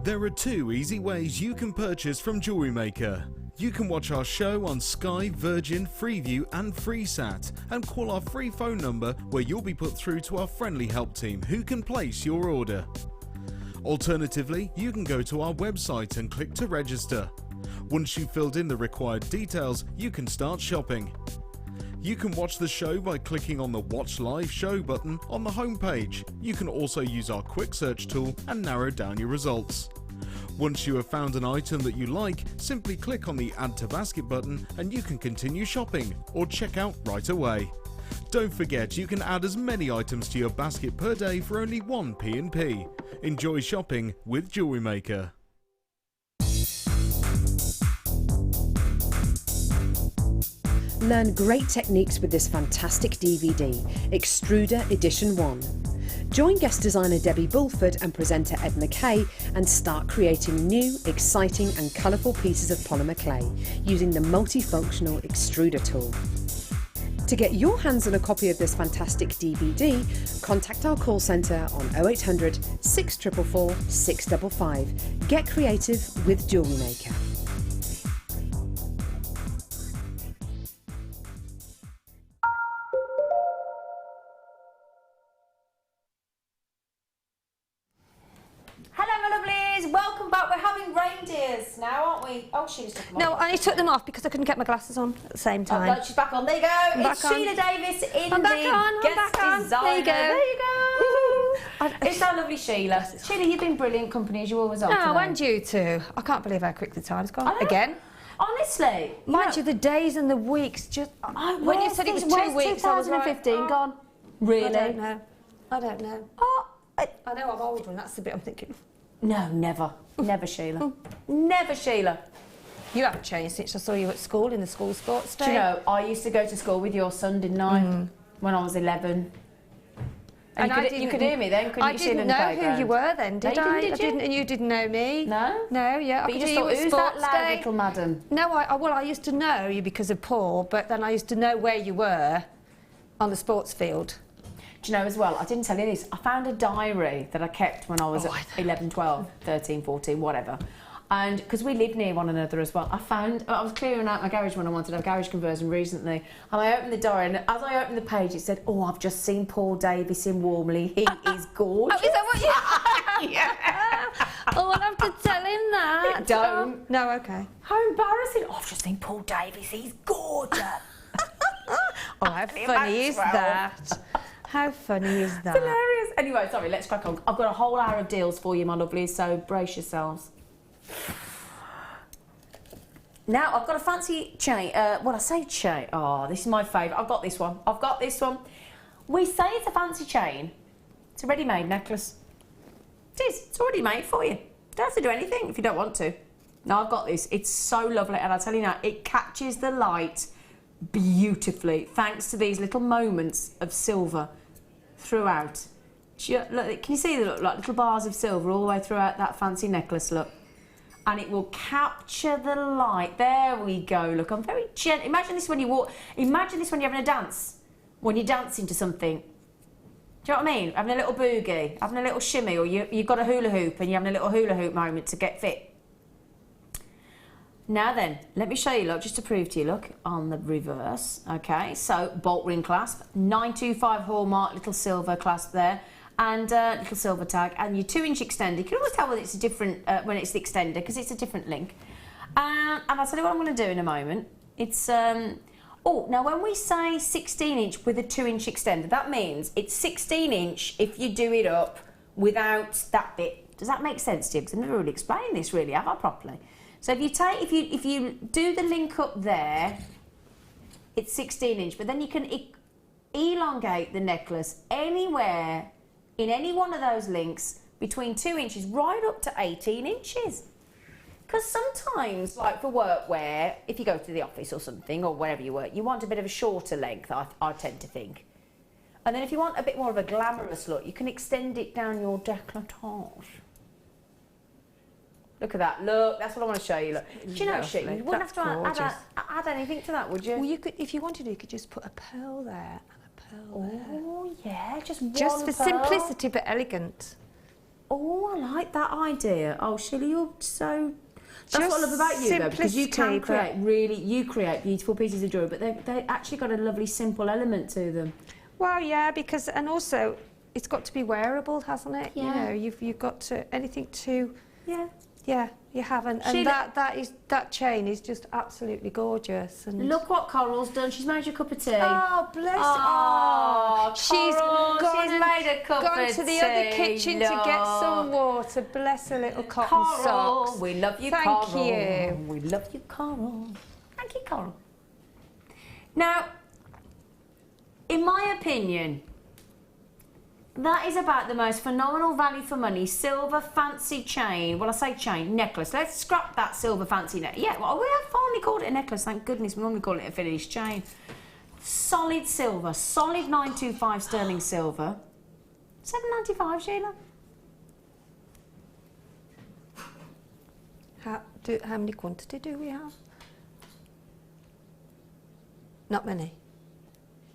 There are two easy ways you can purchase from Jewellery Maker. You can watch our show on Sky, Virgin, Freeview and FreeSat and call our free phone number where you'll be put through to our friendly help team who can place your order. Alternatively, you can go to our website and click to register. Once you've filled in the required details, you can start shopping. You can watch the show by clicking on the Watch Live Show button on the homepage. You can also use our quick search tool and narrow down your results. Once you have found an item that you like, simply click on the Add to Basket button and you can continue shopping or check out right away. Don't forget you can add as many items to your basket per day for only 1 P&P. Enjoy shopping with Jewellery Maker. Learn great techniques with this fantastic DVD, Extruder Edition 1. Join guest designer Debbie Bulford and presenter Ed McKay and start creating new, exciting and colourful pieces of polymer clay using the multifunctional extruder tool. To get your hands on a copy of this fantastic DVD, contact our call centre on 0800 644 655. Get creative with Jewellery Maker. Welcome back. We're having reindeers now, aren't we? Oh, Sheila's took them off. No, I only took them off because I couldn't get my glasses on at the same time. Oh, no, she's back on. There you go. It's Sheila Davis in the guest designer. There you go. There you go. It's our lovely Sheila. Sheila, you've been brilliant company as you always are. Oh, and you too. I can't believe how quick the time's gone. Again. Honestly. Mind you, the days and the weeks just... when you said it was 2 weeks, I was like... 2015 gone? Really? I don't know. I don't know. Oh, I know I'm older and that's the bit I'm thinking. No, never. Never, Sheila. Never, Sheila. You haven't changed since I saw you at school in the school sports day. Do you know, I used to go to school with your son, didn't I? When I was 11. And you could hear me then, couldn't you? I didn't know who you were then, did I? Did you? And you didn't know me. No? No, yeah. But you just thought, who's that loud little madam? No, well, I used to know you because of Paul, but then I used to know where you were on the sports field. Do you know as well, I didn't tell you this, I found a diary that I kept when I was 11, 12, 13, 14, whatever. And because we live near one another as well, I was clearing out my garage when I wanted to have garage conversion recently, and I opened the diary, and as I opened the page, it said, "Oh, I've just seen Paul Davis in Warmley. He is gorgeous." Oh, is that what you... Yeah. Oh, I'll have to tell him that. Don't. No, okay. How embarrassing. Oh, I've just seen Paul Davis. He's gorgeous. Oh, how funny is that? How funny is that? It's hilarious. Anyway, sorry, let's crack on. I've got a whole hour of deals for you, my lovelies, so brace yourselves. Now, I've got a fancy chain. I say chain. Oh, this is my favourite. I've got this one. We say it's a fancy chain. It's a ready-made necklace. It is. It's already made for you. Don't have to do anything if you don't want to. No, I've got this. It's so lovely, and I tell you now, it catches the light beautifully thanks to these little moments of silver throughout. Look, can you see the like little bars of silver all the way throughout that fancy necklace? Look, and it will capture the light. There we go. Look, I'm very gentle. Imagine this when you walk. Imagine this when you're having a dance, when you're dancing to something. Do you know what I mean? Having a little boogie, having a little shimmy, or you've got a hula hoop and you're having a little hula hoop moment to get fit. Now then, let me show you, look, just to prove to you, look, on the reverse, okay, so bolt ring clasp, 925 hallmark, little silver clasp there, and little silver tag, and your 2-inch extender. You can always tell whether it's a different, when it's the extender, because it's a different link. And I'll tell you what I'm going to do in a moment. It's, oh, now when we say 16-inch with a 2-inch extender, that means it's 16-inch if you do it up without that bit. Does that make sense to you? Because I've never really explained this, really, have I, properly? So if you do the link up there, it's 16-inch, but then you can elongate the necklace anywhere in any one of those links between 2 inches right up to 18 inches. Because sometimes, like for workwear, if you go to the office or something, or wherever you work, you want a bit of a shorter length, I tend to think. And then if you want a bit more of a glamorous look, you can extend it down your décolletage. Look at that, look, that's what I want to show you, look. Do you know, Sheila, you wouldn't have to add anything to that, would you? Well, you could, if you wanted, you could just put a pearl there and a pearl there. Oh, yeah, just one Just for pearl. simplicity, but elegant. Oh, I like that idea. Oh, Sheila, you're so... That's what I love about you, though, because you can create beautiful pieces of jewellery, but they actually got a lovely, simple element to them. Well, yeah, because, and also, it's got to be wearable, hasn't it? Yeah. You know, you've got to, anything to... Yeah. Yeah, you haven't. And Sheila, that chain is just absolutely gorgeous. And look what Coral's done. She's made you a cup of tea. oh, bless her. Oh, She's Coral, gone, she's made a cup gone of to the tea. other kitchen to get some water. Bless her little cotton Coral, socks. we love you, Thank Coral. you. We love you, Coral. Thank you, Coral. Now, in my opinion, that is about the most phenomenal value for money silver fancy chain. Well, I say chain, necklace. Let's scrap that silver fancy necklace. Yeah, well, we have finally called it a necklace, thank goodness. We normally call it a finished chain. Solid silver, solid 925 sterling silver. £7.95, Sheila. How many quantity do we have? Not many.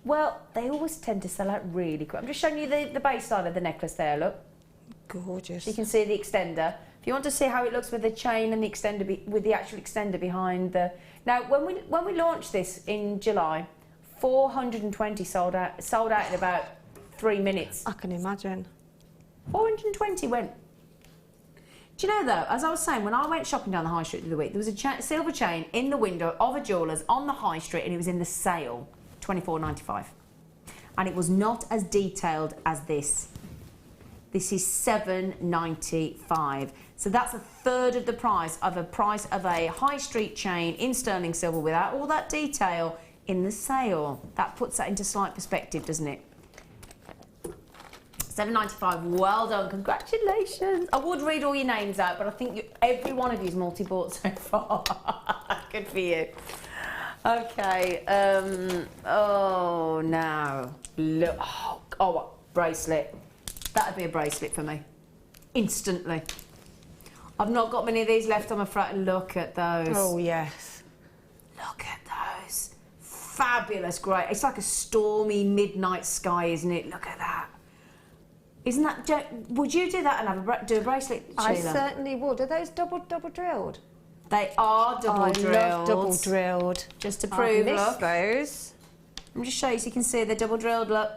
Well, they always tend to sell out really quick. I'm just showing you the base side of the necklace there, look. Gorgeous. You can see the extender. If you want to see how it looks with the chain and the extender, with the actual extender behind the... Now, when we launched this in July, 420 sold out in about 3 minutes. I can imagine. 420 went. Do you know, though, as I was saying, when I went shopping down the high street the other week, there was a silver chain in the window of a jeweller's on the high street, and it was in the sale. $24.95, and it was not as detailed as this. This is $7.95, so that's a third of the price of a high street chain in sterling silver without all that detail in the sale. That puts that into slight perspective, doesn't it? $7.95. Well done, congratulations. I would read all your names out, but I think every one of you is multi-bought so far. Good for you. Okay, oh, now, look, oh, what, bracelet. That'd be a bracelet for me, instantly. I've not got many of these left, I'm afraid. Look at those. Oh, yes. Look at those. Fabulous, great. It's like a stormy midnight sky, isn't it? Look at that. Isn't that, would you do that and do a bracelet, Sheila? I certainly would. Are those double drilled? They are double drilled. I love double drilled. Just to prove, look. Those. Let me just show you so you can see they're double drilled, look.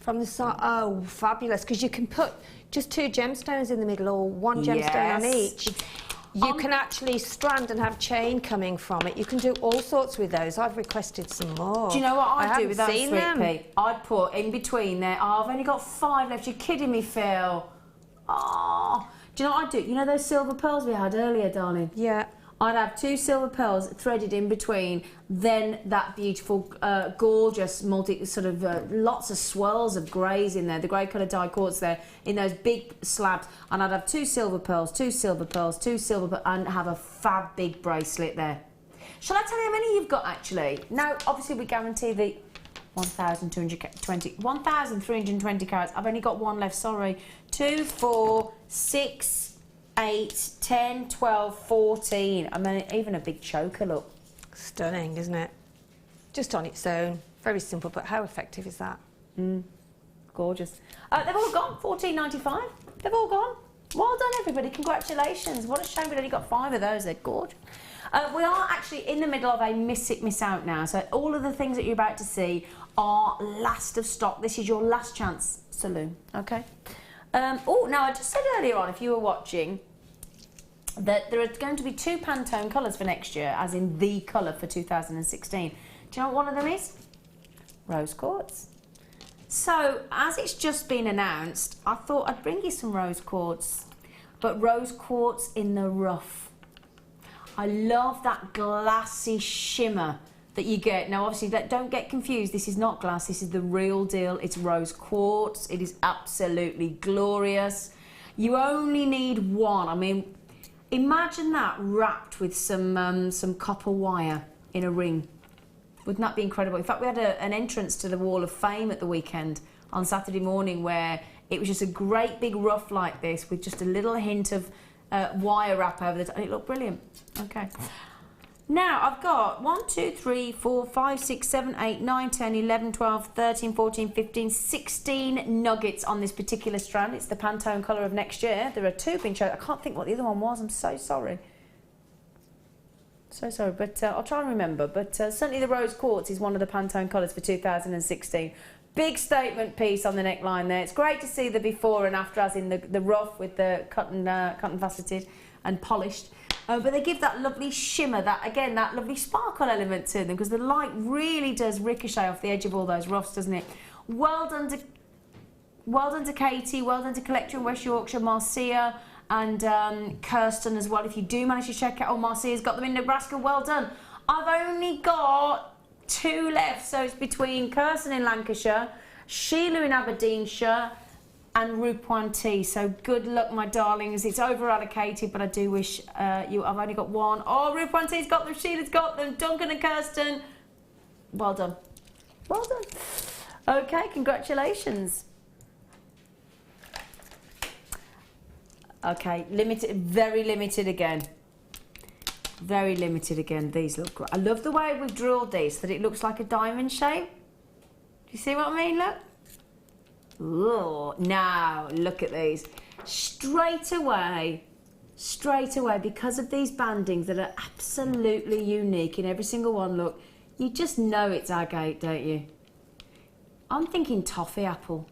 From the side, oh, fabulous, because you can put just 2 gemstones in the middle or 1 gemstone on each. You can actually strand and have chain coming from it. You can do all sorts with those. I've requested some more. Do you know what I'd do with those, seen Sweet them. Pea? I'd put in between there, oh, I've only got 5 left. You're kidding me, Phil. Oh. Do you know what I'd do? You know those silver pearls we had earlier, darling? Yeah. I'd have 2 silver pearls threaded in between, then that beautiful, gorgeous, lots of swirls of greys in there, the grey coloured die quartz there, in those big slabs, and I'd have 2 silver pearls, 2 silver pearls, 2 silver pearls, and have a fab big bracelet there. Shall I tell you how many you've got, actually? Now, obviously, we guarantee the 1,320 carats. I've only got 1 left, sorry. 2, 4, 6... 8, 10, 12, 14. I mean, even a big choker, look. Stunning, isn't it? Just on its own. Very simple, but how effective is that? Gorgeous. They've all gone, $14.95. They've all gone. Well done, everybody. Congratulations. What a shame we've only got 5 of those. They're gorgeous. We are actually in the middle of a miss it, miss out now. So all of the things that you're about to see are last of stock. This is your last chance saloon, okay? Oh, now I just said earlier on, if you were watching, that there are going to be 2 Pantone colours for next year, as in the colour for 2016. Do you know what one of them is? Rose quartz. So, as it's just been announced, I thought I'd bring you some rose quartz, but rose quartz in the rough. I love that glassy shimmer that you get. Now, obviously, don't get confused. This is not glass. This is the real deal. It's rose quartz. It is absolutely glorious. You only need 1. I mean, imagine that wrapped with some copper wire in a ring. Wouldn't that be incredible? In fact, we had an entrance to the Wall of Fame at the weekend on Saturday morning where it was just a great big rough like this with just a little hint of wire wrap over the top, and it looked brilliant. Okay. Now I've got 1, 2, 3, 4, 5, 6, 7, 8, 9, 10, 11, 12, 13, 14, 15, 16 nuggets on this particular strand. It's the Pantone colour of next year. There are 2 being chosen. I can't think what the other one was. I'm so sorry. So sorry, but I'll try and remember. But certainly the rose quartz is one of the Pantone colours for 2016. Big statement piece on the neckline there. It's great to see the before and after, as in the rough with the cotton faceted and polished. But they give that lovely shimmer, that lovely sparkle element to them, because the light really does ricochet off the edge of all those roughs, doesn't it? Well done to Katie, well done to Collector in West Yorkshire, Marcia and Kirsten as well. If you do manage to check out, Marcia's got them in Nebraska, well done. I've only got 2 left, so it's between Kirsten in Lancashire, Sheila in Aberdeenshire, and Rupuan T. So good luck, my darlings. It's over allocated, but I do wish I've only got 1. Oh, Rupuan T's got them, Sheila's got them, Duncan and Kirsten. Well done. Well done. Okay, congratulations. Okay, limited, very limited again. Very limited again. These look great. I love the way we've drilled these, that it looks like a diamond shape. Do you see what I mean? Look. Ooh, now look at these. Straight away, because of these bandings that are absolutely unique in every single one, look, you just know it's agate, don't you? I'm thinking toffee apple.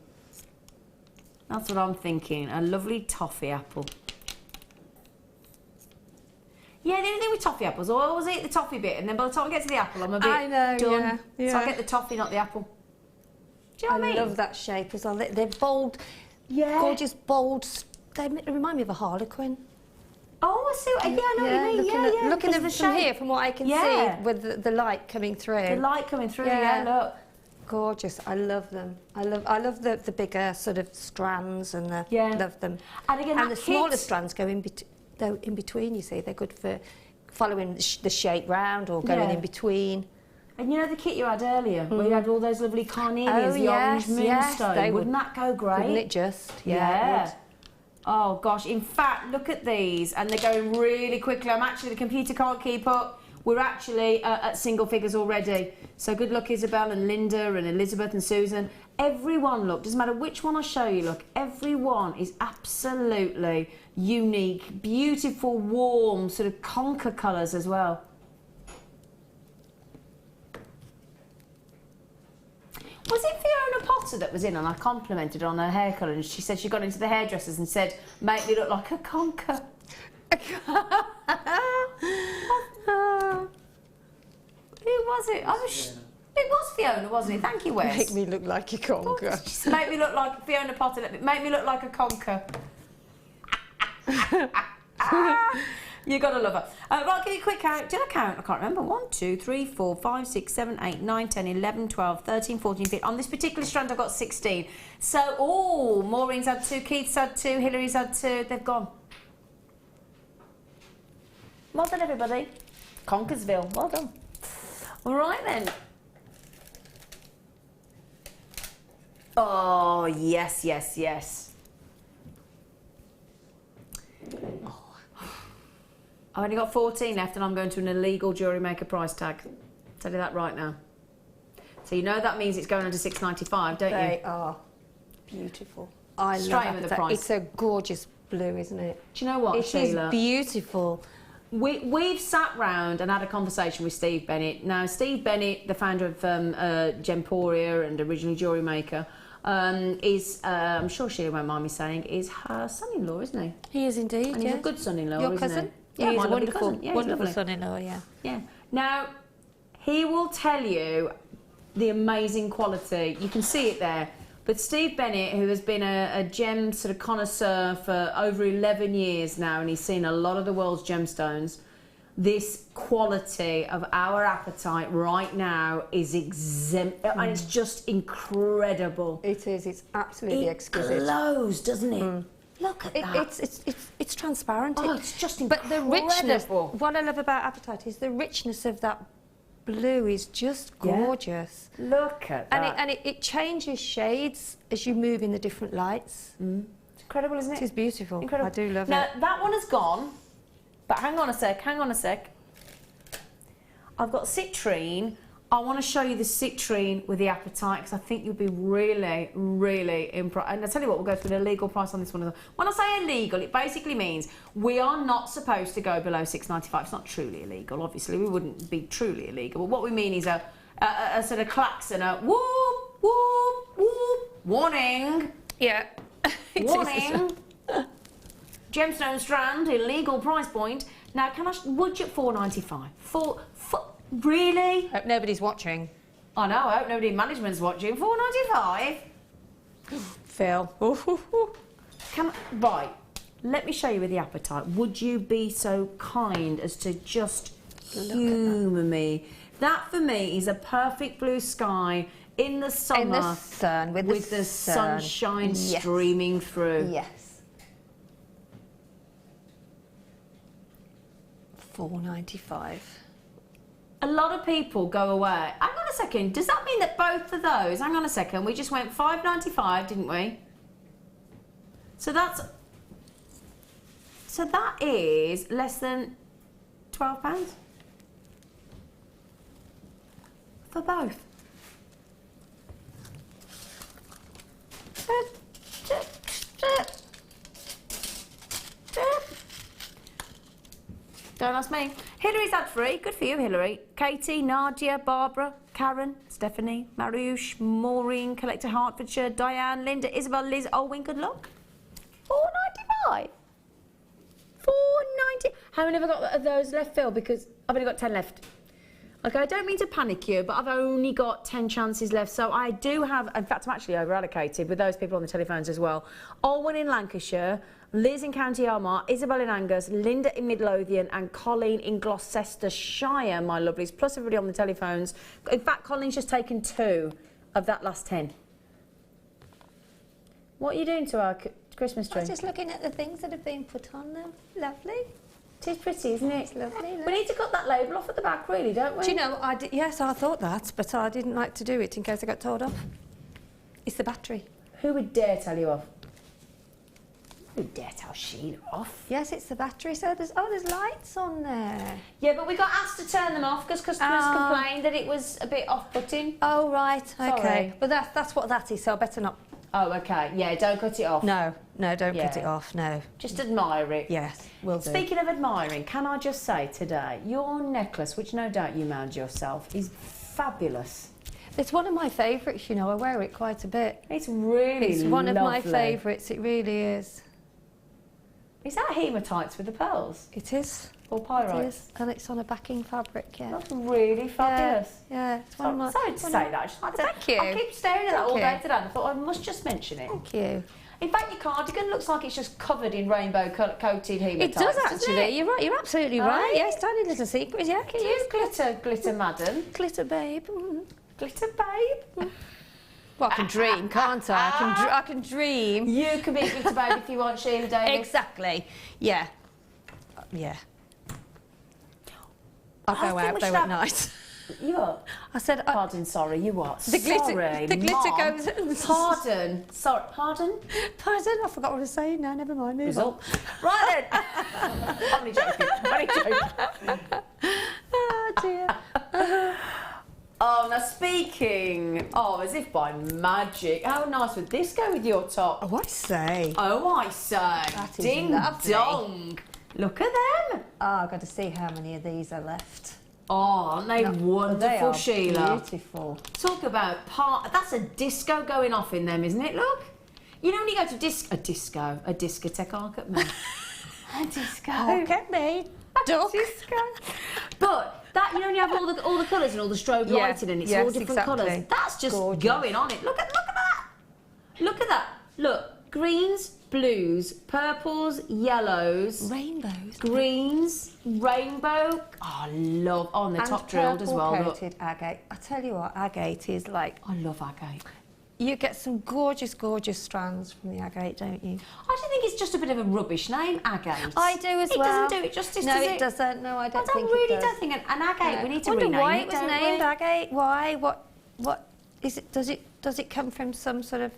That's what I'm thinking, a lovely toffee apple. Yeah, the only thing with toffee apples, I always eat the toffee bit, and then by the time I get to the apple, I'm a bit done. Yeah. So I get the toffee, not the apple. Do you know what I mean? I love that shape as well. They're bold, gorgeous, bold. They remind me of a harlequin. Oh, I see. I know what you mean. Looking at them from here, from what I can see, with the light coming through. The light coming through, yeah, look. Gorgeous. I love them. I love the bigger sort of strands and love them. And again, the smaller strands go in between. You see, they're good for following the shape round or going in between. And you know the kit you had earlier, where you had all those lovely carnelians, the orange moonstone. Wouldn't that go great? Wouldn't it just? Yeah. Oh gosh, in fact, look at these, and they're going really quickly. The computer can't keep up. We're actually at single figures already. So good luck, Isabel and Linda and Elizabeth and Susan. Everyone, look, doesn't matter which one I show you, look, everyone is absolutely unique, beautiful, warm, sort of conker colours as well. Was it Fiona Potter that was in and I complimented on her hair colour, and she said she got into the hairdressers and said, make me look like a conker? Who was it? It was Fiona, wasn't it? Thank you, Wes. Make me look like a conker. Just make me look like Fiona Potter. Make me look like a conker. You gotta love her. Right, I'll give you a quick count. Did I count? I can't remember. 1, 2, 3, 4, 5, 6, 7, 8, 9, 10, 11, 12, 13, 14, 15. On this particular strand, I've got 16. So, Maureen's had 2, Keith's had 2, Hillary's had 2. They've gone. Well done, everybody. Conkersville. Well done. All right, then. Oh, yes, yes, yes. I've only got 14 left and I'm going to an illegal Jewellery Maker price tag. Tell you that right now. So you know that means it's going under $6.95, don't you? They are beautiful. I love it. It's a gorgeous blue, isn't it? Do you know what, Sheila? It is beautiful. We've sat round and had a conversation with Steve Bennett. Now, Steve Bennett, the founder of Gemporia and originally Jewellery Maker, is, I'm sure Sheila won't mind me saying, is her son-in-law, isn't he? He is indeed, and he's a good son-in-law, Your isn't cousin? he? Yeah, he's my a wonderful, cousin. Yeah, wonderful son-in-law, yeah. Yeah. Now, he will tell you the amazing quality. You can see it there. But Steve Bennett, who has been a gem sort of connoisseur for over 11 years now, and he's seen a lot of the world's gemstones, this quality of our apatite right now is exempt, and it's just incredible. It is. It's absolutely exquisite. It glows, doesn't it? Look at that. It's transparent. Oh, it's just incredible. But the richness. What I love about apatite is the richness of that blue is just gorgeous. Yeah. Look at that. And it changes shades as you move in the different lights. It's incredible, isn't it? It is beautiful. Incredible. I do love it. Now, that one has gone, but hang on a sec. I've got citrine. I want to show you the citrine with the apatite because I think you'll be really, really impressed. And I tell you what, we'll go through the legal price on this one. When I say illegal, it basically means we are not supposed to go below £6.95. It's not truly illegal, obviously. We wouldn't be truly illegal. But what we mean is a sort of klaxon, a whoop, whoop, whoop, warning. Yeah. Warning. Gemstone strand, illegal price point. Now, would you £4.95? Really? Hope nobody's watching. I know, I hope nobody in management's watching. £4.95? Phil. Right, let me show you with the apatite. Would you be so kind as to just humour me? That for me is a perfect blue sky in the summer. In the sun, with the sun. sunshine streaming through. Yes. £4.95. A lot of people go away. Hang on a second, does that mean that both of those, hang on a second, we just went £5.95, didn't we? So that is less than £12 for both. Don't ask me. Hillary's had 3. Good for you, Hillary. Katie, Nadia, Barbara, Karen, Stephanie, Mariusz, Maureen, Collector Hertfordshire, Diane, Linda, Isabel, Liz, Olwyn. Good luck. £4.95. £4.90. How many have I got of those left, Phil? Because I've only got 10 left. Okay, I don't mean to panic you, but I've only got 10 chances left. So I do have, in fact, I'm actually over-allocated with those people on the telephones as well. Olwyn in Lancashire, Liz in County Armagh, Isabel in Angus, Linda in Midlothian and Colleen in Gloucestershire, my lovelies, plus everybody on the telephones. In fact, Colleen's just taken 2 of that last 10. What are you doing to our Christmas tree? I was just looking at the things that have been put on them. Lovely. It is pretty, isn't it? It's lovely. Look. We need to cut that label off at the back, really, don't we? Do you know, yes, I thought that, but I didn't like to do it in case I got told off. It's the battery. Who would dare tell you off? Who would dare tell Sheila off? Yes, it's the battery. So there's lights on there. Yeah, but we got asked to turn them off because customers complained that it was a bit off-putting. Oh, right, okay. Sorry. But that's what that is, so I better not... Oh, okay. Yeah, don't cut it off. No, don't cut Yeah. it off, no. Just admire it. Yes, will do. Speaking of admiring, can I just say today, your necklace, which no doubt you made yourself, is fabulous. It's one of my favourites, you know. I wear it quite a bit. It's really It's one of my lovely. favourites, it really is. Is that hematites with the pearls? It is. Or It pyrites? is. And it's on a backing fabric, yeah. That's really fabulous. Yeah, it's one of my... Sorry to say that. I just had to, Thank you. I keep staring at that Thank all you. day today and I thought I must just mention it. Thank you. In fact, your cardigan looks like it's just covered in rainbow coated hematite. It does actually. It? You're right. You're absolutely right. Right? Yes, tiny little secret. Yeah, It is glitter, madam. glitter, babe. Glitter, babe. Well, I can dream, can't I? I can dream. You can be glitter, babe, if you want, Sheila Davis. Exactly. Yeah. Yeah. I'll I go think out we though should at have- night. You are. I said. Pardon, sorry, you are. The glitter- Sorry, the glitter Mom. goes- Pardon. Sorry, pardon? Pardon, I forgot what I was saying. No, never mind. Move on. Result. Right then. I'm only joking. I'm only joking. Oh dear. Oh, now speaking, as if by magic, how nice would this go with your top? Oh, I say. Oh, I say. That is Ding lovely. dong. Look at them. Oh, I've got to see how many of these are left. Oh, aren't they wonderful, They are Sheila? beautiful. Talk about that's a disco going off in them, isn't it? Look. You know when you go to a discotheque, look at me. A disco. Look at me. Duck. Disco. But that, you know, when you have all the colours and all the strobe lighting and it's all different exactly. colours. That's just Gorgeous. going on it. Look at that. Look at that. Look, greens, blues, purples, yellows, Rainbows. greens, rainbow. Oh, I love on the top drilled as well. Look. Coated agate. I tell you what, agate is like. I love agate. You get some gorgeous, gorgeous strands from the agate, don't you? I just think it's just a bit of a rubbish name, agate. I do as it well. It doesn't do it justice, no, does it doesn't. No, I don't think really it does. don't think an agate. No. We need to I wonder rename why it, it was don't named we? agate. Why? What is it? Does it come from some sort of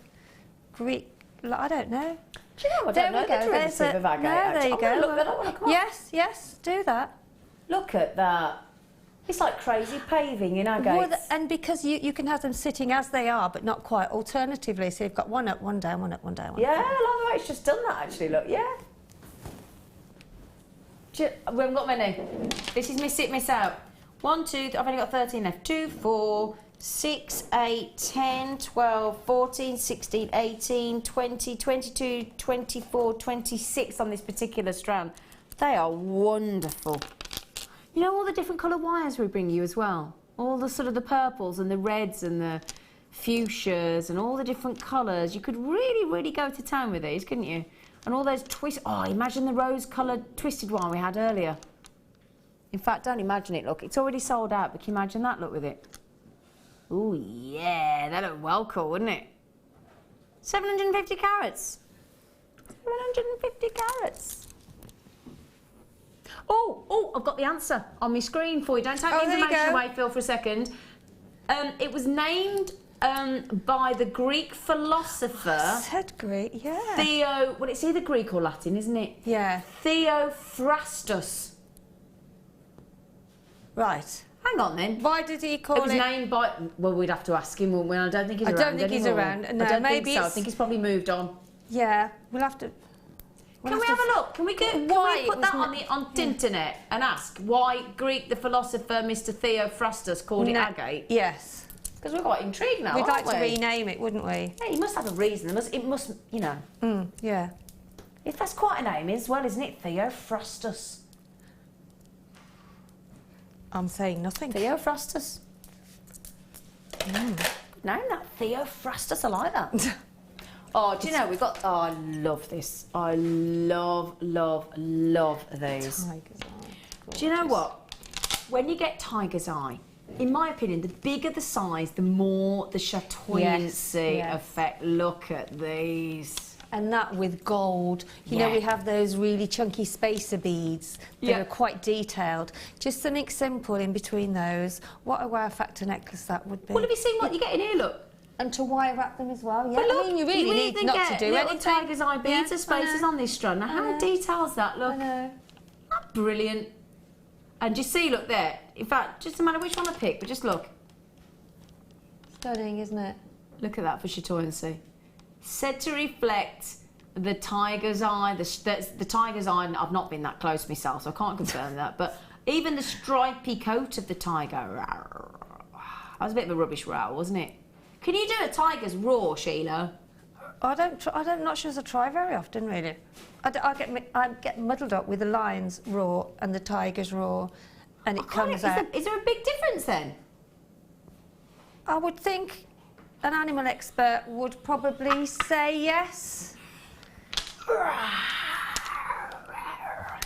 Greek? I don't know. Do you know, I There don't know we the go. There's derivative of agate. no, there actually. you I'm gonna go. look that up when I come up. Yes, do that. Look at that. It's like crazy paving in our gates. Well, and because you can have them sitting as they are, but not quite alternatively. So you've got one up, one down, one up, one down. One yeah, down. I love the way it's just done that, actually, look, yeah. We haven't got many. This is miss it, miss out. 1, 2, I've only got 13 left. 2, 4, 6, 8, 10, 12, 14, 16, 18, 20, 22, 24, 26 on this particular strand. They are wonderful. You know all the different colour wires we bring you as well? All the sort of the purples and the reds and the fuchsias and all the different colours. You could really, really go to town with these, couldn't you? And all those twists. Oh, imagine the rose-coloured twisted one we had earlier. In fact, don't imagine it, look. It's already sold out, but can you imagine that look with it? Ooh, yeah, that looked well cool, wouldn't it? 750 carats. 750 carats. Oh, I've got the answer on my screen for you. Don't take the information away, Phil, for a second. It was named by the Greek philosopher. I said Greek, yeah. Theo, well, it's either Greek or Latin, isn't it? Yeah. Theophrastus. Right. Hang on then. Why did he call it? It was named by. Well, we'd have to ask him, wouldn't we? I don't think he's around. I don't think he's anymore. around. No, I don't maybe think so. I think he's probably moved on. Yeah, we'll have to. Can we have a look? Can we put that on the internet and ask why Greek the philosopher Mr. Theophrastus called it agate? Yes. Because we're quite intrigued now. We'd aren't like to we? rename it, wouldn't we? Yeah, you must have a reason. It must, you know. Yeah. If that's quite a name as well, isn't it? Theophrastus. I'm saying nothing. Theophrastus. Good name, that Theophrastus. I like that. Oh, do you know, we've got... Oh, I love this. I love, love, love these. Tiger's eye. Do you know what? When you get tiger's eye, in my opinion, the bigger the size, the more the chatoyancy effect. Look at these. And that with gold. You know, we have those really chunky spacer beads that are quite detailed. Just something simple in between those. What a wow factor necklace that would be. Well, have you seen what you get in here? Look. And to wire wrap them as well. Yeah, But look, I mean, you really need not to do little anything. tiger's eye beads or spaces on this strand. Now, how details that? Look. I know. That's brilliant. And you see, look there. In fact, just no matter which one I pick, but just look. Stunning, isn't it? Look at that for chatoyancy. Said to reflect the tiger's eye. The tiger's eye, I've not been that close myself, so I can't confirm that. But even the stripy coat of the tiger. That was a bit of a rubbish row, wasn't it? Can you do a tiger's roar, Sheila? I'm not sure as I try very often, really. I get muddled up with the lion's roar and the tiger's roar, and it comes out. Is there a big difference then? I would think an animal expert would probably say yes.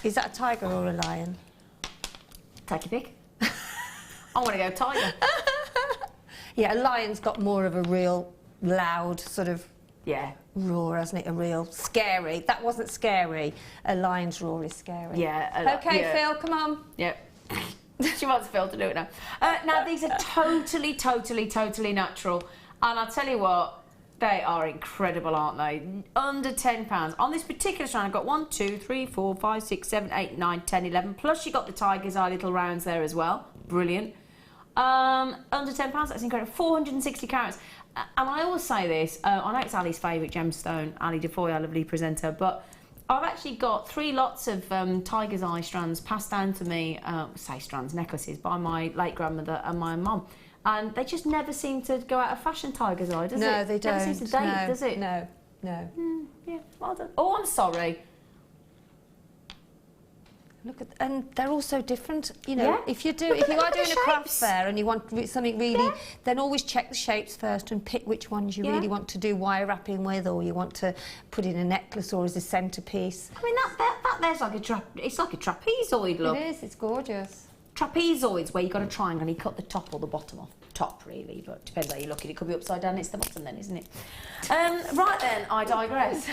Is that a tiger or a lion? Take your pick. I want to go tiger. Yeah, a lion's got more of a real loud sort of roar, hasn't it? A real scary. That wasn't scary. A lion's roar is scary. Yeah. Okay, Phil, come on. Yep. She wants Phil to do it now. Now, these are totally, totally, totally natural. And I'll tell you what, they are incredible, aren't they? Under £10. On this particular strand, I've got 1, 2, 3, 4, 5, 6, 7, 8, 9, 10, 11. Plus, you got the tiger's eye little rounds there as well. Brilliant. Under £10, that's incredible. 460 carats. And I always say this, I know it's Ali's favourite gemstone, Ali Defoy, our lovely presenter, but I've actually got 3 lots of tiger's eye strands passed down to me, necklaces, by my late grandmother and my mum. And they just never seem to go out of fashion, tiger's eye, does it? No, they don't. Never seems to date, does it? No. Yeah, well done. Oh, I'm sorry. Look at, and they're all so different. You know, if you are doing a craft fair and you want something really, then always check the shapes first and pick which ones you really want to do wire wrapping with, or you want to put in a necklace or as a centerpiece. I mean, that there's like it's like a trapezoid look. It is. It's gorgeous. Trapezoids where you've got a triangle and you cut the top or the bottom off. Top really, but depends how you look at it. It could be upside down. It's the bottom then, isn't it? Right then, I digress.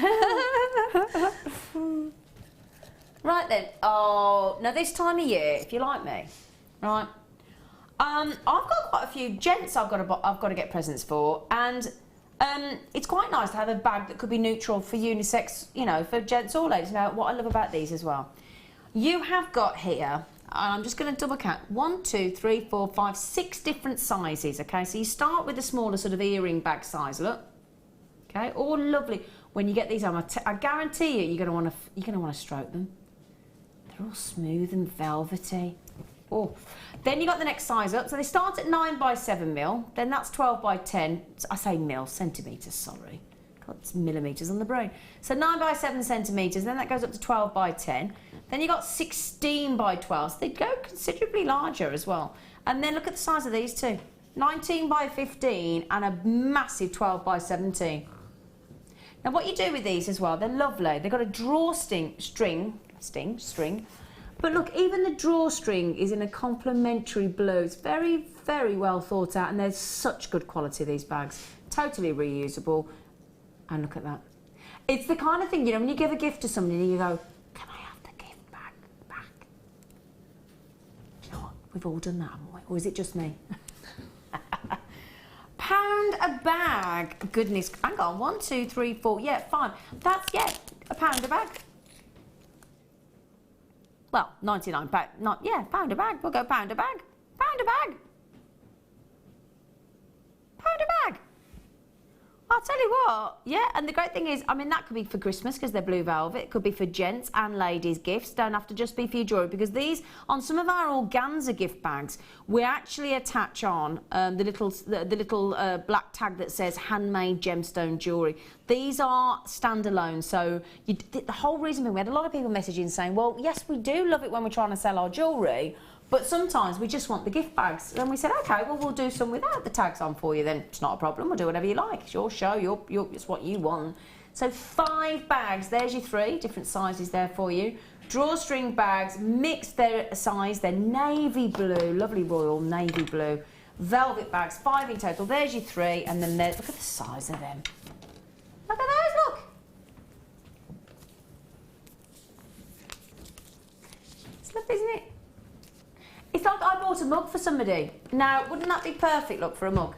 Right then, now this time of year, if you like me, right, I've got quite a few gents I've got to get presents for, and it's quite nice to have a bag that could be neutral for unisex, you know, for gents or ladies. Now, what I love about these as well, you have got here, I'm just going to double count. 1, 2, 3, 4, 5, 6 different sizes, okay? So you start with the smaller sort of earring bag size, look. Okay, all lovely. When you get these on, I guarantee you, you're going to want to stroke them. They're all smooth and velvety. Oh, then you got the next size up. So they start at 9 by 7 mil. Then that's 12 by 10. I say mil, centimetres. Sorry, God, it's millimetres on the brain. So 9 by 7 centimetres. Then that goes up to 12 by 10. Then you got 16 by 12. So they go considerably larger as well. And then look at the size of these two. 19 by 15 and a massive 12 by 17. Now what you do with these as well, they're lovely. They've got a drawstring. But look, even the drawstring is in a complementary blue. It's very, very well thought out, and there's such good quality, these bags. Totally reusable. And look at that. It's the kind of thing, you know, when you give a gift to somebody, you go, can I have the gift bag back? You know what? We've all done that, haven't we? Or is it just me? £1 a bag. Goodness, hang on. 1, 2, 3, 4. Yeah, fine. That's, yeah, £1 a bag. Well, 99 bag. Not, yeah, £1 a bag. We'll go £1 a bag. £1 a bag. £1 a bag. I'll tell you what, yeah, and the great thing is, I mean, that could be for Christmas because they're blue velvet. It could be for gents and ladies' gifts. Don't have to just be for your jewellery, because these, on some of our organza gift bags, we actually attach on the little black tag that says handmade gemstone jewellery. These are standalone, so the whole reason being, we had a lot of people messaging saying, well, yes, we do love it when we're trying to sell our jewellery, but sometimes we just want the gift bags. And we said, okay, well, we'll do some without the tags on for you then. It's not a problem. We'll do whatever you like. It's your show. It's what you want. So 5 bags. There's your 3 different sizes there for you. Drawstring bags, mixed their size. They're navy blue, lovely royal navy blue. Velvet bags, 5 in total. There's your 3. And then there's, look at the size of them. Look at those, look. It's lovely, isn't it? It's like I bought a mug for somebody. Now, wouldn't that be perfect, look, for a mug?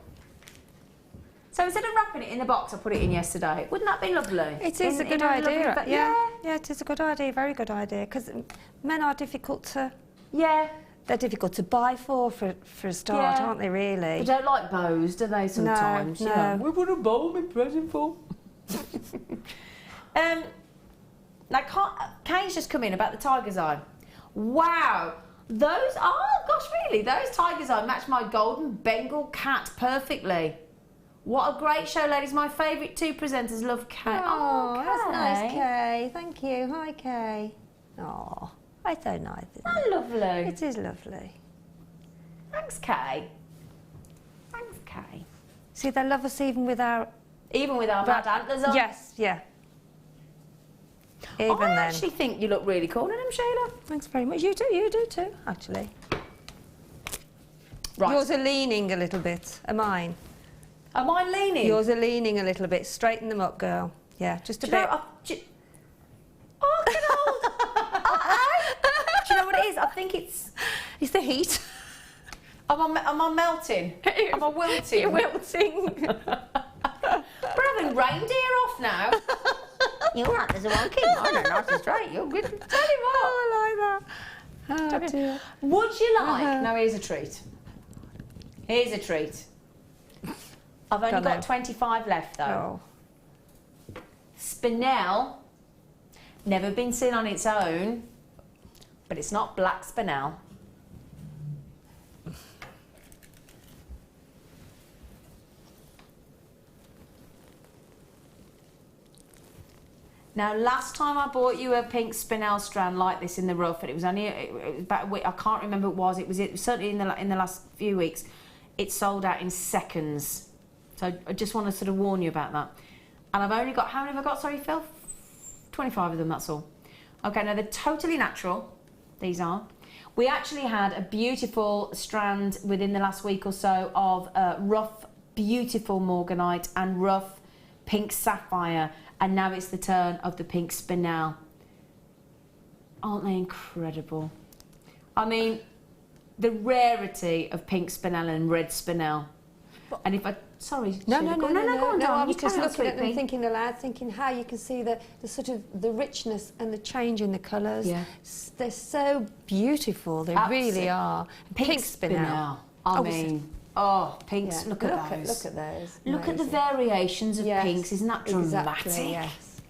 So instead of wrapping it in the box, I put it in yesterday. Wouldn't that be lovely? It is a good idea. Yeah, it is a good idea, very good idea, because men are difficult to... Yeah. They're difficult to buy for a start, aren't they, really? They don't like bows, do they, sometimes? No, you know? We want a bow me present for. Now, Kane's just come in about the tiger's eye. Wow. Those, oh gosh, really? Those tiger's eye match my golden Bengal cat perfectly. What a great show, ladies. My favourite 2 presenters love Kay. Oh, Kay. that's nice, Kay. Thank you. Hi, Kay. Oh, that's so nice, isn't That's it? lovely. It is lovely. Thanks, Kay. Thanks, Kay. See, they love us even with our... bad antlers on? Yes, yeah. Even I then. actually think you look really cool in them, Sheila. Thanks very much. You do too, actually. Right. Yours are leaning a little bit. Are mine? Am I leaning? Yours are leaning a little bit. Straighten them up, girl. Yeah, just a bit. Oh, look at all. Do you know what it is? I think it's the heat. Am I melting? Am I wilting? You're wilting. We're having reindeer off now. You're right, there's a monkey. I don't know, it's straight. You're good. Tell you what. Oh, I like that. Oh, dear. Would you like... Now, here's a treat. Here's a treat. I've only got 25 left, though. Oh. Spinel. Never been seen on its own. But it's not black spinel. Now, last time I bought you a pink spinel strand like this in the rough, and it was only it was about a week, I can't remember what it was. It was certainly in the last few weeks. It sold out in seconds. So I just want to sort of warn you about that. And I've only got, how many have I got? Sorry, Phil? 25 of them, that's all. Okay, now they're totally natural. These are. We actually had a beautiful strand within the last week or so of rough, beautiful morganite and rough pink sapphire. And now it's the turn of the pink spinel. Aren't they incredible? I mean, the rarity of pink spinel and red spinel. And if I Sorry. No, Sheila. go on, You I was just carry on, looking at them, sweetie. thinking aloud, thinking how you can see the sort of the richness and the change in the colours. Yeah. They're so beautiful. They really are. Pink spinel. I mean, pinks. Yeah. Look at those. Look at those. Look at the Amazing. variations of pinks. Isn't that dramatic? Exactly, yes.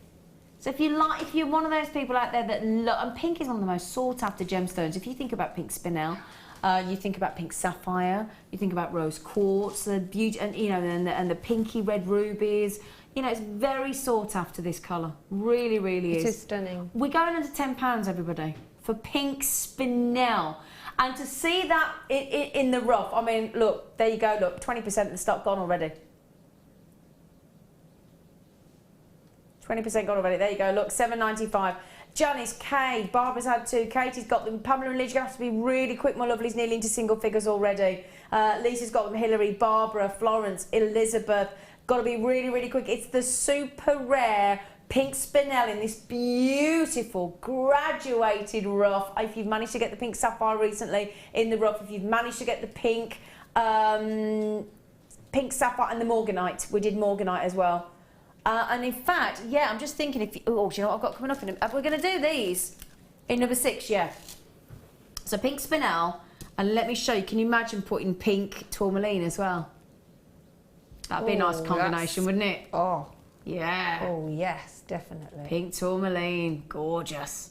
So if you're one of those people out there that love, and pink is one of the most sought after gemstones. If you think about pink spinel, you think about pink sapphire, you think about rose quartz, the beauty, and and the pinky red rubies. It's very sought after, this colour. Really, really is. It is stunning. We're going under £10, everybody, for pink spinel. And to see that in the rough, I mean, look, there you go, look, 20% of the stock gone already. 20% gone already. There you go. Look, $7.95. Janice, Kay, Barbara's had 2. Katie's got them. Pamela and Liz, you have to be really quick, my lovelies. Nearly into single figures already. Lisa's got them. Hillary, Barbara, Florence, Elizabeth. Got to be really, really quick. It's the super rare pink spinel in this beautiful graduated rough. If you've managed to get the pink sapphire recently in the rough, if you've managed to get the pink sapphire and the morganite, we did morganite as well. And in fact, yeah, I'm just thinking do you know what I've got coming up? We're going to do these in number 6, yeah. So pink spinel, and let me show you. Can you imagine putting pink tourmaline as well? That'd be a nice combination, wouldn't it? Oh. Yeah. Oh, yes, definitely. Pink tourmaline, gorgeous.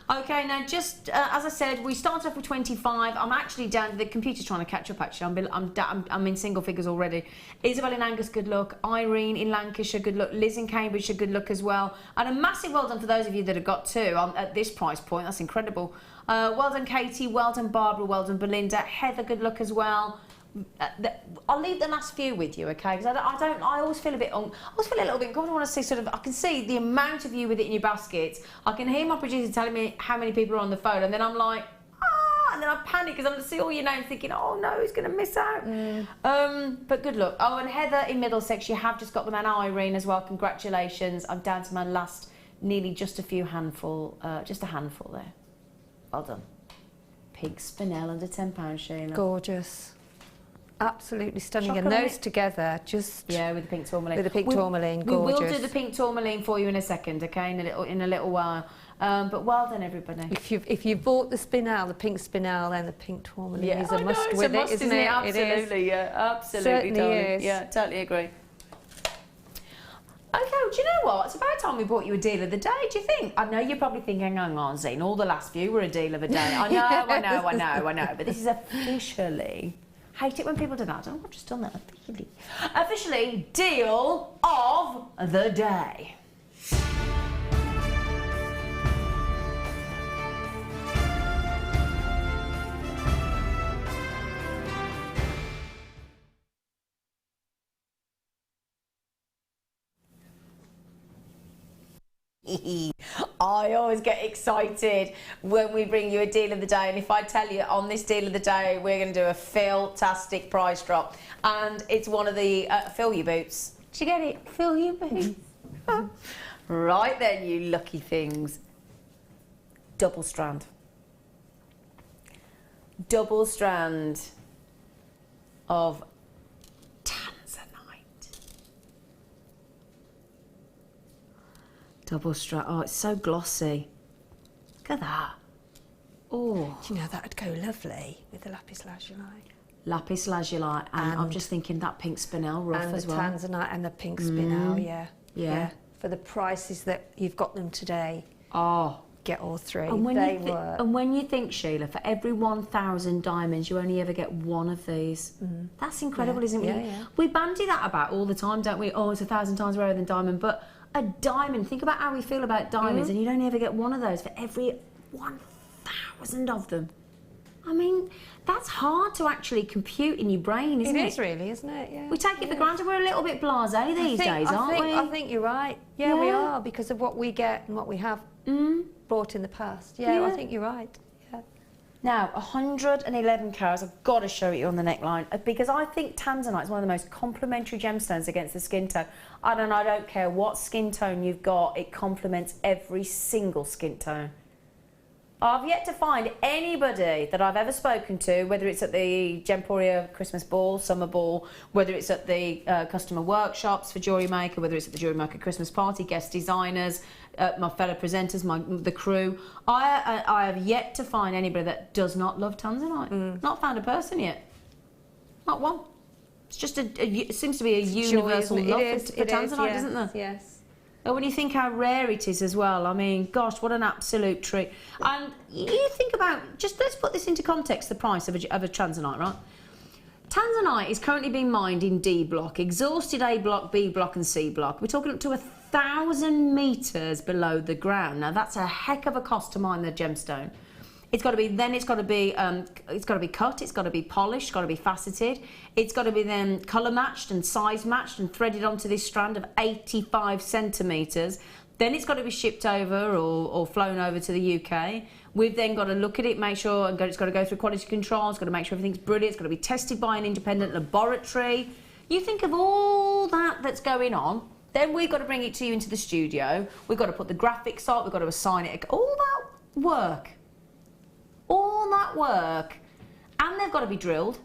Okay, now just as I said, we started off with 25. I'm actually down. The computer's trying to catch up. Actually, I'm in single figures already. Isabel in Angus, good luck. Irene in Lancashire, good luck. Liz in Cambridgeshire, good luck as well. And a massive well done for those of you that have got 2 at this price point. That's incredible. Well done, Katie. Well done, Barbara. Well done, Belinda. Heather, good luck as well. I'll leave the last few with you, okay? Because I always feel a bit I always feel a little bit uncomfortable. I want to see I can see the amount of you with it in your baskets. I can hear my producer telling me how many people are on the phone, and then I'm like, and then I panic because I'm going to see all your names thinking, oh no, who's going to miss out? But good luck. Oh, and Heather in Middlesex, you have just got them, and Irene as well. Congratulations. I'm down to my last, nearly just a handful there. Well done. Pink spinel under £10, Sheila. Gorgeous. Absolutely stunning. Chocolate. And those together, just... Yeah, with the pink tourmaline. With the pink tourmaline, gorgeous. We will do the pink tourmaline for you in a second, okay, in a little while. But well done, everybody. If you bought the spinel, the pink spinel, then the pink tourmaline is a must it's with a must, it, isn't it? Absolutely, yeah, absolutely, Certainly darling. is. Yeah, totally agree. Okay, well, do you know what? It's about time we bought you a deal of the day, do you think? I know you're probably thinking, hang on, Zine, all the last few were a deal of a day. I know, but this is officially... Hate it when people do that. I've just done that officially. Officially, deal of the day. I always get excited when we bring you a deal of the day, and if I tell you on this deal of the day we're going to do a fantastic price drop, and it's one of the fill your boots. Did you get it? Fill your boots. Right then, you lucky things. Double strand of double strand. Oh, it's so glossy. Look at that. Oh. Do you know that would go lovely with the lapis lazuli? Lapis lazuli, and I'm just thinking that pink spinel rough as well. And the tanzanite and the pink spinel, yeah. For the prices that you've got them today. Oh. Get all 3. And when they work. And when you think, Sheila, for every 1,000 diamonds, you only ever get one of these. That's incredible, isn't it? Yeah. We bandy that about all the time, don't we? Oh, it's 1,000 times rarer than diamond, but a diamond, think about how we feel about diamonds, and you'd only ever get one of those for every 1,000 of them. I mean, that's hard to actually compute in your brain, isn't it? It is really, isn't it? Yeah. We take it for granted. We're a little bit blasé these days, aren't we? I think you're right. Yeah, we are, because of what we get and what we have bought in the past. Yeah, I think you're right. Yeah. Now, 111 carats, I've got to show it you on the neckline, because I think tanzanite is one of the most complementary gemstones against the skin tone. I don't care what skin tone you've got, it complements every single skin tone. I've yet to find anybody that I've ever spoken to, whether it's at the Gemporia Christmas Ball, Summer Ball, whether it's at the customer workshops for Jewellery Maker, whether it's at the Jewellery Maker Christmas Party, guest designers, my fellow presenters, the crew. I have yet to find anybody that does not love tanzanite. Not found a person yet. Not one. It's just it seems to be a universal love for tanzanite, doesn't there? Yes. And when you think how rare it is as well, I mean, gosh, what an absolute treat. And you think about, just let's put this into context, the price of a tanzanite, right? Tanzanite is currently being mined in D block, exhausted A block, B block and C block. We're talking up to 1,000 metres below the ground. Now, that's a heck of a cost to mine the gemstone. It's got to be cut, it's got to be polished, it's got to be faceted, it's got to be then colour matched and size matched and threaded onto this strand of 85 centimetres. Then it's got to be shipped over or flown over to the UK. We've then got to look at it, make sure, and it's got to go through quality control, it's got to make sure everything's brilliant, it's got to be tested by an independent laboratory. You think of all that's going on, then we've got to bring it to you into the studio, we've got to put the graphics on, we've got to assign it, all that work. All that work, and they've got to be drilled.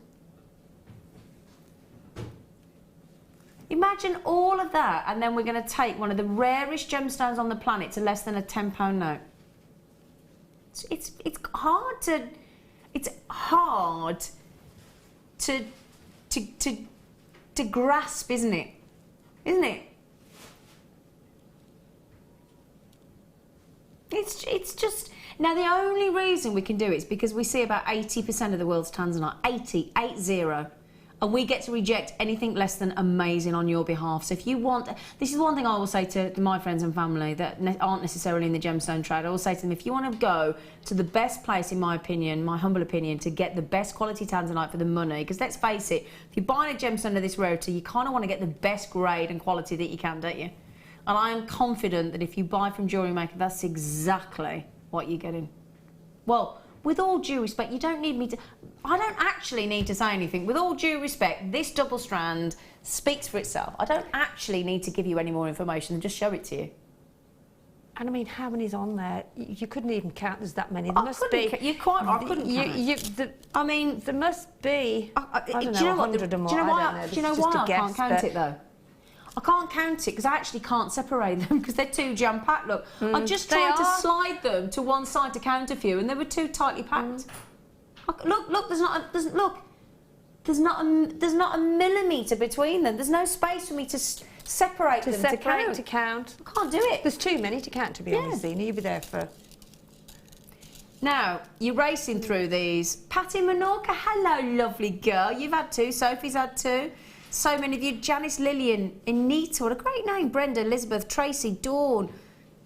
Imagine all of that, and then we're going to take one of the rarest gemstones on the planet to less than a £10 note. It's hard to grasp, isn't it? Isn't it? It's just. Now, the only reason we can do it is because we see about 80% of the world's tanzanite, 80, and we get to reject anything less than amazing on your behalf. So if you want, this is one thing I will say to my friends and family that aren't necessarily in the gemstone trade, I will say to them, if you want to go to the best place, in my opinion, my humble opinion, to get the best quality tanzanite for the money, because let's face it, if you're buying a gemstone of this rarity, you kind of want to get the best grade and quality that you can, don't you? And I am confident that if you buy from Jewellery Maker, that's exactly what you're getting. Well, with all due respect, you don't need me to... I don't actually need to say anything. With all due respect, this double strand speaks for itself. I don't actually need to give you any more information than just show it to you. And I mean, how many's on there? You couldn't even count there's that many. There must be... I couldn't count. I mean, there must be... I don't know, 100 or more. Do you know why I can't count it, though? I can't count it because I actually can't separate them because they're too jam-packed. Look, I just tried to slide them to one side to count a few, and they were too tightly packed. Look, there's not a millimetre between them. There's no space for me to separate them to count. I can't do it. There's too many to count, to be honest. You'll be there for... Now, you're racing through these. Patty Menorca, hello, lovely girl. You've had two. Sophie's had two. So many of you. Janice, Lillian, Anita, what a great name. Brenda, Elizabeth, Tracy, Dawn,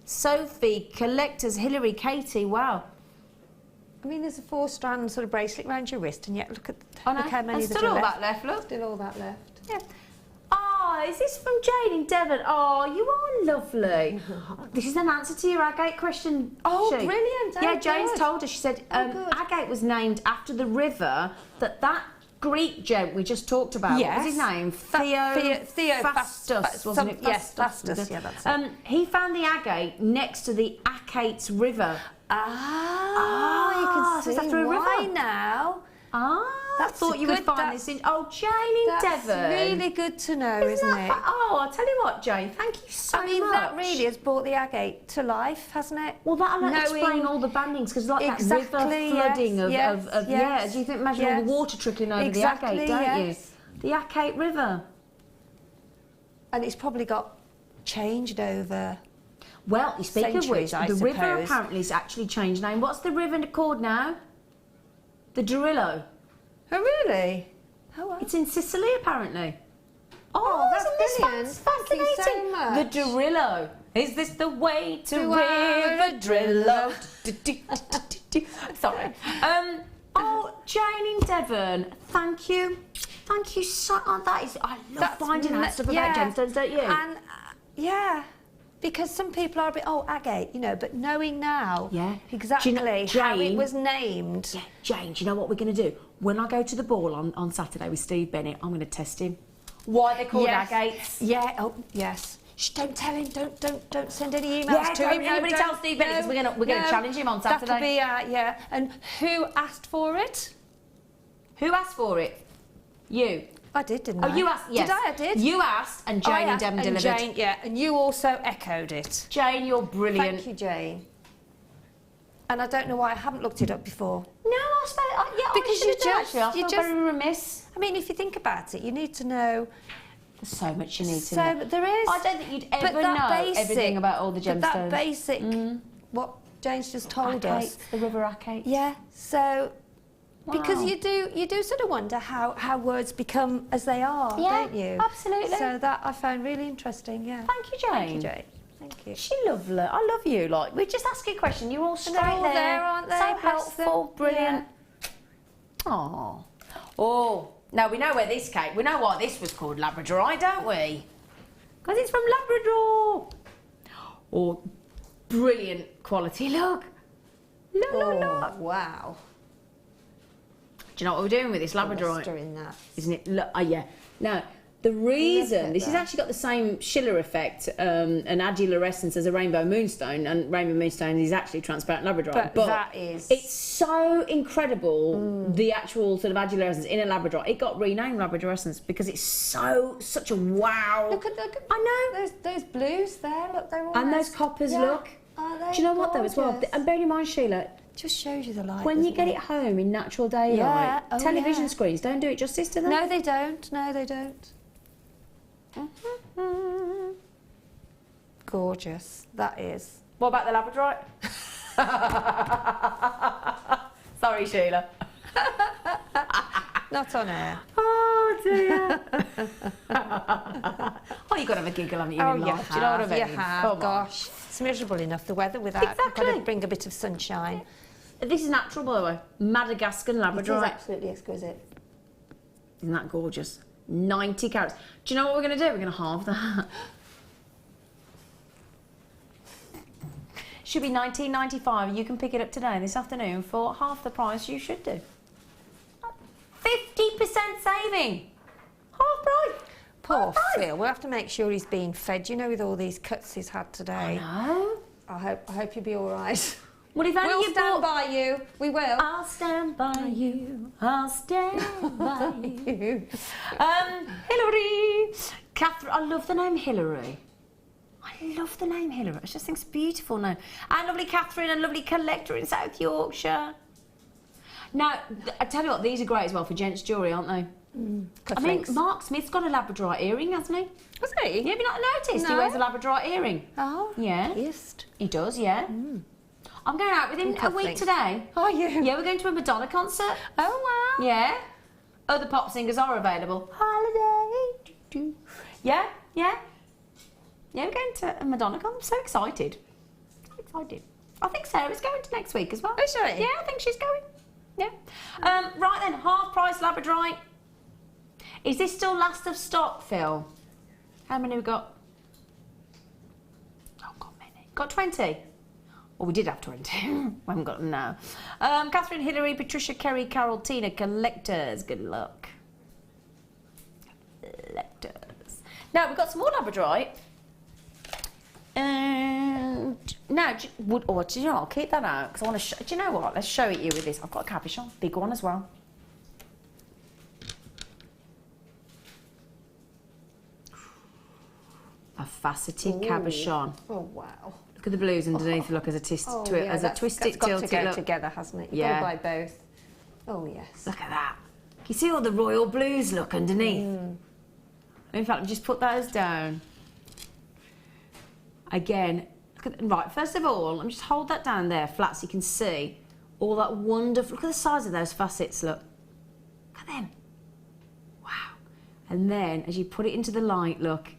Sophie, Collectors, Hilary, Katie, wow. I mean, there's a 4-strand sort of bracelet around your wrist, and yet look how many there's there's still all that left, look. Still all that left. Yeah. Oh, is this from Jane in Devon? Oh, you are lovely. This is an answer to your agate question. Oh, brilliant. Yeah, Jane's told her. She said agate was named after the river that Greek gent we just talked about. Yes. What was his name? Theophrastus, wasn't it? Yes, Fastus. Yeah, that's it. He found the agate next to the Achates River. You can see after a why river now. I thought you would find this in... Oh, Jane in Devon. That's really good to know, isn't it? Oh, I'll tell you what, Jane, thank you so much. I mean, that really has brought the agate to life, hasn't it? Well, that'll explain all the bandings, because like that river flooding do you think, imagine all the water trickling over the agate, don't you? The Agate River. And it's probably got changed over... Well, you speak of which, the river apparently has actually changed name. What's the river called now? The Dorillo. Oh, really? Oh, well. It's in Sicily, apparently. Oh, that's brilliant. Fascinating. Thank you so much. The Dorillo. Is this the way to River Drillo? Sorry. Oh, Jane in Devon. Thank you. Thank you so much. I love finding out stuff about gemstones, don't you? And, because some people are a bit, agate, but knowing now exactly how it was named. Yeah, Jane, do you know what we're going to do? When I go to the ball on Saturday with Steve Bennett, I'm going to test him. Why they're called agates. Yeah, oh, yes. Shh, don't tell him. Don't send any emails Yeah, to don't him. anybody tell Steve Bennett, 'cause we're gonna challenge him on Saturday. That'll be yeah. And who asked for it? Who asked for it? You. I did, didn't I? Oh, you asked. Yes. Did I? I did. You asked, and Jane and Devon delivered. Jane, yeah, and you also echoed it. Jane, you're brilliant. Thank you, Jane. And I don't know why I haven't looked it up before. No, I suppose. Yeah, Because I you should have just- actually. I you feel just- very remiss. I mean, if you think about it, you need to know. There's so much you need to So know. but there is. I don't think you'd but ever that know basic, everything about all the gemstones. But that basic, what Jane's just told us. The river Acate. Yeah. So. Because Wow. you do sort of wonder how words become as they are, Yeah, don't you? absolutely. So that I found really interesting. Yeah. Thank you, Jane. Thank you, Jane. Thank you. She lovely. I love you. Like, we just ask you a question. You're all straight they're all there, aren't they? So Bless helpful. them. Brilliant. Oh. Oh. Now we know where this came. We know why this was called Labradorite, don't we? Because it's from Labrador. Oh, brilliant quality. Look. Look, look, look. Wow. Do you know what we're doing with this Luster Labradorite? in that. Isn't it? Look, yeah. Now, the reason at this has that. actually got the same Schiller effect, an adulorescence as a rainbow moonstone, and rainbow moonstone is actually transparent Labradorite. But that is- It's so incredible, the actual sort of adulorescence in a Labradorite. It got renamed Labradorescence because it's such a wow. Look at I know. those blues there. Look, they're all And nice. those coppers, Yeah. look. Are they Do you know what though as well? gorgeous? And bear in mind, Sheila, Just shows you the light. when you doesn't get it? it home in natural daylight, Yeah. Oh, television yeah. screens don't do it justice to them. No, they don't. No, they don't. Gorgeous. That is. What about the Labradorite? Sorry, Sheila. Not on air. Oh dear. Oh, you've got to have a giggle, haven't you? Oh, in you life? Do you know what I mean? You have. Come on. Gosh, it's miserable enough the weather without. Exactly. Got to bring a bit of sunshine. This is natural, by the way. Madagascar It is Labradorite. absolutely exquisite. Isn't that gorgeous? 90 carats. Do you know what we're going to do? We're going to halve that. Should be $19.95. You can pick it up today, this afternoon, for half the price you should do. 50% saving. Half price. Poor Phil. We'll have to make sure he's being fed. You know, with all these cuts he's had today. No. I hope you'll be all right. Well, if only We'll you stand bought... by you. We will. I'll stand by you. I'll stand by you. Hillary. Catherine. I love the name Hillary. I love the name Hillary. I just think it's a beautiful name. And lovely Catherine and lovely collector in South Yorkshire. Now, I tell you what, these are great as well for gents' jewellery, aren't they? I mean, Mark Smith's got a Labradorite earring, hasn't he? Was he? Yeah, have you not noticed? He No. wears a Labradorite earring. Oh. Yeah. East. He does, yeah. I'm going out with him a week Cufflinks. today. Are you? Yeah, we're going to a Madonna concert. Oh wow. Yeah. Other pop singers are available. Holiday. Yeah, yeah. Yeah, we're going to a Madonna concert. I'm so excited. So excited. I think Sarah's going to next week as well. Is she? Yeah, I think she's going. Yeah. Right then, half price Labradorite. Is this still last of stock, Phil? How many we got? Oh, got many. Got 20. Well, we did have 20. We haven't got them now. Catherine, Hillary, Patricia, Kerry, Carol, Tina, collectors. Good luck. Collectors. Now, we've got some more Labradorite. And now, do you know, I'll keep that out because I want to. Do you know what? Let's show it you with this. I've got a cabochon, big one as well. A faceted cabochon. Oh wow. Look at the blues underneath. Look as a twisted That's got tilt. to go Look. together, hasn't it? You've Yeah. got to buy both. Oh yes. Look at that. Can you see all the royal blues look underneath? In fact, just put those down. Again, look at, right, first of all, let me just hold that down there flat so you can see all that wonderful, look at the size of those facets, look. Look at them. Wow. And then, as you put it into the light, look.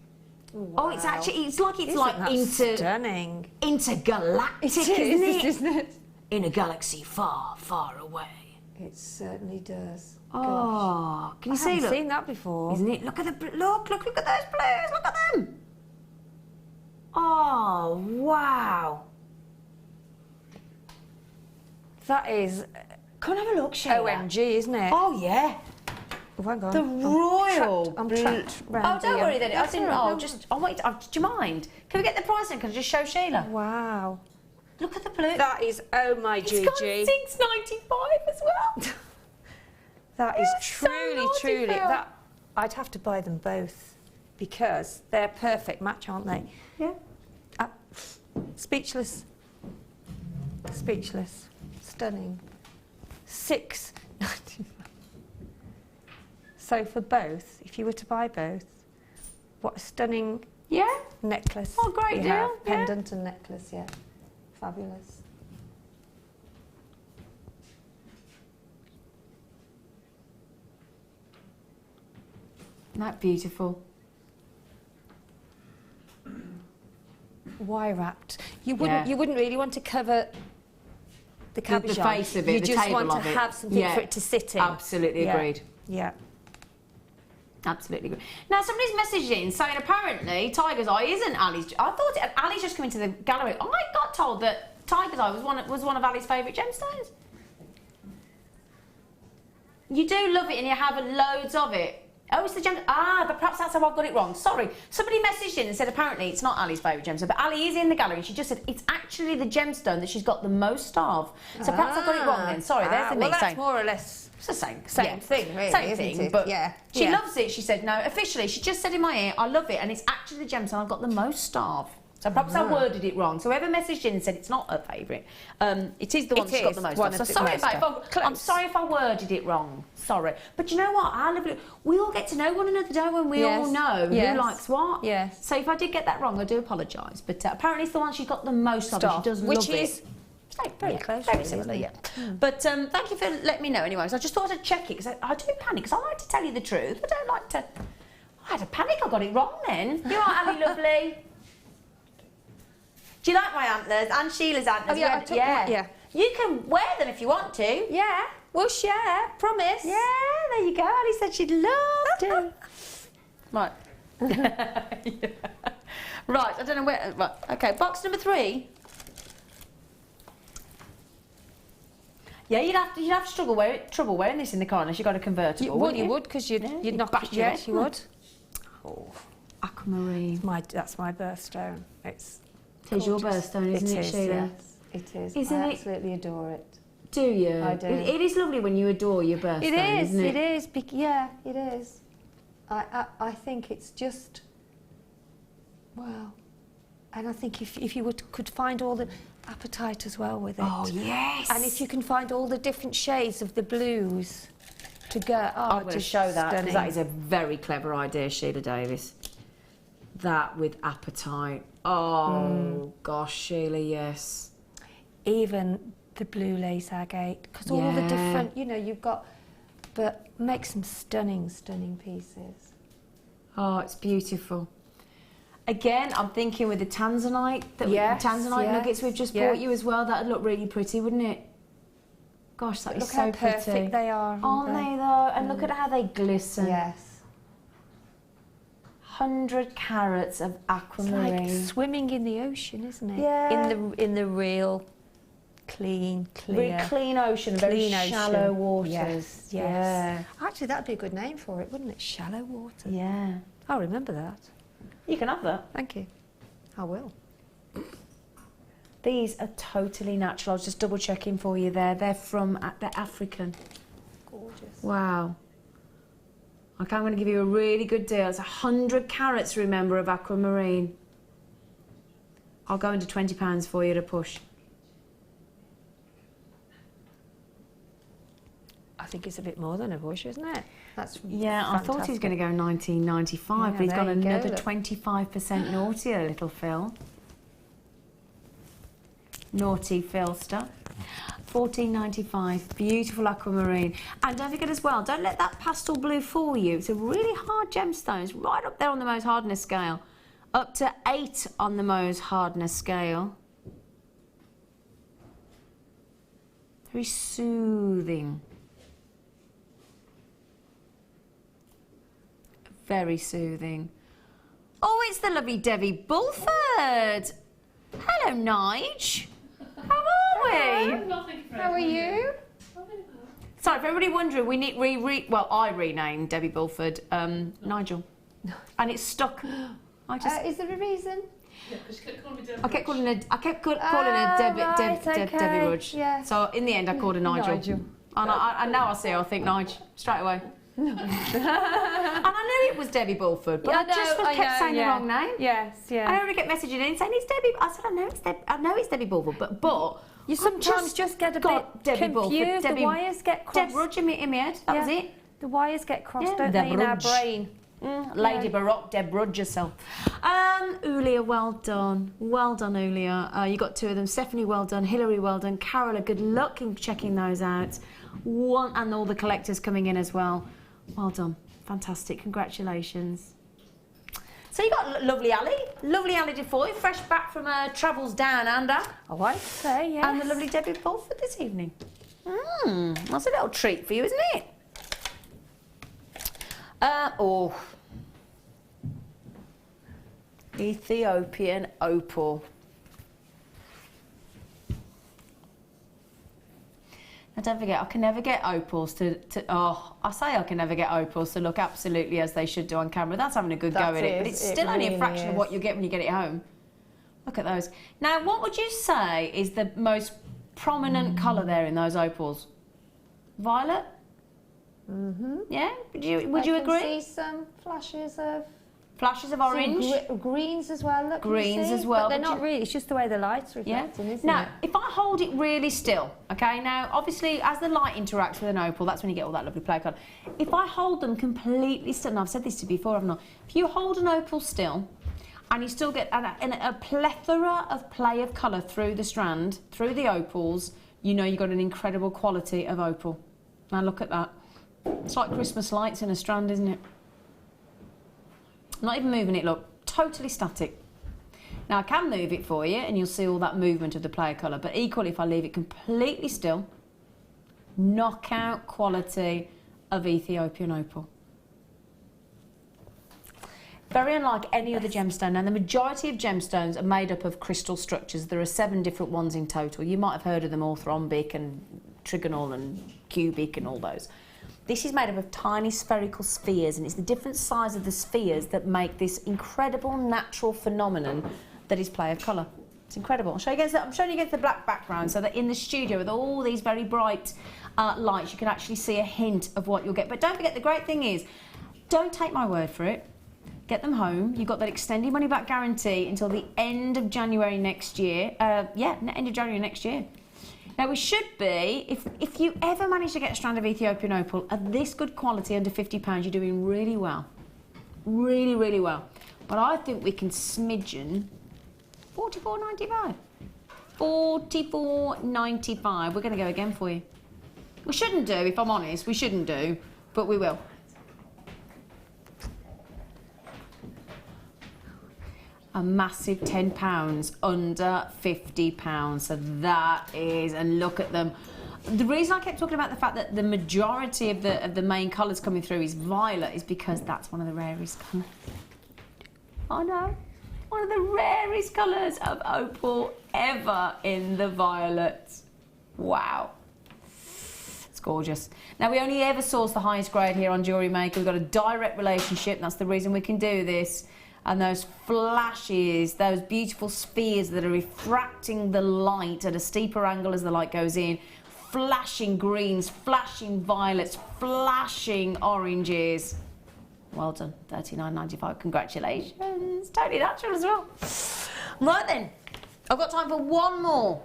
Wow. Oh, it's actually, it's like Isn't that stunning. stunning. Intergalactic, It is, isn't it? isn't it? In a galaxy far, far away. It certainly does. Oh, can you I see, haven't look? seen that before. Isn't it? Look at the look at those blues. Look at them. Oh wow! That is Come and have a look, Sheila. OMG, isn't it? Oh yeah. Oh, hang on. The royal. I'm trapped round Oh, don't here. worry then. I That's didn't. all right, Oh, just. Oh wait. Do you mind? Can we get the price in? Can I just show Sheila? Wow. Look at the blue. That is, oh my It's Gigi. got £6.95 as well. That is It's so truly, naughty, truly. Phil. That I'd have to buy them both because they're perfect match, aren't they? Yeah. Speechless. Speechless. Stunning. £6.95. So for both, if you were to buy both, what a stunning necklace. Oh, great you deal, have. yeah. Pendant and necklace, yeah. Fabulous. Isn't that beautiful? Wire wrapped. You wouldn't really want to cover the cabbage the face of it, You the just table want to of it. have something for it to sit in. Absolutely agreed. Yeah. Absolutely agreed. Now somebody's messaged in saying apparently Tiger's Eye isn't Ali's. I thought Ali's just come into the gallery. I got told that Tiger's Eye was one of Ali's favourite gemstones. You do love it and you have loads of it. Oh, it's the gem. But perhaps that's how I got it wrong. Sorry. Somebody messaged in and said apparently it's not Ali's favourite gemstone, but Ali is in the gallery and she just said it's actually the gemstone that she's got the most of. So perhaps I got it wrong then. Sorry, there's the well, mix. that's more or less It's the same thing, really, same isn't thing, it? but Yeah. she Yeah. loves it. She said, no, officially, she just said in my ear, I love it, and it's actually the gemstone I've got the most of. So perhaps I worded it wrong. So whoever messaged in and said it's not her favourite, it is the one she's got the most of. So sorry I'm sorry if I worded it wrong. Sorry. But you know what? I love it. We all get to know one another, don't we? And we all know who likes what. Yes. So if I did get that wrong, I do apologise. But apparently it's the one she's got the most of. She does love it. Which is very close, very really, similar, isn't yeah. it? But thank you for letting me know anyway. So I just thought I'd check it because I do panic because I like to tell you the truth. I don't like to. I had a panic. I got it wrong then. You're right, Ali, lovely. Do you like my antlers and Sheila's antlers? Oh, yeah, I took them, yeah. You can wear them if you want to. Yeah, we'll share, promise. Yeah, there you go. Ali said she'd love to. Right. Right, I don't know where. Right, okay, box number 3. Yeah, you'd have to trouble wearing this in the car unless you got a convertible. You would, because you'd knock bash it. your Yes, head. you would. Oh, aquamarine. That's my birthstone. It's It is your gorgeous. birthstone, isn't it, Sheila? Yes, it is. Isn't I it? absolutely adore it. Do you? I do. It is lovely when you adore your birthstone, isn't it? It is. Yeah, it is. I think it's just, well, and I think if you could find all the appetite as well with it. Oh, yes. And if you can find all the different shades of the blues to go, I'm going to just show that because stunning. that is a very clever idea, Sheila Davis. That with appetite. Oh, gosh, Sheila, yes. Even the blue lace agate, because all the different, you've got, but make some stunning, stunning pieces. Oh, it's beautiful. Again, I'm thinking with the tanzanite, tanzanite nuggets we've just bought you as well. That'd look really pretty, wouldn't it? Gosh, that is so Look how perfect pretty. they are, Aren't they though? And look at how they glisten. Yes. 100 carats of aquamarine. It's like swimming in the ocean, isn't it? Yeah. In the real clear, Very clean ocean, very shallow waters. Yes, yes. Yeah. Actually, that'd be a good name for it, wouldn't it? Shallow water. Yeah. I'll remember that. You can have that. Thank you. I will. These are totally natural. I was just double checking for you there. They're African. Gorgeous. Wow. Okay, I'm going to give you a really good deal. It's 100 carats, remember, of aquamarine. I'll go into £20 for you to push. I think it's a bit more than a bush, isn't it? That's I thought he was going to go 1995, but he's there got you go, another look. 25% naughtier, little Phil. Naughty Phil stuff. $14.95, beautiful aquamarine. And don't forget as well, don't let that pastel blue fool you. It's a really hard gemstone. It's right up there on the Mohs hardness scale. Up to 8 on the Mohs hardness scale. Very soothing. Very soothing. Oh, it's the lovely Debbie Bulford. Hello, Nige. How are we? How are you? Sorry, for everybody wondering, we need I renamed Debbie Bulford Nigel, and it's stuck. Is there a reason? Yeah, because she kept calling me Debbie. I kept calling her Debbie Rudge. Yeah. So in the end, I called her Nigel. And now I see her, I think Nigel straight away. And I knew it was Debbie Bulford, but I just kept saying the wrong name. Yes, yeah. I already get messaging in saying it's Debbie. I said I know it's Debbie Bulford, but you sometimes just get a bit Debbie confused. Bulford, The wires get crossed. Deb Rudge in my head. That was it. The wires get crossed, Yeah. don't Deb they, in our Rudge. brain? Lady Baroque, Deb Rudge herself. Ulia, well done. Well done, Ulia. You got two of them. Stephanie, well done. Hilary, well done. Carola, good luck in checking those out. And all the collectors coming in as well. Well done. Fantastic. Congratulations. So you got lovely Ali Defoy, fresh back from her travels down under. Oh, I'd say, yes. And the lovely Debbie Bulford this evening. That's a little treat for you, isn't it? Ethiopian opal. Now don't forget, I can never get opals I can never get opals to look absolutely as they should do on camera. That's having a good go at it, but it's still only a fraction of what you get when you get it home. Look at those. Now, what would you say is the most prominent colour there in those opals? Violet? Yeah? Would you agree? I can see some flashes of Orange? greens as well. Look, Greens as well. But they're not really. It's just the way the light's reflecting, isn't now, it? if I hold it really still, okay, now obviously as the light interacts with an opal, that's when you get all that lovely play colour. If I hold them completely still, and I've said this to you before, haven't I? If you hold an opal still, and you still get a plethora of play of colour through the strand, through the opals, you know you've got an incredible quality of opal. Now look at that. It's like Christmas lights in a strand, isn't it? I'm not even moving it, look, totally static. Now I can move it for you and you'll see all that movement of the player colour, but equally if I leave it completely still, knockout quality of Ethiopian opal. Very unlike any other gemstone. Now the majority of gemstones are made up of crystal structures. There are 7 different ones in total. You might have heard of them all, rhombic and trigonal and cubic and all those. This is made up of tiny spherical spheres, and it's the different size of the spheres that make this incredible natural phenomenon that is play of colour. It's incredible. I'm showing you against the black background so that in the studio with all these very bright lights you can actually see a hint of what you'll get. But don't forget, the great thing is, don't take my word for it. Get them home. You've got that extended money back guarantee until the end of January next year. End of January next year. Now we should be, if you ever manage to get a strand of Ethiopian opal at this good quality under £50, you're doing really well. Really, really well. But I think we can smidgen £44.95. £44.95. We're going to go again for you. We shouldn't do, if I'm honest, we shouldn't do, but we will. A massive £10 under £50. So that is, and look at them. The reason I kept talking about the fact that the majority of the main colours coming through is violet is because that's one of the rarest colours. I know. One of the rarest colours of opal ever in the violet. Wow. It's gorgeous. Now we only ever source the highest grade here on Jewellery Maker. We've got a direct relationship, and that's the reason we can do this. And those flashes, those beautiful spheres that are refracting the light at a steeper angle as the light goes in, flashing greens, flashing violets, flashing oranges. Well done, £39.95, congratulations. Totally natural as well. Right then, I've got time for one more.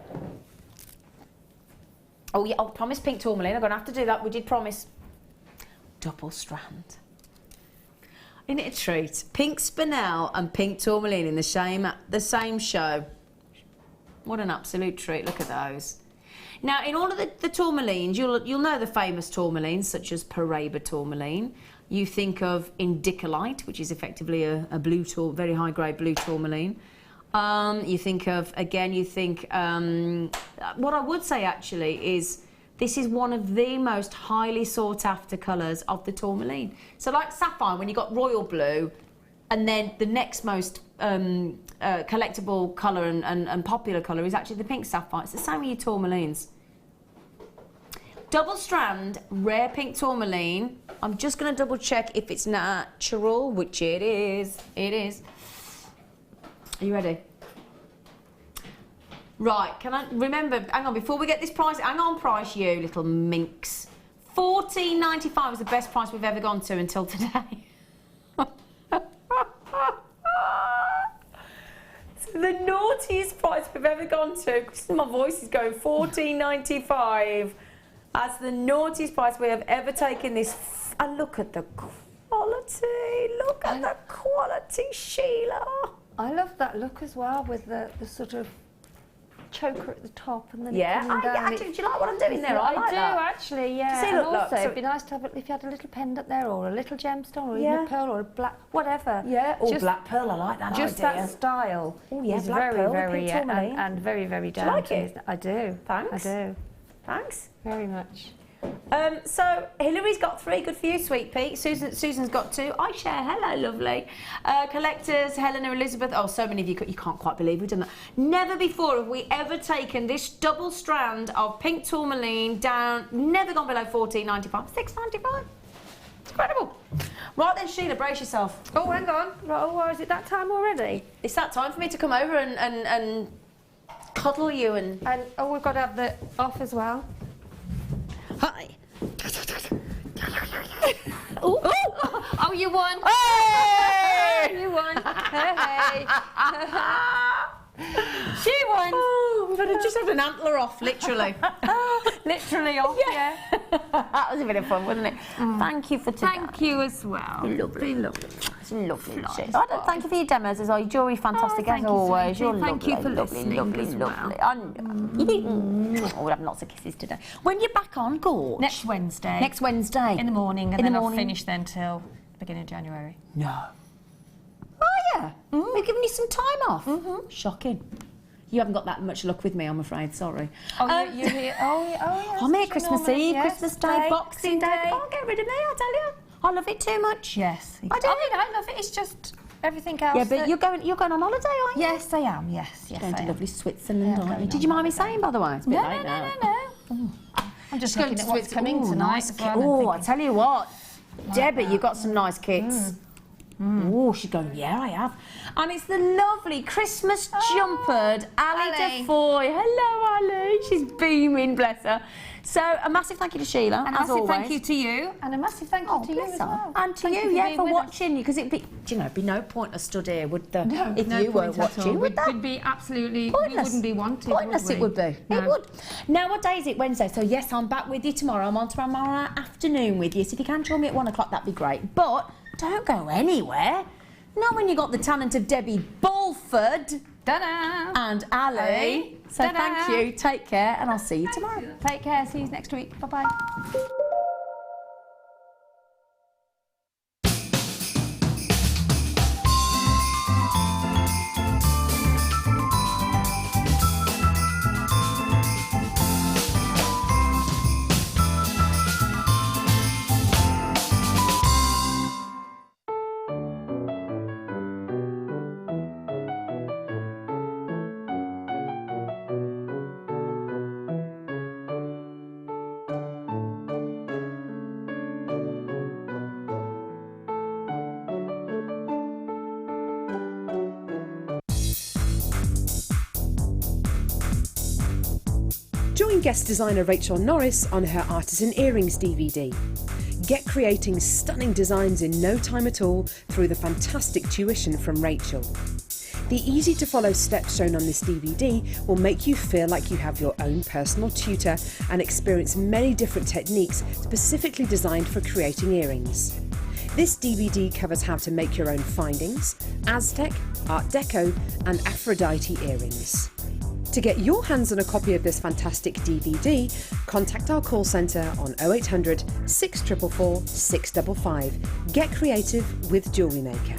Oh yeah, I promised pink tourmaline, I'm going to have to do that, we did promise. Double strand. Isn't it a treat? Pink spinel and pink tourmaline in the same show. What an absolute treat, look at those. Now, in all of the tourmalines, you'll know the famous tourmalines, such as Paraiba tourmaline. You think of indicolite, which is effectively a blue very high-grade blue tourmaline. You think of, again, what I would say, actually, is this is one of the most highly sought-after colours of the tourmaline. So like sapphire, when you got royal blue, and then the next most collectible colour and popular colour is actually the pink sapphire. It's the same with your tourmalines. Double strand, rare pink tourmaline. I'm just going to double check if it's natural, which it is. It is. Are you ready? Right, can I remember, hang on, before we get this price, hang on, price you little minx. $14.95 was the best price we've ever gone to until today. So the naughtiest price we've ever gone to, my voice is going, $14.95. That's the naughtiest price we have ever taken this. And look at the quality, look at the quality, Sheila. I love that look as well, with the sort of choker at the top and then Yeah, coming down. actually, do you like what I'm doing there? I like do that. actually, yeah. See, And look, also, so it'd be nice to have if you had a little pendant there, or a little gemstone, or Yeah. even a pearl, or a black, whatever. Yeah, or Just- black pearl, I like that Just idea. that style. Oh, yeah, is black very, pearl, very, pink tourmaline. and very, very down. you like to it? I do. Thanks. I do. Thanks. Very much. So Hillary's got 3, good for you, sweet Pete. Susan's got 2. I share, hello, lovely. Collectors, Helena, Elizabeth. Oh, so many of you can't quite believe we've done that. Never before have we ever taken this double strand of pink tourmaline down, never gone below $14.95, $6.95. It's incredible. Right then, Sheila, brace yourself. Oh, hang on. Right, oh, is it that time already? It's that time for me to come over and cuddle you and... And oh, we've got to have the off as well. Hi. Oh, oh, you won. Hey! You won. Hey. She won. Oh, we've just had an antler off, literally. Literally off, yeah. That was a bit of fun, wasn't it? Thank you for today. Thank you as well. Lovely, lovely. It's lovely. Thank you for your demos as well. Your jewellery fantastic as thank you, always. sweetie. You're Thank lovely, you for lovely, listening lovely, as lovely. well. Oh, we'll have lots of kisses today. When you're back on, Gorge? Next Wednesday. Next Wednesday. In the morning, and In the then I'll morning. finish then till the beginning of January. No. Oh, yeah. We're giving you some time off. Shocking. You haven't got that much luck with me, I'm afraid. Sorry. Oh, you're here. Oh, yes. I'm here Christmas Eve, Yes, Christmas Day, Boxing Day. They can't get rid of me, I tell you. I love it too much. Yes. I do. I love it. It's just everything else. Yeah, but that- you're going on holiday, aren't you? Yes, I am. Yes, Going I to am. lovely Switzerland, Yeah, aren't you? going Did you mind me saying, by the way? It's a bit No, late no, now. no. I'm just Going looking to at what's Switzerland. coming Ooh, tonight. nice as kit. well, and Oh, I thinking, tell you what, Debbie, you've got some nice kits. Oh, she's going, yeah, I have. And it's the lovely Christmas jumpered Ali Ali. Defoy. Hello, Ali. She's beaming, bless her. So, a massive thank you to Sheila, And a as massive always. thank you to you, and a massive thank you Oh, to you bless as her. well. And to Thank you, for yeah, being for with us. watching. Because it'd be, be no point us stood here, would there? No, if no you weren't point at all. watching, would there? We'd be absolutely, Pointless. we wouldn't be wanted. Pointless it would be. No. It would. Now, what day is it? Wednesday. So, yes, I'm back with you tomorrow. I'm on tomorrow afternoon with you. So, if you can join me at 1 o'clock, that'd be great. But don't go anywhere. Not when you've got the talent of Debbie Bulford Ta-da! and Ali. Ali. So, Ta-da. thank you. Take care, and I'll see you tomorrow. Take care. See you next week. Bye-bye. Join guest designer Rachel Norris on her Artisan Earrings DVD. Get creating stunning designs in no time at all through the fantastic tuition from Rachel. The easy-to-follow steps shown on this DVD will make you feel like you have your own personal tutor and experience many different techniques specifically designed for creating earrings. This DVD covers how to make your own findings, Aztec, Art Deco and Aphrodite earrings. To get your hands on a copy of this fantastic DVD, contact our call centre on 0800 644 655. Get creative with Jewellery Maker.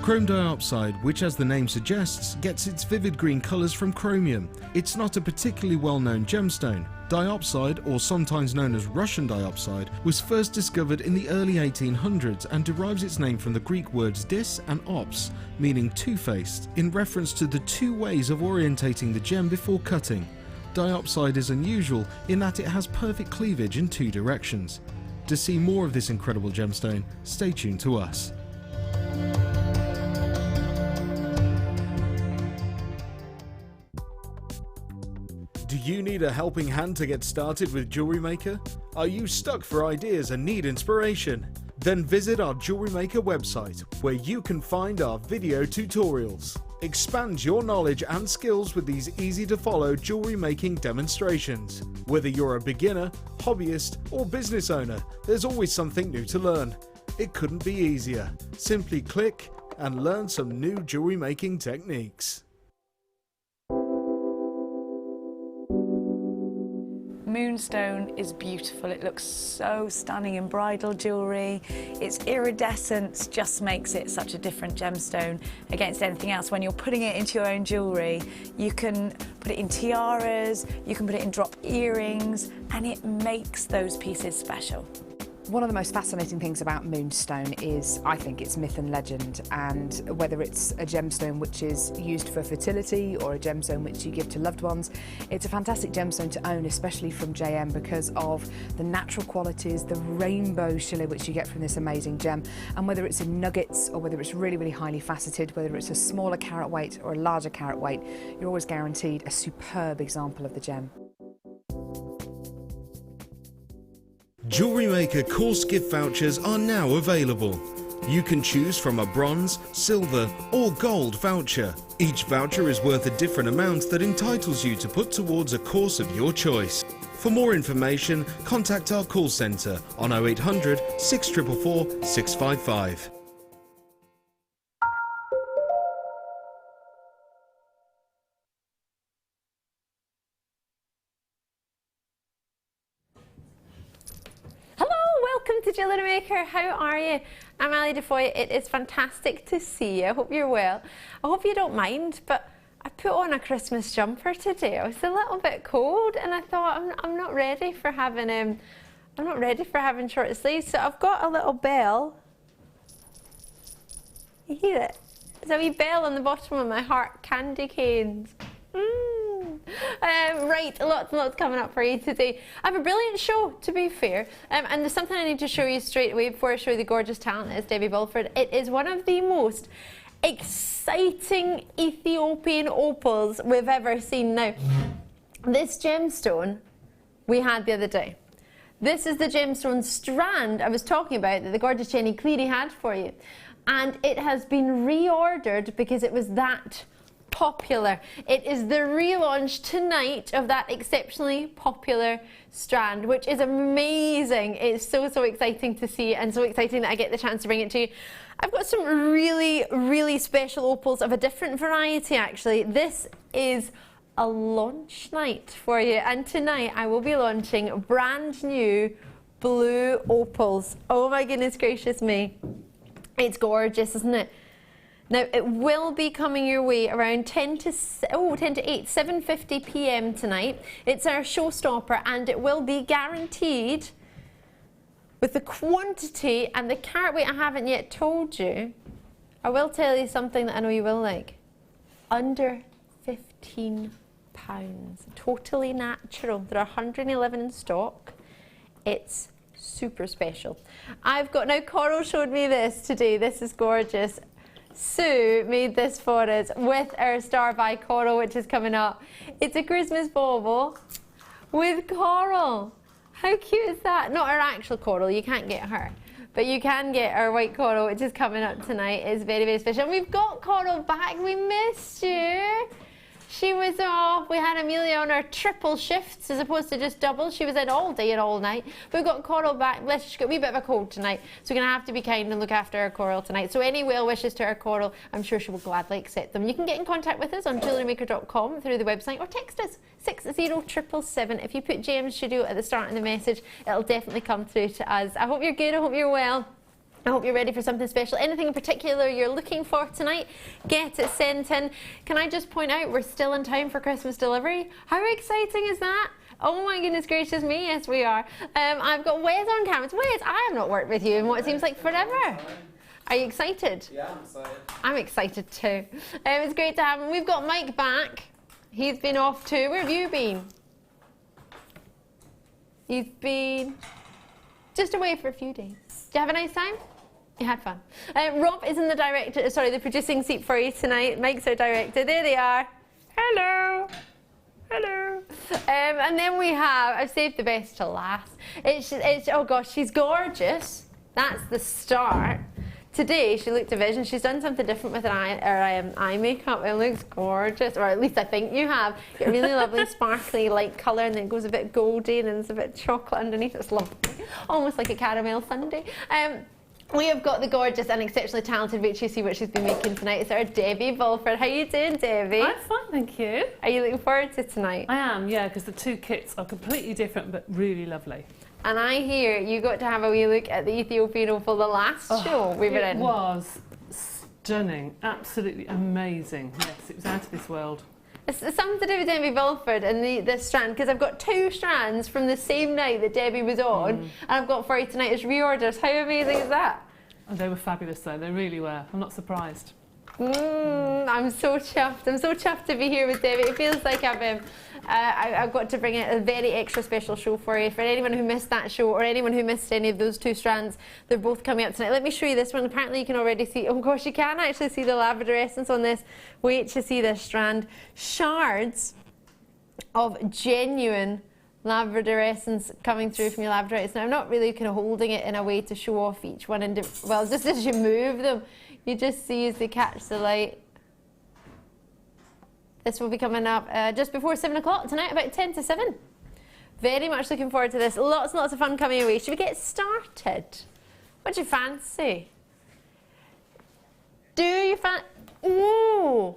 Chrome diopside, which as the name suggests, gets its vivid green colours from chromium. It's not a particularly well-known gemstone, Diopside, or sometimes known as Russian diopside, was first discovered in the early 1800s and derives its name from the Greek words dis and ops, meaning two-faced, in reference to the two ways of orientating the gem before cutting. Diopside is unusual in that it has perfect cleavage in two directions. To see more of this incredible gemstone, stay tuned to us. Do you need a helping hand to get started with Jewellery Maker? Are you stuck for ideas and need inspiration? Then visit our Jewellery Maker website, where you can find our video tutorials. Expand your knowledge and skills with these easy-to-follow jewellery making demonstrations. Whether you're a beginner, hobbyist, or business owner, there's always something new to learn. It couldn't be easier. Simply click and learn some new jewellery making techniques. Moonstone is beautiful. It looks so stunning in bridal jewellery. Its iridescence just makes it such a different gemstone against anything else. When you're putting it into your own jewellery, you can put it in tiaras, you can put it in drop earrings, and it makes those pieces special. One of the most fascinating things about Moonstone is, I think, its myth and legend, and whether it's a gemstone which is used for fertility or a gemstone which you give to loved ones, it's a fantastic gemstone to own, especially from JM, because of the natural qualities, the rainbow shimmer which you get from this amazing gem. And whether it's in nuggets or whether it's really, really highly faceted, whether it's a smaller carat weight or a larger carat weight, you're always guaranteed a superb example of the gem. Jewellery Maker course gift vouchers are now available. You can choose from a bronze, silver or gold voucher. Each voucher is worth a different amount that entitles you to put towards a course of your choice. For more information, contact our call centre on 0800 644 655. Welcome to Jewellery Maker. How are you? I'm Ali Defoy. It is fantastic to see you. I hope you're well. I hope you don't mind, but I put on a Christmas jumper today. I was a little bit cold, and I thought I'm not ready for having short sleeves. So I've got a little bell. You hear it? There's a wee bell on the bottom of my heart candy canes. Right, lots and lots coming up for you today. I have a brilliant show, to be fair, and there's something I need to show you straight away before I show you the gorgeous talent that is Debbie Bulford. It is one of the most exciting Ethiopian opals we've ever seen. Now, this gemstone we had the other day. This is the gemstone strand I was talking about that the gorgeous Jenny Cleary had for you, and it has been reordered because it was that popular. It is the relaunch tonight of that exceptionally popular strand, which is amazing. It's so exciting to see, and so exciting that I get the chance to bring it to you. I've got some really special opals of a different variety actually. This is a launch night for you, and tonight I will be launching brand new blue opals. Oh my goodness gracious me. It's gorgeous, isn't it? Now, it will be coming your way around 10 to 8, 7:50 p.m. tonight. It's our showstopper, and it will be guaranteed with the quantity and the carat weight I haven't yet told you. I will tell you something that I know you will like. Under £15. Totally natural. There are 111 in stock. It's super special. Now Coral showed me this today. This is gorgeous. Sue made this for us with our star by Coral, which is coming up. It's a Christmas bauble with coral. How cute is that? Not our actual coral, you can't get her, but you can get our white coral, which is coming up tonight. It's very special. And we've got Coral back. We missed you. She was off. We had Amelia on our triple shifts as opposed to just double. She was in all day and all night. We've got Coral back. Bless her, she's got a wee bit of a cold tonight, so we're going to have to be kind and look after our Coral tonight. So any well wishes to our Coral, I'm sure she will gladly accept them. You can get in contact with us on jewellerymaker.com through the website, or text us 60777. If you put JM Studio at the start of the message, it'll definitely come through to us. I hope you're good. I hope you're well. I hope you're ready for something special. Anything in particular you're looking for tonight, get it sent in. Can I just point out, we're still in time for Christmas delivery. How exciting is that? Oh my goodness gracious me, yes we are. I've got Wes on camera. Wes, I have not worked with you in what seems like forever. Are you excited? Yeah, I'm excited. I'm excited too. It's great to have him. We've got Mike back. He's been off too. Where have you been? He's been just away for a few days. Did you have a nice time? You had fun. Rob is in the producing seat for you tonight. Mike's our director. There they are. Hello. Hello. And then we have, I've saved the best to last. Oh gosh, she's gorgeous. That's the start. Today she looked a vision. She's done something different with her eye makeup. It looks gorgeous, or at least I think you have. Got a really lovely sparkly light colour, and then it goes a bit goldy, and then there's a bit of chocolate underneath. It's lovely, almost like a caramel sundae. We have got the gorgeous and exceptionally talented, wait till you see what she's been making tonight. It's our Debbie Bulford. How you doing, Debbie? I'm fine, thank you. Are you looking forward to tonight? I am, yeah, because the two kits are completely different but really lovely. And I hear you got to have a wee look at the Ethiopian opal the last show we were in. It was stunning, absolutely amazing. Yes, it was out of this world. It's something to do with Debbie Bulford and the strand, because I've got 2 strands from the same night that Debbie was on, and I've got for you tonight as reorders. How amazing is that? And they were fabulous though, they really were. I'm not surprised. I'm so chuffed. I'm so chuffed to be here with Debbie. It feels like I've got to bring a very extra special show for you. For anyone who missed that show, or anyone who missed any of those 2 strands, they're both coming up tonight. Let me show you this one. Apparently you can already see, oh gosh, you can actually see the lavender essence on this. Wait to see this strand. Shards of genuine lavender essence coming through from your labradorites. Now I'm not really kind of holding it in a way to show off each one, well, just as you move them, you just see as they catch the light. This will be coming up just before 7 o'clock tonight, about 10 to 7. Very much looking forward to this. Lots and lots of fun coming away. Should we get started? What do you fancy? Do you fancy? Ooh!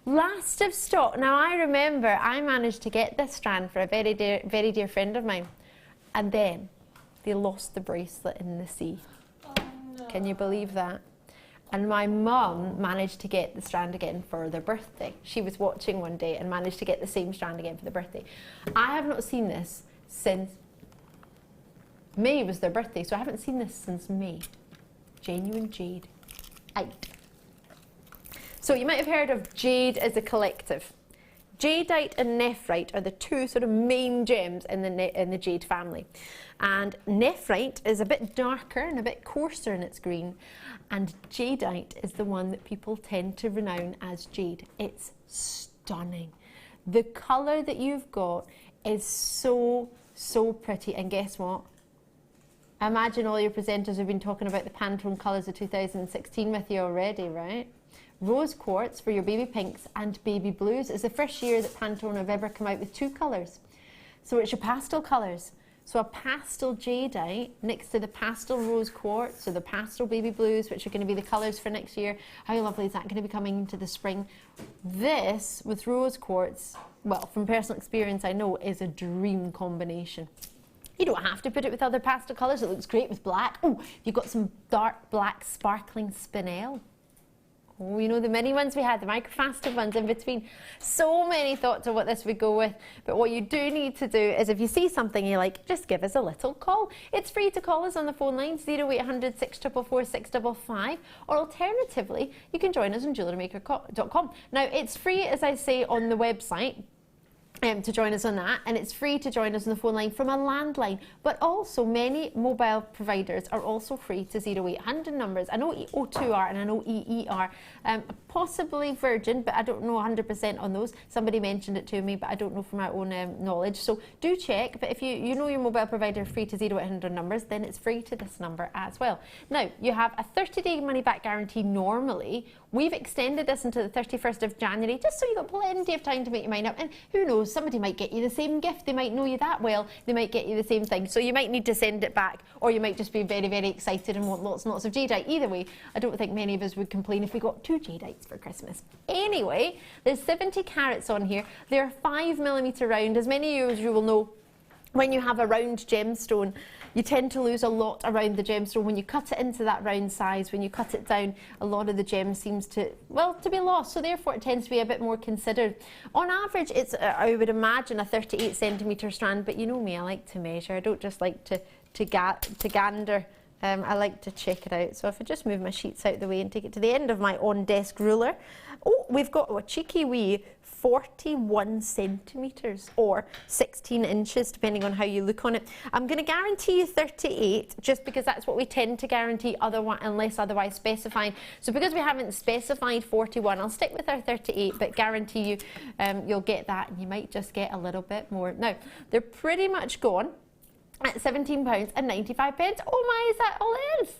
Last of stock. Now I remember I managed to get this strand for a very dear friend of mine, and then they lost the bracelet in the sea. Oh, no. Can you believe that? And my mum managed to get the strand again for their birthday. She was watching one day and managed to get the same strand again for their birthday. I have not seen this since May was their birthday, so I haven't seen this since May. Genuine jade. So you might have heard of jade as a collective. Jadeite and nephrite are the 2 sort of main gems in the jade family. And nephrite is a bit darker and a bit coarser in its green. And jadeite is the one that people tend to renown as jade. It's stunning. The colour that you've got is so pretty. And guess what? I imagine all your presenters have been talking about the Pantone colours of 2016 with you already, right? Rose quartz for your baby pinks and baby blues is the first year that Pantone have ever come out with 2 colours. So it's your pastel colours. So a pastel jadeite next to the pastel rose quartz, so the pastel baby blues, which are going to be the colours for next year. How lovely is that going to be coming into the spring? This with rose quartz, well, from personal experience I know, is a dream combination. You don't have to put it with other pastel colours. It looks great with black. Oh, you've got some dark black sparkling spinel. Oh, you know the mini ones we had, the microfasted ones in between. So many thoughts of what this would go with. But what you do need to do is, if you see something you like, just give us a little call. It's free to call us on the phone line 0800 644 655, or alternatively, you can join us on JewelleryMaker.com. Now, it's free, as I say, on the website. To join us on that, and it's free to join us on the phone line from a landline, but also many mobile providers are also free to 0800 numbers. I know O2 are and I know EE are, possibly Virgin, but I don't know 100% on those. Somebody mentioned it to me, but I don't know from my own knowledge, so do check. But if you know your mobile provider free to 0800 numbers, then it's free to this number as well. Now, you have a 30-day money-back guarantee normally. We've extended this until the 31st of January, just so you've got plenty of time to make your mind up. And who knows, somebody might get you the same gift. They might know you that well. They might get you the same thing. So you might need to send it back, or you might just be very excited and want lots and lots of jadeite. Either way, I don't think many of us would complain if we got 2 jadeites for Christmas. Anyway, there's 70 carats on here. They're 5mm round. As many of you will know, when you have a round gemstone, you tend to lose a lot around the gemstone. When you cut it into that round size, when you cut it down, a lot of the gem seems to, well, to be lost. So therefore it tends to be a bit more considered. On average, it's, I would imagine, a 38 centimetre strand, but you know me, I like to measure. I don't just like to gander. I like to check it out. So if I just move my sheets out the way and take it to the end of my on-desk ruler. Oh, we've got a cheeky wee 41 centimetres or 16 inches, depending on how you look on it. I'm going to guarantee you 38, just because that's what we tend to guarantee otherwise, unless otherwise specified. So because we haven't specified 41, I'll stick with our 38, but guarantee you you'll get that, and you might just get a little bit more. Now, they're pretty much gone at £17.95. Oh my, is that all it is?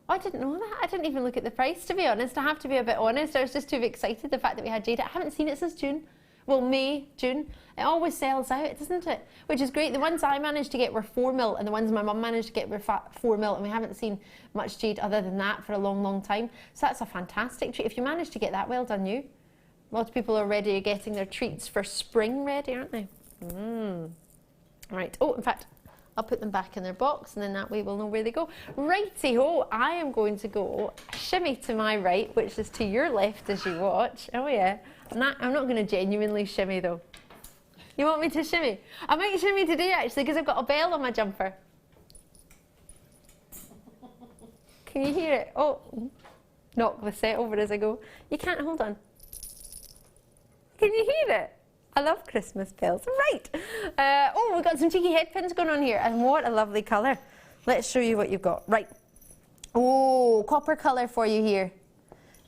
I didn't know that. I didn't even look at the price, to be honest. I have to be a bit honest. I was just too excited, the fact that we had jade. I haven't seen it since June. Well, May, June. It always sells out, doesn't it? Which is great. The ones I managed to get were 4mm, and the ones my mum managed to get were 4mm, and we haven't seen much jade other than that for a long, long time. So that's a fantastic treat. If you managed to get that, well done you. Lots of people already are getting their treats for spring ready, aren't they? Right. Oh, in fact, I'll put them back in their box, and then that way we'll know where they go. Righty-ho, I am going to go shimmy to my right, which is to your left as you watch. Oh yeah, I'm not going to genuinely shimmy though. You want me to shimmy? I might shimmy today actually, because I've got a bell on my jumper. Can you hear it? Oh, knock the set over as I go. You can't, hold on. Can you hear it? I love Christmas bells. Right. Oh, we've got some cheeky head pins going on here, and what a lovely colour. Let's show you what you've got. Right. Oh, copper colour for you here.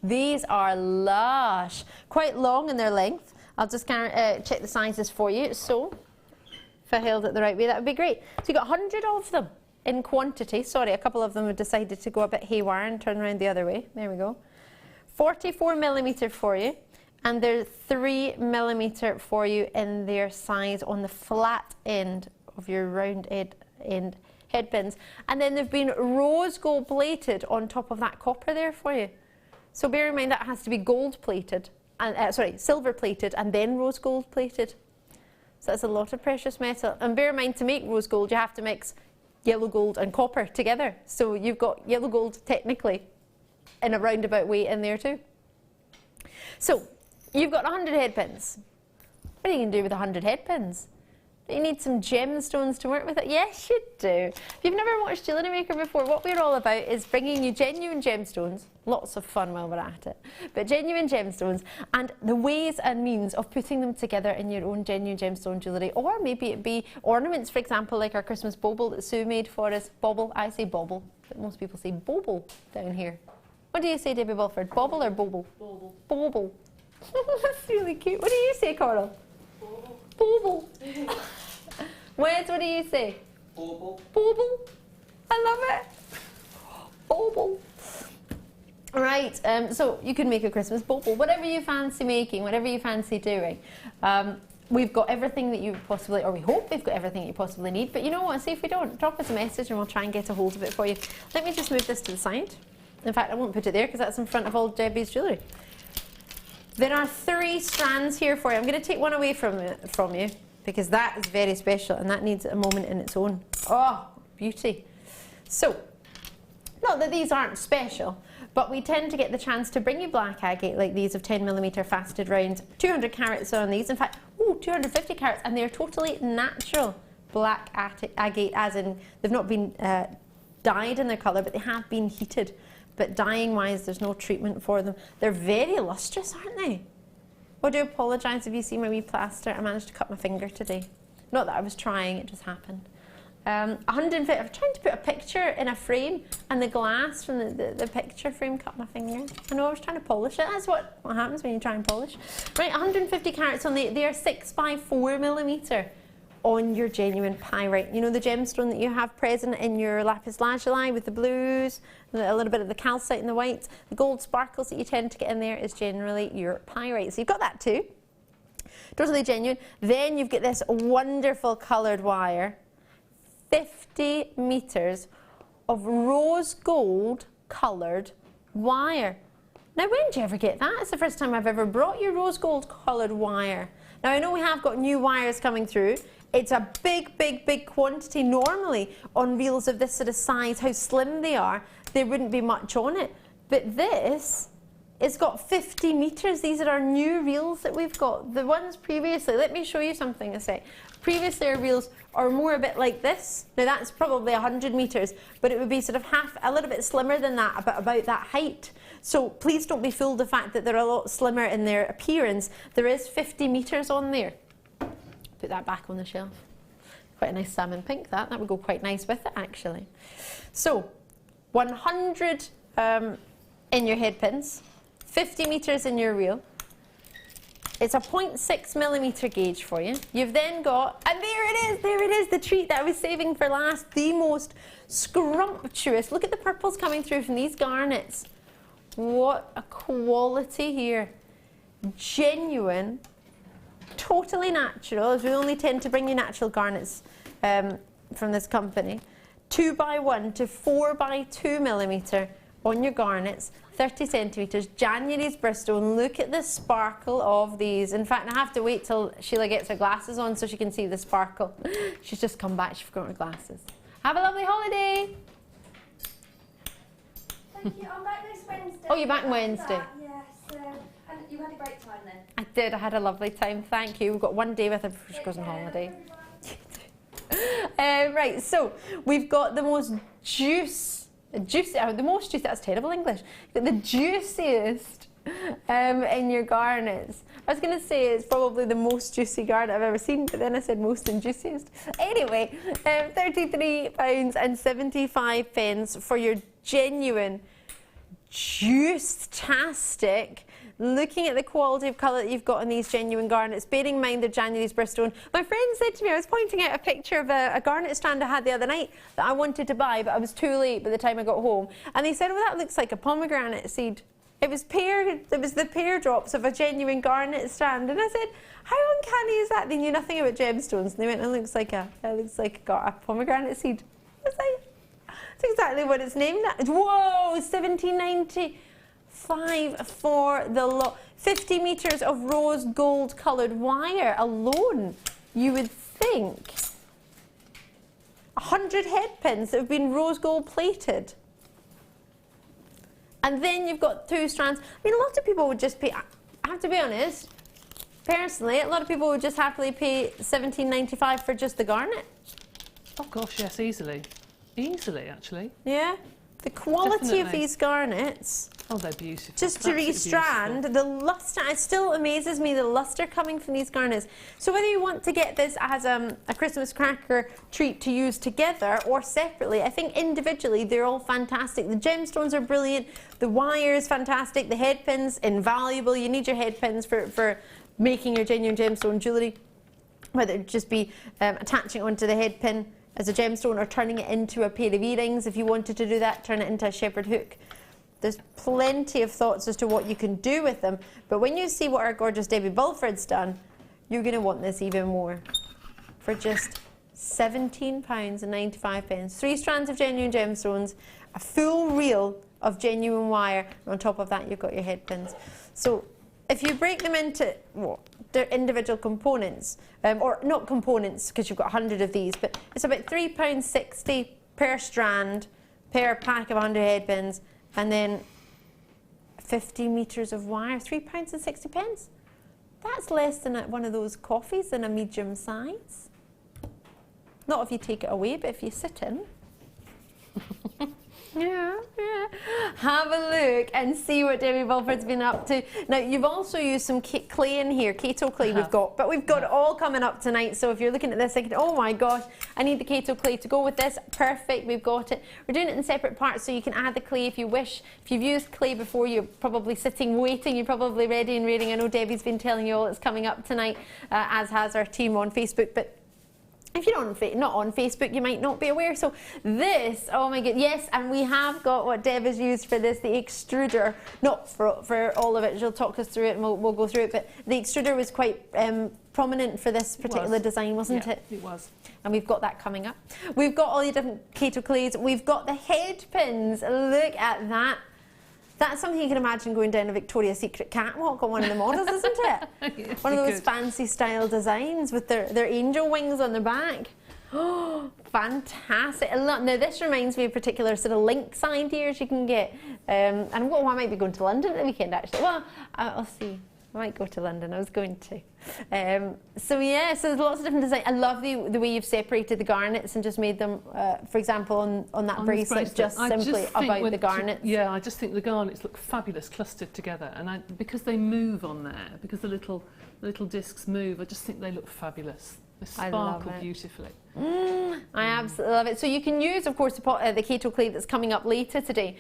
These are lush. Quite long in their length. I'll just check the sizes for you. So, if I held it the right way, that would be great. So you've got 100 of them in quantity. Sorry, a couple of them have decided to go a bit haywire and turn around the other way. There we go. 44mm for you. And they're 3mm for you in their size on the flat end of your round end head pins. And then they've been rose gold plated on top of that copper there for you. So bear in mind that has to be gold plated, and silver plated and then rose gold plated. So that's a lot of precious metal. And bear in mind, to make rose gold you have to mix yellow gold and copper together. So you've got yellow gold technically in a roundabout way in there too. So you've got 100 head pins. What are you going to do with 100 head pins? Do you need some gemstones to work with it? Yes, you do. If you've never watched Jewellery Maker before, what we're all about is bringing you genuine gemstones, lots of fun while we're at it, but genuine gemstones, and the ways and means of putting them together in your own genuine gemstone jewellery. Or maybe it be ornaments, for example, like our Christmas bauble that Sue made for us. Bauble, I say bauble, but most people say bauble down here. What do you say, Debbie Bulford? Bauble or bauble? Bauble. Bauble. That's really cute. What do you say, Coral? Bauble. Bauble. Wes, what do you say? Bauble. Bauble. I love it. Bauble. Right, so you can make a Christmas bauble, whatever you fancy making, whatever you fancy doing. We've got everything that you possibly, or we hope we've got everything you possibly need, but you know what, see if we don't, drop us a message and we'll try and get a hold of it for you. Let me just move this to the side. In fact, I won't put it there because that's in front of all Debbie's jewellery. There are 3 strands here for you. I'm going to take one away from you because that is very special and that needs a moment in its own. Oh, beauty. So, not that these aren't special, but we tend to get the chance to bring you black agate like these of 10mm faceted rounds, 200 carats on these. In fact, 250 carats, and they're totally natural black agate, as in they've not been dyed in their colour, but they have been heated. But dyeing wise, there's no treatment for them. They're very lustrous, aren't they? I do apologise if you see my wee plaster. I managed to cut my finger today. Not that I was trying, it just happened. 150, I'm trying to put a picture in a frame, and the glass from the picture frame cut my finger. I know, I was trying to polish it. That's what happens when you try and polish. Right, 150 carats on they are 6x4mm. On your genuine pyrite. You know the gemstone that you have present in your lapis lazuli with the blues, a little bit of the calcite and the whites, the gold sparkles that you tend to get in there is generally your pyrite. So you've got that too. Totally genuine. Then you've got this wonderful coloured wire, 50 metres of rose gold coloured wire. Now when did you ever get that? It's the first time I've ever brought you rose gold coloured wire. Now I know we have got new wires coming through. It's a big, big, big quantity. Normally on reels of this sort of size, how slim they are, there wouldn't be much on it. But this, it's got 50 metres. These are our new reels that we've got. The ones previously, let me show you something a sec. Previously our reels are more a bit like this. Now that's probably 100 metres, but it would be sort of a little bit slimmer than that, about that height. So please don't be fooled the fact that they're a lot slimmer in their appearance. There is 50 metres on there. Put that back on the shelf. Quite a nice salmon pink, that would go quite nice with it actually. So 100 in your head pins, 50 metres in your reel. It's a 0.6mm gauge for you. You've then got, and there it is, the treat that I was saving for last, the most scrumptious. Look at the purples coming through from these garnets. What a quality here. Genuine, totally natural, as we only tend to bring you natural garnets from this company. 2x1 to 4x2mm on your garnets, 30 centimetres, January's Bristol, and look at the sparkle of these. In fact, I have to wait till Sheila gets her glasses on so she can see the sparkle. She's just come back, she forgot her glasses. Have a lovely holiday. Thank you, I'm back next Wednesday. Oh, you're back Wednesday? Yes, and you had a great time then? I did, I had a lovely time, thank you. We've got one day with her before she goes on holiday. Right, so we've got the most juicy, that's terrible English, the juiciest in your garnets. I was going to say it's probably the most juicy garnet I've ever seen, but then I said most and juiciest. Anyway, £33.75 for your genuine, juice-tastic. Looking at the quality of colour that you've got in these genuine garnets, bearing in mind they're January's Bristol. My friend said to me, I was pointing out a picture of a garnet strand I had the other night that I wanted to buy, but I was too late by the time I got home. And they said, well, that looks like a pomegranate seed. It was the pear drops of a genuine garnet strand. And I said, how uncanny is that? They knew nothing about gemstones. And they went, it looks like a pomegranate seed. I was like, that's exactly what it's named at. Whoa, £17.95 for the lot. 50 metres of rose gold coloured wire alone, you would think. 100 head pins that have been rose gold plated. And then you've got 2 strands. I mean, a lot of people would just pay, I have to be honest, personally, a lot of people would just happily pay £17.95 for just the garnet. Oh gosh, yes, easily. Easily, actually. Yeah. The quality Definitely. of these garnets. Oh, they're beautiful. Just to restrand, the lustre, it still amazes me, the lustre coming from these garnets. So whether you want to get this as a Christmas cracker treat to use together or separately, I think individually they're all fantastic. The gemstones are brilliant, the wire is fantastic, the head pins, invaluable. You need your head pins for making your genuine gemstone jewellery, whether it just be attaching onto the head pin as a gemstone or turning it into a pair of earrings. If you wanted to do that, turn it into a shepherd hook. There's plenty of thoughts as to what you can do with them, but when you see what our gorgeous Debbie Bulford's done, you're going to want this even more. For just £17.95. 3 strands of genuine gemstones, a full reel of genuine wire, and on top of that you've got your head pins. So if you break them into their individual components, or not components because you've got 100 of these, but it's about £3.60 per strand, per pack of 100 head pins, and then 50 metres of wire, £3.60. That's less than one of those coffees in a medium size. Not if you take it away, but if you sit in. Yeah. Have a look and see what Debbie Bulford's been up to. Now, you've also used some clay in here, Kato clay we've got, but we've got it all coming up tonight, so if you're looking at this thinking, oh my gosh, I need the Kato clay to go with this, perfect, we've got it. We're doing it in separate parts, so you can add the clay if you wish. If you've used clay before, you're probably sitting waiting, you're probably ready and reading. I know Debbie's been telling you all it's coming up tonight, as has our team on Facebook, but if you're not on Facebook, you might not be aware. So this, oh my god, yes, and we have got what Deb has used for this, the extruder. Not for all of it, she'll talk us through it and we'll go through it, but the extruder was quite prominent for this particular design, wasn't it? It was. And we've got that coming up. We've got all your different Kato clays. We've got the head pins. Look at that. That's something you can imagine going down a Victoria's Secret catwalk on one of the models, isn't it? Yes, One of you those could. fancy style designs with their angel wings on the back. Oh, fantastic. Now this reminds me of particular sort of lynx ideas you can get. And I might be going to London at the weekend actually. Well, I'll see. I might go to London, I was going to. So yeah, so there's lots of different designs. I love the way you've separated the garnets and just made them, for example, on that bracelet, just simply about the garnets. Yeah, I just think the garnets look fabulous clustered together, and because they move on there, because the little discs move, I just think they look fabulous. They sparkle beautifully. I absolutely love it. So you can use, of course, the keto clay that's coming up later today.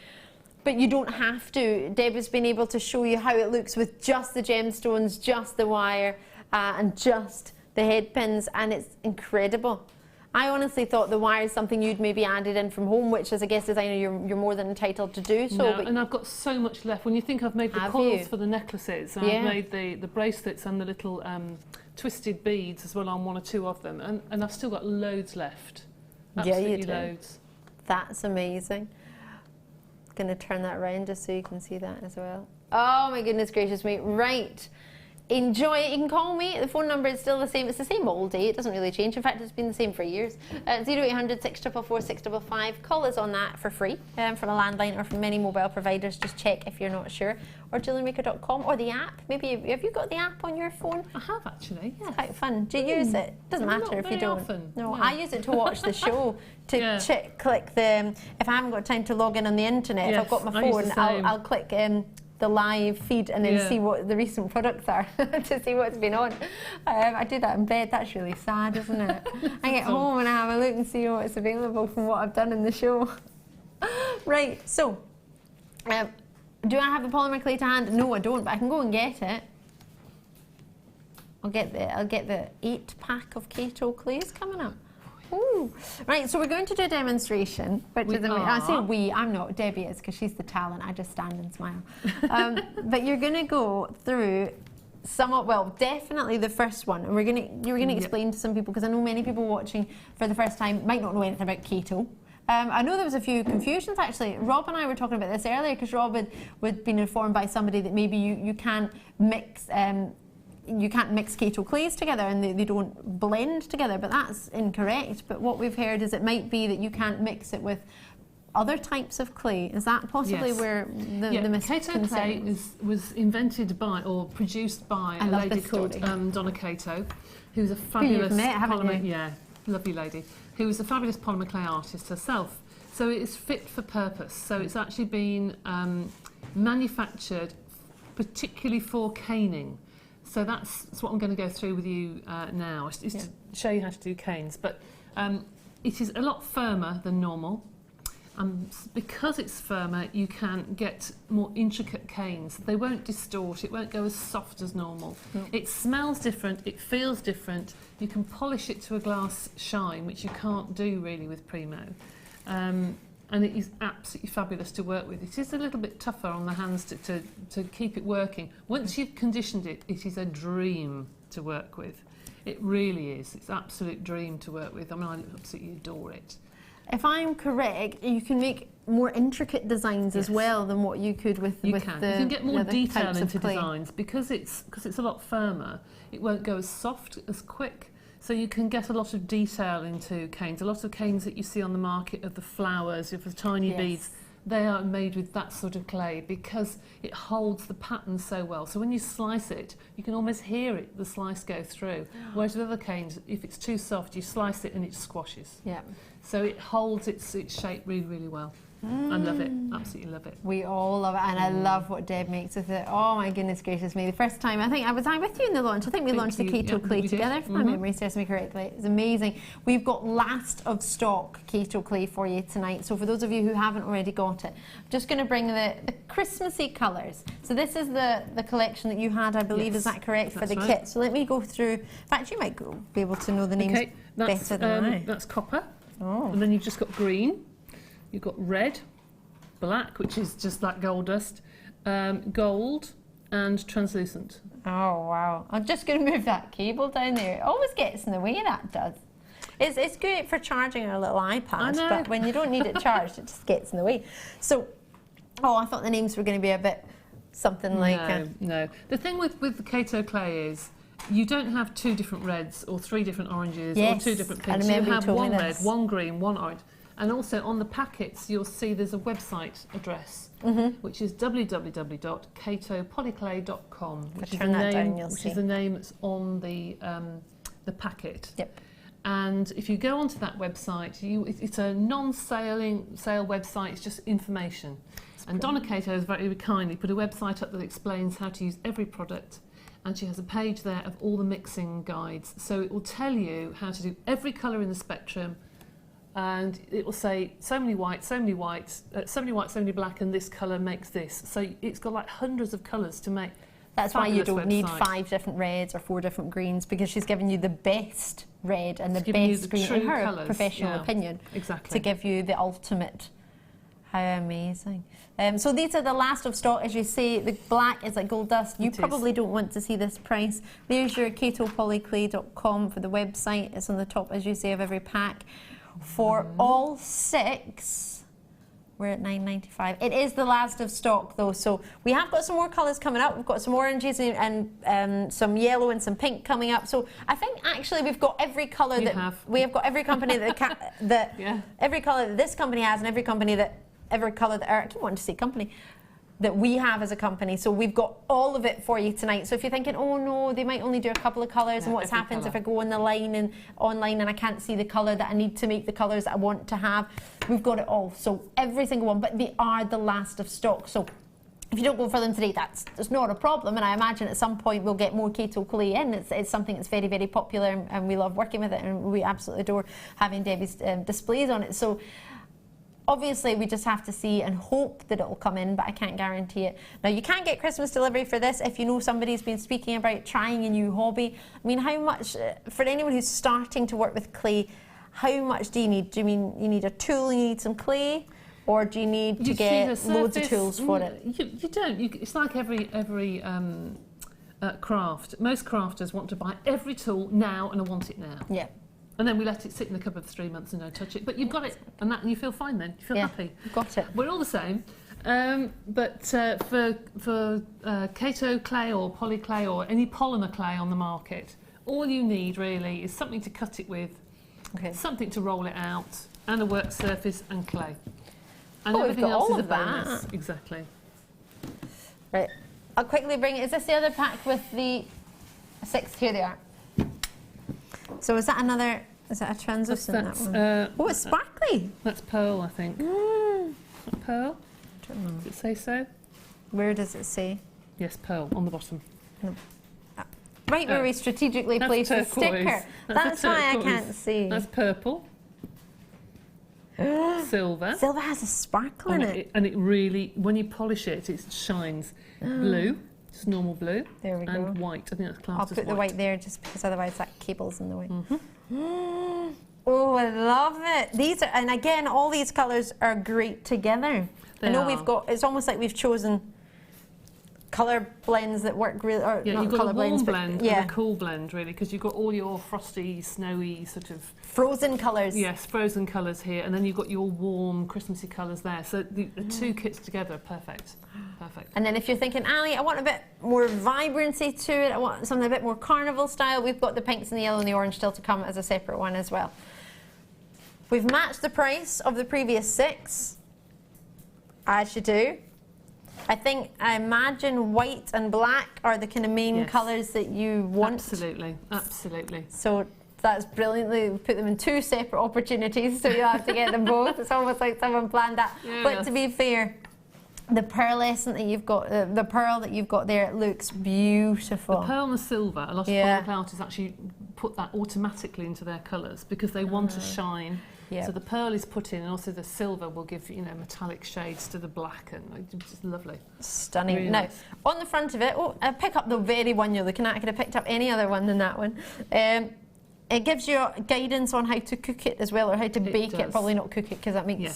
But you don't have to. Deb has been able to show you how it looks with just the gemstones, just the wire, and just the head pins, and it's incredible. I honestly thought the wire is something you'd maybe added in from home, which as a guest designer you're more than entitled to do so. No, but and I've got so much left. When you think I've made the coils for the necklaces, and I've made the bracelets and the little twisted beads as well on one or two of them, and I've still got loads left. Absolutely loads. That's amazing. Going to turn that around just so you can see that as well. Oh my goodness gracious me. Right. Enjoy it. You can call me. The phone number is still the same. It's the same all day. It doesn't really change. In fact, it's been the same for years. 0800 644 655. Call us on that for free from a landline or from many mobile providers. Just check if you're not sure. Or jewellerymaker.com or the app. Maybe have you got the app on your phone? I have actually. Yes. It's quite fun. Do you use it? Doesn't matter if you don't. Often. No, I use it to watch the show. To click the. If I haven't got time to log in on the internet, if I've got my phone, I'll click the live feed and then see what the recent products are to see what's been on. I do that in bed. That's really sad, isn't it? I get home and I have a look and see what's available from what I've done in the show. Right, so do I have the polymer clay to hand? No, I don't, but I can go and get it. I'll get the 8-pack of keto clays coming up. Ooh. Right, so we're going to do a demonstration. Which is I say we, I'm not, Debbie is, because she's the talent, I just stand and smile. But you're going to go through definitely the first one, and you're going to explain to some people, because I know many people watching for the first time might not know anything about keto. I know there was a few confusions actually. Rob and I were talking about this earlier, because Rob had been informed by somebody that maybe you can't mix keto clays together and they don't blend together, but that's incorrect. But what we've heard is it might be that you can't mix it with other types of clay. Is that possibly where the misconception? Keto clay was invented by or produced by a lady called Donna Cato, who's a fabulous lovely lady, who is a fabulous polymer clay artist herself. So it is fit for purpose. So it's actually been manufactured particularly for caning. So that's what I'm going to go through with you now, is to show you how to do canes. But it is a lot firmer than normal. Because it's firmer, you can get more intricate canes. They won't distort, it won't go as soft as normal. It smells different, it feels different. You can polish it to a glass shine, which you can't do really with Primo. And it is absolutely fabulous to work with. It is a little bit tougher on the hands to keep it working. Once you've conditioned it, it is a dream to work with. It really is. It's an absolute dream to work with. I mean, I absolutely adore it. If I'm correct, you can make more intricate designs as well than what you could with you can get more detail into designs because it's a lot firmer. It won't go as soft, as quick. So you can get a lot of detail into canes. A lot of canes that you see on the market of the flowers, of the tiny beads, they are made with that sort of clay because it holds the pattern so well. So when you slice it, you can almost hear it, the slice go through. Whereas with other canes, if it's too soft, you slice it and it squashes. Yeah. So it holds its shape really, really well. I love it, absolutely love it. We all love it, and I love what Deb makes with it. Oh my goodness gracious me. The first time, I think, was I with you in the launch? I think we launched the keto clay together, if my memory serves me correctly. It was amazing. We've got last of stock keto clay for you tonight, so for those of you who haven't already got it, I'm just going to bring the Christmassy colours. So this is the collection that you had, I believe, is that correct, for the kit? So let me go through, in fact you might be able to know the names better than I. That's copper, and then you've just got green. You've got red, black, which is just like gold dust, gold, and translucent. Oh, wow. I'm just going to move that cable down there. It always gets in the way, that does. It's good for charging our little iPad, but when you don't need it charged, it just gets in the way. So Oh, I thought the names were going to be a bit something like... No. The thing with the Kato clay is you don't have 2 different reds or 3 different oranges or 2 different pinks. You have 1 red, 1 green, 1 orange. And also on the packets, you'll see there's a website address, which is www.katopolyclay.com, which is the name that's on the packet. Yep. And if you go onto that website, it's a sale website. It's just information. And Donna Kato has very kindly put a website up that explains how to use every product. And she has a page there of all the mixing guides. So it will tell you how to do every colour in the spectrum. And it will say so many whites, so many whites, so many black, and this colour makes this. So it's got like hundreds of colours to make. That's why you don't need 5 different reds or 4 different greens, because she's given you the best red and the best green, in her professional opinion, to give you the ultimate. How amazing. So these are the last of stock. As you say, the black is like gold dust. You probably don't want to see this price. There's your katopolyclay.com for the website. It's on the top, as you say, of every pack. For all 6, we're at $9.95. It is the last of stock though, so we have got some more colours coming up. We've got some oranges and some yellow and some pink coming up. So I think actually we've got every colour we have got every company that every colour that this company has, and every colour that I keep wanting to say company that we have as a company. So we've got all of it for you tonight. So if you're thinking, oh no, they might only do a couple of colours, and what happens if I go on the line and online and I can't see the colour that I need to make the colours that I want to have, we've got it all. So every single one, but they are the last of stock. So if you don't go for them today, that's not a problem. And I imagine at some point we'll get more Kato clay in. It's something that's very, very popular, and we love working with it, and we absolutely adore having Debbie's displays on it. So obviously, we just have to see and hope that it will come in, but I can't guarantee it. Now, you can get Christmas delivery for this if you know somebody's been speaking about trying a new hobby. I mean, how much, for anyone who's starting to work with clay, how much do you need? Do you mean you need a tool, you need some clay? Or do you need to get loads of tools for it? You don't. It's like every craft. Most crafters want to buy every tool now, and I want it now. Yeah. And then we let it sit in the cupboard for 3 months and don't touch it. But you've got it, and you feel fine then. You feel happy. Got it. We're all the same. But for Kato clay or polyclay or any polymer clay on the market, all you need really is something to cut it with, something to roll it out, and a work surface and clay. And everything else is a bonus. Exactly. Right. I'll quickly bring it. Is this the other pack with the 6? Here they are. So is that a translucent? That's, that one? It's sparkly. That's pearl, I think. Pearl? I don't know. Does it say so? Where does it say? Yes, pearl, on the bottom. No. Right where we strategically placed the sticker. That's why I can't see. That's purple. Silver. Silver has a sparkle in it. And it really, when you polish it, it shines. Blue. Just normal blue. There we go. And white. I think that's classed as white. I'll put the white there just because otherwise that cable's in the way. Oh, I love it. These are, and again, all these colours are great together. I know we've got, it's almost like we've chosen colour blends that work really, or yeah, not you've got colour a warm blends, blend but and a cool blend really, because you've got all your frosty, snowy sort of frozen colours. Yes, frozen colours here, and then you've got your warm Christmassy colours there. So the 2 kits together are perfect. Perfect. And then if you're thinking, Ali, I want a bit more vibrancy to it, I want something a bit more carnival style, we've got the pinks and the yellow and the orange still to come as a separate one as well. We've matched the price of the previous 6, as you do. I imagine white and black are the kind of main colours that you want. Absolutely, absolutely. So that's brilliantly, we put them in 2 separate opportunities, so you'll have to get them both. It's almost like someone planned that. Yeah. But to be fair, the pearlescent that you've got, the pearl that you've got there, it looks beautiful. The pearl and the silver, a lot of polymer artists actually put that automatically into their colours because they want to shine. Yep. So the pearl is put in, and also the silver will give, you know, metallic shades to the black, and it's just lovely. Stunning. Really now, nice. On the front of it, pick up the very one you're looking at. I could have picked up any other one than that one. It gives you guidance on how to cook it as well, or how to bake it. Probably not cook it, because that makes you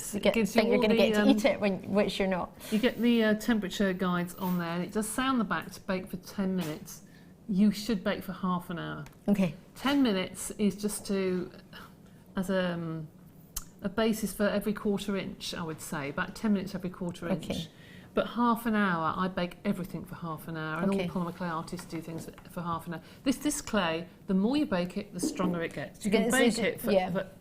think you're going to get to eat it, which you're not. You get the temperature guides on there, and it does say on the back to bake for 10 minutes. You should bake for half an hour. Okay. 10 minutes is just to, as a basis for every 1/4 inch, I would say, about 10 minutes every 1/4 inch. But half an hour, I bake everything for half an hour, and all polymer clay artists do things for half an hour. This clay, the more you bake it, the stronger it gets. You can bake it for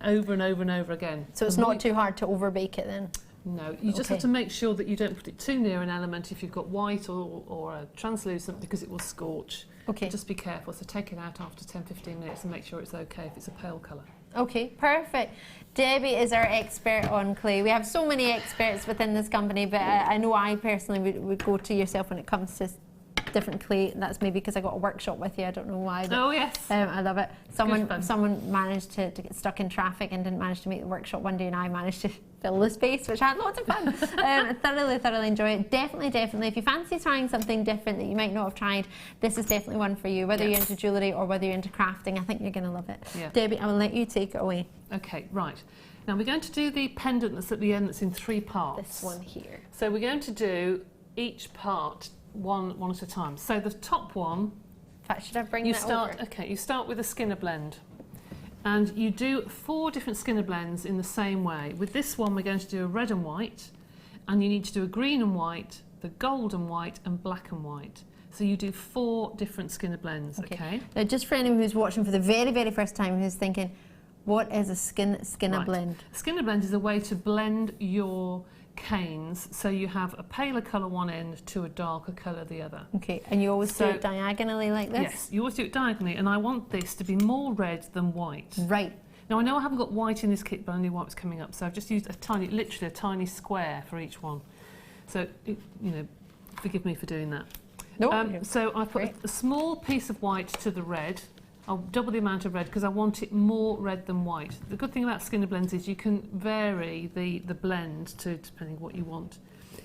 over and over and over again. So it's not too hard to overbake it then? No, you just have to make sure that you don't put it too near an element if you've got white or a translucent, because it will scorch. Okay. Just be careful. So take it out after 10-15 minutes and make sure it's okay if it's a pale colour. Okay, perfect. Debbie is our expert on clay. We have so many experts within this company, but I know I personally would go to yourself when it comes to different clay. That's maybe because I got a workshop with you. I don't know why. But, oh yes. I love it. Someone managed to get stuck in traffic and didn't manage to make the workshop one day, and I managed to fill the space, which I had loads of fun. Thoroughly enjoy it. Definitely. If you fancy trying something different that you might not have tried, this is definitely one for you. Whether you're into jewellery or whether you're into crafting, I think you're going to love it. Yeah. Debbie, I will let you take it away. Okay, right. Now we're going to do the pendant that's at the end that's in 3 parts. This one here. So we're going to do each part one at a time. So the top one, in fact, should I bring that over? Okay, you start with a Skinner blend. And you do 4 different Skinner blends in the same way. With this one, we're going to do a red and white, and you need to do a green and white, the gold and white, and black and white. So you do 4 different Skinner blends, okay? Now, just for anyone who's watching for the very, very first time, who's thinking, what is a Skinner blend? Skinner blend is a way to blend your canes so you have a paler colour one end to a darker colour the other. Okay, and you always do it diagonally like this? Yes, you always do it diagonally, and I want this to be more red than white. Right. Now I know I haven't got white in this kit, but I knew white was coming up, so I've just used literally a tiny square for each one. So, forgive me for doing that. No. So I put a small piece of white to the red. I'll double the amount of red because I want it more red than white. The good thing about Skinner blends is you can vary the blend to depending what you want.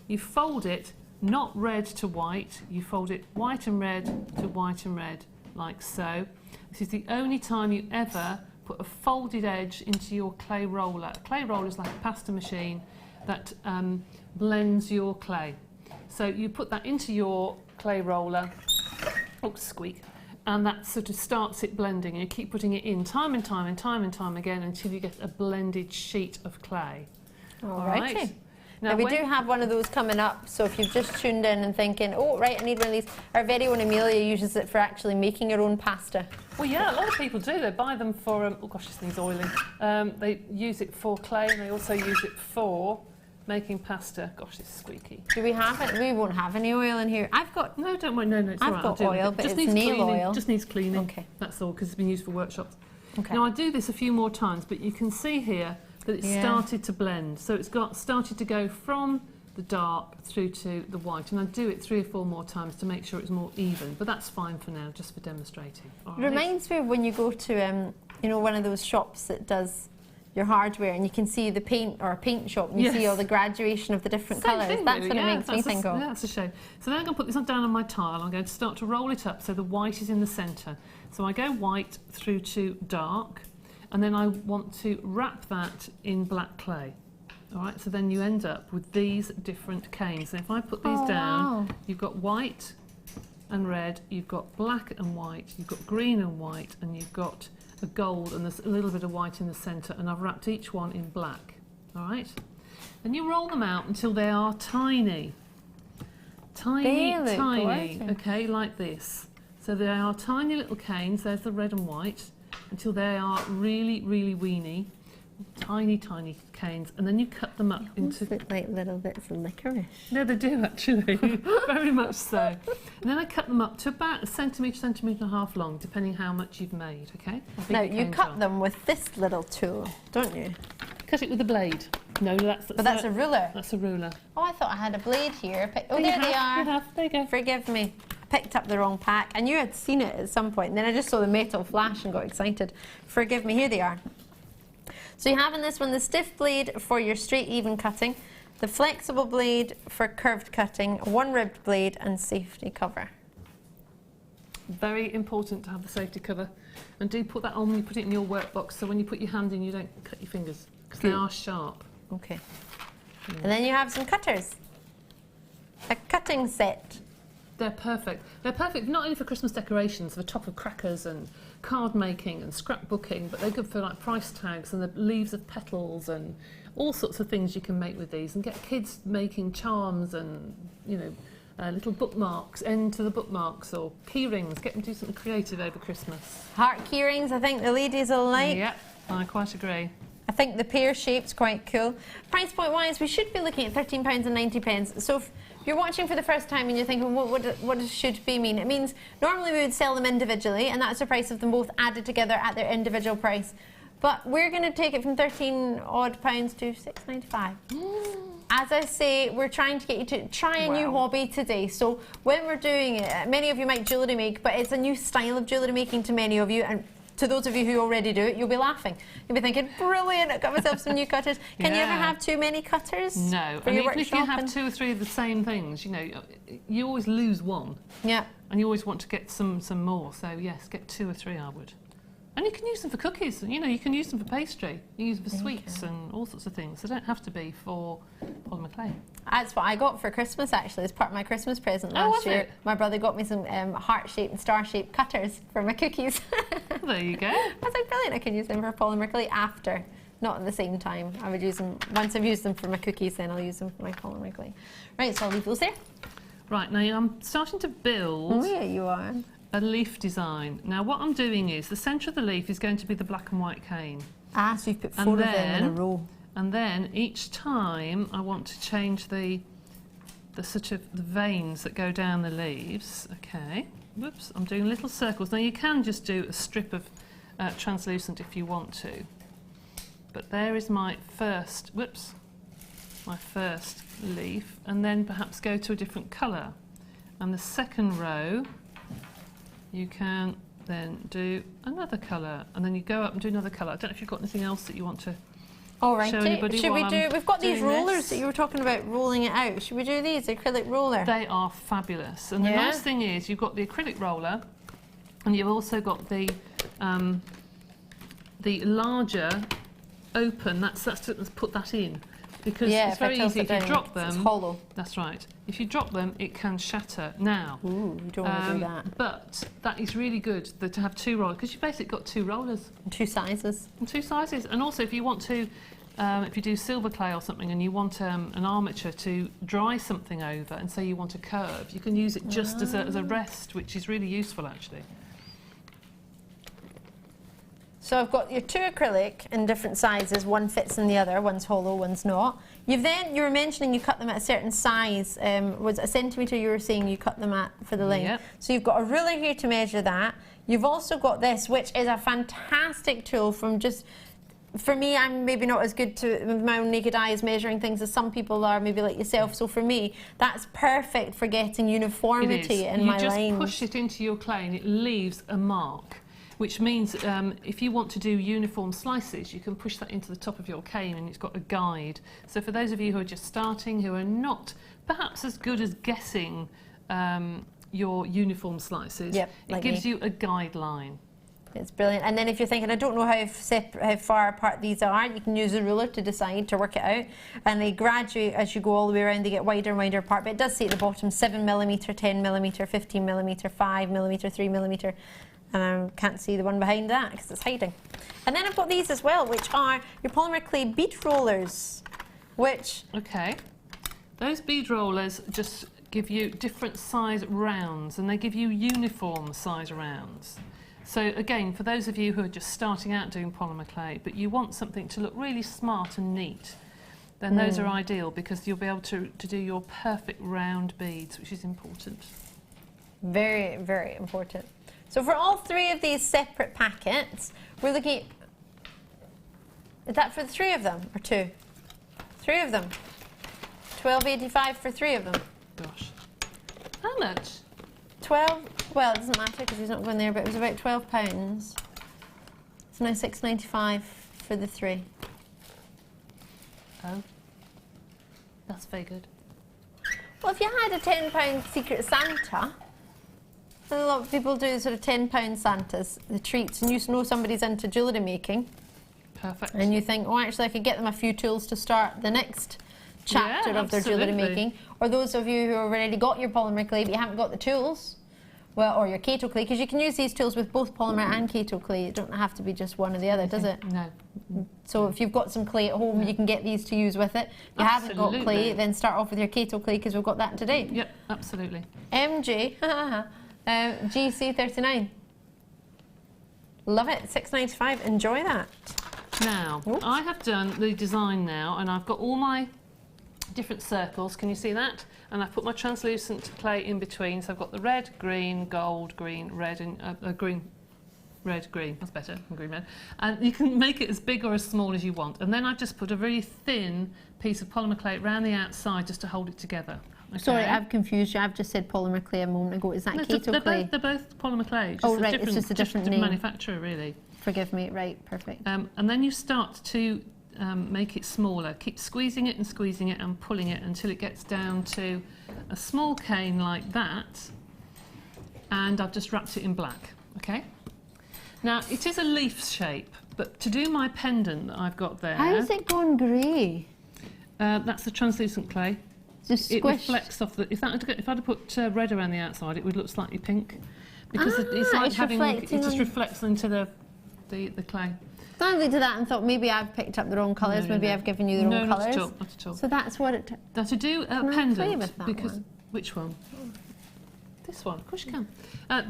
You fold it not red to white, you fold it white and red to white and red, like so. This is the only time you ever put a folded edge into your clay roller. A clay roller is like a pasta machine that blends your clay. So you put that into your clay roller, squeak, and that sort of starts it blending, and you keep putting it in time and time and time and time again until you get a blended sheet of clay. All right. Now we do have one of those coming up, so if you've just tuned in and thinking, oh right, I need one of these, our very own Amelia uses it for actually making her own pasta. Well yeah, a lot of people do. They buy them for, oh gosh, this needs oiling. They use it for clay, and they also use it for making pasta. Gosh, it's squeaky. Do we have it? We won't have any oil in here. I've got... No, don't worry, no, it's all right. I've got oil, but it's nail oil. Just needs cleaning. Okay. That's all, because it's been used for workshops. Okay. Now I do this a few more times, but you can see here that it's started to blend. So it's started to go from the dark through to the white, and I do it 3 or 4 more times to make sure it's more even, but that's fine for now, just for demonstrating. All right. Reminds me of when you go to one of those shops that does your hardware, and you can see the paint, or a paint shop, and you see all the graduation of the different colours. That's what it makes me think of. Yeah, that's a shame. So then I'm going to put this down on my tile. I'm going to start to roll it up so the white is in the centre. So I go white through to dark, and then I want to wrap that in black clay. All right, so then you end up with these different canes. And if I put these down, you've got white and red, you've got black and white, you've got green and white, and you've got a gold, and there's a little bit of white in the centre, and I've wrapped each one in black. All right? And you roll them out until they are tiny. Tiny, okay, like this. So they are tiny little canes, there's the red and white, until they are really, really weeny. Tiny, tiny canes, and then you cut them up into... look like little bits of licorice. No, they do actually, very much so. And then I cut them up to about a centimetre and a half long, depending how much you've made, okay? Now, you cut them with this little tool, don't you? Cut it with a blade. No, that's a ruler. That's a ruler. Oh, I thought I had a blade here. Oh, there they are. You have, there you go. Forgive me. I picked up the wrong pack. I knew I'd seen it at some point, and then I just saw the metal flash and got excited. Forgive me, here they are. So you have in this one the stiff blade for your straight even cutting, the flexible blade for curved cutting, 1 ribbed blade, and safety cover. Very important to have the safety cover, and do put that on when you put it in your workbox, so when you put your hand in you don't cut your fingers, because they are sharp. Okay. And then you have some cutters. A cutting set. They're perfect. They're perfect not only for Christmas decorations, for top of crackers and card making and scrapbooking, but they're good for like price tags and the leaves of petals and all sorts of things you can make with these, and get kids making charms and, you know, little bookmarks, end to the bookmarks, or key rings. Get them to do something creative over Christmas. Heart key rings, I think the ladies will like. Yep, I quite agree. I think the pear shape's quite cool. Price point wise, we should be looking at £13.90. So if you're watching for the first time and you're thinking, what does should be mean? It means normally we would sell them individually, and that's the price of them both added together at their individual price. But we're going to take it from £13 odd to £6.95. As I say, we're trying to get you to try a new hobby today. So when we're doing it, many of you might jewellery make, but it's a new style of jewellery making to many of you. And to those of you who already do it, you'll be laughing. You'll be thinking, brilliant, I've got myself some new cutters. Can you ever have too many cutters? No, and even if you have 2 or 3 of the same things, you know, you always lose one. Yeah. And you always want to get some more. So yes, get 2 or 3, I would. And you can use them for cookies, you know, you can use them for pastry, you use them for sweets and all sorts of things. They don't have to be for polymer clay. That's what I got for Christmas, actually, as part of my Christmas present last year. My brother got me some heart-shaped and star-shaped cutters for my cookies. There you go. I was like, brilliant, I can use them for polymer clay after, not at the same time. I would use them, once I've used them for my cookies, then I'll use them for my polymer clay. Right, so I'll leave those there. Right, now I'm starting to build... Oh, yeah, you are. A leaf design. Now what I'm doing is the centre of the leaf is going to be the black and white cane. Ah, so you've put 4 of them in a row. And then each time I want to change the sort of the veins that go down the leaves. Okay. Whoops, I'm doing little circles. Now you can just do a strip of translucent if you want to. But there is my first, my first leaf, and then perhaps go to a different colour. And the second row, you can then do another colour, and then you go up and do another colour. I don't know if you've got anything else that you want to show anybody. Should we do? We've got these rollers that you were talking about, rolling it out. Should we do these, the acrylic roller? They are fabulous, and the nice thing is you've got the acrylic roller, and you've also got the larger open. Let's put that in. Because it's very easy if you drop them. It's hollow. That's right. If you drop them, it can shatter. Now, you don't want to do that. But that is really good to have 2 rollers, because you've basically got 2 rollers. And 2 sizes. And 2 sizes. And also, if you want to, if you do silver clay or something, and you want an armature to dry something over, and say you want a curve, you can use it just as a rest, which is really useful actually. So I've got your 2 acrylic in different sizes, one fits in the other, one's hollow, one's not. You were mentioning you cut them at a certain size, was it a centimetre you were saying you cut them at for the length? Yep. So you've got a ruler here to measure that. You've also got this, which is a fantastic tool from just, for me, I'm maybe not as good with my own naked eye as measuring things as some people are, maybe like yourself. So for me, that's perfect for getting uniformity in my lines. You just push it into your clay and it leaves a mark. Which means if you want to do uniform slices, you can push that into the top of your cane and it's got a guide. So for those of you who are just starting, who are not perhaps as good as guessing your uniform slices, it gives you a guideline. It's brilliant. And then if you're thinking, I don't know how far apart these are, you can use a ruler to decide, to work it out. And they graduate as you go all the way around, they get wider and wider apart. But it does say at the bottom 7mm, 10mm, 15mm, 5mm, 3mm. And I can't see the one behind that because it's hiding. And then I've got these as well, which are your polymer clay bead rollers, which... Okay. Those bead rollers just give you different size rounds, and they give you uniform size rounds. So again, for those of you who are just starting out doing polymer clay, but you want something to look really smart and neat, then those are ideal because you'll be able to do your perfect round beads, which is important. Very, very important. So for all 3 of these separate packets, we're looking at... Is that for the 3 of them, or 2? 3 of them. £12.85 for 3 of them. Gosh. How much? 12, well, it doesn't matter because he's not going there, but it was about £12. It's now £6.95 for the 3. Oh. That's very good. Well, if you had a £10 Secret Santa... A lot of people do sort of £10 Santas, the treats, and you know somebody's into jewellery making. Perfect. And you think, oh, actually, I could get them a few tools to start the next chapter of their jewellery making. Or those of you who have already got your polymer clay but you haven't got the tools, Well, or your keto clay, because you can use these tools with both polymer and keto clay. It don't have to be just one or the other, does it? No. So if you've got some clay at home, you can get these to use with it. If you haven't got clay, then start off with your keto clay, because we've got that today. Yep, absolutely. MJ, GC39. Love it, $6.95. Enjoy that. Now, I have done the design now, and I've got all my different circles. Can you see that? And I've put my translucent clay in between. So I've got the red, green, gold, green, red, and green, red, green. That's better than green, red. And you can make it as big or as small as you want. And then I've just put a really thin piece of polymer clay around the outside just to hold it together. Okay. Sorry, I've confused you. I've just said polymer clay a moment ago. Is that keto clay? They're both polymer clay. Oh, right, it's just a different name. Manufacturer, really. Forgive me, right, perfect. And then you start to make it smaller. Keep squeezing it and pulling it until it gets down to a small cane like that. And I've just wrapped it in black, okay? Now, it is a leaf shape, but to do my pendant that I've got there... How is it gone grey? That's the translucent clay. Just it reflects off the... If I'd have put red around the outside, it would look slightly pink. Because it's like it just reflects into the clay. I looked at that and thought maybe I've picked up the wrong colours, maybe I've given you the wrong colours. No, not at all. So that's what it... Now to do a pendant, with that because... one? Which one? This one, of course you can.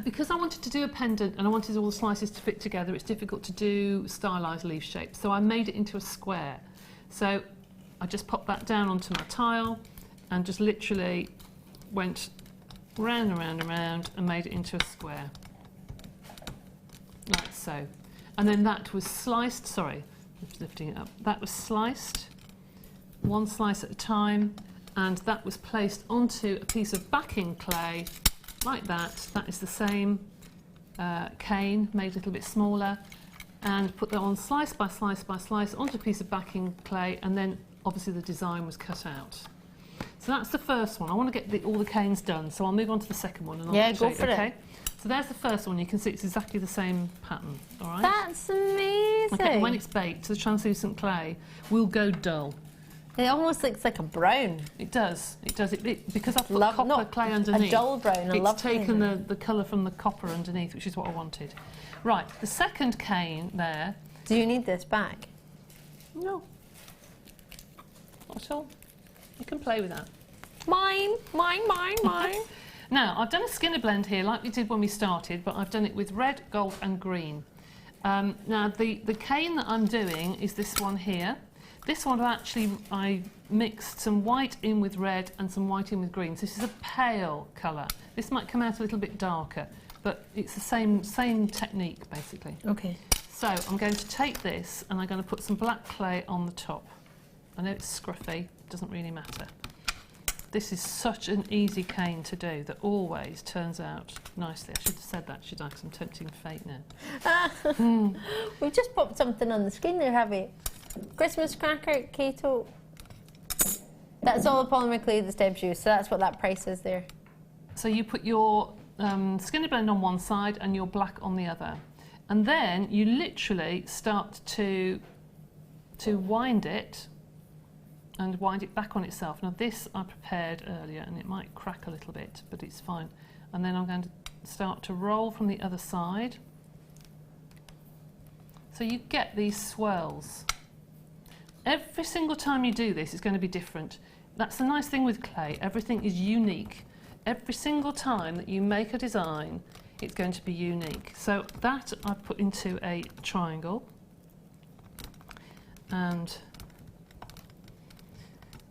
Because I wanted to do a pendant and I wanted all the slices to fit together, it's difficult to do stylised leaf shapes. So I made it into a square. So I just popped that down onto my tile and just literally went round and round and round and made it into a square. Like so. And then that was sliced, sorry, I'm just lifting it up. That was sliced, one slice at a time, and that was placed onto a piece of backing clay, like that. That is the same cane, made a little bit smaller, and put that on slice by slice by slice onto a piece of backing clay, and then obviously the design was cut out. So that's the first one. I want to get all the canes done, so I'll move on to the second one. And I'll go for it. So there's the first one. You can see it's exactly the same pattern, all right? That's amazing. Okay, and when it's baked, the translucent clay will go dull. It almost looks like a brown. It does. It does. Because I've put copper clay underneath. A dull brown. It's taken the colour from the copper underneath, which is what I wanted. Right, the second cane there. Do you need this back? No. Not at all. You can play with that. Mine. Now, I've done a skinner blend here like we did when we started, but I've done it with red, gold and green. Now, the cane that I'm doing is this one here. This one I mixed some white in with red and some white in with green. So this is a pale colour. This might come out a little bit darker, but it's the same technique, basically. Okay. So I'm going to take this and I'm going to put some black clay on the top. I know it's scruffy, doesn't really matter. This is such an easy cane to do that always turns out nicely. I should have said that, should I? Because I'm tempting fate now. We've just popped something on the screen there, have we? Christmas cracker, keto. That's all the polymer clay that's Deb's used, so that's what that price is there. So you put your skinner blend on one side and your black on the other. And then you literally start to wind it and wind it back on itself. Now this I prepared earlier and it might crack a little bit, but it's fine. And then I'm going to start to roll from the other side. So you get these swirls. Every single time you do this, it's going to be different. That's the nice thing with clay. Everything is unique. Every single time that you make a design, it's going to be unique. So that I've put into a triangle. And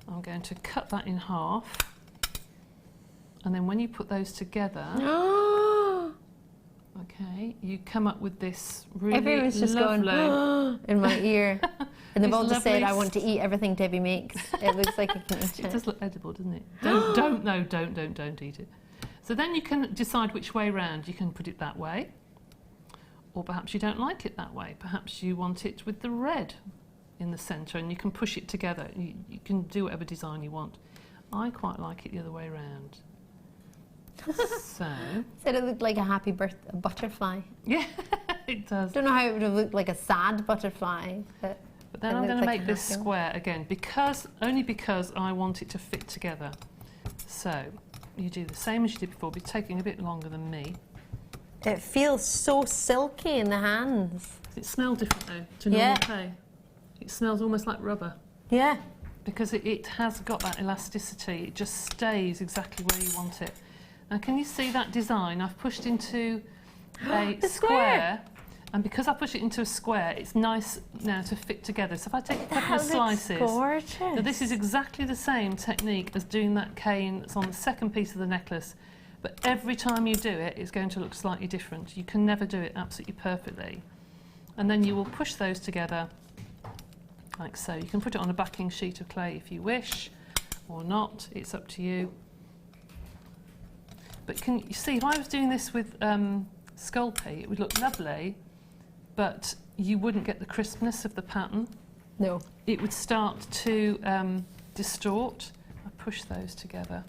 I'm going to cut that in half. And then when you put those together, okay, you come up with this really Everyone's just lovely... going in my ear. And they've all just said, I want to eat everything Debbie makes. It looks like I can eat it. It does look edible, doesn't it? Don't eat it. So then you can decide which way round. You can put it that way, or perhaps you don't like it that way. Perhaps you want it with the red in the centre and you can push it together. You can do whatever design you want. I quite like it the other way round. So said it looked like a happy butterfly. Yeah, it does. Don't know how it would have looked like a sad butterfly. But then I'm going to make this square again, only because I want it to fit together. So you do the same as you did before, but taking a bit longer than me. It feels so silky in the hands. Does it smell different though to normal clay? It smells almost like rubber. Yeah. Because it has got that elasticity. It just stays exactly where you want it. Now can you see that design? I've pushed into a square. And because I push it into a square, it's nice now to fit together. So if I take a couple of slices, now this is exactly the same technique as doing that cane that's on the second piece of the necklace. But every time you do it, it's going to look slightly different. You can never do it absolutely perfectly. And then you will push those together like so. You can put it on a backing sheet of clay if you wish, or not. It's up to you. But can you see, if I was doing this with Sculpey, it would look lovely, but you wouldn't get the crispness of the pattern. No. It would start to distort. I push those together.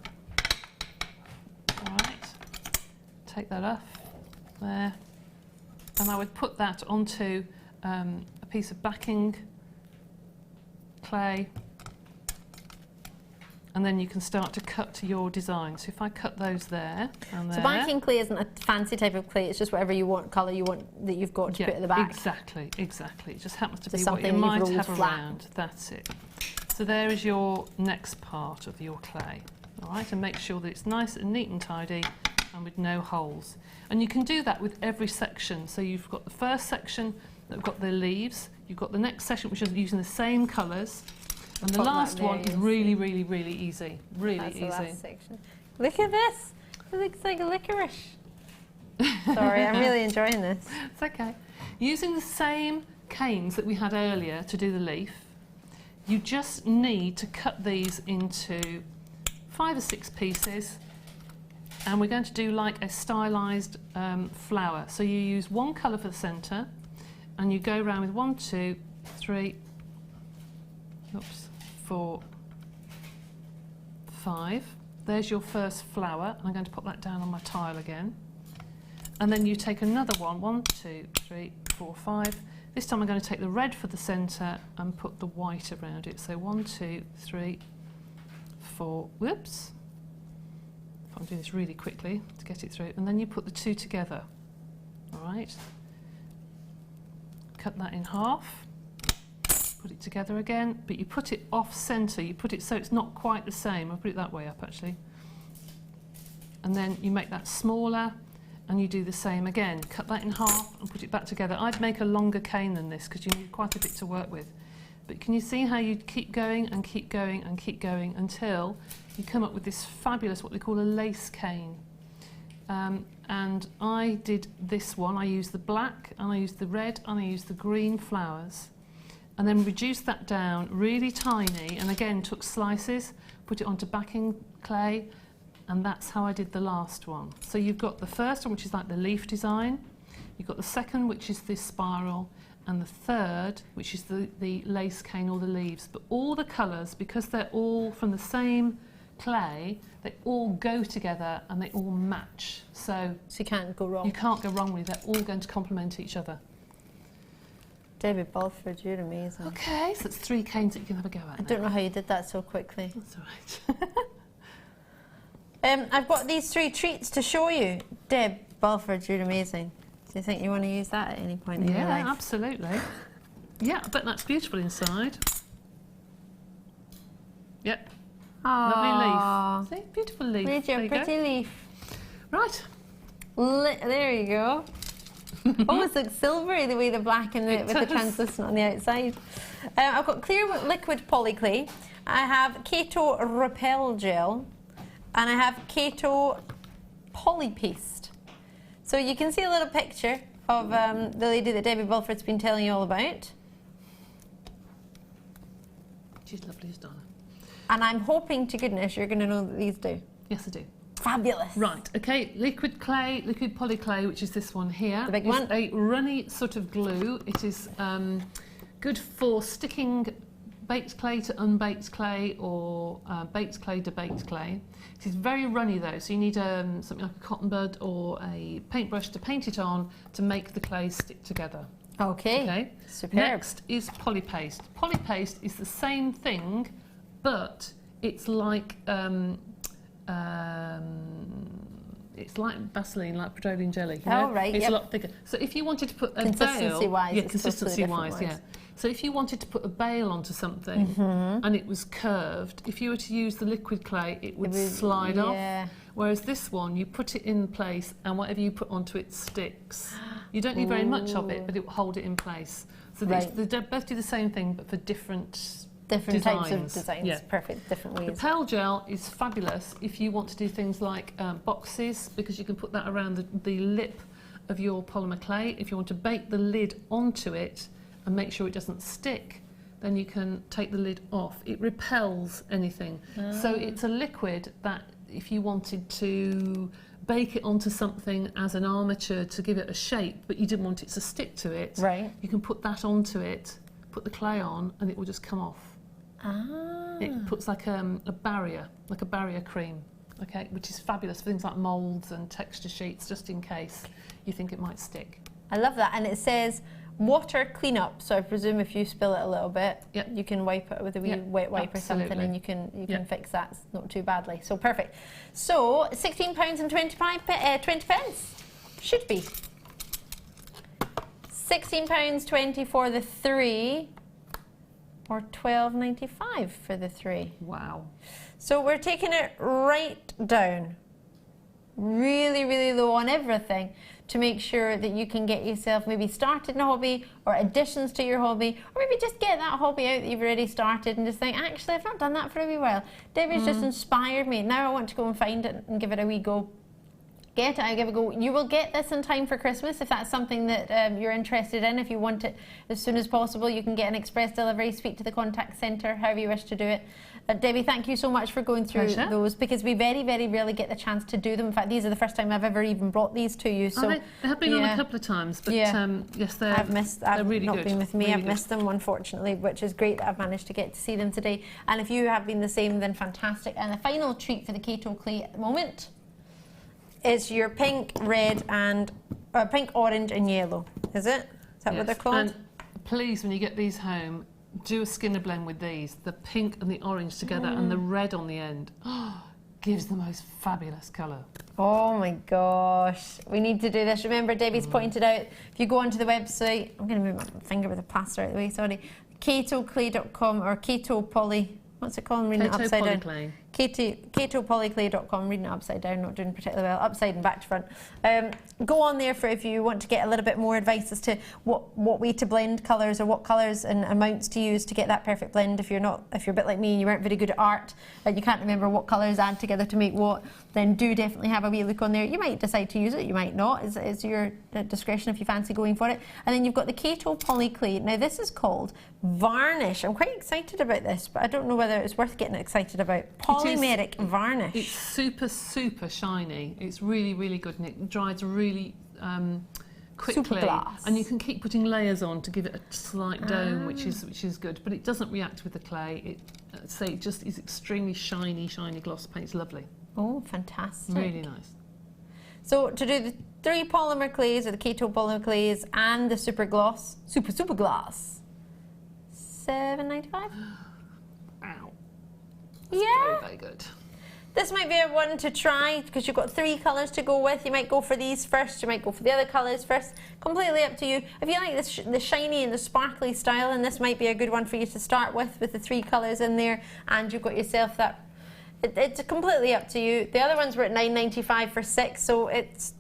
All right, take that off there, and I would put that onto a piece of backing clay, and then you can start to cut your design. So if I cut those there and there. So backing clay isn't a fancy type of clay, it's just whatever you want, colour you want that you've got to put at the back. Exactly, exactly. It just happens to be something what you might have flat. around. That's it. So there is your next part of your clay. All right, and make sure that it's nice and neat and tidy and with no holes. And you can do that with every section. So you've got the first section that have got the leaves, you've got the next section which is using the same colours, and the last one is really, really, really easy. Really easy. That's the last section. Look at this. It looks like a licorice. Sorry, I'm really enjoying this. It's okay. Using the same canes that we had earlier to do the leaf, you just need to cut these into 5 or 6 pieces, and we're going to do like a stylised flower. So you use one colour for the centre, and you go around with 1, 2, 3, 4, 5. There's your first flower, and I'm going to pop that down on my tile again. And then you take another one, 1, 2, 3, 4, 5. This time I'm going to take the red for the centre and put the white around it. So 1, 2, 3, 4, whoops. I'm doing this really quickly to get it through. And then you put the 2 together, all right? Cut that in half, put it together again, but you put it off centre. You put it so it's not quite the same. I'll put it that way up actually. And then you make that smaller, and you do the same again. Cut that in half and put it back together. I'd make a longer cane than this because you need quite a bit to work with. But can you see how you keep going and keep going and keep going until you come up with this fabulous, what they call a lace cane. And I did this one. I used the black, and I used the red, and I used the green flowers, and then reduced that down really tiny, and again took slices, put it onto backing clay, and that's how I did the last one. So you've got the first one, which is like the leaf design, you've got the second, which is this spiral, and the third, which is the lace cane or the leaves. But all the colours, because they're all from the same clay, they all go together and they all match. So you can't go wrong. You can't go wrong with it. They're all going to complement each other. David Bulford, you're amazing. Okay, so it's 3 canes that you can have a go at. I don't know how you did that so quickly. That's all right. I've got these 3 treats to show you. Deb Bulford, you're amazing. Do you think you want to use that at any point in your life? Yeah, absolutely. Yeah, I bet that's beautiful inside. Yep. Aww. Lovely leaf. See, beautiful leaf. There's your pretty leaf. Right. There you go. Almost looks silvery the way the black and with the translucent on the outside. I've got clear liquid polyclay. I have Kato Repel Gel, and I have Kato Polypaste. So you can see a little picture of the lady that Debbie Bulford's been telling you all about. She's lovely as Donna. And I'm hoping to goodness you're going to know that these do. Yes, I do. Fabulous. Right, okay, liquid clay, liquid polyclay, which is this one here. The big one. A runny sort of glue. It is good for sticking baked clay to unbaked clay, or baked clay to baked clay. It is very runny though, so you need something like a cotton bud or a paintbrush to paint it on to make the clay stick together. Okay, superb. Next is polypaste. Polypaste is the same thing, but it's like it's like Vaseline, like petroleum jelly. You Oh, know? right, It's yep. a lot thicker. So if you wanted to put a Consistency-wise, bail, it's consistency-wise, totally yeah. different So if you wanted to put a bail onto something and it was curved, if you were to use the liquid clay, it would slide off. Whereas this one, you put it in place and whatever you put onto it sticks. You don't need very much of it, but it will hold it in place. So they both do the same thing, but for different types of designs. Yeah. Perfect, different The ways. pearl gel is fabulous if you want to do things like boxes, because you can put that around the lip of your polymer clay. If you want to bake the lid onto it and make sure it doesn't stick, then you can take the lid off. It repels anything. So it's a liquid that if you wanted to bake it onto something as an armature to give it a shape, but you didn't want it to stick to it, you can put that onto it, put the clay on, and it will just come off. It puts like a barrier cream, okay, which is fabulous for things like moulds and texture sheets, just in case you think it might stick. I love that, and it says water cleanup. So I presume if you spill it a little bit, you can wipe it with a wee wet wipe or something, and you can fix that not too badly. So perfect. So £16 and 20 pence should be £16.20 for the 3. Or £12.95 for the 3. Wow. So we're taking it right down, really, really low on everything to make sure that you can get yourself maybe started in a hobby or additions to your hobby, or maybe just get that hobby out that you've already started and just think, actually, I've not done that for a wee while. Debbie's just inspired me. Now I want to go and find it and give it a wee go. Get it, I give it a go. You will get this in time for Christmas if that's something that you're interested in. If you want it as soon as possible, you can get an express delivery, speak to the contact centre, however you wish to do it. Debbie, thank you so much for going through those, because we very, very rarely get the chance to do them. In fact, these are the first time I've ever even brought these to you. So they have been on a couple of times, but yes, they're really not good. been with me. Really I've missed them, unfortunately, which is great that I've managed to get to see them today. And if you have been the same, then fantastic. And the final treat for the Keto clay at the moment is your pink, red, and pink, orange, and yellow. Is it? Is that what they're called? And please, when you get these home, do a skinner blend with these. The pink and the orange together, and the red on the end. Gives the most fabulous colour. Oh my gosh, we need to do this. Remember, Debbie's pointed out, if you go onto the website, I'm going to move my finger with a plaster out of the way, sorry, ketoclay.com or keto poly, what's it called? I'm reading it upside down. Ketopolyclay.com, reading it upside down, not doing particularly well, upside and back to front. Go on there for if you want to get a little bit more advice as to what way to blend colours or what colours and amounts to use to get that perfect blend. If you're a bit like me and you weren't very good at art and you can't remember what colours add together to make what, then do definitely have a wee look on there. You might decide to use it, you might not. It's your discretion if you fancy going for it. And then you've got the Keto Poly Clay. Now this is called Varnish. I'm quite excited about this, but I don't know whether it's worth getting excited about. Polymeric varnish. It's super, super shiny. It's really, really good, and it dries really quickly. And you can keep putting layers on to give it a slight dome, which is good. But it doesn't react with the clay. It just is extremely shiny, gloss paint. It's lovely. Oh, fantastic! Really nice. So to do the 3 polymer clays or the Keto polymer clays and the super gloss, super gloss, £7.95. Ow. Yeah. Very good. This might be a one to try because you've got 3 colours to go with. You might go for these first, you might go for the other colours first. Completely up to you. If you like the shiny and the sparkly style, then this might be a good one for you to start with the 3 colours in there, and you've got yourself that. It's completely up to you. The other ones were at £9.95 for 6, so it's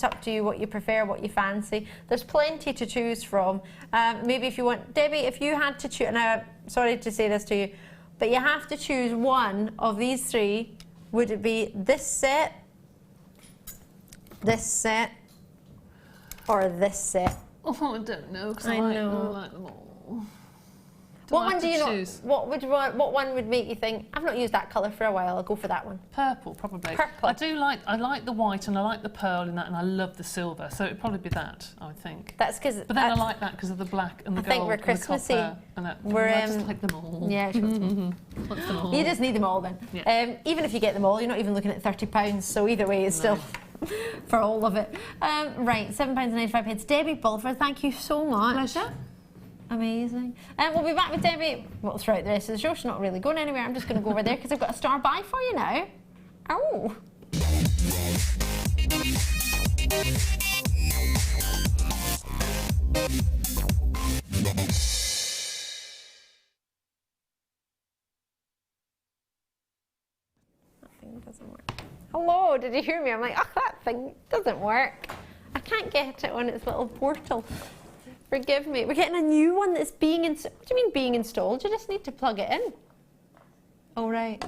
up to you what you prefer, what you fancy. There's plenty to choose from. Maybe if you want, Debbie, if you had to choose, and I'm sorry to say this to you, but you have to choose one of these 3. Would it be this set, or this set? Oh, I don't know, because I like them all. What one do you choose? What one would make you think, I've not used that colour for a while, I'll go for that one? Purple, probably. Purple. I like the white and I like the pearl in that, and I love the silver, so it'd probably be that, I would think. That's because. But then I like that because of the black and the gold. I think we're Christmassy. I just like them all. Yeah, them all. You just need them all then. Yeah. Even if you get them all, you're not even looking at £30, so either way it's still for all of it. Right, £7.95. Debbie Bulford, thank you so much. Pleasure. Amazing. We'll be back with Debbie throughout the rest of the show. She's not really going anywhere. I'm just going to go over there because I've got a star by for you now. Oh. That thing doesn't work. Hello, did you hear me? I'm like, oh, that thing doesn't work. I can't get it on its little portal. Forgive me. We're getting a new one that's being installed. What do you mean being installed? You just need to plug it in. All right.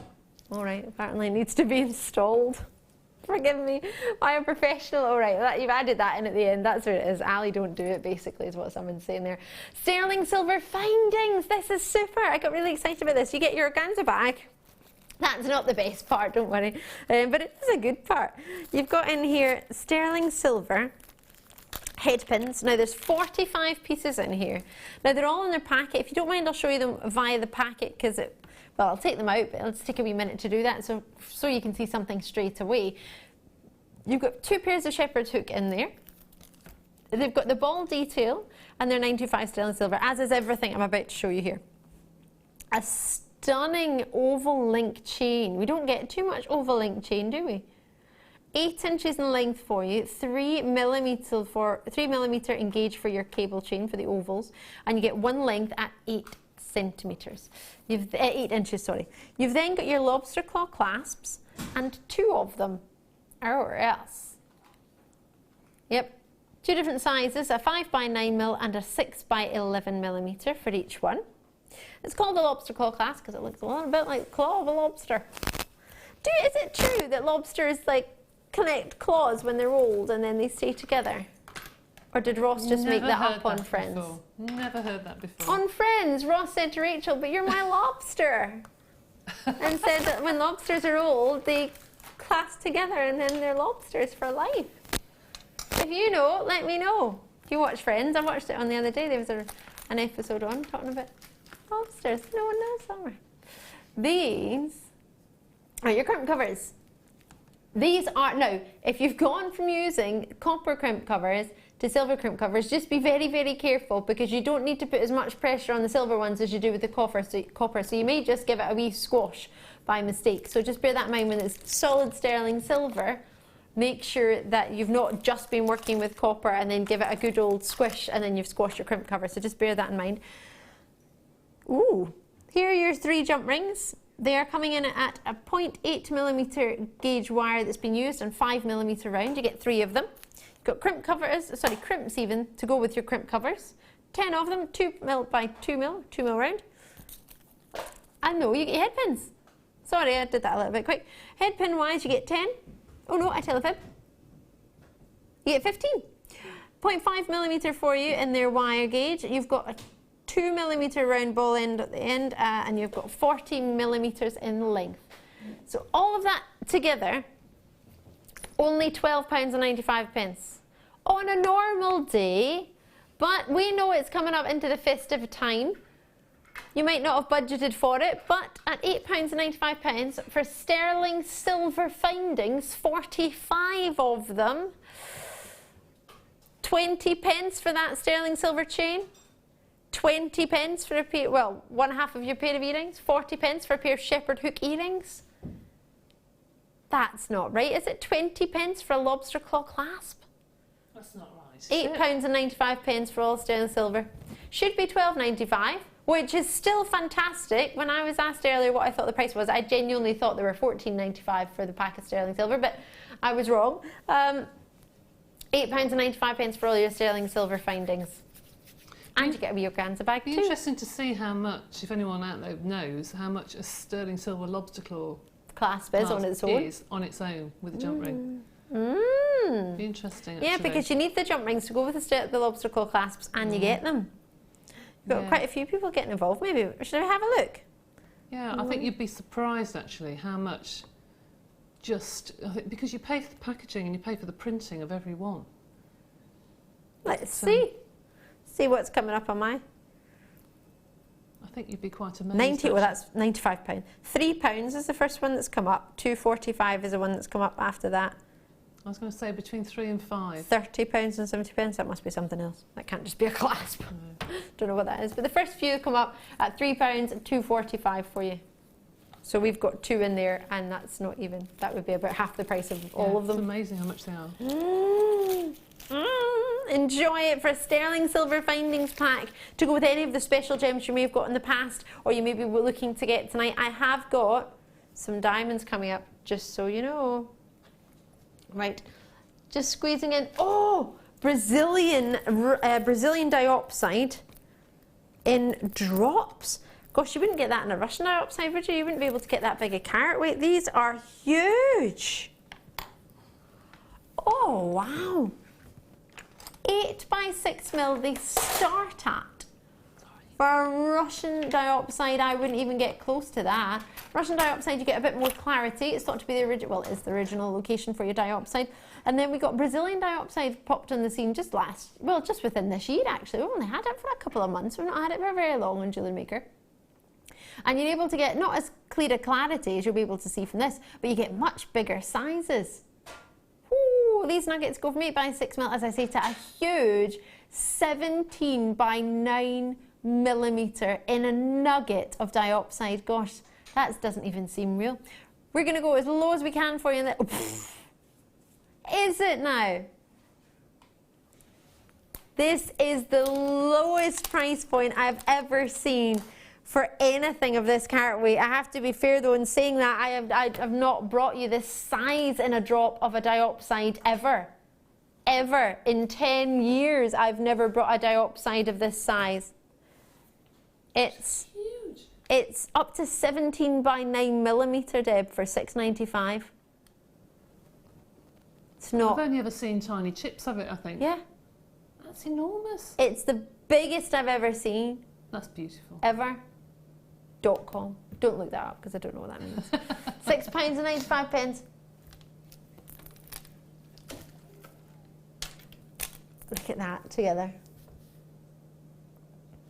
All right. Apparently it needs to be installed. Forgive me. I'm a professional. All right. You've added that in at the end. That's what it is. Ali, don't do it, basically, is what someone's saying there. Sterling silver findings. This is super. I got really excited about this. You get your organza bag. That's not the best part, don't worry. But it is a good part. You've got in here sterling silver head pins. Now there's 45 pieces in here. Now they're all in their packet. If you don't mind, I'll show you them via the packet because well, I'll take them out, but it'll take a wee minute to do that so you can see something straight away. You've got 2 pairs of shepherd's hook in there. They've got the ball detail and they're 925 sterling silver, as is everything I'm about to show you here. A stunning oval link chain. We don't get too much oval link chain, do we? 8 inches in length for you, 3 millimeter engage for your cable chain for the ovals, and you get one length at 8 centimeters. 8 inches, sorry. You've then got your lobster claw clasps, and 2 of them. Oh, yes. Yep. 2 different sizes, a 5x9mm and a 6x11mm for each one. It's called a lobster claw clasp because it looks a little bit like the claw of a lobster. Is it true that lobsters connect claws when they're old and then they stay together? Or did Ross just make that up on Friends? Before. Never heard that before. On Friends, Ross said to Rachel, but you're my lobster. And said that when lobsters are old, they clasp together and then they're lobsters for life. If you know, let me know. If you watch Friends, I watched it on the other day. There was an episode on talking about lobsters. No one knows summer. These are your crimp covers. These are, now, if you've gone from using copper crimp covers to silver crimp covers, just be very, very careful because you don't need to put as much pressure on the silver ones as you do with the copper, so you may just give it a wee squash by mistake. So just bear that in mind when it's solid sterling silver. Make sure that you've not just been working with copper and then give it a good old squish and then you've squashed your crimp cover, so just bear that in mind. Ooh, here are your 3 jump rings. They are coming in at a 0.8mm gauge wire that's been used and 5mm round. You get 3 of them. You've got crimp covers, sorry, crimps even, to go with your crimp covers. 10 of them, 2mm by 2mm, 2mm round. And no, you get your head pins. Sorry, I did that a little bit quick. Head pin wise, you get 10. Oh no, I tell a fib. You get 15. 0.5mm for you in their wire gauge. You've got a 2mm round ball end at the end, and you've got 40mm in length. So all of that together, only £12.95 on a normal day, but we know it's coming up into the festive time. You might not have budgeted for it, but at £8.95 for sterling silver findings, 45 of them, 20p for that sterling silver chain. 20p for a pair, well, 1/2 of your pair of earrings, 40p for a pair of shepherd hook earrings. That's not right, is it? 20p for a lobster claw clasp? That's not right. £8.95 for all sterling silver. Should be £12.95, which is still fantastic. When I was asked earlier what I thought the price was, I genuinely thought they were £14.95 for the pack of sterling silver, but I was wrong. £8.95 for all your sterling silver findings. And you get a wee organza bag too. It'd be interesting to see how much, if anyone out there knows, how much a sterling silver lobster claw clasp is on its own. Is on its own with a jump ring. Be interesting, actually. Yeah, because you need the jump rings to go with the lobster claw clasps, and you get them. You've got quite a few people getting involved. Maybe should I have a look? Yeah, I think you'd be surprised actually how much. Because you pay for the packaging and you pay for the printing of every one. Let's see. See what's coming up on mine. I think you'd be quite amazed. 90. Well, that's £95. £3 is the first one that's come up. £2.45 is the one that's come up after that. I was going to say between 3 and 5. £30.70. That must be something else. That can't just be a clasp. Don't know what that is. But the first few come up at £3 and £2.45 for you. So we've got 2 in there, and that's not even, that would be about half the price of all of them. It's amazing how much they are. Enjoy it for a sterling silver findings pack to go with any of the special gems you may have got in the past, or you may be looking to get tonight. I have got some diamonds coming up, just so you know. Right, just squeezing in. Oh, Brazilian diopside in drops. Gosh, you wouldn't get that in a Russian diopside, would you? You wouldn't be able to get that big a carat weight. These are huge. Oh, wow. 8 by 6 mil they start at. For a Russian diopside, I wouldn't even get close to that. Russian diopside, you get a bit more clarity. It's thought to be the original, well, it's the original location for your diopside. And then we got Brazilian diopside popped on the scene just within this year, actually. We've only had it for a couple of months. We've not had it for very long on Jewellery Maker. And you're able to get not as clear a clarity as you'll be able to see from this, but you get much bigger sizes. Ooh, these nuggets go from 8 by 6 mil, as I say, to a huge 17 by 9 millimeter in a nugget of diopside. Gosh, that doesn't even seem real. We're going to go as low as we can for you. Is it now? This is the lowest price point I've ever seen for anything of this carat weight. I have to be fair though in saying that I have not brought you this size in a drop of a diopside ever. Ever. In 10 years I've never brought a diopside of this size. It's huge. It's up to 17 by 9 millimeter, Deb, for $6.95. It's not. I've only ever seen tiny chips of it, I think. Yeah. That's enormous. It's the biggest I've ever seen. That's beautiful. Ever. .com. Don't look that up because I don't know what that means. £6.95. Look at that together.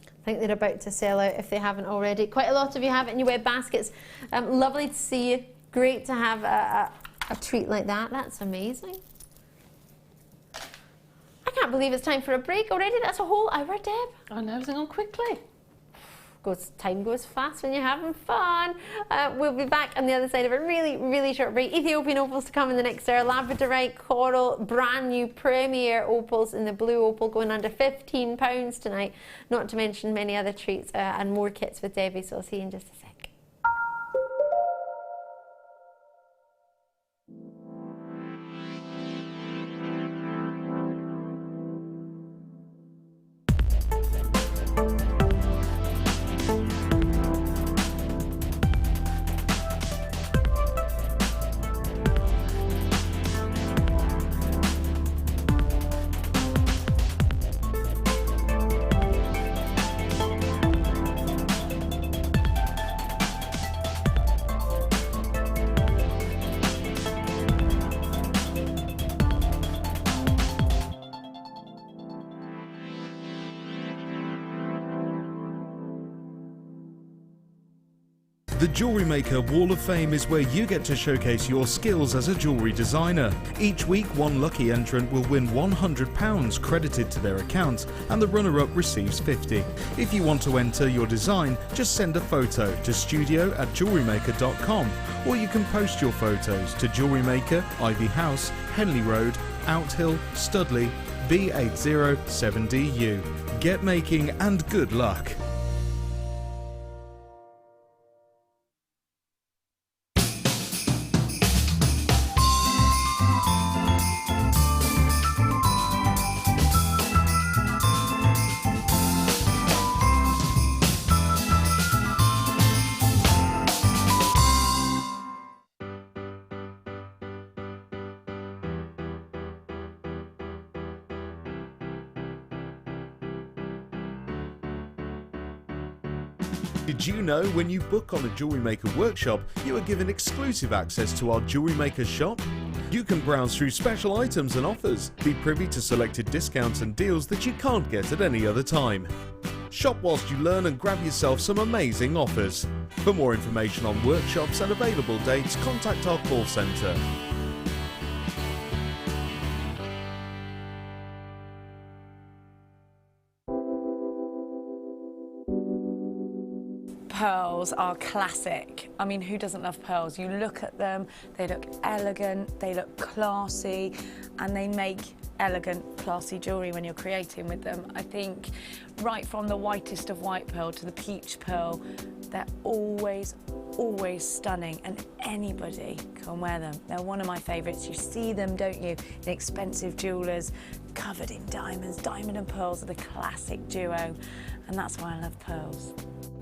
I think they're about to sell out if they haven't already. Quite a lot of you have it in your web baskets. Lovely to see you. Great to have a treat like that. That's amazing. I can't believe it's time for a break already. That's a whole hour, Deb. I know, it's going on quickly. Time goes fast when you're having fun. We'll be back on the other side of a really, really short break. Ethiopian opals to come in the next hour. Labradorite, coral, brand new premier opals in the blue opal going under £15 tonight. Not to mention many other treats and more kits with Debbie. So I'll see you in just a sec. The Jewellery Maker Wall of Fame is where you get to showcase your skills as a jewellery designer. Each week, one lucky entrant will win £100 credited to their account, and the runner-up receives £50. If you want to enter your design, just send a photo to studio@jewellerymaker.com, or you can post your photos to Jewellery Maker, Ivy House, Henley Road, Outhill, Studley, B807DU. Get making and good luck. Did you know when you book on a Jewellery Maker workshop, you are given exclusive access to our Jewellery Maker shop? You can browse through special items and offers, be privy to selected discounts and deals that you can't get at any other time. Shop whilst you learn and grab yourself some amazing offers. For more information on workshops and available dates, contact our call centre. pearls are classic. I mean, who doesn't love pearls? You look at them, they look elegant, they look classy, and they make elegant, classy jewellery when you're creating with them. I think right from the whitest of white pearl to the peach pearl, they're always stunning, and anybody can wear them. They're one of my favourites. You see them, don't you, in expensive jewellers, covered in diamonds. Diamond and pearls are the classic duo, and that's why I love pearls.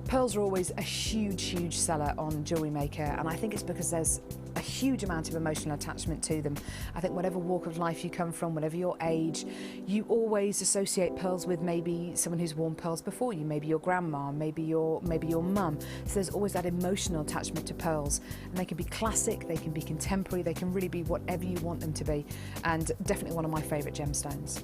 Pearls are always a huge seller on Jewellery Maker, and I think it's because there's a huge amount of emotional attachment to them. I think whatever walk of life you come from, whatever your age, you always associate pearls with maybe someone who's worn pearls before you, maybe your grandma, maybe your mum. So there's always that emotional attachment to pearls, and they can be classic, they can be contemporary, they can really be whatever you want them to be, and definitely one of my favourite gemstones.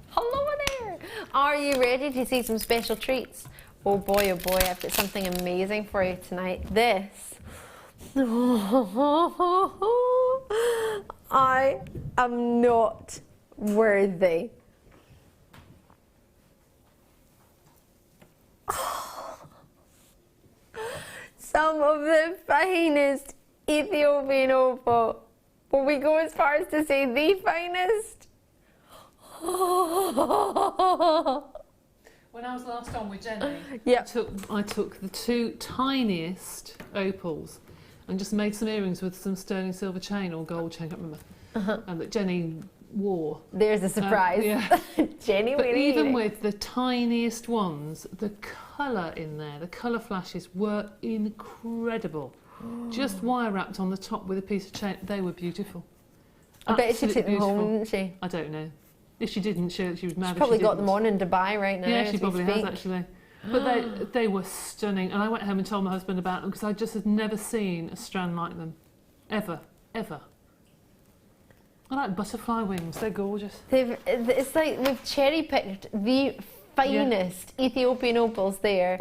Hello there! Are you ready to see some special treats? Oh boy, I've got something amazing for you tonight. This. I am not worthy. Some of the finest Ethiopian opal. Will we go as far as to say the finest? When I was last on with Jenny, Yep. I took the two tiniest opals and just made some earrings with some sterling silver chain or gold chain, I can't remember, and that Jenny wore. There's a surprise. Yeah. Jenny, But really even eating. with the tiniest ones, the colour in there, the colour flashes were incredible. Just wire wrapped on the top with a piece of chain, they were beautiful. I bet she Absolutely took them home, beautiful. didn't she? I don't know. If she didn't, she was mad. She's probably if she got them didn't. on in Dubai right now. Yeah, as she we probably has speak. actually. But they were stunning, and I went home and told my husband about them because I just had never seen a strand like them, ever. I like butterfly wings; they're gorgeous. It's like they've cherry picked the finest Ethiopian opals there.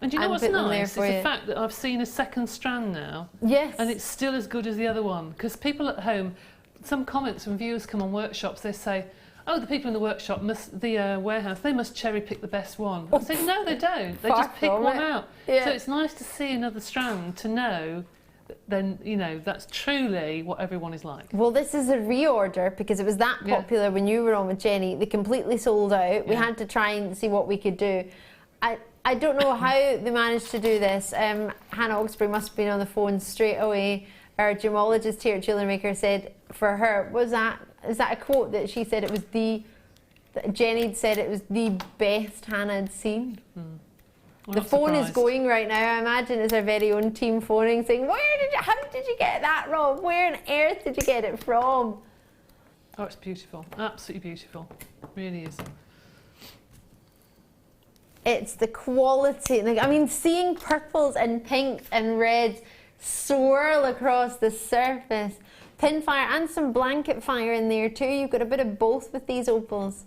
And you know And what's put them there nice is for the you. fact that I've seen a second strand now, Yes. and it's still as good as the other one. Because people at home, some comments from viewers come on workshops, they say, "Oh, the people in the workshop warehouse, they must cherry pick the best one." I say, no, they don't. They Far just pick from one it. out. Yeah. So it's nice to see another strand to know. Then that's truly what everyone is like. Well, this is a reorder because it was that Yeah. popular when you were on with Jenny. They completely sold out. We Yeah. had to try and see what we could do. I don't know how they managed to do this. Hannah Oxbury must have been on the phone straight away. Our gemologist here at Jewellery Maker said for her, is that a quote that she said it was that Jenny said it was the best Hannah had seen? Well, The not phone is surprised. going right now. I imagine it's our very own team phoning saying, how did you get that, Rob? Where on earth did you get it from? Oh, it's beautiful. Absolutely beautiful. It really is. It's the quality. I mean, seeing purples and pinks and reds swirl across the surface. Pin fire and some blanket fire in there too. You've got a bit of both with these opals.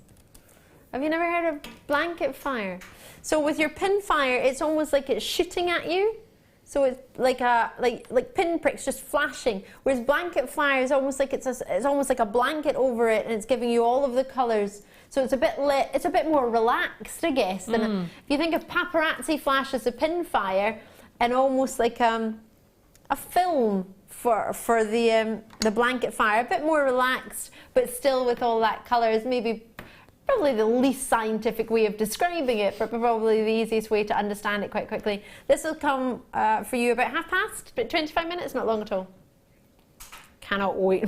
Have you never heard of blanket fire? So with your pin fire, it's almost like it's shooting at you. So it's like like pin pricks just flashing. Whereas blanket fire is almost like it's almost like a blanket over it, and it's giving you all of the colours. So it's a bit lit. It's a bit more relaxed, I guess. Than if you think of paparazzi flash as a pin fire, and almost like a film for the blanket fire, a bit more relaxed, but still with all that colour is maybe probably the least scientific way of describing it, but probably the easiest way to understand it quite quickly. This will come for you about 5:30, about 25 minutes, not long at all. Cannot wait.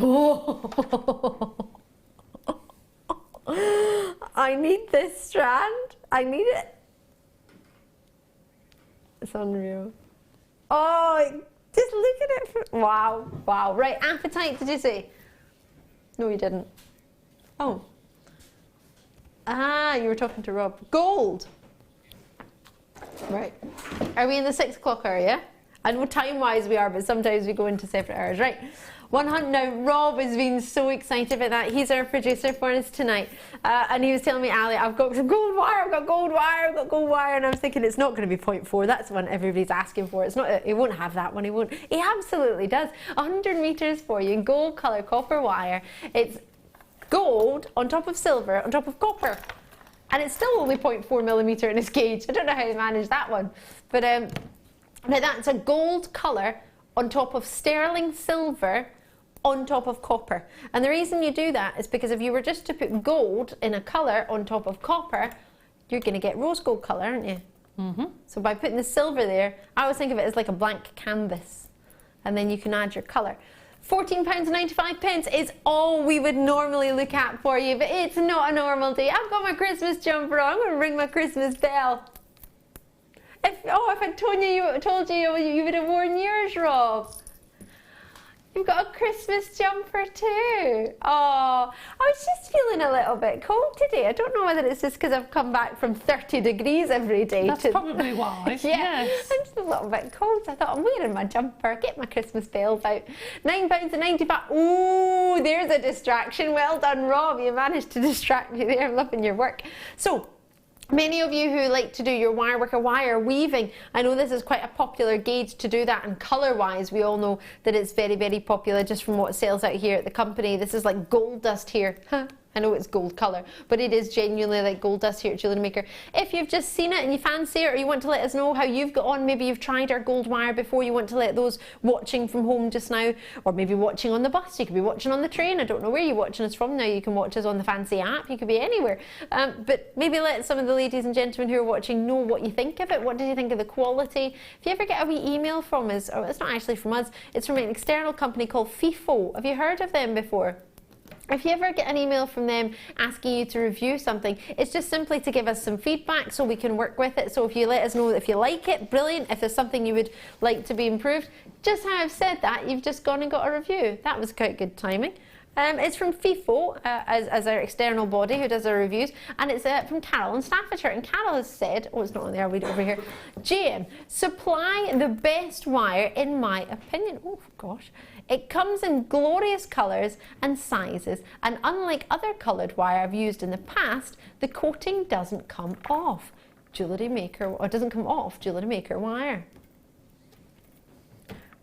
I need this strand. I need it. It's unreal. Oh, just look at it. Wow, wow. Right, appetite, did you say? No, you didn't. Oh. Ah, you were talking to Rob. Gold. Right. Are we in the 6 o'clock hour, yeah? I know time-wise we are, but sometimes we go into separate hours, right? 100. Now, Rob has been so excited about that. He's our producer for us tonight. And he was telling me, Ali, I've got some gold wire, I've got gold wire, I've got gold wire. And I was thinking, it's not going to be 0.4. That's the one everybody's asking for. It's not. He won't have that one. He won't. He absolutely does. 100 metres for you, gold colour copper wire. It's gold on top of silver on top of copper. And it's still only 0.4 millimetre in its gauge. I don't know how he managed that one. But now that's a gold colour on top of sterling silver on top of copper. And the reason you do that is because if you were just to put gold in a colour on top of copper, you're going to get rose gold colour, aren't you? Mm-hmm. So by putting the silver there, I always think of it as like a blank canvas. And then you can add your colour. £14.95 is all we would normally look at for you, but it's not a normal day. I've got my Christmas jumper on. I'm going to ring my Christmas bell. If I told you you would have worn yours, Rob. You've got a Christmas jumper too. Oh, I was just feeling a little bit cold today. I don't know whether it's just because I've come back from 30 degrees every day. That's probably why. Yeah, yes. I'm just a little bit cold. So I thought, I'm wearing my jumper. Get my Christmas bells out. £9.95. Ooh, there's a distraction. Well done, Rob. You managed to distract me there. I'm loving your work. So, many of you who like to do your wire work or wire weaving, I know this is quite a popular gauge to do that, and colour wise we all know that it's very, very popular just from what sells out here at the company. This is like gold dust here. I know it's gold colour, but it is genuinely like gold dust here at Jewellery Maker. If you've just seen it and you fancy it, or you want to let us know how you've got on, maybe you've tried our gold wire before, you want to let those watching from home just now, or maybe watching on the bus, you could be watching on the train, I don't know where you're watching us from now, you can watch us on the fancy app, you could be anywhere. But maybe let some of the ladies and gentlemen who are watching know what you think of it. What did you think of the quality? If you ever get a wee email from us, or it's not actually from us, it's from an external company called FIFO. Have you heard of them before? If you ever get an email from them asking you to review something, it's just simply to give us some feedback so we can work with it. So if you let us know if you like it, brilliant. If there's something you would like to be improved, just how I've said that, you've just gone and got a review. That was quite good timing. It's from FIFO, as our external body who does our reviews, and it's from Carol in Staffordshire. And Carol has said, oh, it's not on there, I'll read it over here. JM, supply the best wire in my opinion. Oh, gosh. It comes in glorious colours and sizes, and unlike other coloured wire I've used in the past, the coating doesn't come off. Jewellery Maker, or doesn't come off Jewellery Maker wire.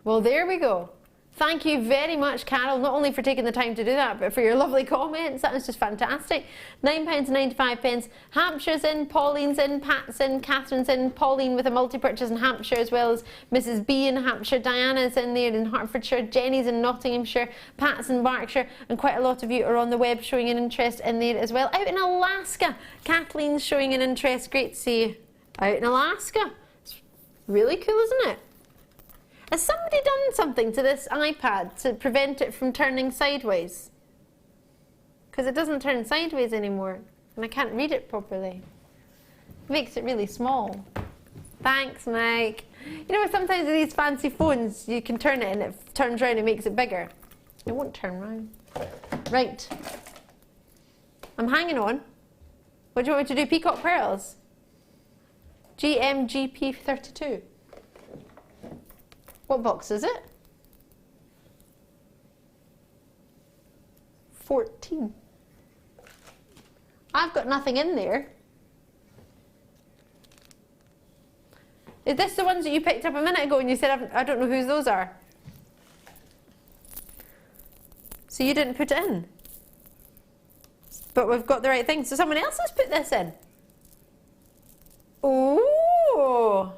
Well, there we go. Thank you very much, Carol, not only for taking the time to do that, but for your lovely comments. That was just fantastic. £9.95. Hampshire's in, Pauline's in, Pat's in, Catherine's in, Pauline with a multi-purchase in Hampshire, as well as Mrs. B in Hampshire, Diana's in there in Hertfordshire, Jenny's in Nottinghamshire, Pat's in Berkshire, and quite a lot of you are on the web showing an interest in there as well. Out in Alaska, Kathleen's showing an interest. Great to see you out in Alaska. It's really cool, isn't it? Has somebody done something to this iPad to prevent it from turning sideways? Because it doesn't turn sideways anymore, and I can't read it properly. It makes it really small. Thanks, Mike. You know, sometimes with these fancy phones, you can turn it and it turns round and makes it bigger. It won't turn round. Right. I'm hanging on. What do you want me to do? Peacock pearls? GMGP32. What box is it? 14. I've got nothing in there. Is this the ones that you picked up a minute ago and you said, I don't know whose those are? So you didn't put it in? But we've got the right thing. So someone else has put this in. Ooh.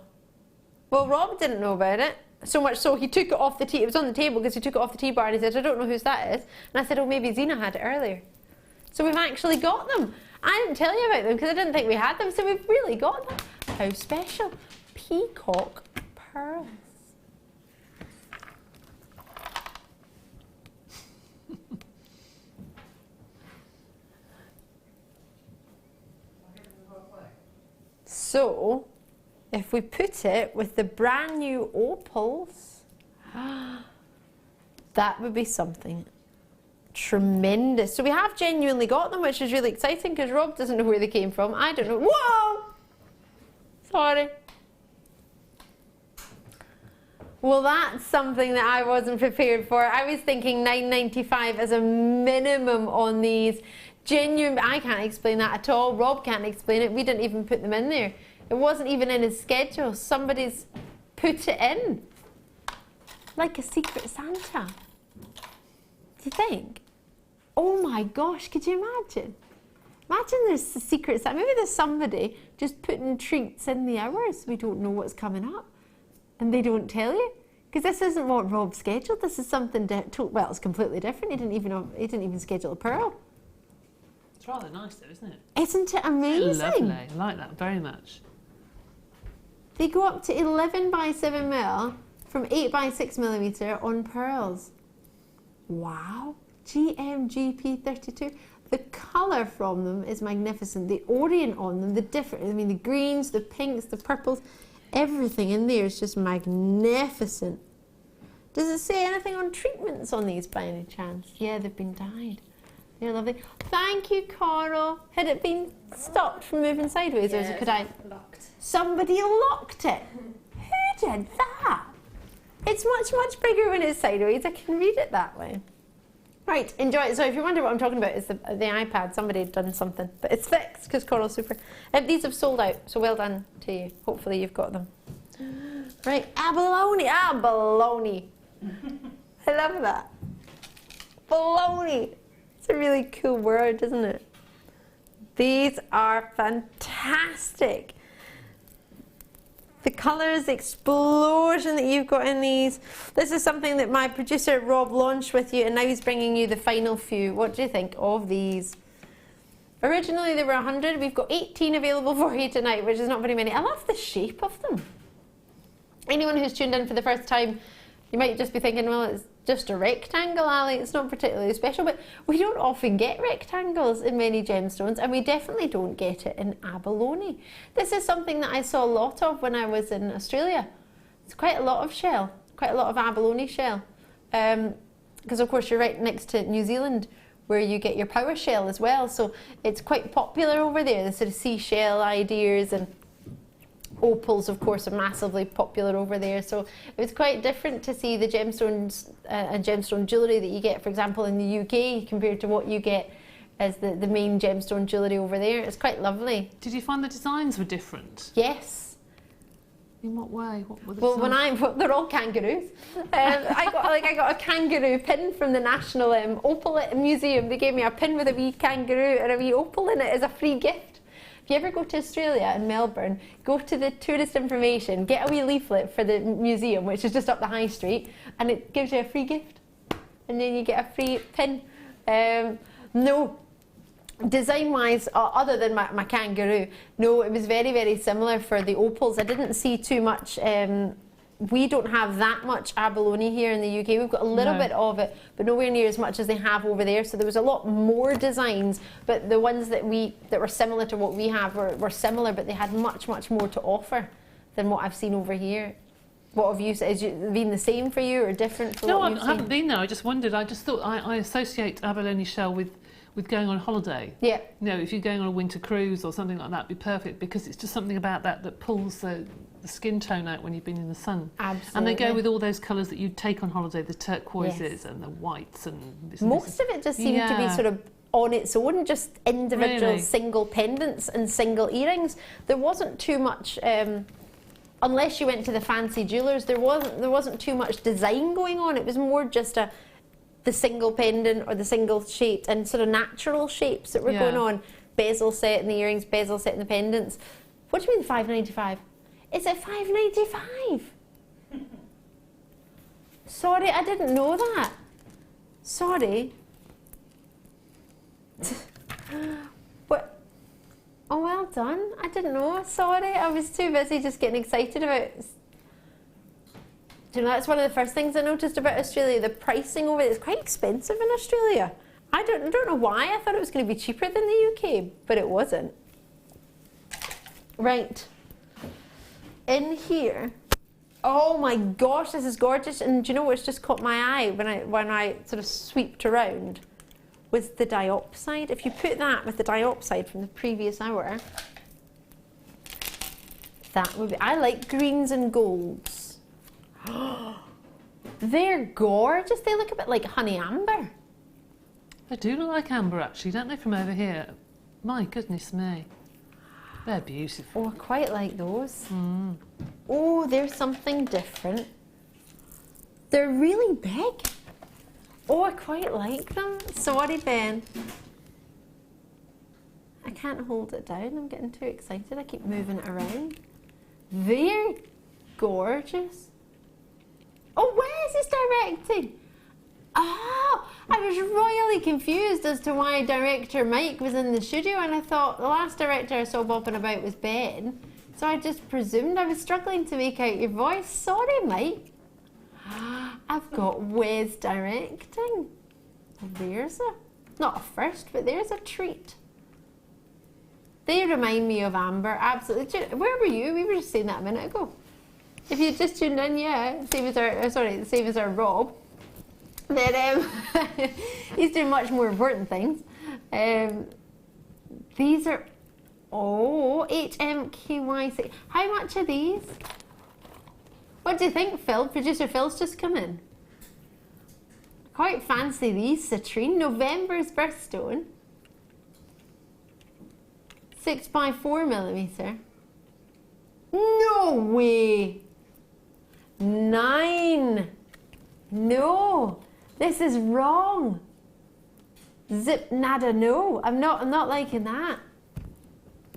Well, Rob didn't know about it. So much so he took it off the tea. It was on the table because he took it off the tea bar and he said, I don't know whose that is. And I said, oh, maybe Zena had it earlier. So we've actually got them. I didn't tell you about them because I didn't think we had them. So we've really got them. How special. Peacock pearls. So, if we put it with the brand new opals, that would be something tremendous. So we have genuinely got them, which is really exciting because Rob doesn't know where they came from. I don't know. Whoa! Sorry. Well, that's something that I wasn't prepared for. I was thinking £9.95 as a minimum on these. Genuine, I can't explain that at all. Rob can't explain it. We didn't even put them in there. It wasn't even in his schedule. Somebody's put it in. Like a secret Santa. Do you think? Oh my gosh, could you imagine? Imagine there's a secret Santa. Maybe there's somebody just putting treats in the hours. We don't know what's coming up. And they don't tell you. Because this isn't what Rob scheduled. This is something, well, it's completely different. He didn't even schedule a pearl. It's rather nice though, isn't it? Isn't it amazing? Lovely. I like that very much. They go up to 11 by 7 mil from 8 by 6 millimetre on pearls. Wow. GMGP32. The colour from them is magnificent. The orient on them, the greens, the pinks, the purples, everything in there is just magnificent. Does it say anything on treatments on these by any chance? Yeah, they've been dyed. They're lovely. Thank you, Coral. Had it been stopped from moving sideways, or could I? Locked. Somebody locked it. Who did that? It's much, much bigger when it's sideways. I can read it that way. Right, enjoy it. So if you wonder what I'm talking about, it's the iPad. Somebody had done something. But it's fixed because Coral's super. These have sold out, so well done to you. Hopefully you've got them. Right, abalone. Abalone. I love that. Baloney. It's a really cool word, isn't it? These are fantastic. The colours, the explosion that you've got in these. This is something that my producer Rob launched with you, and now he's bringing you the final few. What do you think of these? Originally there were 100. We've got 18 available for you tonight, which is not very many. I love the shape of them. Anyone who's tuned in for the first time, you might just be thinking, well, it's just a rectangle, Ali. It's not particularly special, but we don't often get rectangles in many gemstones, and we definitely don't get it in abalone. This is something that I saw a lot of when I was in Australia. It's quite a lot of shell, quite a lot of abalone shell. Because of course you're right next to New Zealand, where you get your power shell as well. So it's quite popular over there, the sort of seashell ideas, and opals, of course, are massively popular over there. So it was quite different to see the gemstones and gemstone jewellery that you get, for example, in the UK compared to what you get as the main gemstone jewellery over there. It's quite lovely. Did you find the designs were different? Yes. In what way? What were the well, they're all kangaroos. I got a kangaroo pin from the National Opal Museum. They gave me a pin with a wee kangaroo and a wee opal in it as a free gift. If you ever go to Australia in Melbourne, go to the tourist information, get a wee leaflet for the museum, which is just up the high street, and it gives you a free gift. And then you get a free pin. No, design-wise, other than my kangaroo, no, it was very, very similar for the opals. I didn't see too much. We don't have that much abalone here in the UK. We've got a little bit of it, but nowhere near as much as they have over there. So there was a lot more designs, but the ones that were similar to what we have were similar, but they had much, much more to offer than what I've seen over here. What have you said? Has it been the same for you or different for what you've seen? No, I haven't been there. I just wondered. I just thought I associate abalone shell with going on holiday. Yeah. You know, if you're going on a winter cruise or something like that, it'd be perfect, because it's just something about that pulls the skin tone out when you've been in the sun. Absolutely. And they go with all those colours that you take on holiday, the turquoises and the whites and most of it just seemed to be sort of on its own, just individual single pendants and single earrings. There wasn't too much, unless you went to the fancy jewellers, there wasn't too much design going on. It was more just the single pendant or the single shaped and sort of natural shapes that were going on. Bezel set in the earrings, bezel set in the pendants. What do you mean $5.95? Is it $5.95? Sorry, I didn't know that. Sorry. What? Oh, well done. I didn't know. Sorry, I was too busy just getting excited about it. You know, that's one of the first things I noticed about Australia. The pricing over there is quite expensive in Australia. I don't know why. I thought it was going to be cheaper than the UK, but it wasn't. Right. In here, oh my gosh, this is gorgeous. And do you know what's just caught my eye when I sort of sweeped around? Was the diopside. If you put that with the diopside from the previous hour, that would be. I like greens and golds. They're gorgeous. They look a bit like honey amber. They do look like amber actually, don't they, from over here? My goodness me. They're beautiful. Oh, I quite like those. Oh, there's something different. They're really big. Oh, I quite like them. Sorry, Ben. I can't hold it down. I'm getting too excited. I keep moving it around. They're gorgeous. Oh, where is this directing? Oh, I was royally confused as to why director Mike was in the studio, and I thought the last director I saw bopping about was Ben. So I just presumed. I was struggling to make out your voice. Sorry, Mike. I've got Wes directing. There's not a first, but there's a treat. They remind me of Amber, absolutely. Where were you? We were just saying that a minute ago. If you just tuned in, yeah, same as our Rob. Then he's doing much more important things. These are, HMKY6. How much are these? What do you think, Phil? Producer Phil's just come in. Quite fancy these, citrine. November's birthstone. 6x4mm. No way. 9. No, this is wrong. Zip nada no. I'm not liking that.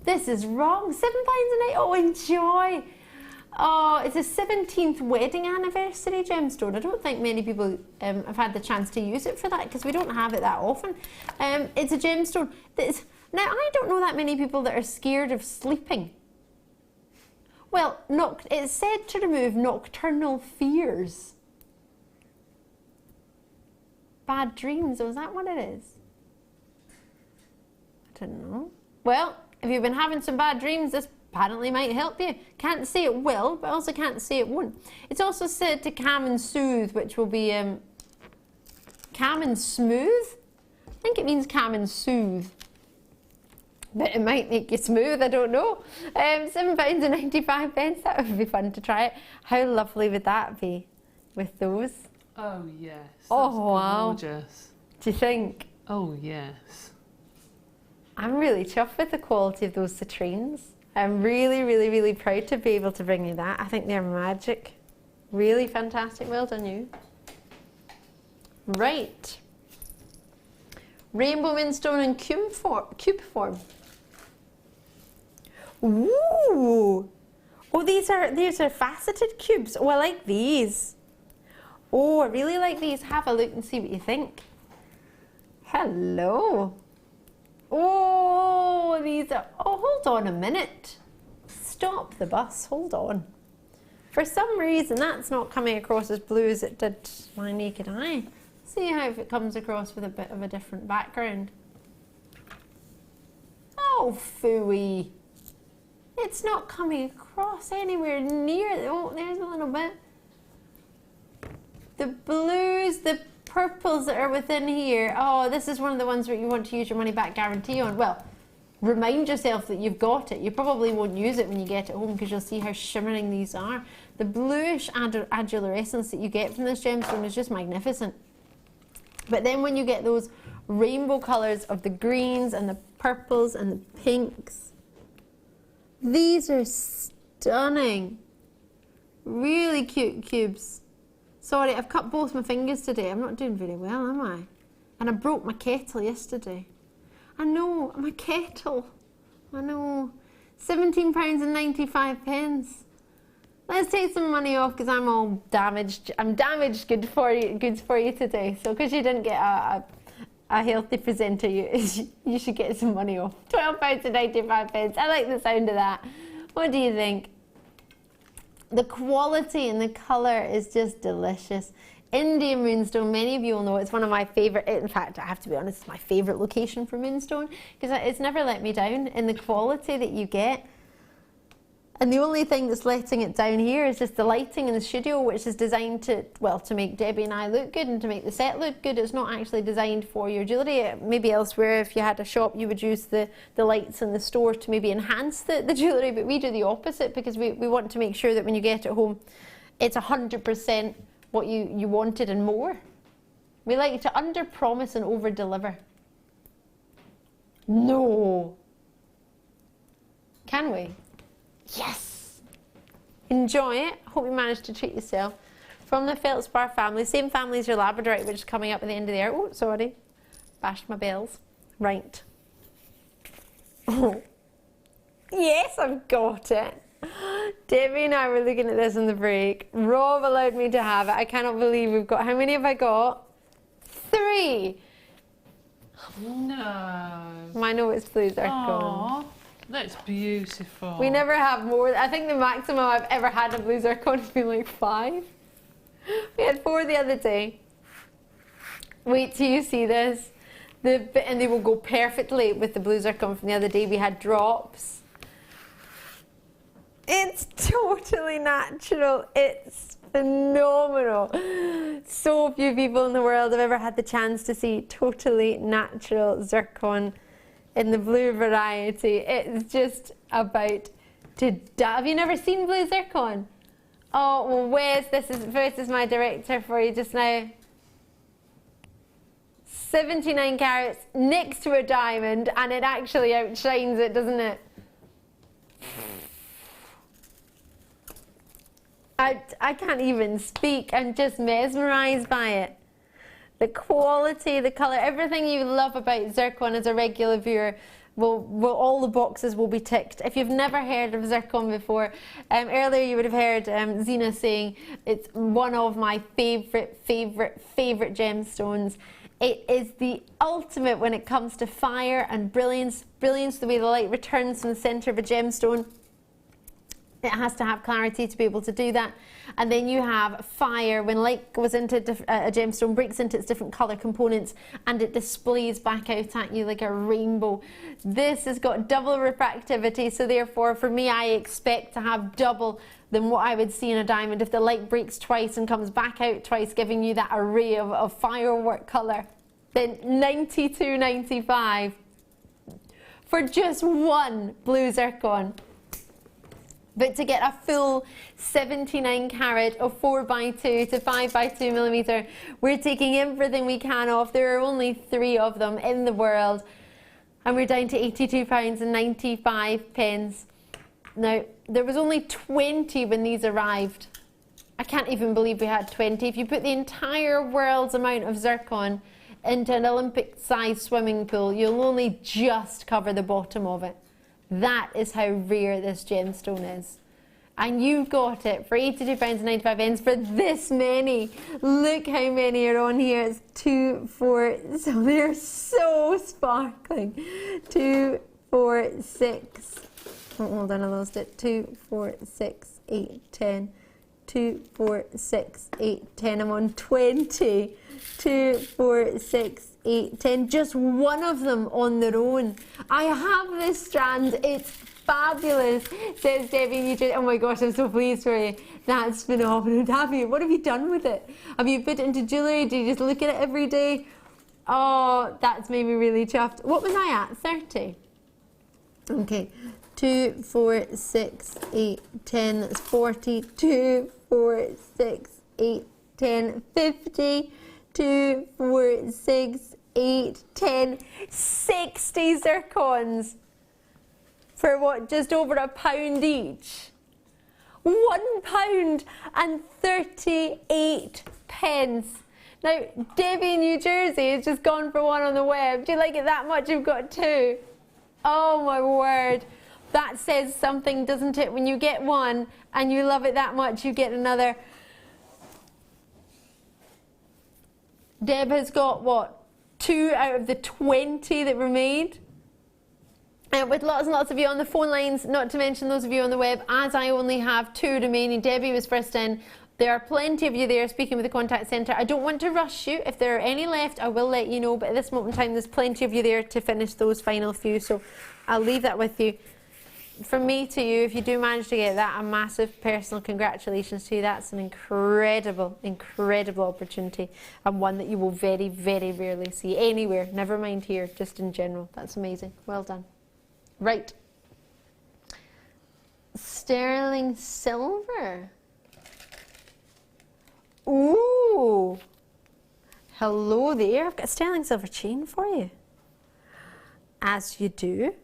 This is wrong. £7 a night. Oh, enjoy. Oh, it's a 17th wedding anniversary gemstone. I don't think many people have had the chance to use it for that because we don't have it that often. It's a gemstone. Now, I don't know that many people that are scared of sleeping. Well, it's said to remove nocturnal fears. Bad dreams, is that what it is? I don't know. Well, if you've been having some bad dreams, this apparently might help you. Can't say it will, but also can't say it won't. It's also said to calm and soothe, which will be calm and smooth. I think it means calm and soothe. But it might make you smooth, I don't know. £7.95, that would be fun to try it. How lovely would that be with those? Oh yes. Oh wow. Gorgeous. Do you think? Oh yes. I'm really chuffed with the quality of those citrines. I'm really, really, really proud to be able to bring you that. I think they're magic. Really fantastic. Well done, you. Right. Rainbow Moonstone in cube form. Ooh. Oh, these are faceted cubes. Oh, I like these. Oh, I really like these. Have a look and see what you think. Hello. Oh, these are... Oh, hold on a minute. Stop the bus. Hold on. For some reason, that's not coming across as blue as it did my naked eye. See how if it comes across with a bit of a different background. Oh, phooey. It's not coming across anywhere near... Oh, there's a little bit. The blues, the purples that are within here. Oh, this is one of the ones where you want to use your money back guarantee on. Well, remind yourself that you've got it. You probably won't use it when you get it home because you'll see how shimmering these are. The bluish adularescence that you get from this gemstone is just magnificent. But then when you get those rainbow colours of the greens and the purples and the pinks, these are stunning. Really cute cubes. Sorry, I've cut both my fingers today. I'm not doing very well, am I? And I broke my kettle yesterday. I know, my kettle. I know. £17.95. Let's take some money off because I'm all damaged. I'm damaged goods for you today. So because you didn't get a healthy presenter, you should get some money off. £12.95. I like the sound of that. What do you think? The quality and the colour is just delicious. Indian Moonstone, many of you will know, it's one of my favourite, in fact, I have to be honest, it's my favourite location for Moonstone because it's never let me down in the quality that you get. And the only thing that's letting it down here is just the lighting in the studio, which is designed to, well, to make Debbie and I look good and to make the set look good. It's not actually designed for your jewellery. Maybe elsewhere, if you had a shop, you would use the lights in the store to maybe enhance the jewellery, but we do the opposite because we want to make sure that when you get it home, it's 100% what you wanted and more. We like to under-promise and over-deliver. No. Can we? Yes. Enjoy it. Hope you managed to treat yourself. From the Feldspar family, same family as your Labradorite, which is coming up at the end of the year. Oh, sorry. Bashed my bells. Right. Oh. Yes, I've got it. Debbie and I were looking at this in the break. Rob allowed me to have it. I cannot believe we've got... How many have I got? 3. No. I know it's blue zircon. Aww, that's beautiful. We never have more. I think the maximum I've ever had of blue zircon has been like 5. We had 4 the other day. Wait till you see this. And they will go perfectly with the blue zircon from the other day. We had drops. It's totally natural. It's phenomenal. So few people in the world have ever had the chance to see totally natural zircon in the blue variety. It's just about to die. Have you never seen blue zircon? Oh, well, Wes, this is my director for you just now. 79 carats next to a diamond, and it actually outshines it, doesn't it? I can't even speak. I'm just mesmerised by it. The quality, the colour, everything you love about zircon as a regular viewer, all the boxes will be ticked. If you've never heard of zircon before, earlier you would have heard Zena saying it's one of my favourite gemstones. It is the ultimate when it comes to fire and brilliance. Brilliance, the way the light returns from the centre of a gemstone. It has to have clarity to be able to do that. And then you have fire, when light goes into a gemstone, breaks into its different colour components, and it displays back out at you like a rainbow. This has got double refractivity, so therefore for me I expect to have double than what I would see in a diamond if the light breaks twice and comes back out twice, giving you that array of firework colour. Then $92.95 for just one blue zircon. But to get a full 79 carat of 4x2 to 5x2 millimetre, we're taking everything we can off. There are only 3 of them in the world, and we're down to £82.95. Now, there was only 20 when these arrived. I can't even believe we had 20. If you put the entire world's amount of zircon into an Olympic-sized swimming pool, you'll only just cover the bottom of it. That is how rare this gemstone is. And you've got it for £82.95 for this many. Look how many are on here. It's 2, 4, so they're so sparkling. 2, 4, 6. Oh, hold on, I lost it. 2, 4, 6, 8, 10. 2, 4, 6, 8, 10. I'm on 20. 2, 4, 6, 8, 10. Just one of them on their own. I have this strand. It's fabulous, says Debbie. Oh my gosh, I'm so pleased for you. That's phenomenal. What have you done with it? Have you put it into jewellery? Do you just look at it every day? Oh, that's made me really chuffed. What was I at? 30? Okay. 2, 4, 6, 8, 10. That's 40. 2, 4, 6, 8, 10. 50. 2, 4, 6, 8, 10. 60 zircons. For what, just over £1 each? £1.38. Now, Debbie in New Jersey has just gone for one on the web. Do you like it that much? You've got 2. Oh my word. That says something, doesn't it? When you get one and you love it that much, you get another. Deb has got, what, 2 out of the 20 that were made? With lots and lots of you on the phone lines, not to mention those of you on the web, as I only have 2 remaining. Debbie was first in. There are plenty of you there speaking with the contact centre. I don't want to rush you. If there are any left, I will let you know. But at this moment in time, there's plenty of you there to finish those final few. So I'll leave that with you. From me to you, if you do manage to get that, a massive personal congratulations to you. That's an incredible, incredible opportunity, and one that you will very, very rarely see anywhere. Never mind here, just in general. That's amazing. Well done. Right. Sterling silver. Ooh. Hello there. I've got a sterling silver chain for you. As you do.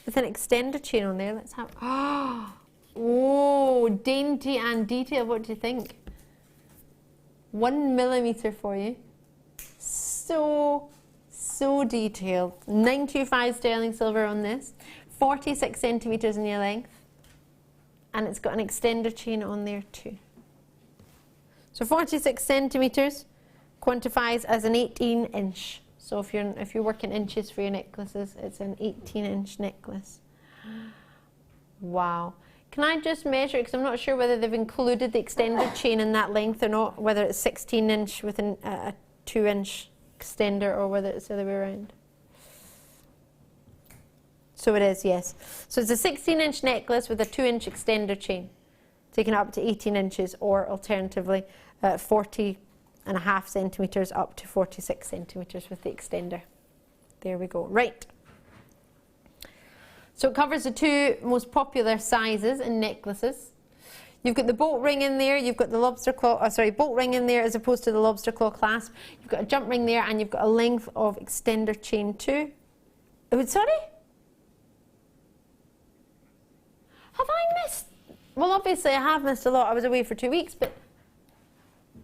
With an extender chain on there. Let's have... Oh, dainty and detailed. What do you think? 1 millimeter for you. So detailed. 925 sterling silver on this. 46 centimeters in your length. And it's got an extender chain on there too. So 46 centimeters quantifies as an 18-inch. So if you're working inches for your necklaces, it's an 18-inch necklace. Wow. Can I just measure it, because I'm not sure whether they've included the extended chain in that length or not, whether it's 16-inch with a 2-inch extender or whether it's the other way around. So it is, yes. So it's a 16-inch necklace with a 2-inch extender chain, taking it up to 18 inches, or alternatively 40.5 centimeters up to 46 centimeters with the extender. There we go. Right. So it covers the two most popular sizes in necklaces. You've got the bolt ring in there, you've got the lobster claw, bolt ring in there as opposed to the lobster claw clasp. You've got a jump ring there, and you've got a length of extender chain too. Oh, sorry? Have I missed? Well, obviously I have missed a lot. I was away for 2 weeks, but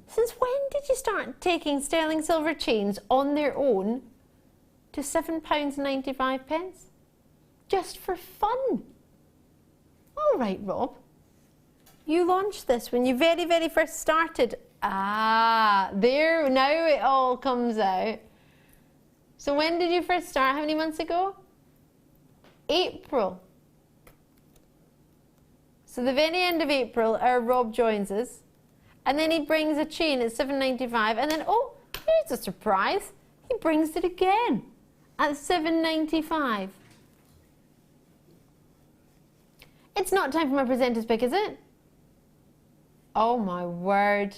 since when did you start taking sterling silver chains on their own to £7.95? Just for fun. All right, Rob. You launched this when you very, very first started. Ah, there, now it all comes out. So when did you first start? How many months ago? April. So the very end of April, our Rob joins us. And then he brings a chain at £7.95. And then, oh, here's a surprise. He brings it again at £7.95. It's not time for my presenter's pick, is it? Oh my word.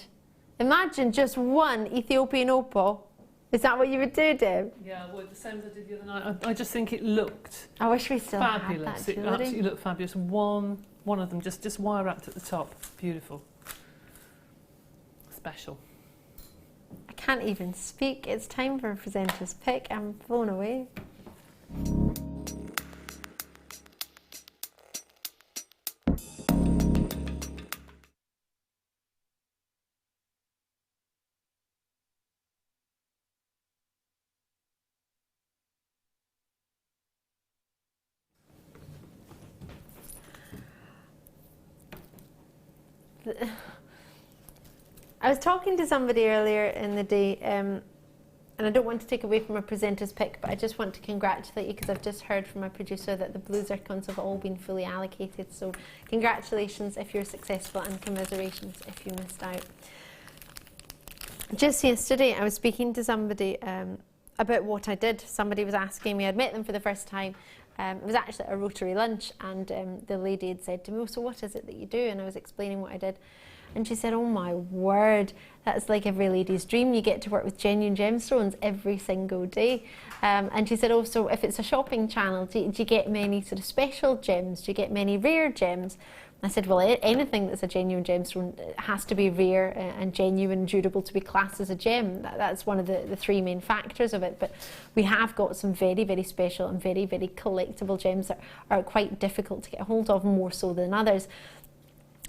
Imagine just one Ethiopian opal. Is that what you would do, Deb? Yeah, well, the same as I did the other night. I just think it looked I wish we still fabulous. had that, It absolutely looked fabulous. One of them just wire wrapped at the top. Beautiful. Special. I can't even speak. It's time for a presenter's pick. I'm blown away. I was talking to somebody earlier in the day, and I don't want to take away from a presenter's pick, but I just want to congratulate you because I've just heard from my producer that the blue zircons have all been fully allocated. So congratulations if you're successful, and commiserations if you missed out. Just yesterday I was speaking to somebody about what I did. Somebody was asking me, I'd met them for the first time. It was actually a Rotary lunch, and the lady had said to me, oh, so what is it that you do? And I was explaining what I did. And she said, oh my word, that's like every lady's dream. You get to work with genuine gemstones every single day. And she said, oh, so if it's a shopping channel, do you get many sort of special gems? Do you get many rare gems? I said, well, anything that's a genuine gemstone has to be rare and genuine and durable to be classed as a gem. That's one of the three main factors of it. But we have got some very, very special and very, very collectible gems that are quite difficult to get hold of, more so than others.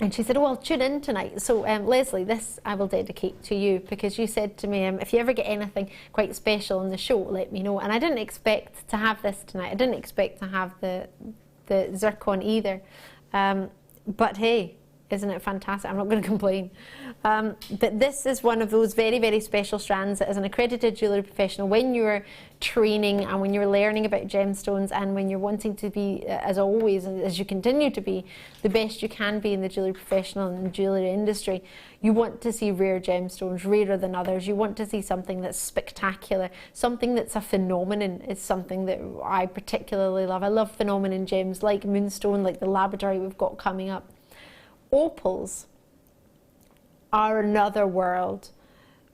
And she said, oh, I'll tune in tonight. So, Leslie, this I will dedicate to you, because you said to me, if you ever get anything quite special on the show, let me know. And I didn't expect to have this tonight. I didn't expect to have the zircon either. But hey, isn't it fantastic? I'm not going to complain. But this is one of those very, very special strands that, as an accredited jewellery professional, when you're training and when you're learning about gemstones and when you're wanting to be, as always, and as you continue to be, the best you can be in the jewellery professional and the jewellery industry, you want to see rare gemstones, rarer than others. You want to see something that's spectacular, something that's a phenomenon is something that I particularly love. I love phenomenon gems like Moonstone, like the Labradorite we've got coming up. Opals are another world.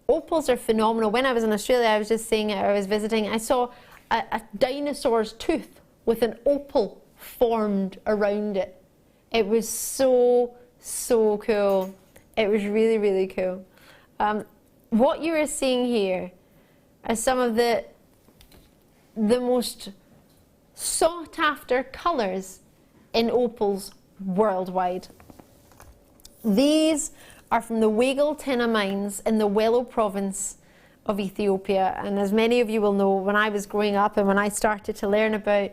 Opals are phenomenal. When I was in Australia, I was just saying, I was visiting, I saw a dinosaur's tooth with an opal formed around it. It was so, so cool. It was really, really cool. What you are seeing here are some of the most sought after colours in opals worldwide. These are from the Weigel mines in the Wello province of Ethiopia, and as many of you will know, when I was growing up and when I started to learn about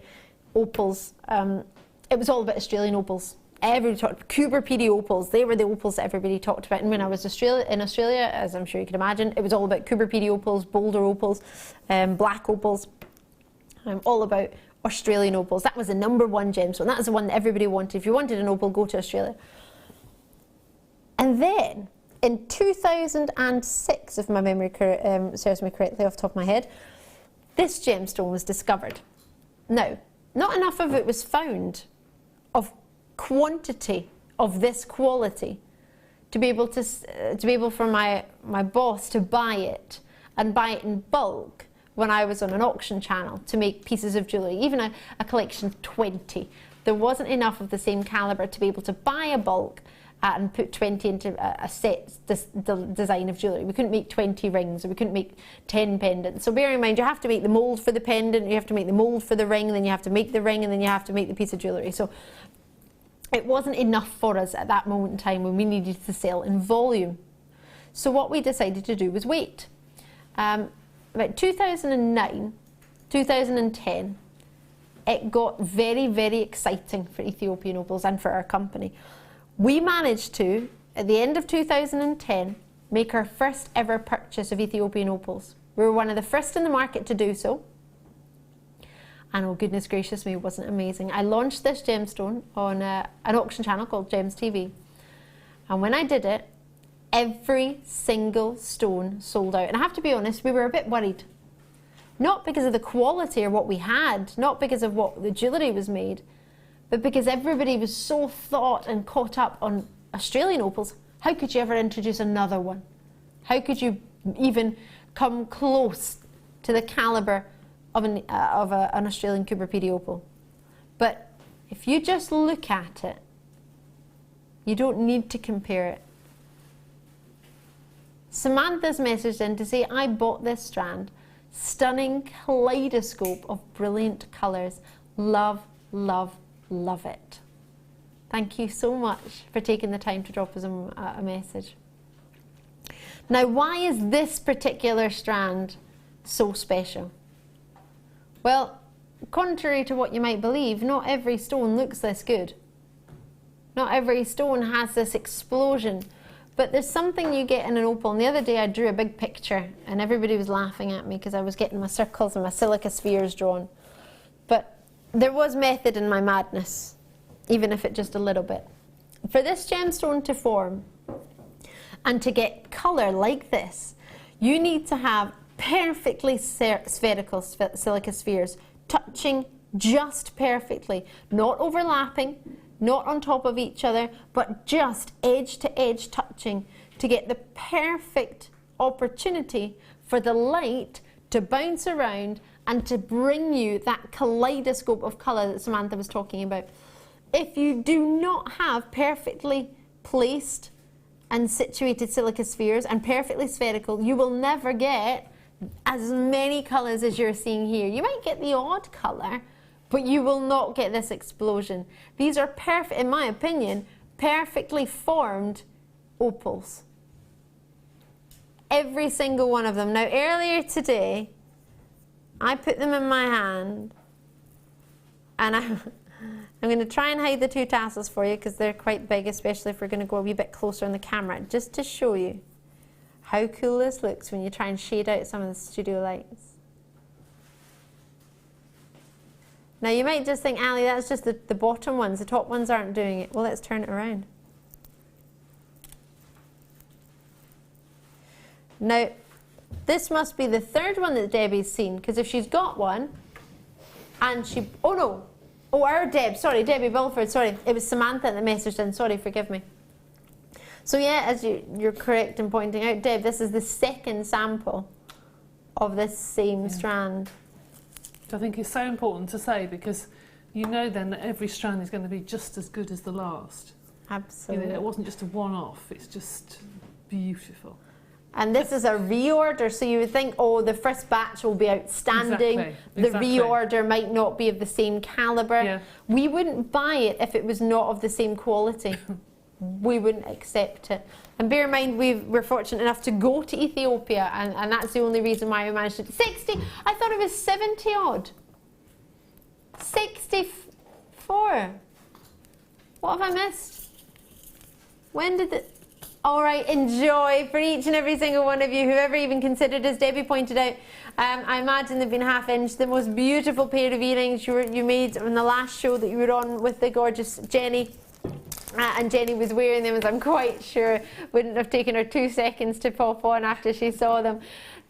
opals, it was all about Australian opals. Everybody talked Cooper-PD opals. They were the opals that everybody talked about. And when I was in Australia, as I'm sure you can imagine, it was all about Cooper-PD opals, Boulder opals, black opals, all about Australian opals. That was the #1 gemstone. That was the one that everybody wanted. If you wanted an opal, go to Australia. And then, in 2006, if my memory serves me correctly off the top of my head, this gemstone was discovered. Now, not enough of it was found of quantity of this quality to be able for my boss to buy it and buy it in bulk when I was on an auction channel to make pieces of jewellery, even a collection of 20. There wasn't enough of the same calibre to be able to buy a bulk and put 20 into a set design of jewellery. We couldn't make 20 rings, or we couldn't make 10 pendants. So bear in mind, you have to make the mould for the pendant, you have to make the mould for the ring, and then you have to make the ring, and then you have to make the piece of jewellery. So it wasn't enough for us at that moment in time when we needed to sell in volume. So what we decided to do was wait. About 2009, 2010, it got very, very exciting for Ethiopian opals and for our company. We managed to, at the end of 2010, make our first ever purchase of Ethiopian opals. We were one of the first in the market to do so. And oh goodness gracious me, wasn't it amazing? I launched this gemstone on an auction channel called Gems TV. And when I did it, every single stone sold out. And I have to be honest, we were a bit worried. Not because of the quality or what we had, not because of what the jewellery was made, but because everybody was so thought and caught up on Australian opals. How could you ever introduce another one? How could you even come close to the calibre of an Australian Cooper-PD opal? But if you just look at it, you don't need to compare it. Samantha's messaged in to say, I bought this strand. Stunning kaleidoscope of brilliant colours. Love, love, love it. Thank you so much for taking the time to drop us a message. Now, why is this particular strand so special? Well, contrary to what you might believe, not every stone looks this good. Not every stone has this explosion. But there's something you get in an opal. And the other day I drew a big picture and everybody was laughing at me because I was getting my circles and my silica spheres drawn. But there was method in my madness, even if it just a little bit. For this gemstone to form and to get colour like this, you need to have perfectly spherical silica spheres touching just perfectly, not overlapping, not on top of each other, but just edge to edge touching to get the perfect opportunity for the light to bounce around and to bring you that kaleidoscope of colour that Samantha was talking about. If you do not have perfectly placed and situated silica spheres and perfectly spherical, you will never get as many colours as you're seeing here. You might get the odd colour, but you will not get this explosion. These are perfect, in my opinion, perfectly formed opals. Every single one of them. Now, earlier today, I put them in my hand, and I'm going to try and hide the two tassels for you because they're quite big, especially if we're going to go a wee bit closer on the camera, just to show you how cool this looks when you try and shade out some of the studio lights. Now you might just think, Ali, that's just the bottom ones, the top ones aren't doing it. Well, let's turn it around. Now, this must be the third one that Debbie's seen, because if she's got one, and she, oh no, oh our Deb, sorry, Debbie Bulford, sorry, it was Samantha that messaged in, sorry, forgive me. So yeah, as you're correct in pointing out, Deb, this is the second sample of this same strand. I think it's so important to say, because you know then that every strand is going to be just as good as the last. Absolutely. You know, it wasn't just a one-off, it's just beautiful. And this is a reorder, so you would think, oh, the first batch will be outstanding. The reorder might not be of the same calibre. Yeah. We wouldn't buy it if it was not of the same quality. We wouldn't accept it. And bear in mind, we're fortunate enough to go to Ethiopia, and that's the only reason why we managed it. 60, I thought it was 70 odd. 64. What have I missed? When did it? All right, enjoy for each and every single one of you, whoever even considered, as Debbie pointed out. I imagine they've been half-inch. The most beautiful pair of earrings you made on the last show that you were on with the gorgeous Jenny. And Jenny was wearing them, as I'm quite sure wouldn't have taken her 2 seconds to pop on after she saw them.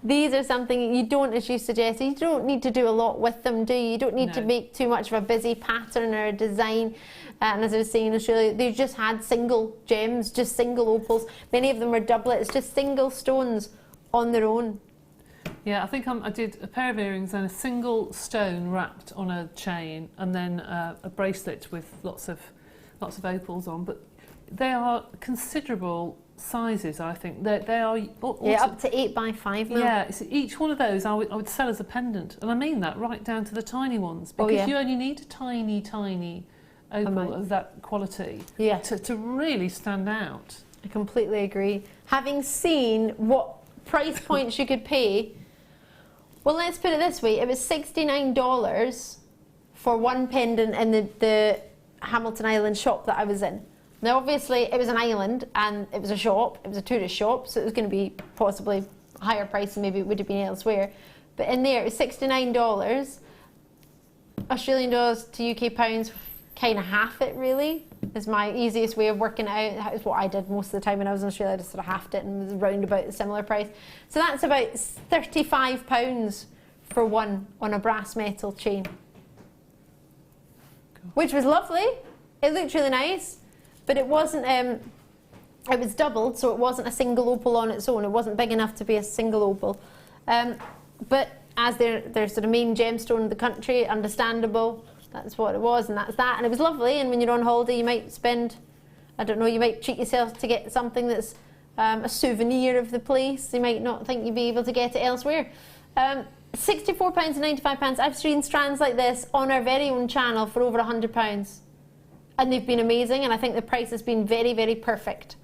These are something you don't, as you suggested, you don't need to do a lot with them, do you? You don't need to make too much of a busy pattern or a design. And as I was saying in Australia, they just had single gems, just single opals. Many of them were doublets, just single stones on their own. Yeah, I think I did a pair of earrings and a single stone wrapped on a chain, and then a bracelet with lots of opals on. But they are considerable sizes, I think. They are up to 8 by 5 now. Yeah, so each one of those I would sell as a pendant, and I mean that right down to the tiny ones, because you only need a tiny opal of that quality to really stand out. I completely agree. Having seen what price points you could pay, well, let's put it this way, it was $69 for one pendant in the Hamilton Island shop that I was in. Now obviously it was an island and it was a shop, it was a tourist shop, so it was going to be possibly a higher price than maybe it would have been elsewhere. But in there it was $69, Australian dollars to UK pounds, kind of half it really, is my easiest way of working it out. That is what I did most of the time when I was in Australia, I just sort of halved it and was round about a similar price. So that's about £35 for one on a brass metal chain. Cool. Which was lovely, it looked really nice. But it wasn't, it was doubled, so it wasn't a single opal on its own. It wasn't big enough to be a single opal. But as their sort of main gemstone in the country, understandable, that's what it was, and that's that. And it was lovely, and when you're on holiday, you might spend, I don't know, you might treat yourself to get something that's a souvenir of the place. You might not think you'd be able to get it elsewhere. £64 and £95. I've seen strands like this on our very own channel for over £100. And they've been amazing, and I think the price has been very, very perfect.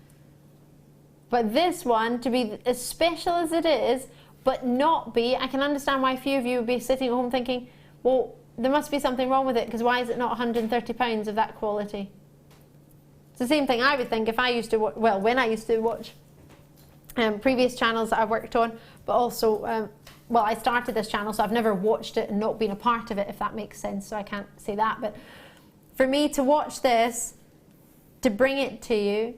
But this one, to be as special as it is, but not be, I can understand why a few of you would be sitting at home thinking, well, there must be something wrong with it, because why is it not £130 of that quality? It's the same thing I would think if I used to watch, well, when I used to watch previous channels that I worked on, but also, well, I started this channel, so I've never watched it and not been a part of it, if that makes sense, so I can't say that. But for me to watch this, to bring it to you,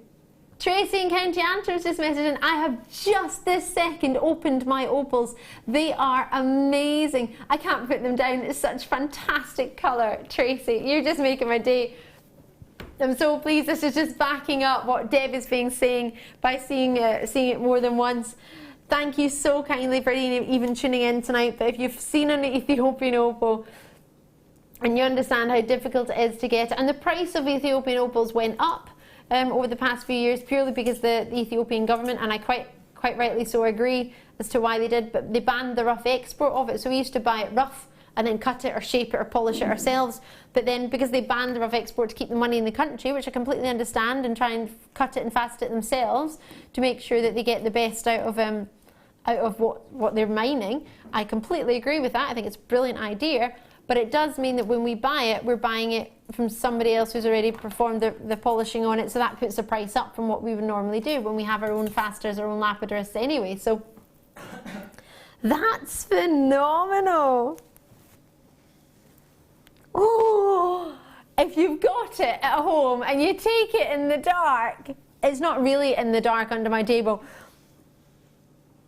Tracy in County Antrim's just messaging, I have just this second opened my opals. They are amazing. I can't put them down. It's such fantastic colour. Tracy, you're just making my day. I'm so pleased. This is just backing up what Deb is being saying by seeing it more than once. Thank you so kindly for even tuning in tonight. But if you've seen an Ethiopian opal, and you understand how difficult it is to get, and the price of Ethiopian opals went up over the past few years purely because the Ethiopian government, and I quite rightly so agree as to why they did, but they banned the rough export of it. So we used to buy it rough and then cut it or shape it or polish it ourselves. But then because they banned the rough export to keep the money in the country, which I completely understand, and try and cut it and fast it themselves to make sure that they get the best out of what they're mining, I completely agree with that. I think it's a brilliant idea. But it does mean that when we buy it, we're buying it from somebody else who's already performed the polishing on it, so that puts the price up from what we would normally do when we have our own fasters, our own lapidarists anyway. So that's phenomenal. Oh, if you've got it at home and you take it in the dark, it's not really in the dark under my table.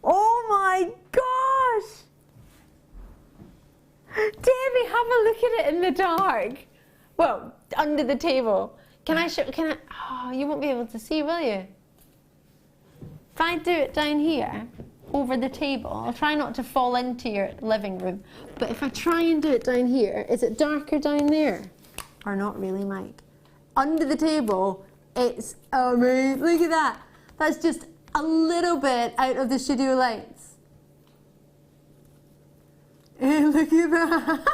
Oh my gosh! Debbie, have a look at it in the dark. Well, under the table. Can I show, oh, you won't be able to see, will you? If I do it down here, over the table, I'll try not to fall into your living room, but if I try and do it down here, is it darker down there? Or not really, Mike? Under the table, it's amazing. Look at that. That's just a little bit out of the studio lights. And look at that.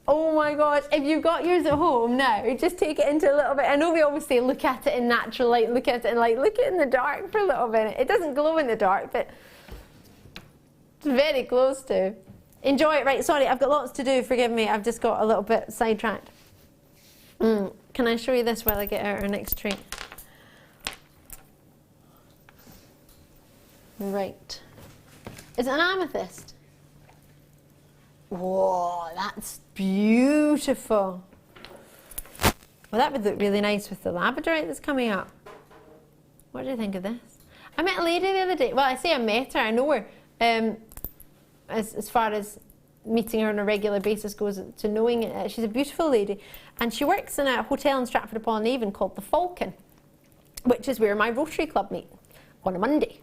Oh my gosh, if you've got yours at home now, just take it into a little bit. I know we always say look at it in natural light, look at it in light, look at it in the dark for a little bit. It doesn't glow in the dark, but it's very close to. Enjoy it. Right, sorry, I've got lots to do, forgive me, I've just got a little bit sidetracked. Can I show you this while I get out our next treat? Right. Is it an amethyst? Whoa, that's beautiful. Well, that would look really nice with the labradorite that's coming up. What do you think of this? I met a lady the other day. Well, I say I met her, I know her. As far as meeting her on a regular basis goes to knowing it. She's a beautiful lady. And she works in a hotel in Stratford-upon-Avon called the Falcon, which is where my Rotary Club meet on a Monday.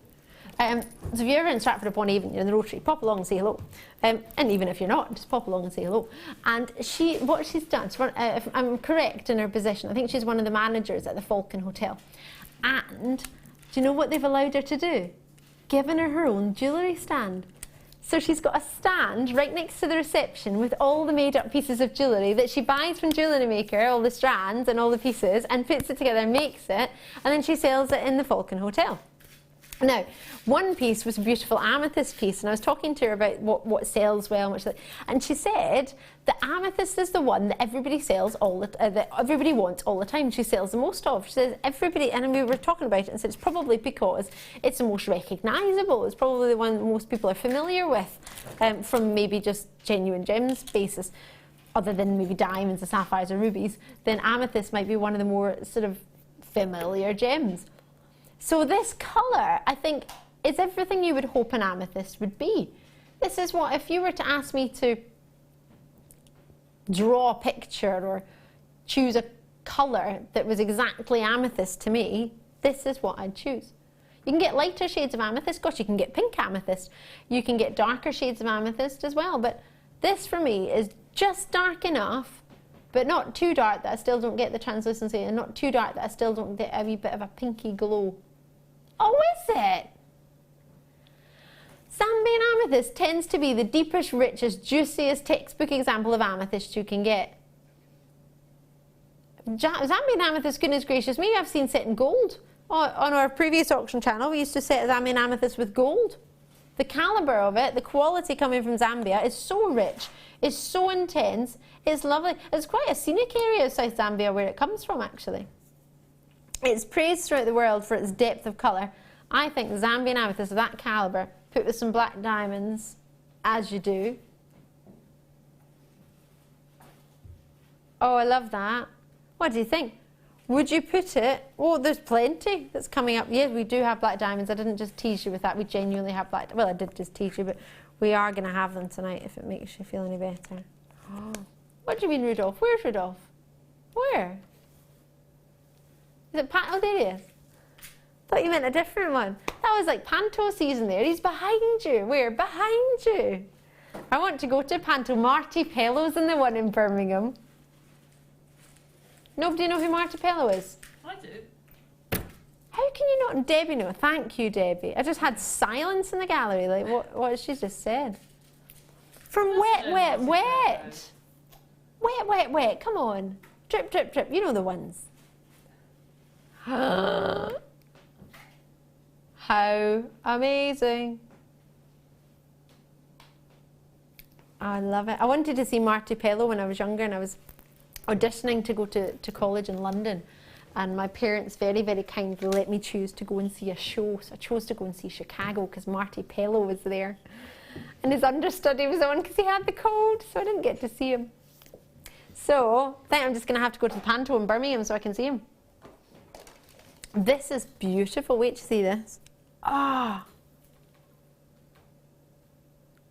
So if you're ever in Stratford-upon-Avon, you're in the Rotary, pop along and say hello. And even if you're not, just pop along and say hello. And what she's done, if I'm correct in her position, I think she's one of the managers at the Falcon Hotel. And do you know what they've allowed her to do? Given her own jewellery stand. So she's got a stand right next to the reception with all the made-up pieces of jewellery that she buys from Jewellery Maker, all the strands and all the pieces, and puts it together and makes it, and then she sells it in the Falcon Hotel. Now, one piece was a beautiful amethyst piece, and I was talking to her about what sells well, and she said the amethyst is the one that everybody sells that everybody wants all the time. She sells the most of. She says everybody, and we were talking about it, and said it's probably because it's the most recognisable. It's probably the one that most people are familiar with, from maybe just genuine gems basis, other than maybe diamonds, or sapphires, or rubies. Then amethyst might be one of the more sort of familiar gems. So this colour, I think, is everything you would hope an amethyst would be. This is what, if you were to ask me to draw a picture or choose a colour that was exactly amethyst to me, this is what I'd choose. You can get lighter shades of amethyst. Gosh, you can get pink amethyst. You can get darker shades of amethyst as well. But this, for me, is just dark enough, but not too dark that I still don't get the translucency, and not too dark that I still don't get a wee bit of a pinky glow. Oh, is it? Zambian amethyst tends to be the deepest, richest, juiciest textbook example of amethyst you can get. Zambian amethyst, goodness gracious me, I've seen set in gold. On our previous auction channel, we used to set Zambian amethyst with gold. The calibre of it, the quality coming from Zambia is so rich, it's so intense, it's lovely. It's quite a scenic area of South Zambia where it comes from, actually. It's praised throughout the world for its depth of colour. I think Zambian amethyst of that calibre, put with some black diamonds, as you do. Oh, I love that. What do you think? Would you put it? Oh, there's plenty that's coming up. Yes, we do have black diamonds. I didn't just tease you with that. We genuinely have black. Well, I did just tease you, but we are going to have them tonight if it makes you feel any better. Oh. What do you mean, Rudolph? Where's Rudolph? Where? Is it oh, there he is. Thought you meant a different one. That was like Panto season there. He's behind you. Where? Behind you. I want to go to Panto. Marty Pello's in the one in Birmingham. Nobody know who Marty Pello is? I do. How can you not? Debbie know. Thank you, Debbie. I just had silence in the gallery. Like, what has she just said? From wet, wet, wet. Wet, wet, wet. Come on. Drip, drip, drip. You know the ones. How amazing. I love it. I wanted to see Marty Pello when I was younger, and I was auditioning to go to college in London, and my parents very, very kindly let me choose to go and see a show. So I chose to go and see Chicago because Marty Pello was there, and his understudy was on because he had the cold, so I didn't get to see him. So I think I'm just going to have to go to the Panto in Birmingham so I can see him. This is beautiful. Wait to see this. Ah.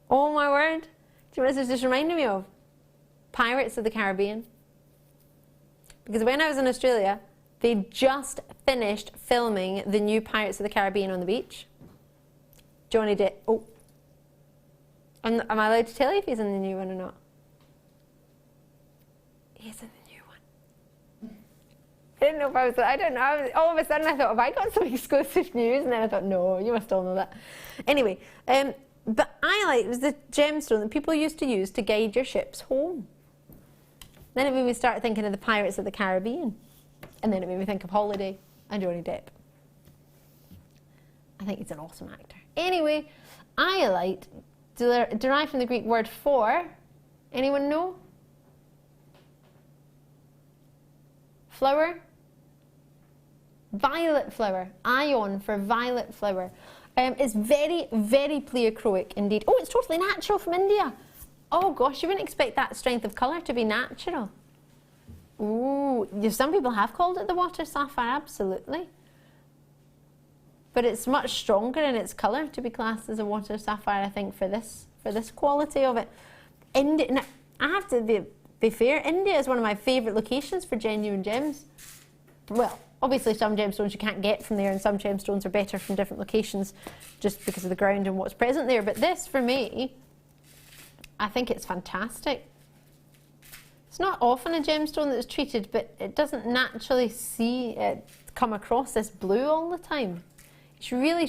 Oh my word. Do you know what this is just reminding me of? Pirates of the Caribbean. Because when I was in Australia, they just finished filming the new Pirates of the Caribbean on the beach. Johnny Depp. Oh. And am I allowed to tell you if he's in the new one or not? He's in the new one. I didn't know if I was, I don't know, all of a sudden I thought, have I got some exclusive news? And then I thought, no, you must all know that. Anyway, but Iolite was the gemstone that people used to use to guide your ships home. Then it made me start thinking of the Pirates of the Caribbean. And then it made me think of Holiday and Johnny Depp. I think he's an awesome actor. Anyway, Iolite, derived from the Greek word for, anyone know? Flower? Violet flower. Ion for violet flower. It's very, very pleochroic indeed. Oh, it's totally natural from India. Oh gosh, you wouldn't expect that strength of colour to be natural. Ooh, some people have called it the water sapphire, absolutely. But it's much stronger in its colour to be classed as a water sapphire, I think, for this quality of it. India, now, I have to be fair, India is one of my favourite locations for genuine gems. Well, obviously some gemstones you can't get from there, and some gemstones are better from different locations just because of the ground and what's present there. But this, for me, I think it's fantastic. It's not often a gemstone that's treated, but it doesn't naturally see it come across this blue all the time. It's really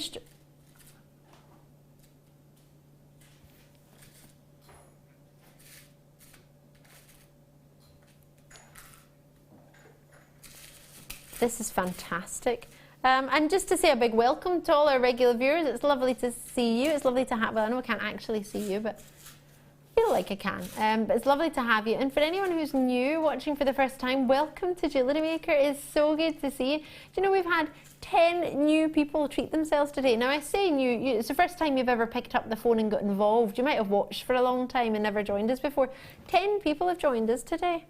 this is fantastic. And just to say a big welcome to all our regular viewers. It's lovely to see you. It's lovely to have, well, I know I can't actually see you, but I feel like I can. But it's lovely to have you. And for anyone who's new, watching for the first time, welcome to Jewellery Maker. It's so good to see you. Do you know we've had 10 new people treat themselves today. Now I say new, it's the first time you've ever picked up the phone and got involved. You might have watched for a long time and never joined us before. 10 people have joined us today.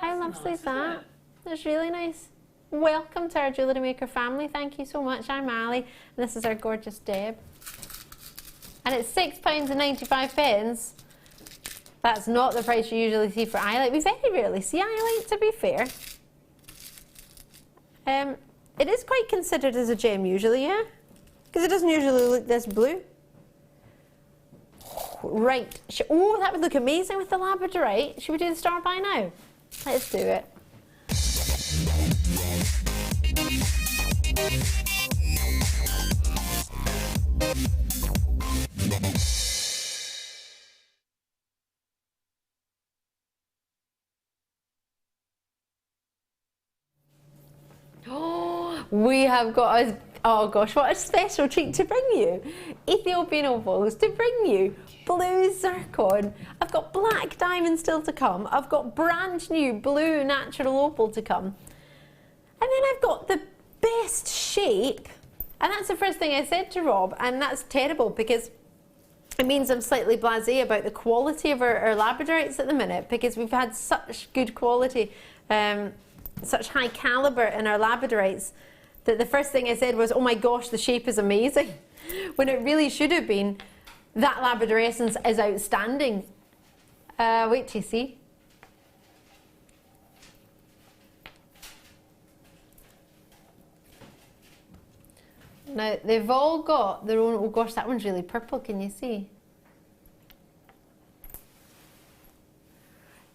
How lovely is that? That's really nice. Welcome to our Jewellery Maker family. Thank you so much. I'm Ali, and this is our gorgeous Deb. And it's £6.95. That's not the price you usually see for Iolite. We very rarely see Iolite, to be fair. It is quite considered as a gem usually, yeah? Because it doesn't usually look this blue. Right. Oh, that would look amazing with the labradorite. Should we do the star by now? Let's do it. We have got a, oh gosh, what a special treat to bring you. Ethiopian opals to bring you blue zircon. I've got black diamond still to come. I've got brand new blue natural opal to come. And then I've got the best shape. And that's the first thing I said to Rob, and that's terrible because it means I'm slightly blasé about the quality of our labradorites at the minute, because we've had such good quality, such high calibre in our labradorites, that the first thing I said was, oh my gosh, the shape is amazing, when it really should have been, that labradorescence is outstanding. Wait till you see. Now, they've all got their own, oh gosh, that one's really purple, can you see?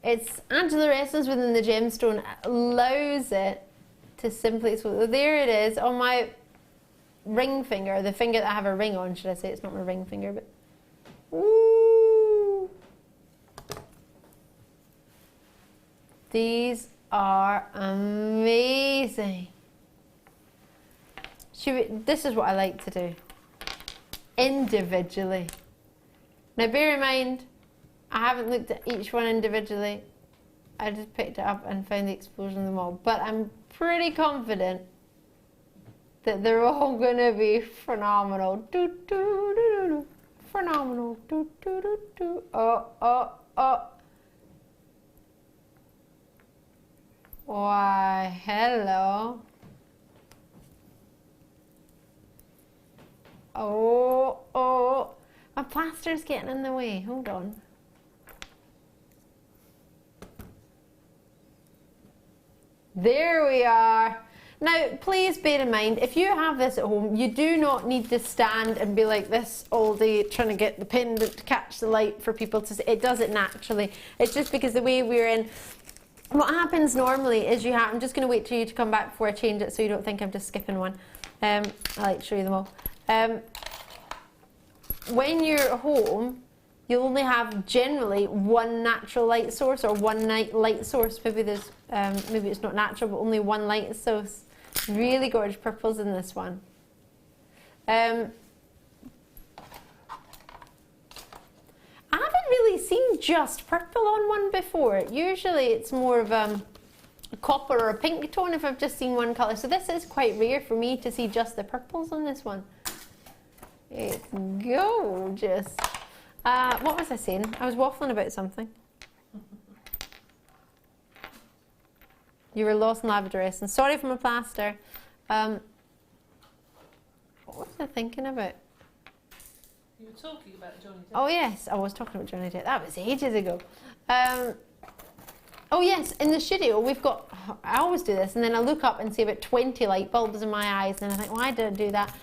Its angular-essence within the gemstone allows it to simply, so there it is on my ring finger, the finger that I have a ring on, should I say. It's not my ring finger, but ooh, these are amazing. This is what I like to do, individually. Now bear in mind, I haven't looked at each one individually. I just picked it up and found the explosion of them all. But I'm pretty confident that they're all going to be phenomenal. Do, do, do, do, do. Phenomenal. Do, do, do, do. Oh, oh, oh. Why, hello. Oh, oh. My plaster's getting in the way. Hold on. There we are. Now, please bear in mind, if you have this at home, you do not need to stand and be like this all day trying to get the pendant to catch the light for people to see. It does it naturally. It's just because the way we're in. What happens normally is I'm just going to wait till you to come back before I change it so you don't think I'm just skipping one. I like to show you them all. When you're at home, you'll only have generally one natural light source or one light source. Maybe there's, maybe it's not natural, but only one light source. Really gorgeous purples in this one. I haven't really seen just purple on one before. Usually it's more of a copper or a pink tone if I've just seen one colour. So this is quite rare for me to see just the purples on this one. It's gorgeous. What was I saying? I was waffling about something. You were lost in lavender essence. Sorry for my plaster. What was I thinking about? You were talking about Johnny Depp. Oh yes, I was talking about Johnny Depp. That was ages ago. Oh yes, in the studio we've got, I always do this, and then I look up and see about 20 light bulbs in my eyes, and I think, why did I do that?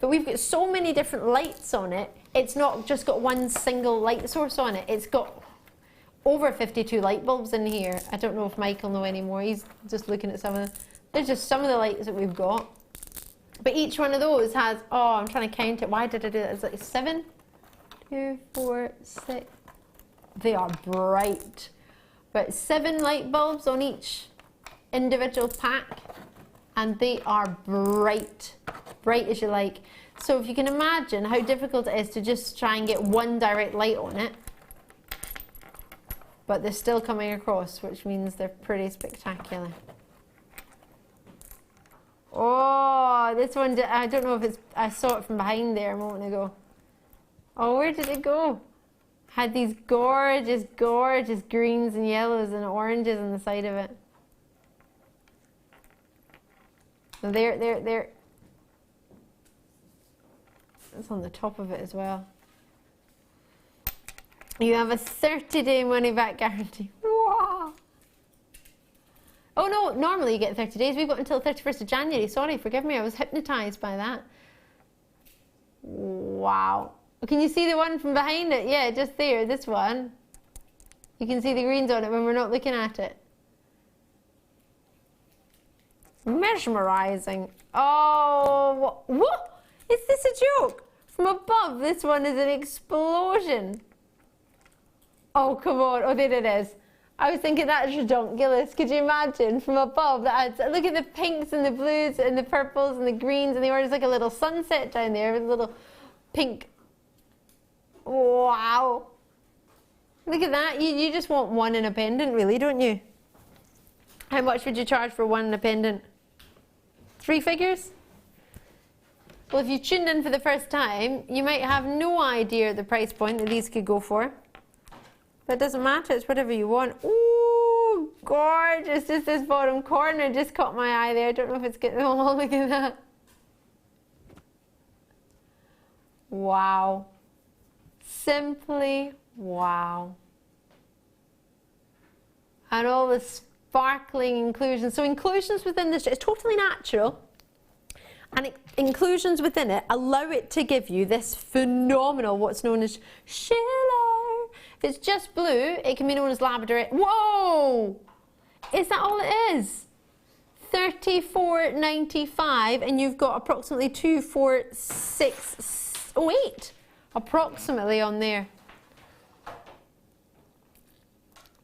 But we've got so many different lights on it, it's not just got one single light source on it, it's got over 52 light bulbs in here. I don't know if Mike will know anymore, he's just looking at some of them. There's just some of the lights that we've got. But each one of those has, oh, I'm trying to count it, why did I do that? It's like 7, 2, 4, 6. They are bright. But 7 light bulbs on each individual pack, and they are bright. Bright as you like. So if you can imagine how difficult it is to just try and get one direct light on it, but they're still coming across, which means they're pretty spectacular. Oh, this one, I don't know if it's, I saw it from behind there a moment ago. Oh, where did it go? Had these gorgeous, gorgeous greens and yellows and oranges on the side of it. So there. It's on the top of it as well. You have a 30-day money-back guarantee. Wow. Oh no, normally you get 30 days. We've got until 31st of January. Sorry, forgive me, I was hypnotised by that. Wow. Can you see the one from behind it? Yeah, just there, this one. You can see the greens on it when we're not looking at it. Mesmerising. Oh, what? Is this a joke? From above, this one is an explosion. Oh, come on. Oh, there it is. I was thinking that's redonkulous. Could you imagine from above? Look at the pinks and the blues and the purples and the greens and the orange. Like a little sunset down there with a little pink. Wow. Look at that. You just want one in a pendant, really, don't you? How much would you charge for one in a pendant? 3 figures? Well, if you tuned in for the first time, you might have no idea the price point that these could go for. But it doesn't matter, it's whatever you want. Ooh, gorgeous. Just this bottom corner just caught my eye there. I don't know if it's getting, oh, look at that. Wow. Simply wow. And all the sparkling inclusions. So inclusions within this, it's totally natural. And inclusions within it allow it to give you this phenomenal, what's known as shimmer. If it's just blue, it can be known as lavender. Whoa! Is that all it is? $34.95, and you've got approximately 2, 4, 6, 8 approximately on there.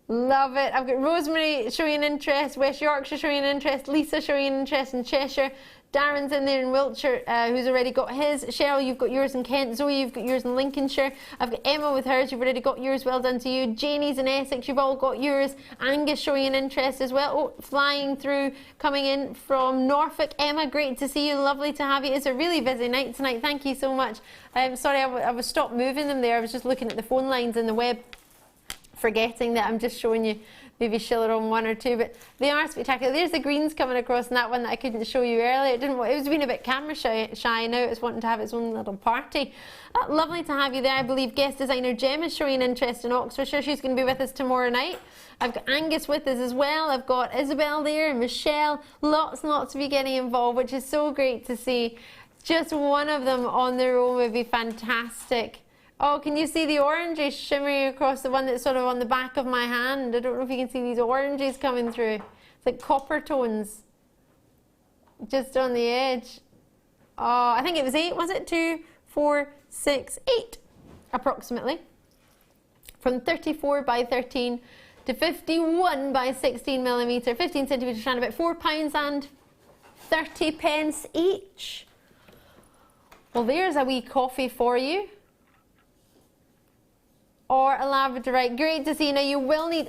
Love it. I've got Rosemary showing an interest, West Yorkshire showing an interest, Lisa showing an interest in Cheshire, Darren's in there in Wiltshire who's already got his, Cheryl, you've got yours in Kent, Zoe, you've got yours in Lincolnshire, I've got Emma with hers, you've already got yours, well done to you, Janie's in Essex, you've all got yours, Angus showing an interest as well, oh, flying through, coming in from Norfolk, Emma, great to see you, lovely to have you, it's a really busy night tonight, thank you so much. Sorry, I was stopped moving them there, I was just looking at the phone lines in the web, forgetting that I'm just showing you maybe shiller on one or two, but they are spectacular. There's the greens coming across in that one that I couldn't show you earlier. It was being a bit camera shy now. It's wanting to have its own little party. Lovely to have you there. I believe guest designer Jem is showing interest in Oxfordshire. She's going to be with us tomorrow night. I've got Angus with us as well. I've got Isabel there and Michelle. Lots and lots of you getting involved, which is so great to see. Just one of them on their own would be fantastic. Oh, can you see the oranges shimmering across the one that's sort of on the back of my hand? I don't know if you can see these oranges coming through. It's like copper tones just on the edge. Oh, I think it was 8, was it? 2, 4, 6, 8 approximately. From 34 by 13 to 51 by 16 millimetre, 15 centimetre strand, about £4 and 30 pence each. Well, there's a wee coffee for you. Or a labradorite. Great to see. Now you will need,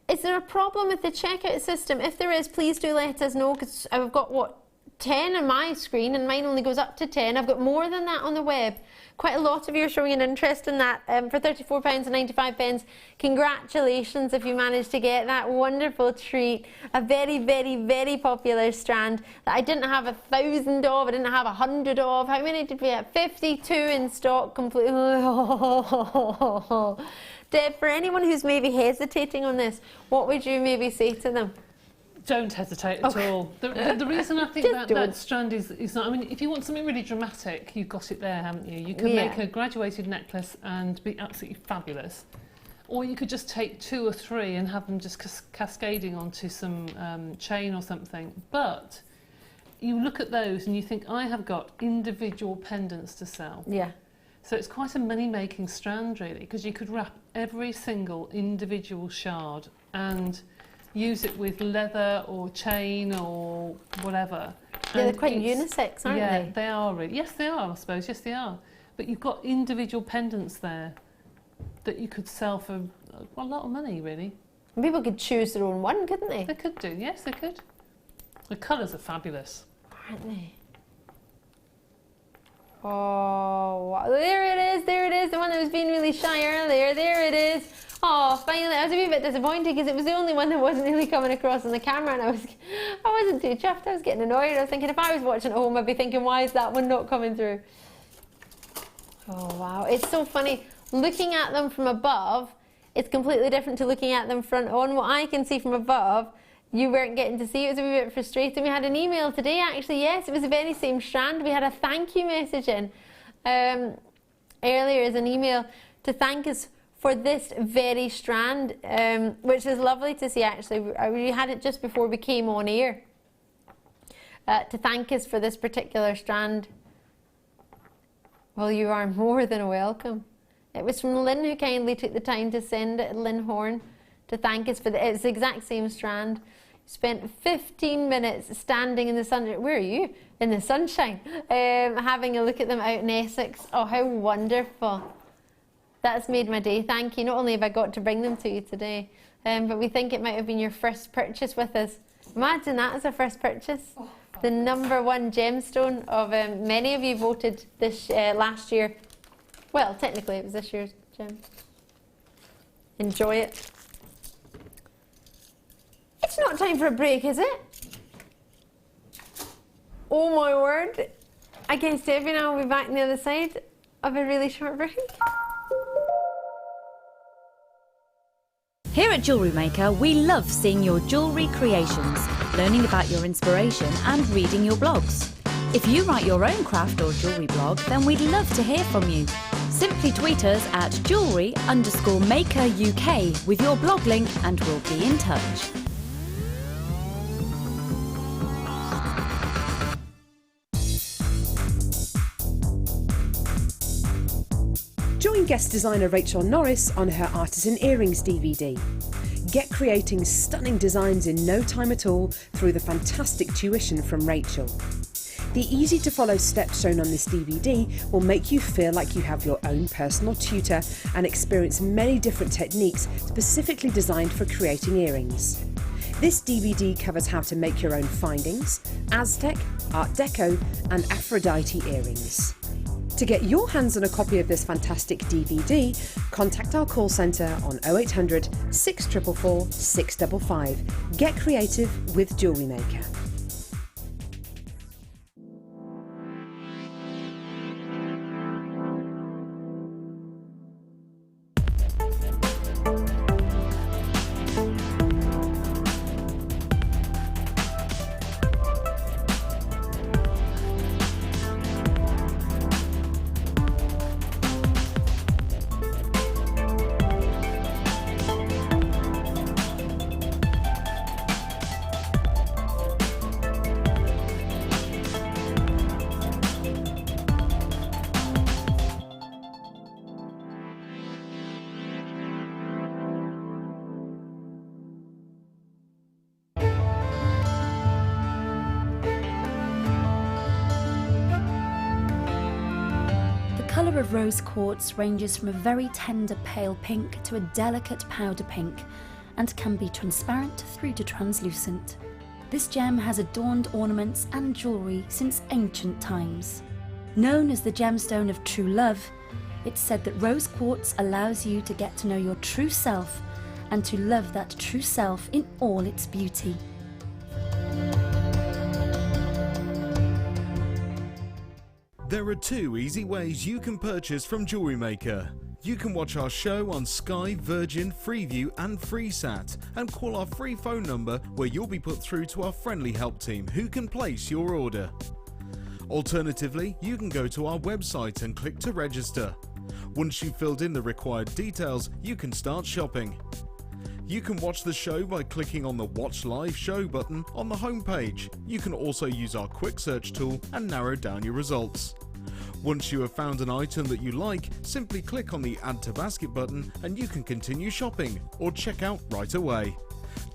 is there a problem with the checkout system? If there is, please do let us know, because I've got, what, 10 on my screen and mine only goes up to 10. I've got more than that on the web. Quite a lot of you are showing an interest in that. For £34 and 95 pence, congratulations if you managed to get that wonderful treat. A very, very, very popular strand that I didn't have 1,000 of, I didn't have 100 of. How many did we have? 52 in stock completely. Deb, for anyone who's maybe hesitating on this, what would you maybe say to them? Don't hesitate at all. The reason I think that strand is not, I mean, if you want something really dramatic, you've got it there, haven't you? You can make a graduated necklace and be absolutely fabulous. Or you could just take 2 or 3 and have them just cascading onto some chain or something. But you look at those and you think, I have got individual pendants to sell. Yeah. So it's quite a money-making strand, really, because you could wrap every single individual shard and use it with leather or chain or whatever. Yeah, they're quite unisex, aren't they? Yeah, they are really. Yes, they are, I suppose. Yes, they are. But you've got individual pendants there that you could sell for a lot of money, really. And people could choose their own one, couldn't they? They could do, yes, they could. The colours are fabulous. Aren't they? Oh, wow. There it is, the one that was being really shy earlier. There it is. Oh, finally, I was a wee bit disappointed because it was the only one that wasn't really coming across on the camera, and I wasn't too chuffed. I was getting annoyed. I was thinking if I was watching at home, I'd be thinking, why is that one not coming through? Oh, wow. It's so funny. Looking at them from above, it's completely different to looking at them front on. What I can see from above, you weren't getting to see. It was a wee bit frustrating. We had an email today, actually. Yes, it was the very same strand. We had a thank you message in earlier as an email to thank us for this very strand, which is lovely to see, actually. We had it just before we came on air to thank us for this particular strand. Well, you are more than welcome. It was from Lynn who kindly took the time to send it, Lynn Horn, to thank us for it's the exact same strand. Spent 15 minutes standing in the sun. Where are you? In the sunshine, having a look at them out in Essex. Oh, how wonderful. That's made my day. Thank you. Not only have I got to bring them to you today, but we think it might have been your first purchase with us. Imagine that as a first purchase. Oh, the #1 gemstone of many of you voted this last year. Well, technically it was this year's gem. Enjoy it. It's not time for a break, is it? Oh my word. I guess Debbie and I will be back on the other side of a really short break. Here at Jewellery Maker, we love seeing your jewellery creations, learning about your inspiration and reading your blogs. If you write your own craft or jewellery blog, then we'd love to hear from you. Simply tweet us at jewellery_maker UK with your blog link and we'll be in touch. Join guest designer Rachel Norris on her Artisan Earrings DVD. Get creating stunning designs in no time at all through the fantastic tuition from Rachel. The easy-to-follow steps shown on this DVD will make you feel like you have your own personal tutor and experience many different techniques specifically designed for creating earrings. This DVD covers how to make your own findings, Aztec, Art Deco and Aphrodite earrings. To get your hands on a copy of this fantastic DVD, contact our call centre on 0800 644 655. Get creative with Jewellery Maker. The colour of rose quartz ranges from a very tender pale pink to a delicate powder pink and can be transparent through to translucent. This gem has adorned ornaments and jewellery since ancient times. Known as the gemstone of true love, it's said that rose quartz allows you to get to know your true self and to love that true self in all its beauty. There are 2 easy ways you can purchase from Jewellery Maker. You can watch our show on Sky, Virgin, Freeview and Freesat and call our free phone number where you'll be put through to our friendly help team who can place your order. Alternatively, you can go to our website and click to register. Once you've filled in the required details, you can start shopping. You can watch the show by clicking on the Watch Live Show button on the homepage. You can also use our quick search tool and narrow down your results. Once you have found an item that you like, simply click on the Add to Basket button and you can continue shopping or check out right away.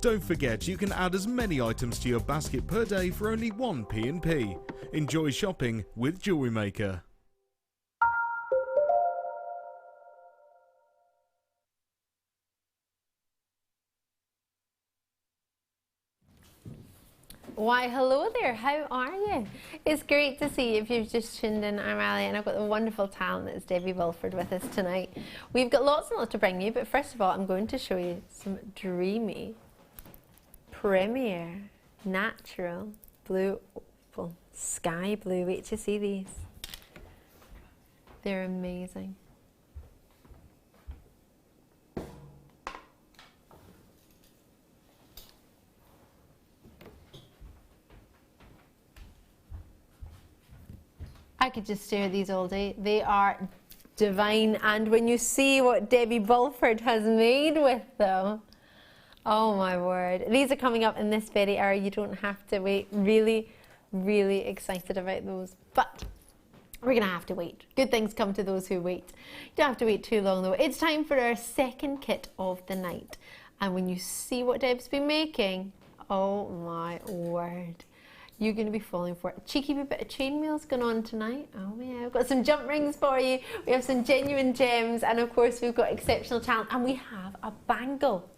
Don't forget you can add as many items to your basket per day for only 1 P&P. Enjoy shopping with Jewellery Maker. Why, hello there, how are you? It's great to see you. If you've just tuned in, I'm Ali and I've got the wonderful talent that's Debbie Bulford with us tonight. We've got lots and lots to bring you, but first of all, I'm going to show you some dreamy, premier, natural, blue, opal, sky blue. Wait to see these. They're amazing. I could just stare at these all day. They are divine, and when you see what Debbie Bulford has made with them, oh my word. These are coming up in this very hour. You don't have to wait. Really, really excited about those. But we're going to have to wait. Good things come to those who wait. You don't have to wait too long though. It's time for our second kit of the night. And when you see what Deb's been making, oh my word. You're going to be falling for it. Cheeky bit of chainmail's going on tonight. Oh yeah, I've got some jump rings for you. We have some genuine gems, and of course we've got exceptional talent, and we have a bangle.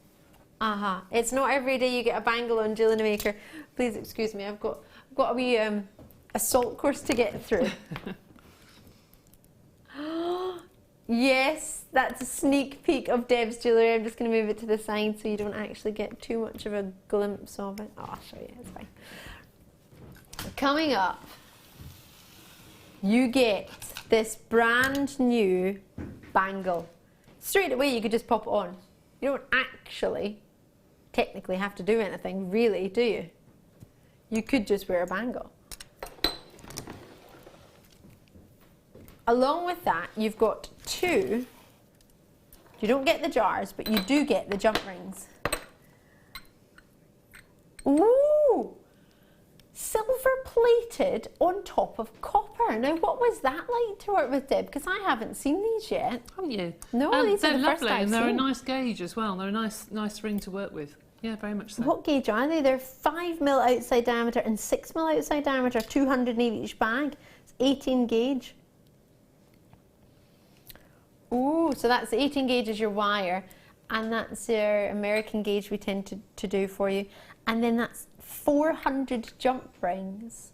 It's not every day you get a bangle on Jewellery Maker. Please excuse me, I've got a wee assault course to get through. Yes, that's a sneak peek of Deb's jewellery. I'm just going to move it to the side so you don't actually get too much of a glimpse of it. Oh, I'll show you, it's fine. Coming up, you get this brand new bangle. Straight away you could just pop it on. You don't actually technically have to do anything, really, do you? You could just wear a bangle. Along with that, you've got 2, you don't get the jars, but you do get the jump rings. Ooh! Silver plated on top of copper. Now, what was that like to work with, Deb? Because I haven't seen these yet. Haven't you? No, these are the first lovely, I've and they're seen. a nice gauge as well. They're a nice ring to work with. Yeah, very much so. What gauge are they? They're 5mm outside diameter and 6mm outside diameter, 200 in each bag. It's 18 gauge. Ooh, so that's 18 gauge is your wire, and that's your American gauge we tend to do for you. And then that's 400 jump rings,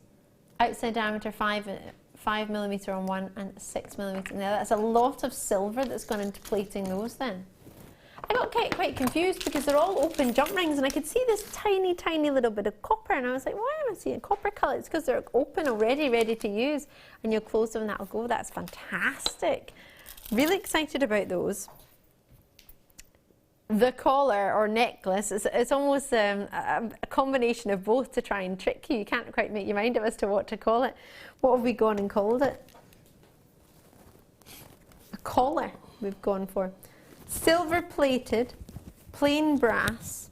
outside diameter 5mm 5mm on one and 6mm on the other. That's a lot of silver that's gone into plating those then. I got quite confused because they're all open jump rings and I could see this tiny, tiny little bit of copper and I was like, why am I seeing copper colour? It's because they're open already, ready to use, and you'll close them and that'll go. That's fantastic. Really excited about those. The collar or necklace, it's almost a combination of both to try and trick you. You can't quite make your mind up as to what to call it. What have we gone and called it? A collar we've gone for. Silver plated, plain brass,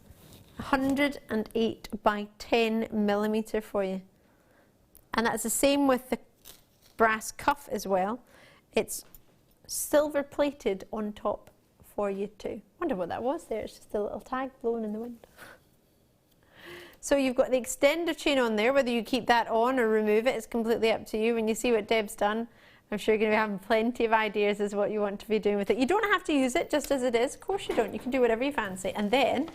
108 by 10mm for you. And that's the same with the brass cuff as well. It's silver plated on top for you too. Wonder what that was there. It's just a little tag blowing in the wind. So you've got the extender chain on there. Whether you keep that on or remove it, it's completely up to you. When you see what Deb's done, I'm sure you're going to be having plenty of ideas as what you want to be doing with it. You don't have to use it just as it is. Of course you don't. You can do whatever you fancy. And then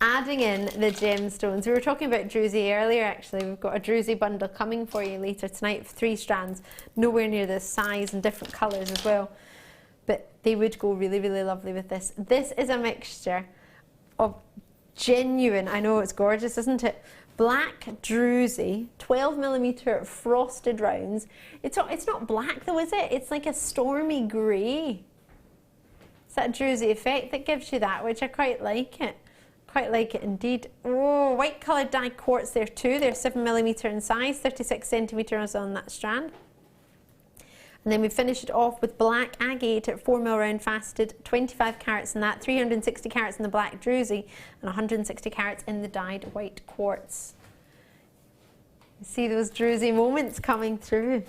adding in the gemstones. We were talking about druzy earlier actually. We've got a druzy bundle coming for you later tonight of 3 strands. Nowhere near this size and different colours as well. But they would go really, really lovely with this. This is a mixture of genuine, I know it's gorgeous, isn't it? Black druzy, 12mm frosted rounds. It's not black though, is it? It's like a stormy grey. It's that druzy effect that gives you that, which I quite like it. Quite like it indeed. Oh, white coloured dyed quartz there too. They're 7mm in size, 36cm on that strand. And then we finish it off with black agate at 4mm round faceted, 25 carats in that, 360 carats in the black druzy, and 160 carats in the dyed white quartz. You see those druzy moments coming through.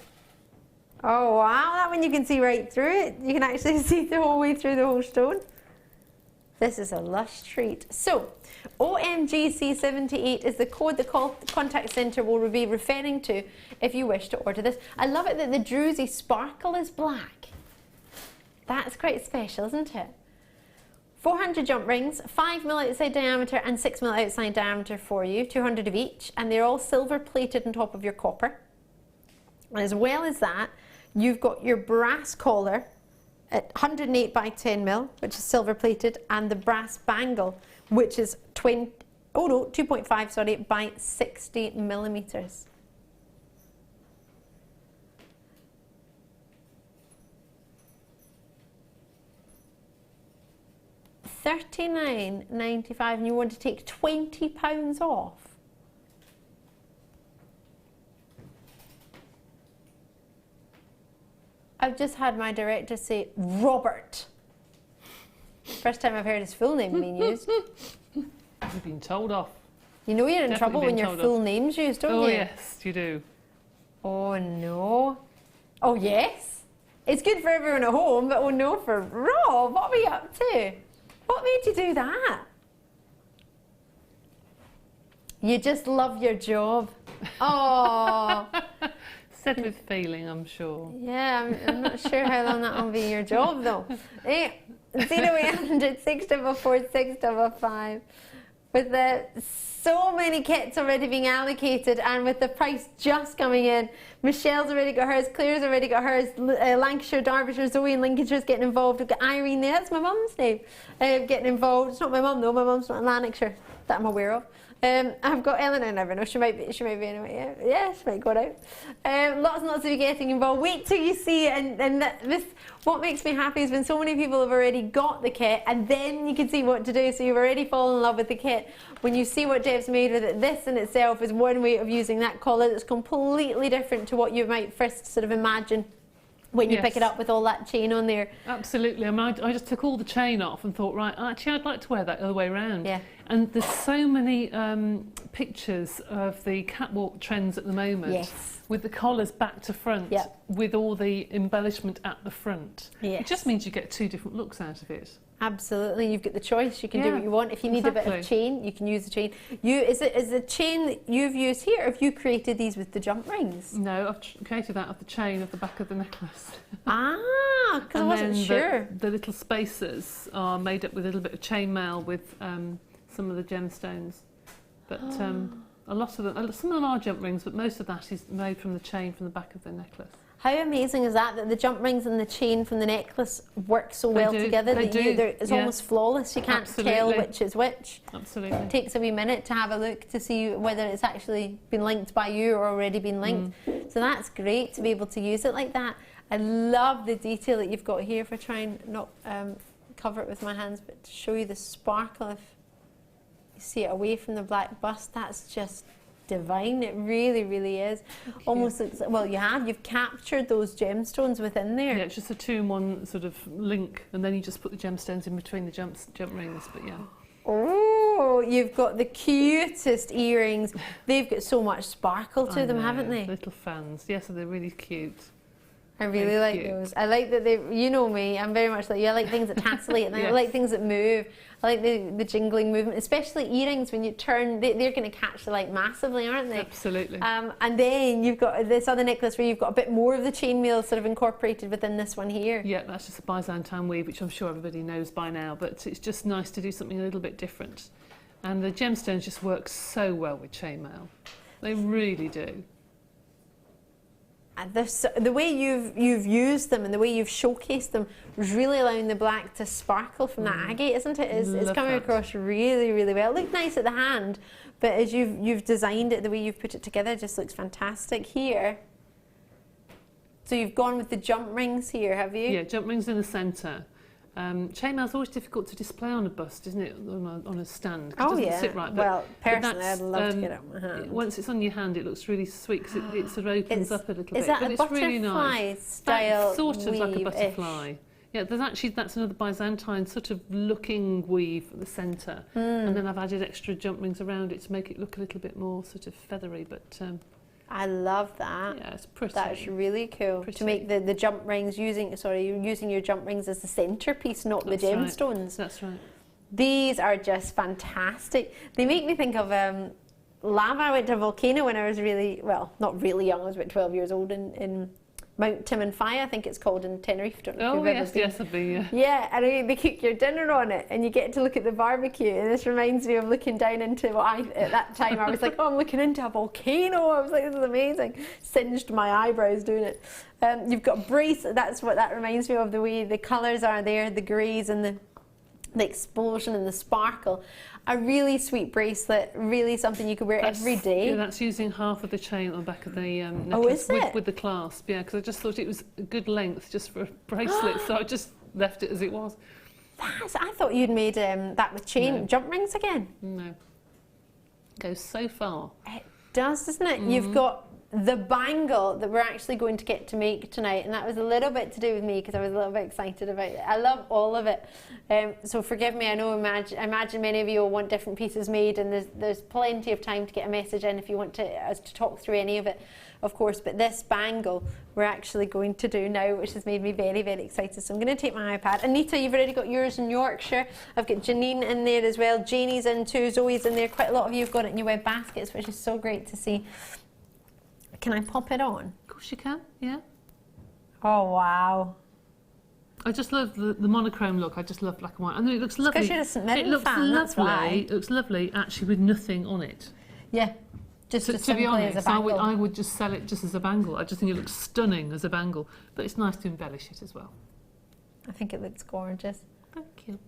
Oh wow, that one you can see right through it. You can actually see the whole way through the whole stone. This is a lush treat. So, OMGC78 is the code the contact centre will be referring to if you wish to order this. I love it that the druzy sparkle is black. That's quite special, isn't it? 400 jump rings, 5mm outside diameter and 6mm outside diameter for you, 200 of each, and they're all silver plated on top of your copper. And as well as that, you've got your brass collar at 108 by 10mm, which is silver plated, and the brass bangle, which is 2.5 sorry, by 60mm. $39.95, and you want to take £20 off. I've just had my director say Robert. First time I've heard his full name being used. You've been told off. You know you're in trouble when your full name's used, don't you? Oh yes, you do. Oh no. Oh yes. It's good for everyone at home, but oh no for Rob. What were you up to? What made you do that? You just love your job. Oh. Said with feeling, I'm sure. Yeah, I'm not sure how long that will be your job though. 0800 644 655. With so many kits already being allocated and with the price just coming in, Michelle's already got hers, Claire's already got hers, Lancashire, Derbyshire, Zoe and Lincolnshire's getting involved. We've got Irene there, that's my mum's name, getting involved. It's not my mum though, my mum's not in Lanarkshire that I'm aware of. I've got Ellen, I never know, she might be anyway, yeah, she might go out. Lots and lots of you getting involved. Wait till you see it, and this, what makes me happy is when so many people have already got the kit, and then you can see what to do, so you've already fallen in love with the kit. When you see what Deb's made with it, this in itself is one way of using that collar that's completely different to what you might first sort of imagine when you pick it up with all that chain on there. Absolutely. I mean, I just took all the chain off and thought, right, actually I'd like to wear that the other way around. Yeah. And there's so many pictures of the catwalk trends at the moment. Yes. With the collars back to front, with all the embellishment at the front. Yes. It just means you get 2 different looks out of it. Absolutely, you've got the choice. You can do what you want. If you need a bit of chain, you can use the chain. Is the chain that you've used here, or have you created these with the jump rings? No, I've created that of the chain of the back of the necklace. Ah, because I wasn't sure. The little spacers are made up with a little bit of chainmail with some of the gemstones. But A lot of them, some of them are jump rings, but most of that is made from the chain from the back of the necklace. How amazing is that the jump rings and the chain from the necklace work so well together that it's almost flawless. You can't tell which is which. Absolutely. It takes a wee minute to have a look to see whether it's actually been linked by you or already been linked. So that's great to be able to use it like that. I love the detail that you've got here. If I try and not cover it with my hands, but to show you the sparkle, if you see it away from the black bust, that's just divine. It really, really is. Almost looks like, well, you've captured those gemstones within there. Yeah, it's just a 2-in-1 sort of link, and then you just put the gemstones in between the jump rings, but yeah. Oh, you've got the cutest earrings. They've got so much sparkle to them, haven't they? Little fans. Yes, they're really cute. I really like those. I like that you know me, I'm very much like you. I like things that tessellate and I like things that move. I like the jingling movement, especially earrings when you turn, they're going to catch the light massively, aren't they? Absolutely. And then you've got this other necklace where you've got a bit more of the chainmail sort of incorporated within this one here. Yeah, that's just a Byzantine weave, which I'm sure everybody knows by now, but it's just nice to do something a little bit different. And the gemstones just work so well with chainmail. They really do. The way you've used them and the way you've showcased them is really allowing the black to sparkle from that agate, isn't it? It's coming across really, really well. It looks nice at the hand, but as you've designed it, the way you've put it together, it just looks fantastic here. So you've gone with the jump rings here, have you? Yeah, jump rings in the centre. Chainmail's always difficult to display on a bust, isn't it? On a stand. Oh, it doesn't yeah. sit right. Well, personally, I'd love to get it on my hand. Once it's on your hand, it looks really sweet because it sort of opens up a little bit. Is that but a it's butterfly really nice. style Sort of like a weave-ish? butterfly. Yeah, that's another Byzantine sort of looking weave at the centre. And then I've added extra jump rings around it to make it look a little bit more sort of feathery, but... I love that. Yeah, it's pretty. That's really cool. Pretty. To make the jump rings using your jump rings as the centerpiece, not the gemstones. Right. That's right. These are just fantastic. They make me think of lava. I went to a volcano when I was not really young. I was about 12 years old in Mount Timanfaya, I think it's called, in Tenerife. Don't know if you've ever been. I've been. Yeah. Yeah, and they cook your dinner on it, and you get to look at the barbecue. And this reminds me of looking down into at that time I was like, oh, I'm looking into a volcano. I was like, this is amazing. Singed my eyebrows doing it. You've got brace. That's what that reminds me of. The way the colours are there, the greys and the explosion and the sparkle. A really sweet bracelet, really something you could wear every day. Yeah, that's using half of the chain on the back of the necklace with the clasp, yeah, because I just thought it was a good length just for a bracelet, so I just left it as it was. I thought you'd made that with jump rings again. No. It goes so far. It does, doesn't it? You've got the bangle that we're actually going to get to make tonight, and that was a little bit to do with me because I was a little bit excited about it. I love all of it, so forgive me. I know I imagine many of you will want different pieces made, and there's plenty of time to get a message in if you want us to talk through any of it, of course. But this bangle we're actually going to do now, which has made me very, very excited. So I'm going to take my iPad. Anita, you've already got yours in Yorkshire. I've got Janine in there as well. Janie's in too. Zoe's in there. Quite a lot of you have got it in your web baskets, which is so great to see. Can I pop it on? Of course you can, yeah. Oh, wow. I just love the monochrome look. I just love black and white. And it looks lovely. Because you're a St. Mirren fan, that's why. It looks lovely, actually, with nothing on it. Yeah, just to be honest, I would just sell it just as a bangle. I just think it looks stunning as a bangle. But it's nice to embellish it as well. I think it looks gorgeous. Thank you.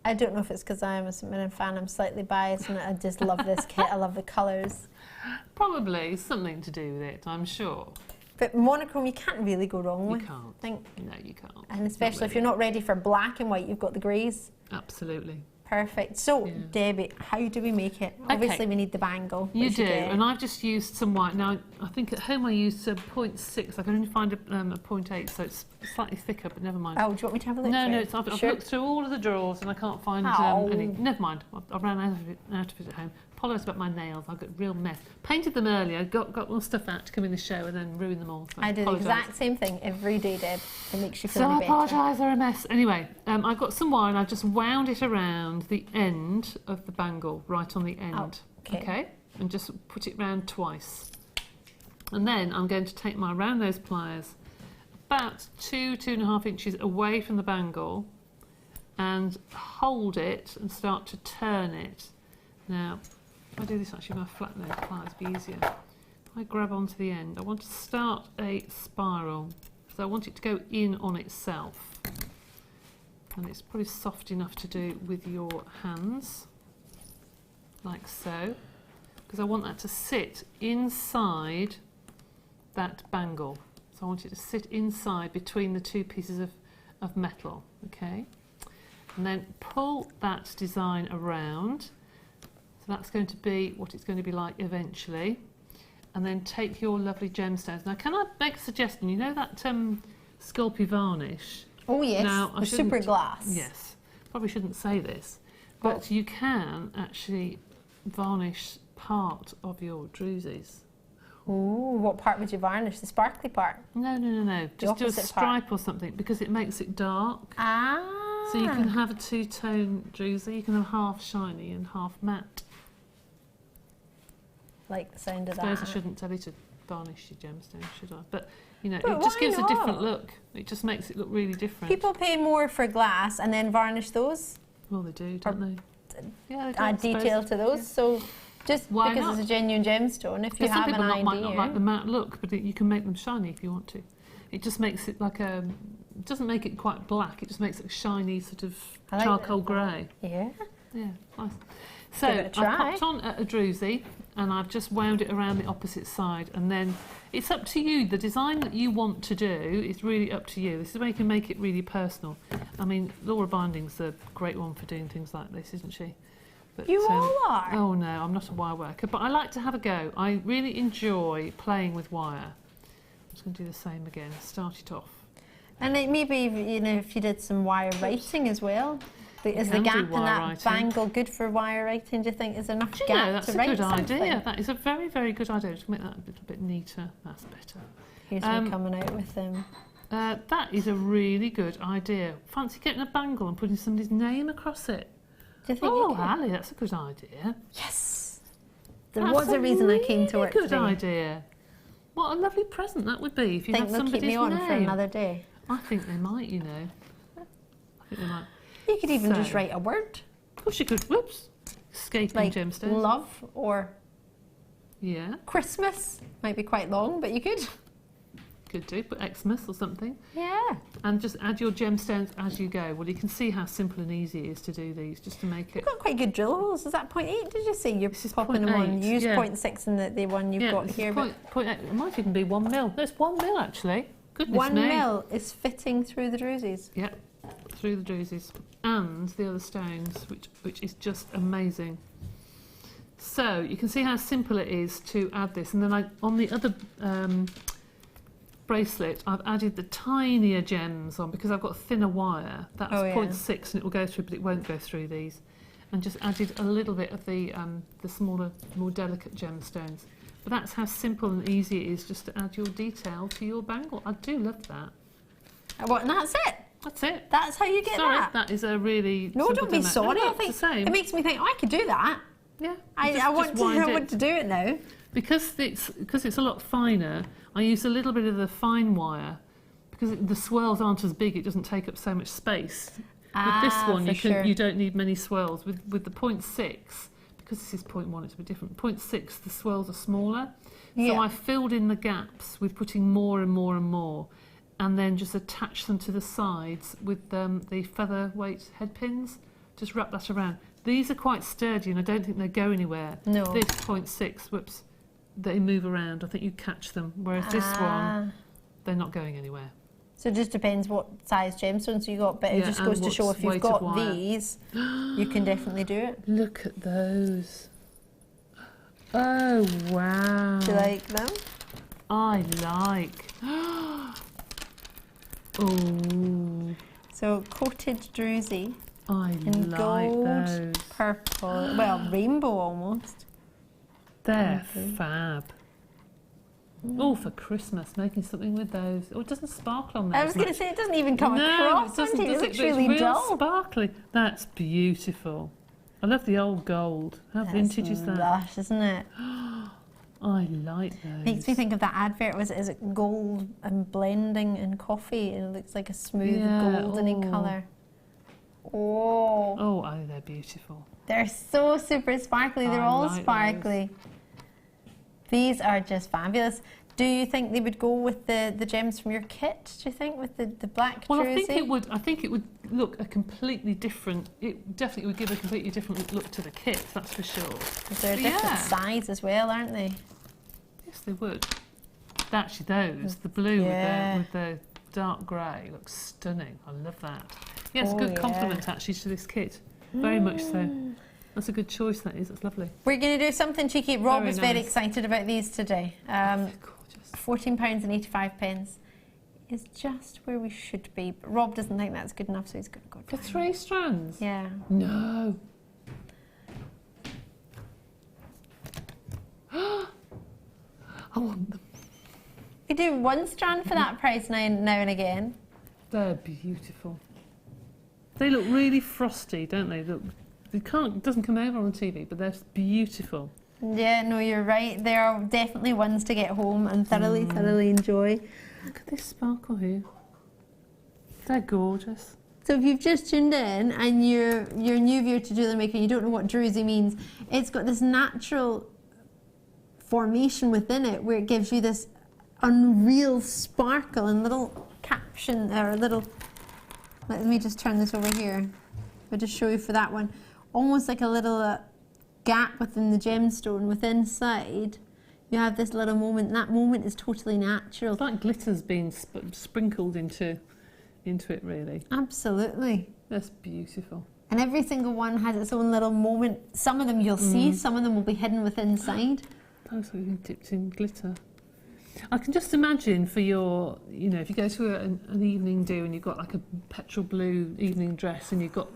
I don't know if it's because I'm a St. Mirren fan. I'm slightly biased, and I just love this kit. I love the colours. Probably something to do with it, I'm sure. But monochrome, you can't really go wrong with. You can't. No, you can't. And especially if you're not ready for black and white, you've got the greys. Absolutely. Perfect. So, Debbie, how do we make it? Okay. Obviously, we need the bangle. You do, and I've just used some white. Now, I think at home I used 0.6. I can only find a 0.8, so it's slightly thicker, but never mind. Oh, do you want me to have a look? No, I've looked through all of the drawers and I can't find any. Never mind. I've run out of it at home. Apologise about my nails. I've got a real mess. Painted them earlier, got more stuff out to come in the show, and then ruined them all. So I do the exact same thing every day, Deb. It makes you feel so better. So I apologise, they're a mess. Anyway, I've got some wire and I've just wound it around the end of the bangle, right on the end. Oh, okay. And just put it round twice. And then I'm going to take my round nose pliers about 2.5 inches away from the bangle and hold it and start to turn it. Now, if I do this actually with my flat nose pliers, it'd be easier. If I grab onto the end, I want to start a spiral. So I want it to go in on itself. And it's probably soft enough to do with your hands, like so. Because I want that to sit inside that bangle. So I want it to sit inside between the two pieces of metal, okay? And then pull that design around. So that's going to be what it's going to be like eventually. And then take your lovely gemstones. Now, can I make a suggestion? You know that Sculpey varnish? Oh yes, now, the super glass. Yes, probably shouldn't say this, but you can actually varnish part of your drusies. Ooh, what part would you varnish? The sparkly part? No. Just do a stripe or something because it makes it dark. Ah. So you can have a two-tone druzy. You can have half shiny and half matte. Like the sound of I suppose that. I shouldn't tell you to varnish your gemstones, should I? But you know, But it just why gives a different not? look. It just makes it look really different. People pay more for glass and then varnish those. Well, they do, don't they? Yeah, they do, Add I suppose. detail to those. So just Why because not? it's a genuine gemstone, if you Because some have an people idea. might not like the matte look, but you can make them shiny if you want to. It just makes it like a. It doesn't make it quite black. It just makes it a shiny sort of I like charcoal that. grey. Yeah. Yeah, nice. So Give it a I've try. popped on a druzy and I've just wound it around the opposite side, and then it's up to you. The design that you want to do is really up to you. This is where you can make it really personal. I mean, Laura Binding's a great one for doing things like this, isn't she? But, You all are? Oh no, I'm not a wire worker, but I like to have a go. I really enjoy playing with wire. I'm just going to do the same again. Start it off. And it maybe, you know, if you did some wire writing as well. Is the can do gap in wire that writing. bangle good for wire writing? Do you think is enough Do you gap know, that's to a write good something? idea. That is a very, very good idea. Just make that a little bit neater. That's better. Here's me coming out with them. That is a really good idea. Fancy getting a bangle and putting somebody's name across it. Do you think you Oh, could? Ali, that's a good idea. Yes. There That's was a reason I came to work good today. idea. What a lovely present that would be if you Think had they'll keep somebody's me on name. for another day. I think they might, you know. I think they might. You could even So- just write a word Of course you could. Whoops. Escaping like gemstones. love or Yeah, Christmas. Might be quite long, but you could. could do. Put Xmas or something. Yeah. And just add your gemstones as you go. Well, you can see how simple and easy it is to do these, just to make it. You've got quite good drill holes. Is that 0.8? Did you say you're This is popping them on? 0.8, Use yeah. 0.6 in the one you've got this is here. But point eight. It might even be 1 mil. There's 1 mil actually. Goodness 1 me. mil is fitting through the drusies. Yep, through the drusies and the other stones, which is just amazing. So you can see how simple it is to add this, and then on the other bracelet, I've added the tinier gems on because I've got thinner wire. That's Oh, yeah. 0.6, and it will go through, but it won't go through these. And just added a little bit of the smaller, more delicate gemstones. But that's how simple and easy it is just to add your detail to your bangle. I do love that. What? And that's it. That's it. That's how you get Sorry, that. that is a really No, simple don't be demo. sorry. No, I it's think the same. it makes me think, oh, I could do that. Yeah, I want to do it now. because it's a lot finer. I use a little bit of the fine wire because the swirls aren't as big. It doesn't take up so much space. With this one, you don't need many swirls. With the 0.6, because this is 0.1, it's a bit different. 0.6, the swirls are smaller. Yeah. So I filled in the gaps with putting more and more and more, and then just attach them to the sides with the featherweight head pins. Just wrap that around. These are quite sturdy, and I don't think they go anywhere. No. This 0.6, whoops, they move around. I think you catch them, whereas this one, they're not going anywhere. So it just depends what size gemstones you got, but it Yeah, just and goes to show what's if you've weight of got wire. these, you can definitely do it. Look at those. Oh, wow. Do you like them? I like. Oh, So coated druzy I in like gold, those. purple, well, rainbow almost. They're fab. Oh, for Christmas, making something with those. Oh, it doesn't sparkle on there. I was going to say, it doesn't even come no, across, it doesn't, does it? It does looks But it's really real dull. sparkly. That's beautiful. I love the old gold. How vintage is that? Lush, isn't it? I like those. Makes me think of that advert. Is it gold and blending in coffee? And it looks like a smooth Yeah, golden oh. colour. Oh. Oh, they're beautiful. They're so super sparkly. They're all like sparkly. These are just fabulous. Do you think they would go with the gems from your kit? Do you think with the black Well, jersey? I think it would look a completely different. It definitely would give a completely different look to the kit. That's for sure. They're a different size as well, aren't they? Yes, they would. Actually, those the blue with the dark grey looks stunning. I love that. Yeah, it's a good compliment actually to this kit. Very much so. That's a good choice. That is. That's lovely. We're going to do something cheeky. Rob was very nice. excited about these today. Gorgeous. £14.85 is just where we should be. But Rob doesn't think that's good enough, so he's going to go For down. 3 strands? Yeah. No. I want them. You do 1 strand for that price now and again. They're beautiful. They look really frosty, don't they? It doesn't come over on TV, but they're beautiful. Yeah, no, you're right. They are definitely ones to get home and thoroughly enjoy. Look at this sparkle here. They're gorgeous. So if you've just tuned in and you're a new viewer to Jewellery Maker and you don't know what druzy means, it's got this natural formation within it where it gives you this unreal sparkle and little caption or little. Let me just turn this over here. I'll just show you for that one. Almost like a little gap within the gemstone. With inside, you have this little moment. That moment is totally natural. It's like glitter's been sprinkled into it, really. Absolutely. That's beautiful. And every single one has its own little moment. Some of them you'll see, some of them will be hidden within inside. Those are dipped in glitter. I can just imagine for your, if you go to an evening do and you've got like a petrol blue evening dress and you've got,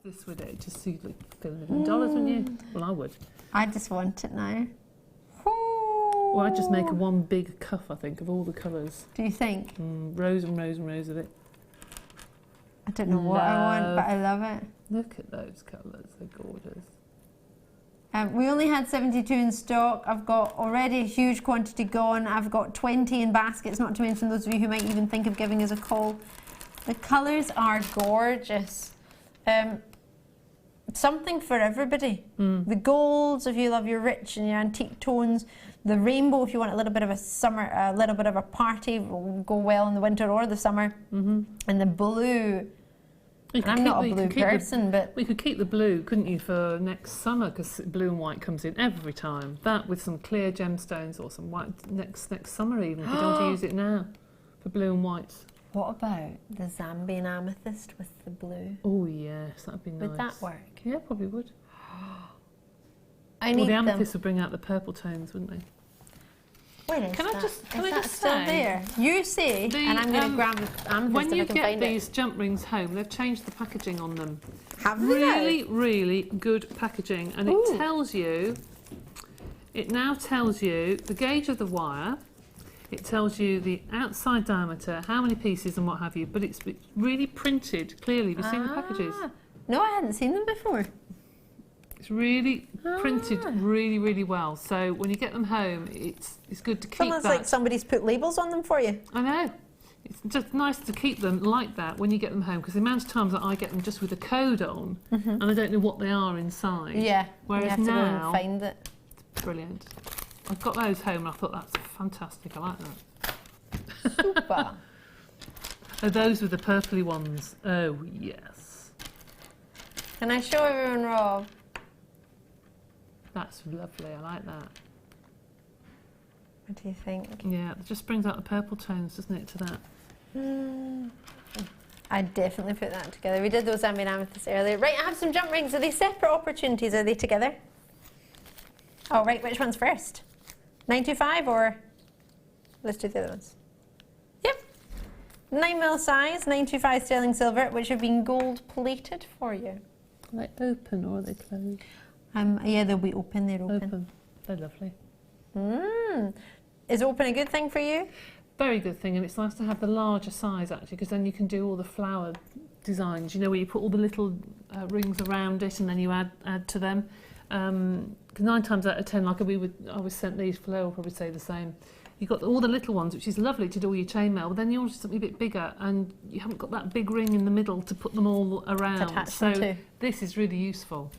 this with it, just so you look $1 million, wouldn't you? Well, I would. I just want it now. Or I'd just make one big cuff, I think, of all the colours. Do you think? Rows and rows and rows of it. I don't know what I want, but I love it. Look at those colours, they're gorgeous. We only had 72 in stock. I've got already a huge quantity gone. I've got 20 in baskets, not to mention those of you who might even think of giving us a call. The colours are gorgeous. Something for everybody. The golds, if you love your rich and your antique tones. The rainbow, if you want a little bit of a summer, a little bit of a party, will go well in the winter or the summer. And the blue. I'm not a blue person, but... We could keep the blue, couldn't you, for next summer, because blue and white comes in every time. That with some clear gemstones or some white next summer even, if you don't want to use it now, for blue and whites. What about the Zambian amethyst with the blue? Oh yes, that'd be nice. Would that work? Yeah, probably would. I need the amethyst would bring out the purple tones, wouldn't they? Where is Can that? I just still say, there? You see, and I'm going to grab the amethyst when if I you can get find these jump rings home, they've changed the packaging on them. Have they? Really good packaging, and it tells you. It now tells you the gauge of the wire. It tells you the outside diameter, how many pieces, and what have you. But it's really printed clearly. Have you seen the packages? No, I hadn't seen them before. It's really printed really well. So when you get them home, it's good to keep Sounds like somebody's put labels on them for you. I know. It's just nice to keep them like that when you get them home, because the amount of times that I get them just with a code on and I don't know what they are inside. Yeah, whereas you have to go and find it. It's brilliant. I've got those home and I thought that's fantastic. I like that. Super. Oh, those with the purpley ones. Oh, yes. Can I show everyone, Rob? That's lovely. I like that. What do you think? Yeah, it just brings out the purple tones, doesn't it, to that? I'd definitely put that together. We did those Zambian amethysts earlier. Right, I have some jump rings. Are they separate opportunities? Are they together? Oh, right, which one's first? 925 or... Let's do the other ones. Yep. 9mm size, 925 sterling silver, which have been gold plated for you. Are they open or are they closed? Yeah, they'll be open. They're open. They're lovely. Is open a good thing for you? Very good thing, and it's nice to have the larger size actually, because then you can do all the flower designs. You know, where you put all the little rings around it, and then you add to them. 9 times out of 10, like I was sent these, Flo will probably say the same. you've got all the little ones, which is lovely to do all your chainmail, but then you want something a bit bigger, and you haven't got that big ring in the middle to put them all around. So this is really useful.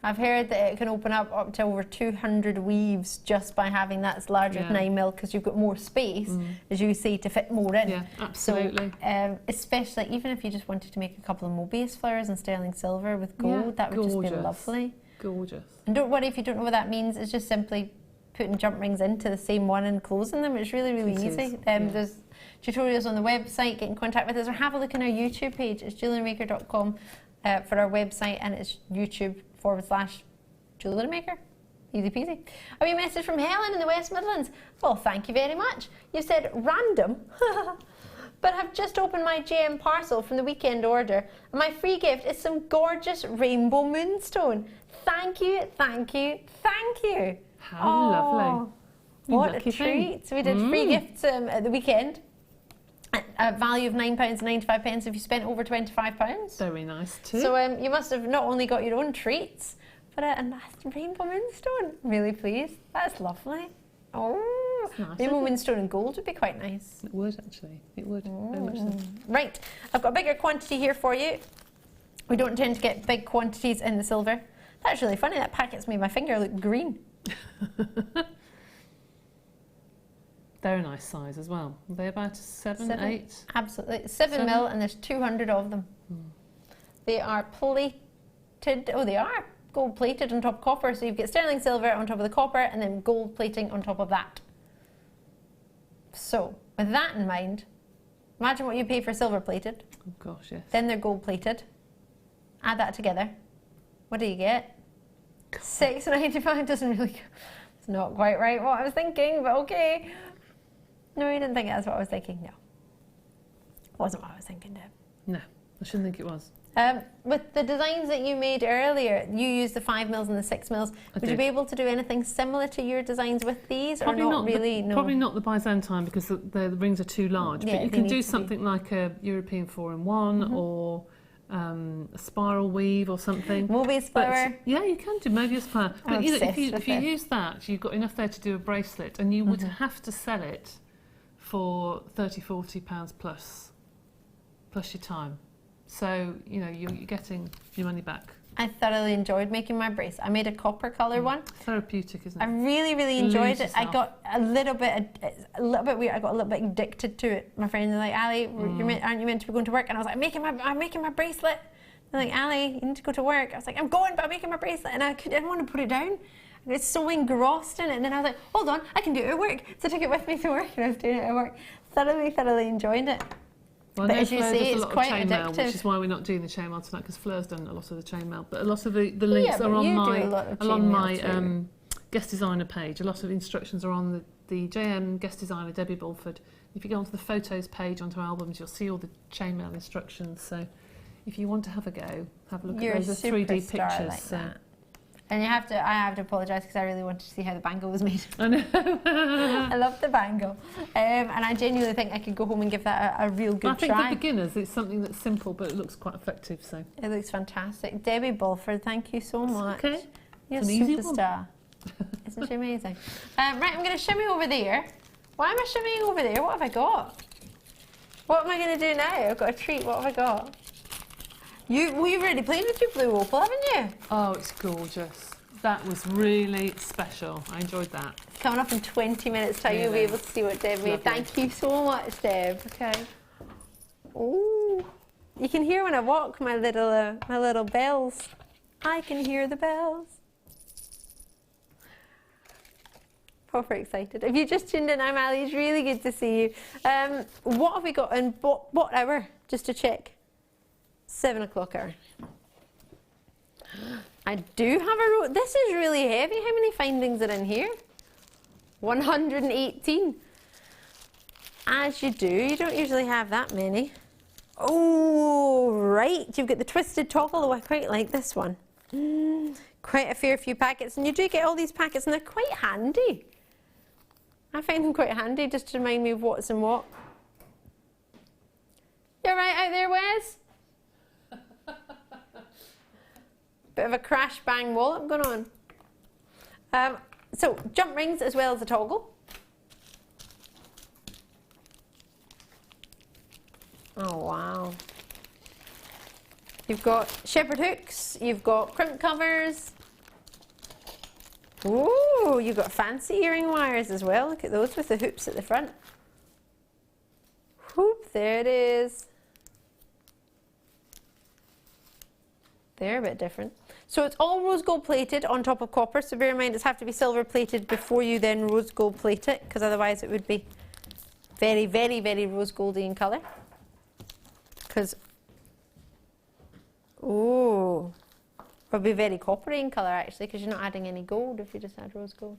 I've heard that it can open up to over 200 weaves just by having that larger 9mm, because you've got more space, as you see, to fit more in. Yeah, absolutely. So, especially even if you just wanted to make a couple of Mobius flowers in sterling silver with gold, that would just be lovely. Gorgeous. And don't worry if you don't know what that means. It's just simply putting jump rings into the same one and closing them. It's really, really easy. There's tutorials on the website. Get in contact with us or have a look on our YouTube page. It's JewelleryMaker.com for our website, and it's YouTube/JewelleryMaker. Easy peasy. A wee message from Helen in the West Midlands. Well, thank you very much. You said random, but I've just opened my GM parcel from the weekend order, and my free gift is some gorgeous rainbow moonstone. Thank you, thank you, thank you. How lovely. What a treat. So we did free gifts at the weekend. A value of £9.95 if you spent over £25. Very nice too. So you must have not only got your own treats, but a nice rainbow moonstone. Really pleased. That's lovely. Oh, nice, rainbow moonstone and gold would be quite nice. It would actually. It would. Very much so. Right, I've got a bigger quantity here for you. We don't tend to get big quantities in the silver. That's really funny. That packet's made my finger look green. They're a nice size as well. Are they about 7, 8? Absolutely. 7mm, and there's 200 of them. They are plated. Oh, they are gold plated on top of copper. So you've got sterling silver on top of the copper, and then gold plating on top of that. So with that in mind, imagine what you pay for silver plated. Oh gosh, yes. Then they're gold plated. Add that together. What do you get? £6.95. Doesn't really. It's not quite right what I was thinking, but okay. No, you didn't think that's what I was thinking. No, wasn't what I was thinking, Deb. No, I shouldn't think it was. With the designs that you made earlier, you used the 5mm and the 6mm. Would you be able to do anything similar to your designs with these, probably or not really? No. Probably not the Byzantine, because the rings are too large. Yeah, but you can do something like a European 4-in-1 or a spiral weave or something. Mobius flower. Yeah, you can do Mobius flower. But you know, if you use that, you've got enough there to do a bracelet, and you would have to sell it for £30–40 plus your time. So, you know, you're getting your money back. I thoroughly enjoyed making my brace. I made a copper colour one. Therapeutic, isn't it? I really, really enjoyed it. I got a little bit weird. I got a little bit addicted to it. My friends were like, Ali, aren't you meant to be going to work? And I was like, I'm making my bracelet. They're like, Ali, you need to go to work. I was like, I'm going, but I'm making my bracelet. And I didn't want to put it down. I was so engrossed in it. And then I was like, hold on, I can do it at work. So I took it with me to work, and I was doing it at work. Thoroughly enjoyed it. Well, but as you see, it's quite addictive. Which is why we're not doing the chainmail tonight, because Fleur's done a lot of the chainmail. But a lot of the links are on my guest designer page. A lot of instructions are on the JM guest designer Debbie Bulford. If you go onto the photos page, onto albums, you'll see all the chainmail instructions. So if you want to have a go, have a look at those 3D pictures. Like that. And I have to apologise, because I really wanted to see how the bangle was made. I know. I love the bangle. And I genuinely think I could go home and give that a real good try. I think for beginners, it's something that's simple, but it looks quite effective. So it looks fantastic. Debbie Bulford, thank you so much. Okay. You're a superstar. Isn't she amazing? Right, I'm going to shimmy over there. Why am I shimmying over there? What have I got? What am I going to do now? I've got a treat. What have I got? You've already played with your blue opal, haven't you? Oh, it's gorgeous. That was really special. I enjoyed that. Coming up in 20 minutes time, you'll be able to see what Deb made. Thank you so much, Deb. Okay. Oh, you can hear when I walk my little bells. I can hear the bells. Proper excited. If you just tuned in, I'm Ali. It's really good to see you. What have we got in what hour? Just to check. 7 o'clock hour. I do have a row. This is really heavy. How many findings are in here? 118. As you do. You don't usually have that many. Oh, right. You've got the twisted toggle. Oh, I quite like this one. Quite a fair few packets. And you do get all these packets, and they're quite handy. I find them quite handy just to remind me of what's in what. You're right out there, Wes? Bit of a crash bang wallop going on. So jump rings as well as a toggle. Oh, wow. You've got shepherd hooks, you've got crimp covers. Ooh, you've got fancy earring wires as well. Look at those with the hoops at the front. Whoop, there it is. They're a bit different. So it's all rose gold plated on top of copper, so bear in mind it's have to be silver plated before you then rose gold plate it, because otherwise it would be very, very, very rose goldy in colour. Because, ooh, it would be very coppery in colour actually, because you're not adding any gold if you just add rose gold.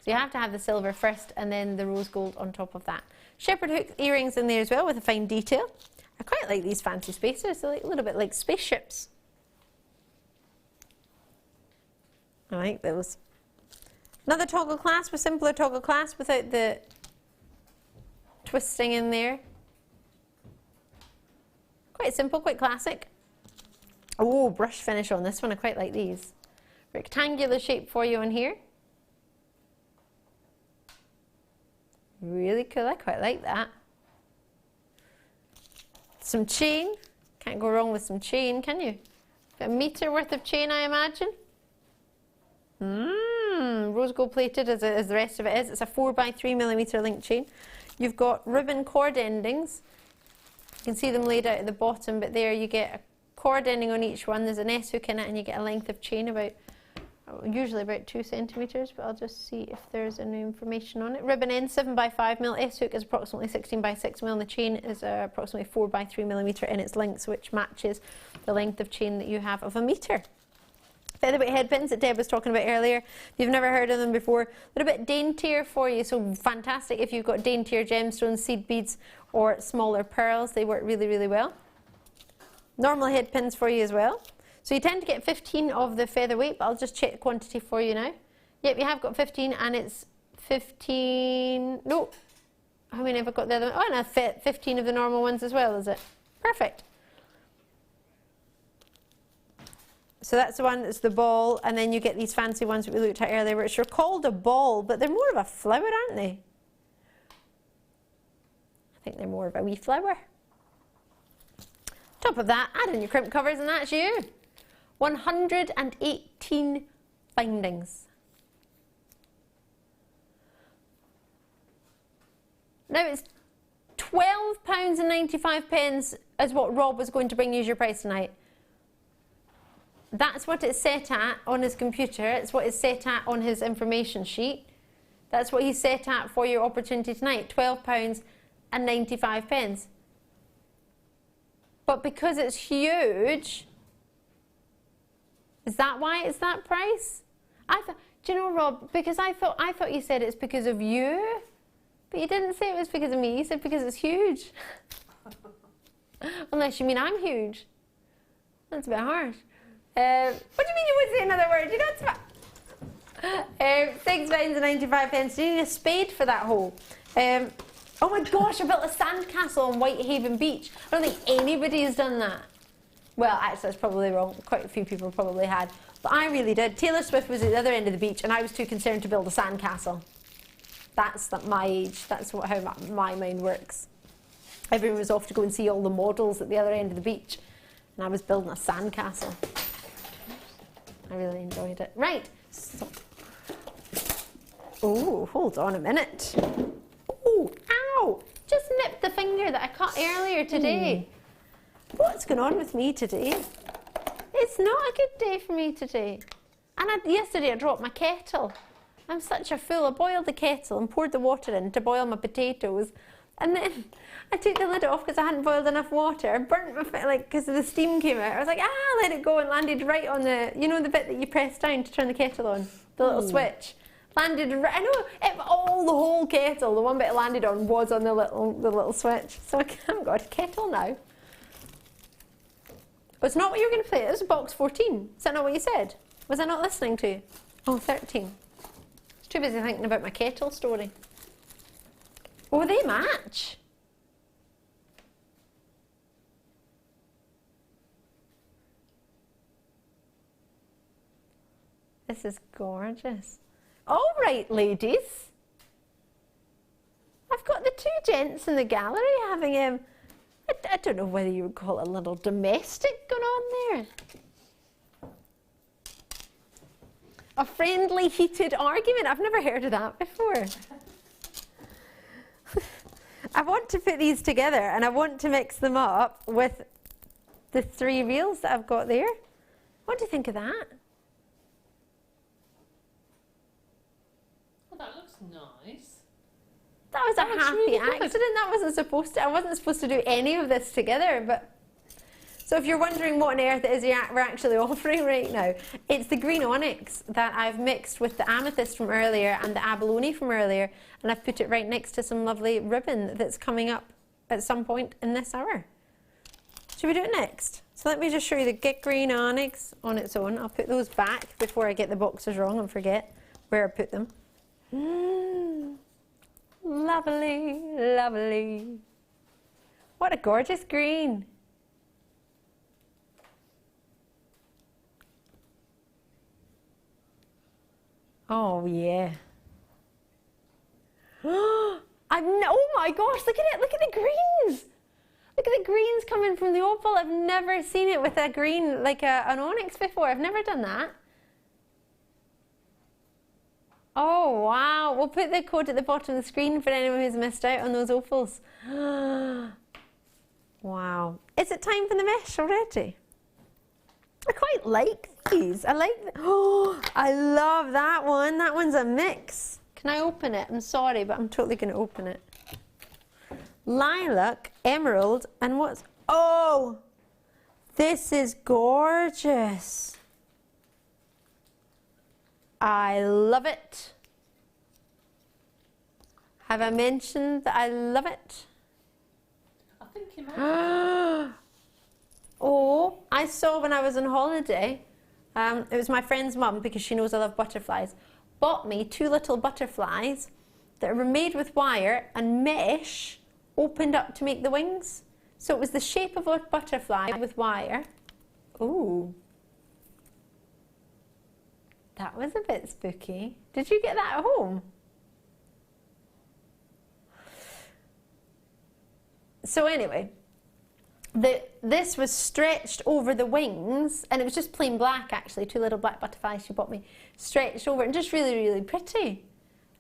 So you have to have the silver first and then the rose gold on top of that. Shepherd hook earrings in there as well with a fine detail. I quite like these fancy spacers, they're like a little bit like spaceships. I like those. Another toggle clasp, a simpler toggle clasp without the twisting in there. Quite simple, quite classic. Oh, brush finish on this one, I quite like these. Rectangular shape for you on here. Really cool, I quite like that. Some chain, can't go wrong with some chain, can you? Got a metre worth of chain, I imagine. Rose gold plated as the rest of it is. It's a 4x3mm link chain. You've got ribbon cord endings. You can see them laid out at the bottom, but there you get a cord ending on each one. There's an S hook in it and you get a length of chain about, usually about 2 centimetres, but I'll just see if there's any information on it. Ribbon end 7x5mm, S hook is approximately 16x6mm, and the chain is approximately 4x3mm in its length, which matches the length of chain that you have of a metre. Featherweight head pins that Deb was talking about earlier. If you've never heard of them before, a little bit daintier for you, so fantastic if you've got daintier gemstones, seed beads or smaller pearls. They work really, really well. Normal head pins for you as well. So you tend to get 15 of the featherweight, but I'll just check the quantity for you now. Yep, you have got 15 and it's 15, no, how many have I got the other one? Oh, and 15 of the normal ones as well, is it? Perfect. So that's the one that's the ball, and then you get these fancy ones that we looked at earlier, which are called a ball, but they're more of a flower, aren't they? I think they're more of a wee flower. Top of that, add in your crimp covers, and that's you. 118 findings. Now it's £12.95 is what Rob was going to bring you as your price tonight. That's what it's set at on his computer. It's what it's set at on his information sheet. That's what he's set at for your opportunity tonight, £12.95. But because it's huge, is that why it's that price? I thought, do you know, Rob, because I thought you said it's because of you, but you didn't say it was because of me. You said because it's huge. Unless you mean I'm huge. That's a bit harsh. What do you mean you would say another word? You know it's £6.95. You need a spade for that hole. Oh my gosh, I built a sandcastle on Whitehaven Beach. I don't think anybody has done that. Well, actually, that's probably wrong. Quite a few people probably had. But I really did. Taylor Swift was at the other end of the beach, and I was too concerned to build a sandcastle. That's my age. That's how my mind works. Everyone was off to go and see all the models at the other end of the beach, and I was building a sandcastle. I really enjoyed it. Right. So. Oh, hold on a minute. Oh, ow! Just nipped the finger that I cut earlier today. What's going on with me today? It's not a good day for me today. And yesterday I dropped my kettle. I'm such a fool. I boiled the kettle and poured the water in to boil my potatoes. And then I took the lid off because I hadn't boiled enough water. I burnt my foot, like, because the steam came out. I was like, let it go, and landed right on the, you know, the bit that you press down to turn the kettle on, the little switch. Landed right, I know, the whole kettle, the one bit it landed on was on the little switch. So I haven't got a kettle now. But it's not what you were going to play. It was box 14. Is that not what you said? Was I not listening to you? Oh, 13. I was too busy thinking about my kettle story. Oh, they match. This is gorgeous. All right, ladies. I've got the two gents in the gallery having a I don't know whether you would call it a little domestic going on there. A friendly heated argument. I've never heard of that before. I want to put these together and I want to mix them up with the 3 reels that I've got there. What do you think of that? Well, that looks nice. That was a happy really accident. That wasn't supposed to. I wasn't supposed to do any of this together. But so if you're wondering what on earth it is we're actually offering right now, it's the green onyx that I've mixed with the amethyst from earlier and the abalone from earlier, and I've put it right next to some lovely ribbon that's coming up at some point in this hour. Should we do it next? So let me just show you the green onyx on its own. I'll put those back before I get the boxes wrong and forget where I put them. Lovely, lovely. What a gorgeous green. Oh, yeah. Oh my gosh, look at it. Look at the greens. Look at the greens coming from the opal. I've never seen it with a green, like an onyx before. I've never done that. Oh, wow. We'll put the code at the bottom of the screen for anyone who's missed out on those opals. Wow. Is it time for the mesh already? I quite like these. I like oh, I love that one. That one's a mix. Can I open it? I'm sorry, but I'm totally going to open it. Lilac, emerald, and what's... Oh! This is gorgeous. I love it. Have I mentioned that I love it? I think you might. Oh, I saw when I was on holiday, it was my friend's mum, because she knows I love butterflies, bought me 2 little butterflies that were made with wire and mesh opened up to make the wings. So it was the shape of a butterfly with wire. Ooh. That was a bit spooky. Did you get that at home? So anyway, this was stretched over the wings, and it was just plain black actually, 2 little black butterflies she bought me, stretched over and just really, really pretty.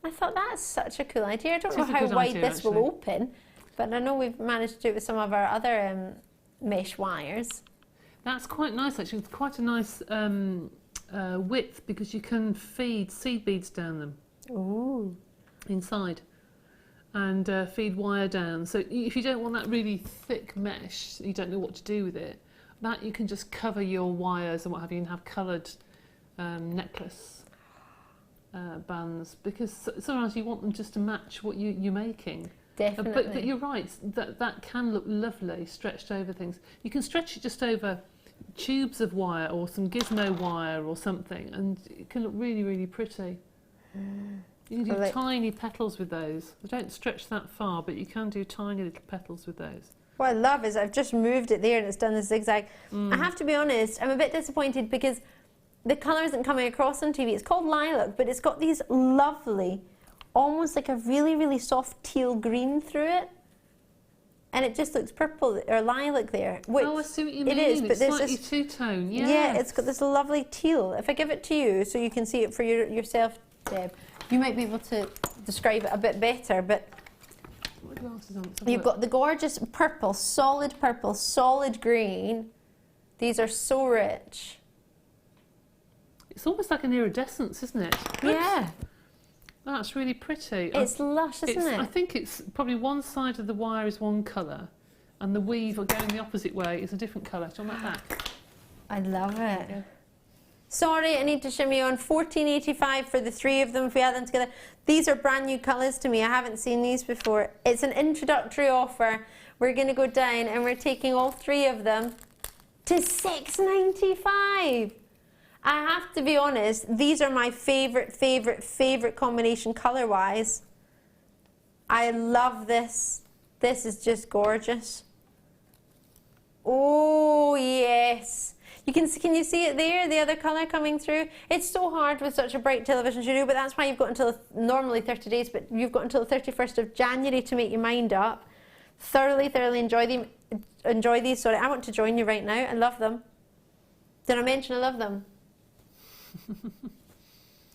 I thought that's such a cool idea. I don't know how wide this will open, but I know we've managed to do it with some of our other mesh wires. That's quite nice actually. It's quite a nice width, because you can feed seed beads down them. Ooh. Inside. And feed wire down. So if you don't want that really thick mesh, you don't know what to do with it, that you can just cover your wires and what have you, and have coloured necklace bands, because sometimes you want them just to match what you're making. Definitely. But you're right, that can look lovely stretched over things. You can stretch it just over tubes of wire or some gizmo wire or something, and it can look really, really pretty. You can do tiny petals with those. They don't stretch that far, but you can do tiny little petals with those. What I love is I've just moved it there and it's done the zigzag. I have to be honest, I'm a bit disappointed because the colour isn't coming across on TV. It's called lilac, but it's got these lovely, almost like a really, really soft teal green through it. And it just looks purple or lilac there. Which I see what you mean. It is, but it's there's slightly this, two-tone. Yes. Yeah, it's got this lovely teal. If I give it to you so you can see it for yourself, Deb, you might be able to describe it a bit better, but you've got the gorgeous purple, solid green. These are so rich. It's almost like an iridescence, isn't it? Yeah. That's really pretty. It's lush, isn't it? I think it's probably one side of the wire is one colour, and the weave going the opposite way is a different colour. Do you want that? I love it. Yeah. Sorry, I need to shimmy on. $14.85 for the 3 of them if we add them together. These are brand new colours to me. I haven't seen these before. It's an introductory offer. We're going to go down and we're taking all 3 of them to $6.95. I have to be honest, these are my favourite combination colour-wise. I love this. This is just gorgeous. Oh, yes. Can you see it there, the other colour coming through? It's so hard with such a bright television studio, but that's why you've got until normally 30 days, but you've got until the 31st of January to make your mind up. Thoroughly enjoy them. enjoy these. Sorry, I want to join you right now. I love them. Did I mention I love them?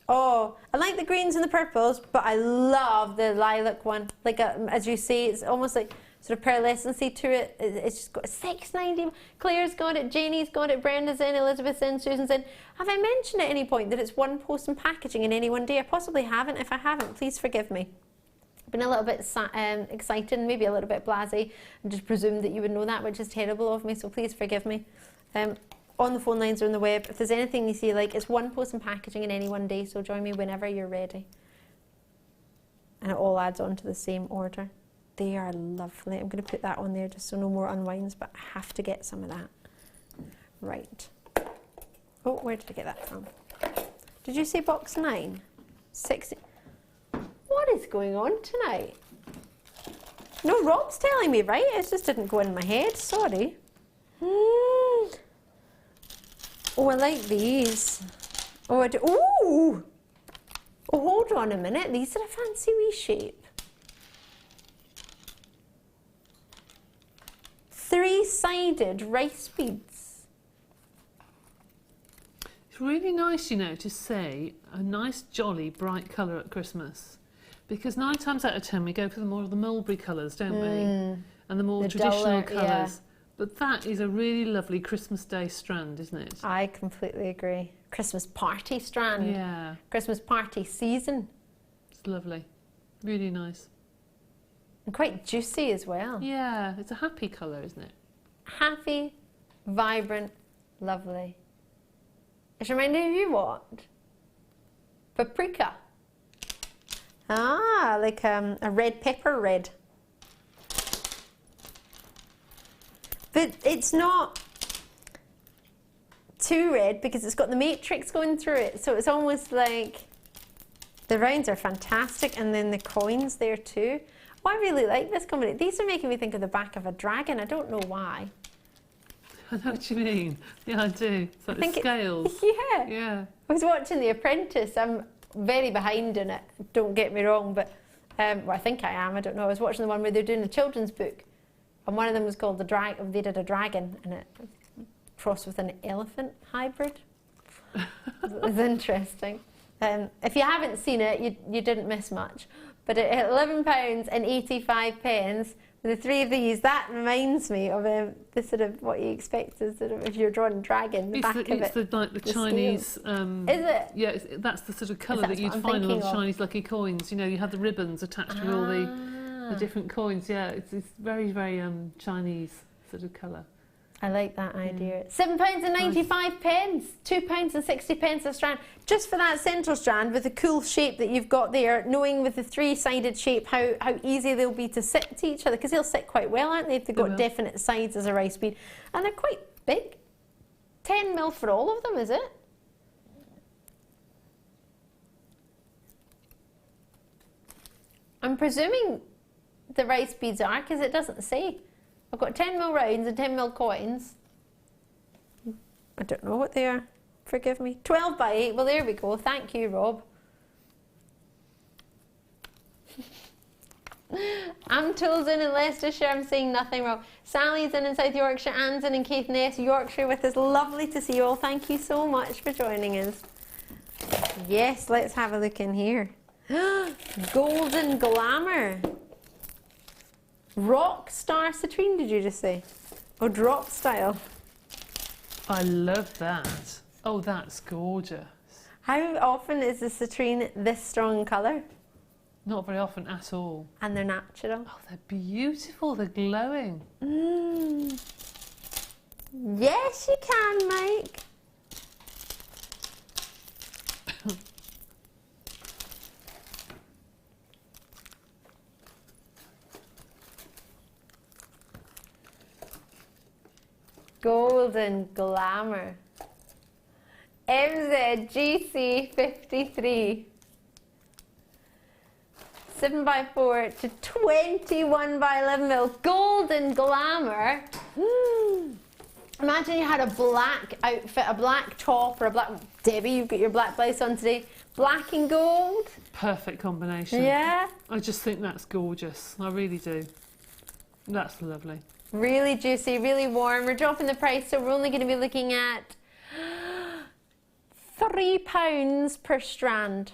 Oh, I like the greens and the purples, but I love the lilac one. Like, as you see, it's almost like sort of pearlescency to it. It's just got a $6.90. Claire's got it, Janie's got it, Brenda's in, Elizabeth's in, Susan's in. Have I mentioned at any point that it's one post and packaging in any one day? I possibly haven't. If I haven't, please forgive me. I've been a little bit excited, maybe a little bit blasé, and just presumed that you would know that, which is terrible of me, so please forgive me. On the phone lines or on the web, if there's anything you see, like, it's one post and packaging in any one day, so join me whenever you're ready. And it all adds on to the same order. They are lovely. I'm going to put that on there just so no more unwinds, but I have to get some of that. Right. Oh, where did I get that from? Did you say box 9? 60. What is going on tonight? No, Rob's telling me, right? It just didn't go in my head. Sorry. Oh, I like these. Oh, I do. Ooh! Oh, hold on a minute. These are a fancy wee shape. 3-sided rice beads. It's really nice, you know, to say a nice, jolly, bright colour at Christmas. Because 9 times out of 10 we go for the more of the mulberry colours, don't we? And the more traditional colours. Yeah. But that is a really lovely Christmas Day strand, isn't it? I completely agree. Christmas party strand. Yeah. Christmas party season. It's lovely. Really nice. And quite juicy as well. Yeah, it's a happy colour, isn't it? Happy, vibrant, lovely. It's reminding you what? Paprika. Ah, like a red pepper red. But it's not too red because it's got the matrix going through it. So it's almost like the rounds are fantastic, and then the coins there too. Oh, I really like this company. These are making me think of the back of a dragon. I don't know why. I know what you mean. Yeah, I do. It's like the scales. Yeah. Yeah. I was watching The Apprentice. I'm very behind in it, don't get me wrong, but well, I think I am. I don't know. I was watching the one where they're doing a children's book. And one of them was called they did a dragon, and it crossed with an elephant hybrid. It was interesting. If you haven't seen it, you didn't miss much. But at £11.85, with the 3 of these, that reminds me of the sort of what you expect is sort of if you're drawing a dragon, the back of it. It's like the Chinese. Is it? Yeah, that's the sort of colour that you'd find on the Chinese lucky coins. You know, you have the ribbons attached with all the different coins. Yeah, it's very, very Chinese sort of colour. I like that idea. £7.95, £2.60 a strand, just for that central strand with the cool shape that you've got there, knowing with the 3-sided shape how easy they'll be to sit to each other, because they'll sit quite well, aren't they, if they've got definite sides as a rice bead. And they're quite big. 10mm for all of them, is it? I'm presuming the rice beads are, because it doesn't say. I've got 10mm rounds and 10mm coins. I don't know what they are. Forgive me. 12x8. Well, there we go. Thank you, Rob. Tools in Leicestershire. I'm saying nothing wrong. Sally's in South Yorkshire. Anne's in Caithness, Yorkshire with us. Lovely to see you all. Thank you so much for joining us. Yes, let's have a look in here. Golden Glamour. Rock star citrine, did you just say? Or drop style? I love that. Oh, that's gorgeous. How often is the citrine this strong colour? Not very often at all. And they're natural? Oh, they're beautiful. They're glowing. Yes, you can, Mike. Golden Glamour. MZGC53. 7x4 to 21x11mm. Golden Glamour. Imagine you had a black outfit, a black top, or a black... Debbie, you've got your black blouse on today. Black and gold. Perfect combination. Yeah. I just think that's gorgeous. I really do. That's lovely. Really juicy, really warm. We're dropping the price, so we're only going to be looking at £3 per strand.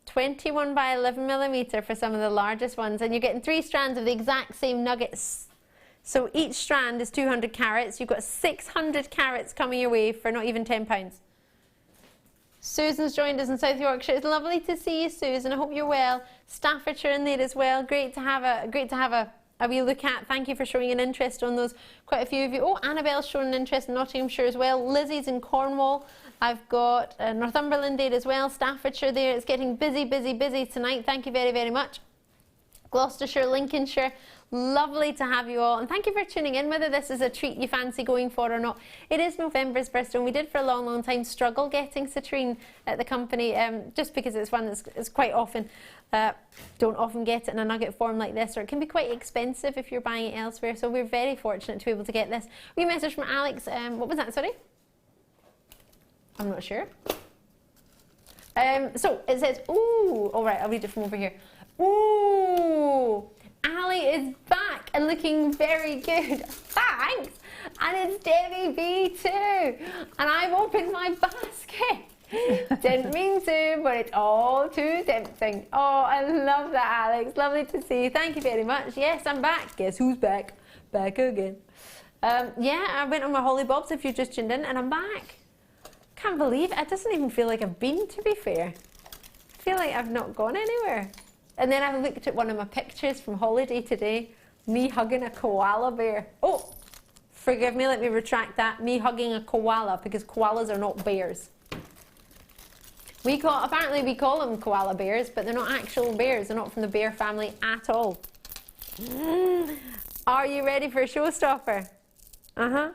21 by 11 millimetre for some of the largest ones, and you're getting 3 strands of the exact same nuggets. So each strand is 200 carats. You've got 600 carats coming your way for not even £10. Susan's joined us in South Yorkshire. It's lovely to see you, Susan. I hope you're well. Staffordshire in there as well. Great to have a wee look at. Thank you for showing an interest on those. Quite a few of you. Oh, Annabelle's shown an interest in Nottinghamshire as well. Lizzie's in Cornwall. I've got Northumberland there as well. Staffordshire there. It's getting busy, busy, busy tonight. Thank you very, very much. Gloucestershire, Lincolnshire. Lovely to have you all, and thank you for tuning in. Whether this is a treat you fancy going for or not, it is November's birthday, and we did for a long, long time struggle getting citrine at the company, just because it's one that's quite often, don't often get it in a nugget form like this, or it can be quite expensive if you're buying it elsewhere. So we're very fortunate to be able to get this. We message from Alex. What was that? Sorry, I'm not sure. So it says, ooh, all right, I'll read it from over here. Ooh, Ali is back and looking very good. Thanks. And it's Debbie B too. And I've opened my basket. Didn't mean to, but it's all too tempting. Oh, I love that, Alex. Lovely to see you. Thank you very much. Yes, I'm back. Guess who's back? Back again. Yeah, I went on my Holly Bobs if you just tuned in, and I'm back. Can't believe it. It doesn't even feel like I've been, to be fair. I feel like I've not gone anywhere. And then I looked at one of my pictures from holiday today, me hugging a koala bear. Oh, forgive me, let me retract that. Me hugging a koala, because koalas are not bears. Apparently we call them koala bears, but they're not actual bears. They're not from the bear family at all. Are you ready for a showstopper? Uh-huh.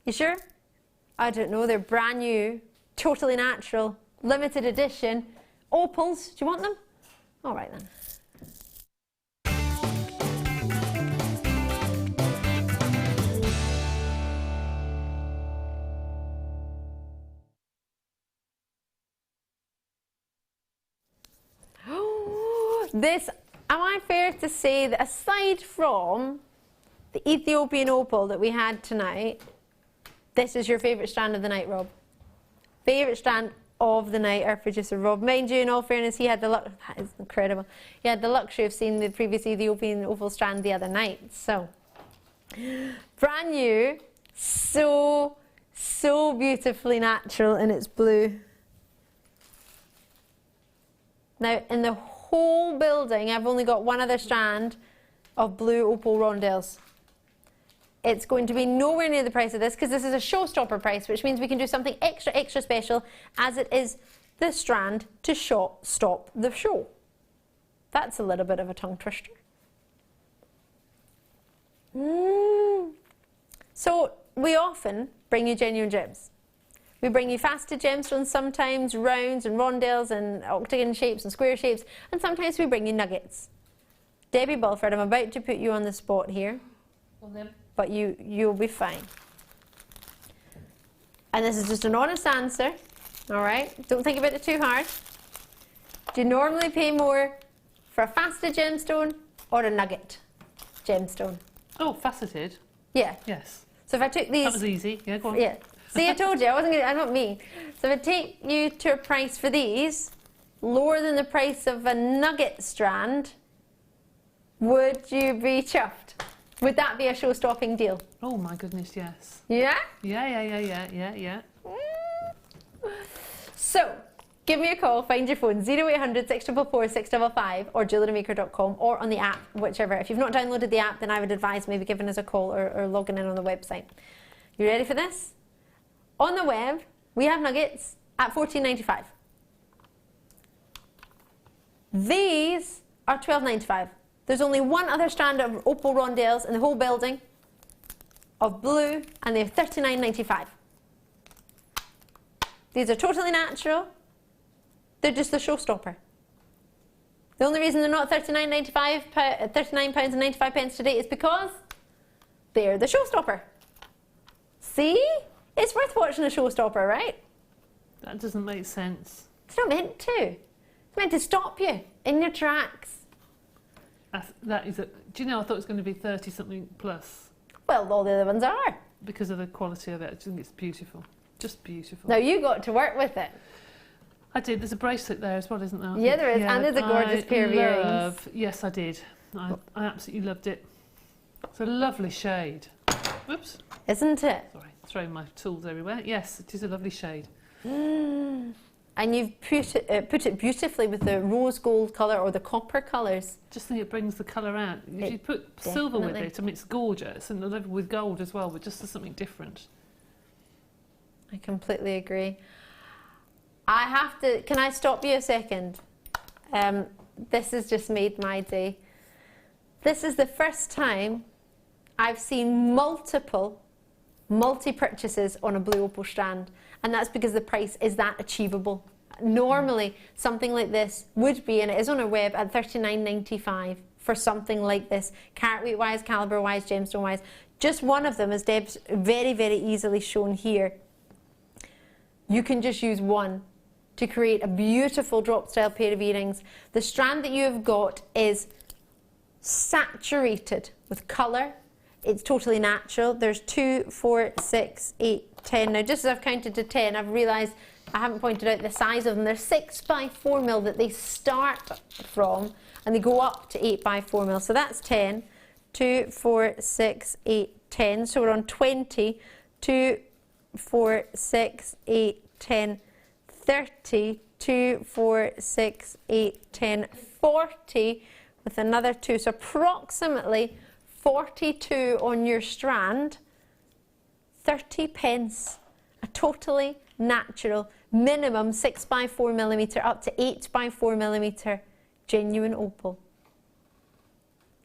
You sure? I don't know, they're brand new, totally natural, limited edition. Opals, do you want them? All right then. This, am I fair to say that aside from the Ethiopian opal that we had tonight, this is your favourite strand of the night, Rob? Favourite strand of the night, our producer Rob. Mind you, in all fairness, he had the that is incredible. He had the luxury of seeing the previous Ethiopian opal strand the other night. So, brand new, so beautifully natural in its blue. Now, in the whole building, I've only got one other strand of blue opal rondelles. It's going to be nowhere near the price of this, because this is a showstopper price, which means we can do something extra special, as it is the strand to stop the show. That's a little bit of a tongue twister. So we often bring you genuine gems. We bring you faceted gemstones, sometimes rounds and rondelles and octagon shapes and square shapes, and sometimes we bring you nuggets. Debbie Bulford, I'm about to put you on the spot here, but you'll be fine. And this is just an honest answer, all right? Don't think about it too hard. Do you normally pay more for a faceted gemstone or a nugget gemstone? Oh, faceted? Yeah. Yes. So if I took these... That was easy. Yeah, go on. Yeah. See, I told you, I'm not me. So if I take you to a price for these, lower than the price of a nugget strand, would you be chuffed? Would that be a show-stopping deal? Oh my goodness, yes. Yeah? Yeah. So, give me a call, find your phone, 0800 644 655 or JewelleryMaker.com, or on the app, whichever. If you've not downloaded the app, then I would advise maybe giving us a call or logging in on the website. You ready for this? On the web, we have nuggets at $14.95. These are $12.95. There's only one other strand of opal rondelles in the whole building of blue, and they're $39.95. These are totally natural. They're just the showstopper. The only reason they're not £39.95 today is because they're the showstopper. See? It's worth watching a showstopper, right? That doesn't make sense. It's not meant to. It's meant to stop you in your tracks. That is do you know, I thought it was going to be 30 something plus Well, all the other ones are. because of the quality of it. I think it's beautiful. Just beautiful. Now you got to work with it. I did. There's a bracelet there as well, isn't there? Yeah, there is. And there's a gorgeous pair of earrings. Yes, I did. I absolutely loved it. It's a lovely shade. Whoops. Isn't it? Sorry, throwing my tools everywhere. Yes, it is a lovely shade. And you've put it beautifully with the rose gold colour or the copper colours. Just think it brings the colour out. If you put silver with it, I mean, it's gorgeous, and with gold as well, but just as something different. I completely agree. I have to, can I stop you a second? This has just made my day. This is the first time I've seen multi-purchases on a blue opal strand, and that's because the price is that achievable. Normally, something like this would be, and it is on our web, at $39.95 for something like this, carat weight wise, caliber wise, gemstone wise. Just one of them, as Deb's very, very easily shown here. You can just use one to create a beautiful drop style pair of earrings. The strand that you have got is saturated with colour. It's totally natural. There's 2, 4, 6, 8, 10. Now, just as I've counted to 10, I've realised I haven't pointed out the size of them. They're 6 by 4 mil that they start from, and they go up to 8 by 4 mil. So that's 10. 2, 4, 6, 8, 10. So we're on 20. 2, 4, 6, 8, 10, 30. 2, 4, 6, 8, 10, 40 with another 2. So approximately 42 on your strand, 30 pence, a totally natural, minimum 6 by 4 millimetre up to 8 by 4 millimetre genuine opal.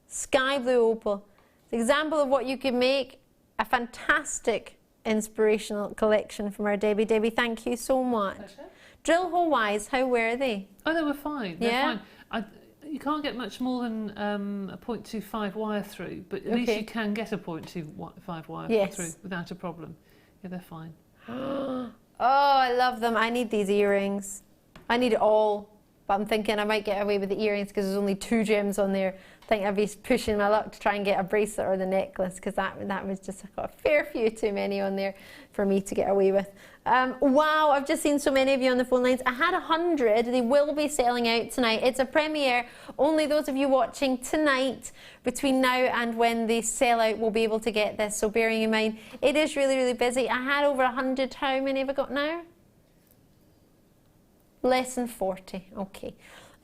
Sky blue opal. It's an example of what you can make, a fantastic inspirational collection from our Debbie. Debbie, thank you so much. Pleasure. Drill hole wise, how were they? Oh, they were fine. They're fine. You can't get much more than a 0.25 wire through, but at least you can get a 0.25 wire through without a problem. Yeah, they're fine. Oh, I love them. I need these earrings. I need it all, but I'm thinking I might get away with the earrings because there's only 2 gems on there. I think I'd be pushing my luck to try and get a bracelet or the necklace, because that was just a fair few too many on there for me to get away with. Wow, I've just seen so many of you on the phone lines. I had 100. They will be selling out tonight. It's a premiere. Only those of you watching tonight between now and when they sell out will be able to get this. So bearing in mind, it is really, really busy. I had over 100. How many have I got now? Less than 40. Okay.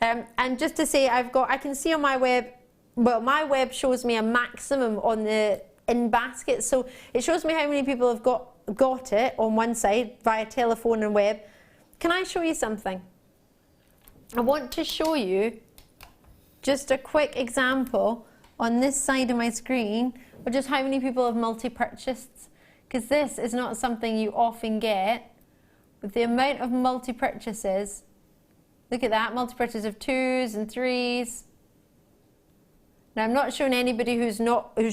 And just to say, I can see on my web, well, my web shows me a maximum on the in basket. So it shows me how many people have got it on one side via telephone and web. Can I show you something? I want to show you just a quick example on this side of my screen of just how many people have multi-purchased, because this is not something you often get. With the amount of multi-purchases, look at that, multi-purchase of 2s and 3s. Now, I'm not showing anybody who's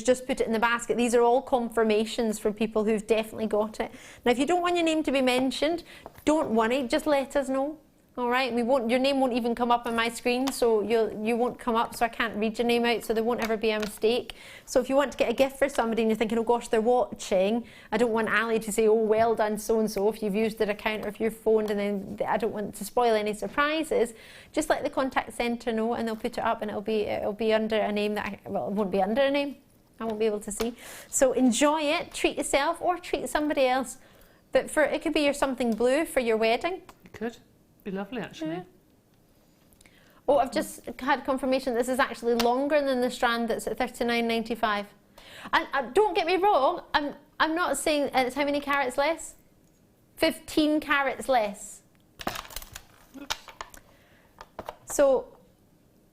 just put it in the basket. These are all confirmations for people who've definitely got it. Now, if you don't want your name to be mentioned, don't worry, just let us know. All right, your name won't even come up on my screen, so you won't come up, so I can't read your name out, so there won't ever be a mistake. So if you want to get a gift for somebody and you're thinking, oh gosh, they're watching, I don't want Ali to say, oh, well done, so-and-so, if you've used their account or if you've phoned, and then I don't want to spoil any surprises, just let the contact centre know and they'll put it up, and it'll be under a name that, well, it won't be under a name, I won't be able to see. So enjoy it, treat yourself or treat somebody else. But it could be your something blue for your wedding. It could. Be lovely, actually. Yeah. Oh, I've just had confirmation this is actually longer than the strand that's at $39.95. And don't get me wrong, I'm not saying it's how many carats less? 15 carats less. Oops. So,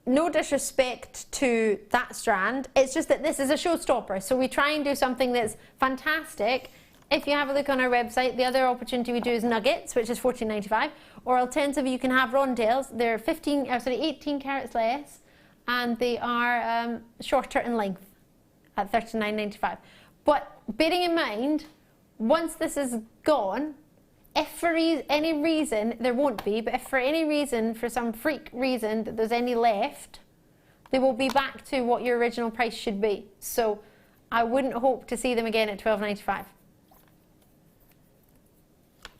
no disrespect to that strand, it's just that this is a showstopper. So we try and do something that's fantastic. If you have a look on our website, the other opportunity we do is nuggets, which is $14.95, or alternatively you can have rondelles. They're 18 carats less, and they are shorter in length at $39.95. But bearing in mind, once this is gone, if for any reason, there won't be, but if for any reason, for some freak reason, that there's any left, they will be back to what your original price should be. So I wouldn't hope to see them again at £12.95.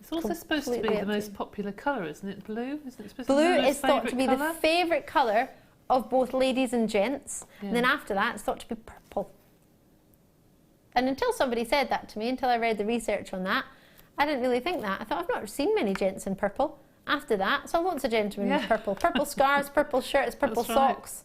It's also supposed to be the most popular colour, isn't it? Blue? Isn't it supposed Blue to be is thought to be the favourite colour of both ladies and gents. Yeah. And then after that, it's thought to be purple. And until somebody said that to me, until I read the research on that, I didn't really think that. I thought, I've not seen many gents in purple. After that, so lots of gentlemen in purple. Purple scarves, purple shirts, purple socks.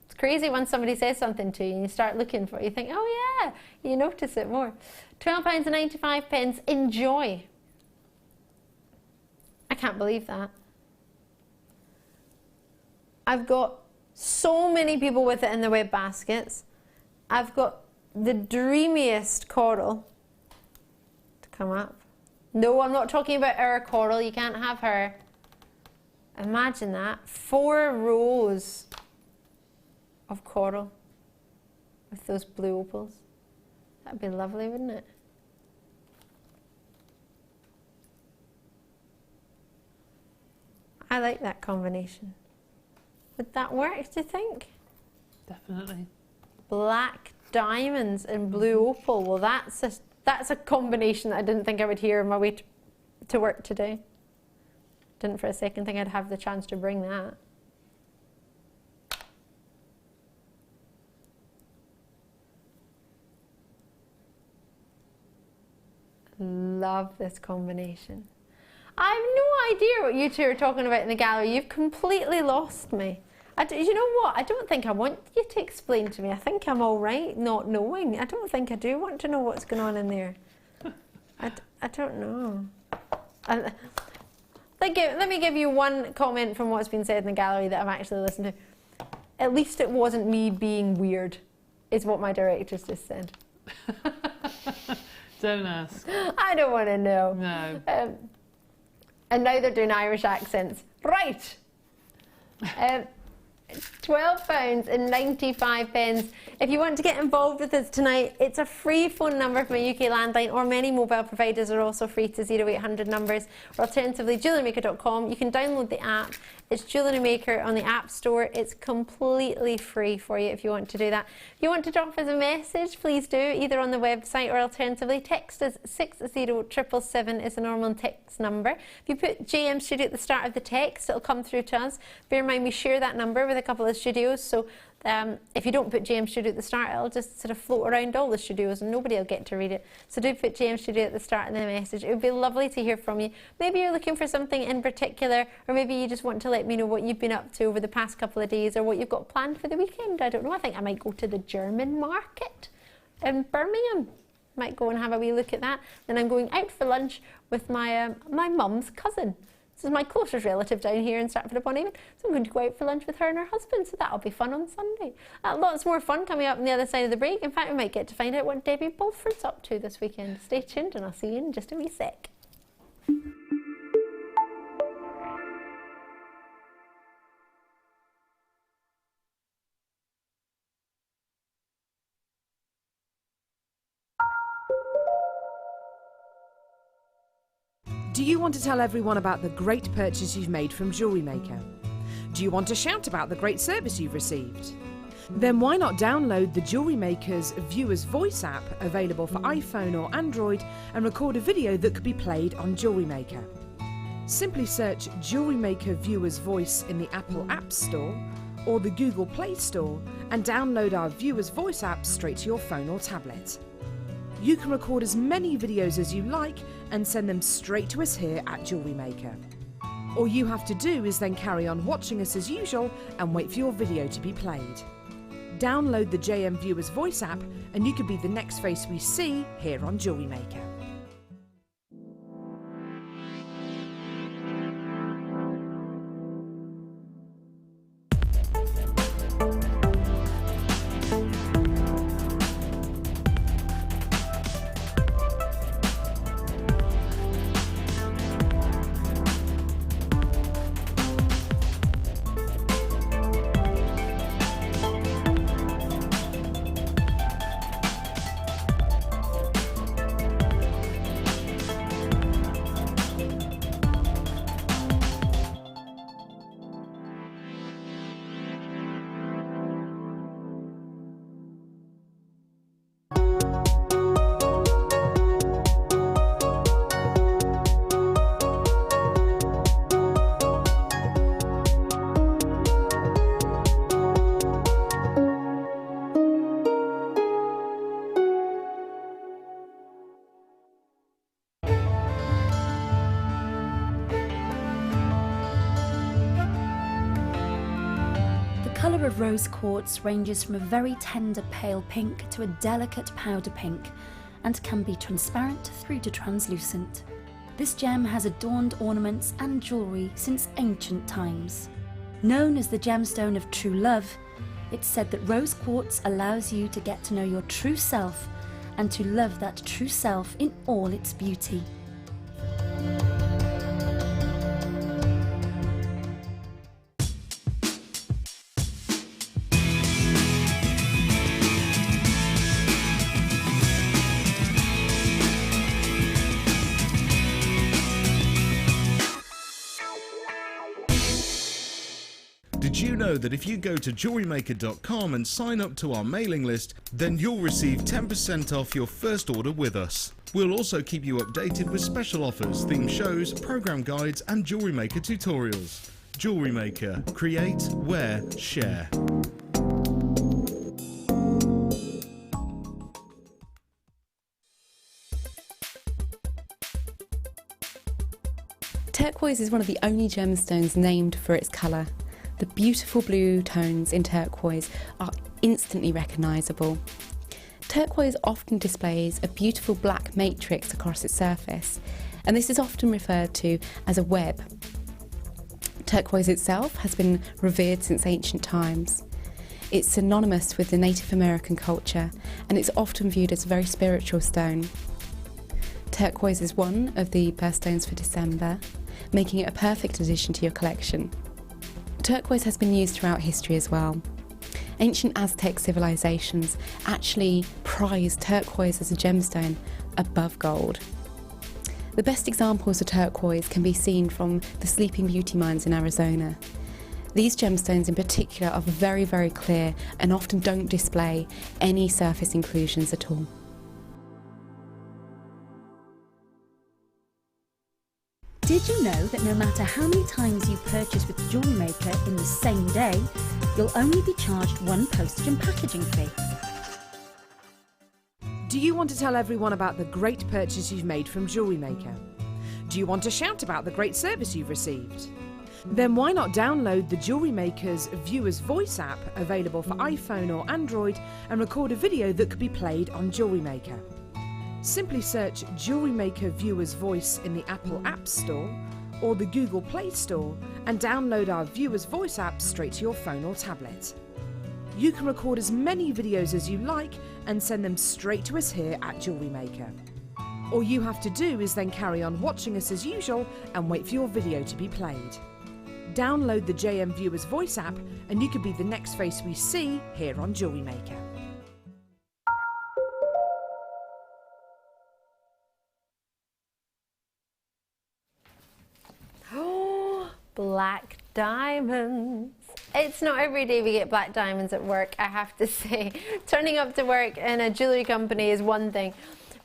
It's crazy when somebody says something to you and you start looking for it. You think, oh yeah, you notice it more. £12.95. Enjoy. I can't believe that. I've got so many people with it in the web baskets. I've got the dreamiest coral to come up. No, I'm not talking about our coral. You can't have her. Imagine that. 4 rows of coral with those blue opals. That'd be lovely, wouldn't it? I like that combination. Would that work, do you think? Definitely. Black diamonds and blue opal. Well, that's a combination that I didn't think I would hear on my way to work today. Didn't for a second think I'd have the chance to bring that. Love this combination. I have no idea what you two are talking about in the gallery. You've completely lost me. You know what? I don't think I want you to explain to me. I think I'm all right not knowing. I don't think I do want to know what's going on in there. I don't know. Let me give you one comment from what's been said in the gallery that I've actually listened to. At least it wasn't me being weird, is what my directors just said. Don't ask. I don't want to know. No. And now they're doing Irish accents. Right. £12.95. If you want to get involved with us tonight, it's a free phone number from a UK landline, or many mobile providers are also free to 0800 numbers, or alternatively jewellerymaker.com. You can download the app. It's Jewellery Maker on the App Store. It's completely free for you if you want to do that. If you want to drop us a message, please do, either on the website or alternatively text us. 60777 is the normal text number. If you put JM Studio at the start of the text, it'll come through to us. Bear in mind, we share that number with a couple of studios, so if you don't put JM Studio at the start, it'll just sort of float around all the studios and nobody will get to read it. So do put JM Studio at the start of the message. It would be lovely to hear from you. Maybe you're looking for something in particular, or maybe you just want to let me know what you've been up to over the past couple of days, or what you've got planned for the weekend. I don't know. I think I might go to the German market in Birmingham. Might go and have a wee look at that. Then I'm going out for lunch with my my mum's cousin. This is my closest relative down here in Stratford-upon-Avon, so I'm going to go out for lunch with her and her husband, so that'll be fun on Sunday. Lots more fun coming up on the other side of the break. In fact, we might get to find out what Debbie Bulford's up to this weekend. Stay tuned and I'll see you in just a wee sec. Do you want to tell everyone about the great purchase you've made from Jewellery Maker? Do you want to shout about the great service you've received? Then why not download the Jewellery Maker's Viewer's Voice app, available for iPhone or Android, and record a video that could be played on Jewellery Maker. Simply search Jewellery Maker Viewer's Voice in the Apple App Store or the Google Play Store and download our Viewer's Voice app straight to your phone or tablet. You can record as many videos as you like and send them straight to us here at Jewellery Maker. All you have to do is then carry on watching us as usual and wait for your video to be played. Download the JM Viewer's Voice app and you could be the next face we see here on Jewellery Maker. colour of rose quartz ranges from a very tender pale pink to a delicate powder pink and can be transparent through to translucent. This gem has adorned ornaments and jewellery since ancient times. Known as the gemstone of true love, it's said that rose quartz allows you to get to know your true self and to love that true self in all its beauty. Did you know that if you go to JewelleryMaker.com and sign up to our mailing list, then you'll receive 10% off your first order with us. We'll also keep you updated with special offers, theme shows, program guides and Jewellery Maker tutorials. Jewellery Maker. Create, wear, share. Turquoise is one of the only gemstones named for its colour. The beautiful blue tones in turquoise are instantly recognisable. Turquoise often displays a beautiful black matrix across its surface, and this is often referred to as a web. Turquoise itself has been revered since ancient times. It's synonymous with the Native American culture, and it's often viewed as a very spiritual stone. Turquoise is one of the birthstones for December, making it a perfect addition to your collection. Turquoise has been used throughout history as well. Ancient Aztec civilizations actually prized turquoise as a gemstone above gold. The best examples of turquoise can be seen from the Sleeping Beauty mines in Arizona. These gemstones in particular are very, very clear and often don't display any surface inclusions at all. Did you know that no matter how many times you purchase with Jewellery Maker in the same day, you'll only be charged one postage and packaging fee? Do you want to tell everyone about the great purchase you've made from Jewellery Maker? Do you want to shout about the great service you've received? Then why not download the Jewellery Maker's Viewer's Voice app, available for iPhone or Android, and record a video that could be played on Jewellery Maker. Simply search Jewellery Maker Viewer's Voice in the Apple App Store or the Google Play Store and download our Viewer's Voice app straight to your phone or tablet. You can record as many videos as you like and send them straight to us here at Jewellery Maker. All you have to do is then carry on watching us as usual and wait for your video to be played. Download the JM Viewer's Voice app and you could be the next face we see here on Jewellery Maker. Black diamonds. It's not every day we get black diamonds at work, I have to say. Turning up to work in a jewellery company is one thing,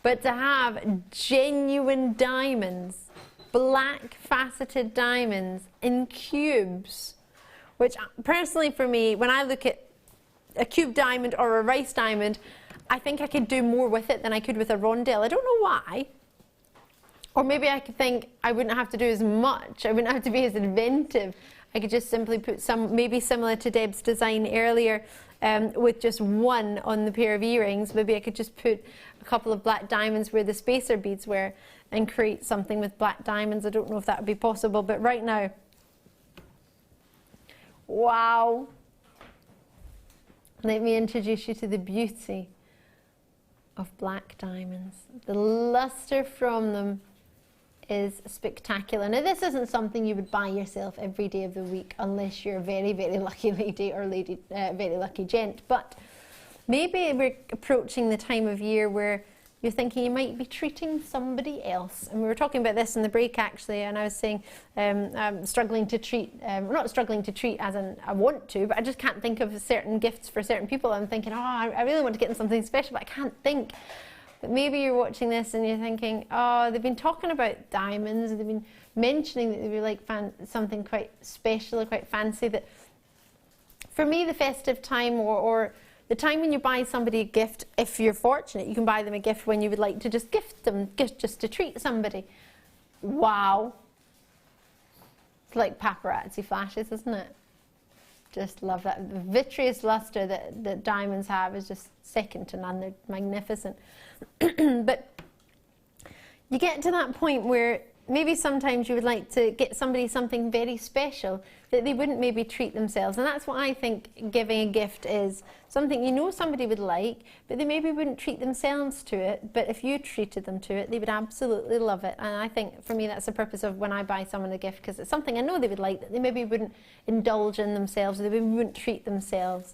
but to have genuine diamonds, black faceted diamonds in cubes, which personally for me, when I look at a cube diamond or a rice diamond, I think I could do more with it than I could with a rondelle. I don't know why. Or maybe I could think I wouldn't have to do as much. I wouldn't have to be as inventive. I could just simply put some, maybe similar to Deb's design earlier, with just one on the pair of earrings. Maybe I could just put a couple of black diamonds where the spacer beads were and create something with black diamonds. I don't know if that would be possible, but right now, wow. Let me introduce you to the beauty of black diamonds. The luster from them is spectacular. Now this isn't something you would buy yourself every day of the week unless you're a very, very lucky lady or very lucky gent, but maybe we're approaching the time of year where you're thinking you might be treating somebody else. And we were talking about this in the break actually, and I was saying I'm struggling to treat, not struggling to treat as in I want to, but I just can't think of certain gifts for certain people. I'm thinking, oh, I really want to get them something special, but I can't think. But maybe you're watching this and you're thinking, oh, they've been talking about diamonds, they've been mentioning that they would like something quite special or quite fancy. That for me, the festive time or the time when you buy somebody a gift, if you're fortunate, you can buy them a gift when you would like to just gift them, just to treat somebody. Wow. It's like paparazzi flashes, isn't it? Just love that. The vitreous luster that diamonds have is just second to none. They're magnificent. But you get to that point where maybe sometimes you would like to get somebody something very special that they wouldn't maybe treat themselves. And that's what I think giving a gift is. Something you know somebody would like, but they maybe wouldn't treat themselves to it. But if you treated them to it, they would absolutely love it. And I think for me that's the purpose of when I buy someone a gift, because it's something I know they would like that they maybe wouldn't indulge in themselves, or they maybe wouldn't treat themselves.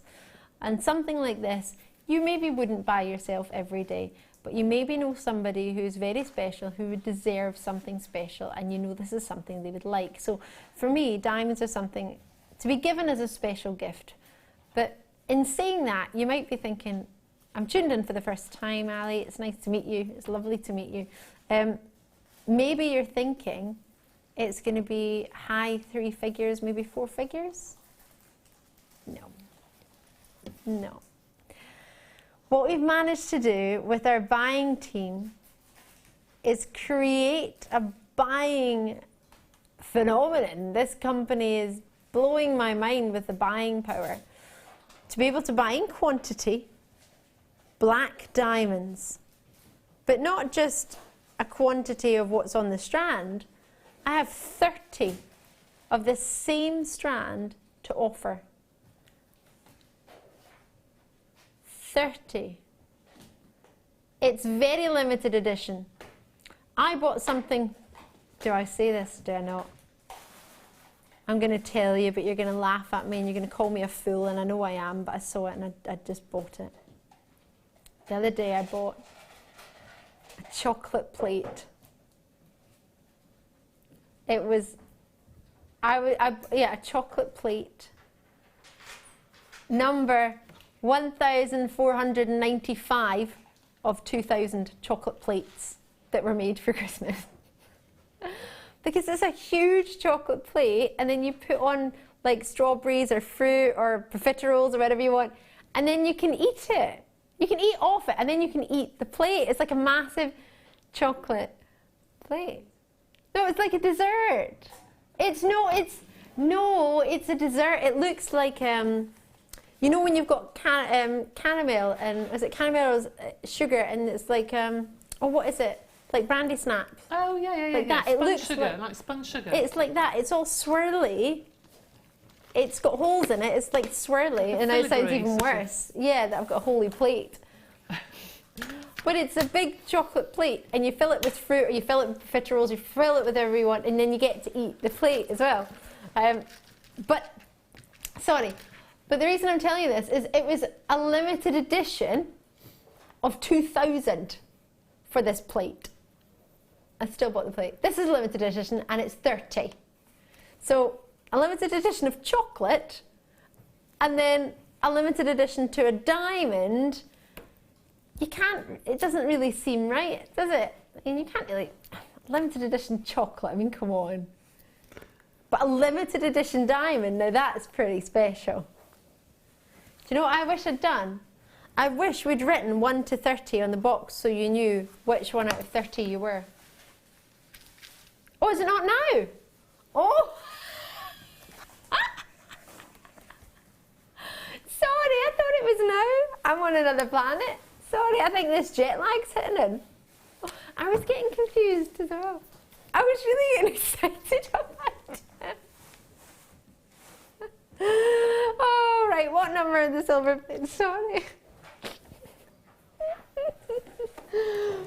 And something like this, you maybe wouldn't buy yourself every day. But you maybe know somebody who's very special, who would deserve something special, and you know this is something they would like. So for me, diamonds are something to be given as a special gift. But in saying that, you might be thinking, I'm tuned in for the first time, Ali, it's nice to meet you, it's lovely to meet you. Maybe you're thinking it's going to be high 3 figures, maybe 4 figures? No. No. What we've managed to do with our buying team is create a buying phenomenon. This company is blowing my mind with the buying power. To be able to buy in quantity black diamonds, but not just a quantity of what's on the strand. I have 30 of the same strand to offer. 30. It's very limited edition. I bought something, do I say this, do I not? I'm going to tell you, but you're going to laugh at me and you're going to call me a fool, and I know I am, but I saw it and I just bought it. The other day I bought a chocolate plate. It was, a chocolate plate. Number 1,495 of 2,000 chocolate plates that were made for Christmas. Because it's a huge chocolate plate, and then you put on like strawberries or fruit or profiteroles or whatever you want, and then you can eat it. You can eat off it, and then you can eat the plate. It's like a massive chocolate plate. No, it's like a dessert. It's a dessert. It looks like you know when you've got caramel, and is it caramel or sugar, and it's like what is it? Like brandy snaps. Oh yeah. Like that. Sponge It looks sugar, like sponge sugar. It's like that. It's all swirly. It's got holes in it. It's like swirly, and it sounds even worse. Yeah, that I've got a holy plate. But it's a big chocolate plate, and you fill it with fruit, or you fill it with profiteroles, you fill it with whatever you want, and then you get to eat the plate as well. But the reason I'm telling you this is it was a limited edition of 2,000 for this plate. I still bought the plate. This is a limited edition, and it's 30. So a limited edition of chocolate, and then a limited edition to a diamond. It doesn't really seem right, does it? I mean, you can't really, limited edition chocolate, I mean, come on. But a limited edition diamond, now that's pretty special. Do you know what I wish I'd done? I wish we'd written 1 to 30 on the box so you knew which one out of 30 you were. Oh, is it not now? Oh! Sorry, I thought it was now. I'm on another planet. Sorry, I think this jet lag's hitting in. Oh, I was getting confused as well. I was really getting excited about it. Oh, right, what number of the silver plate? Sorry.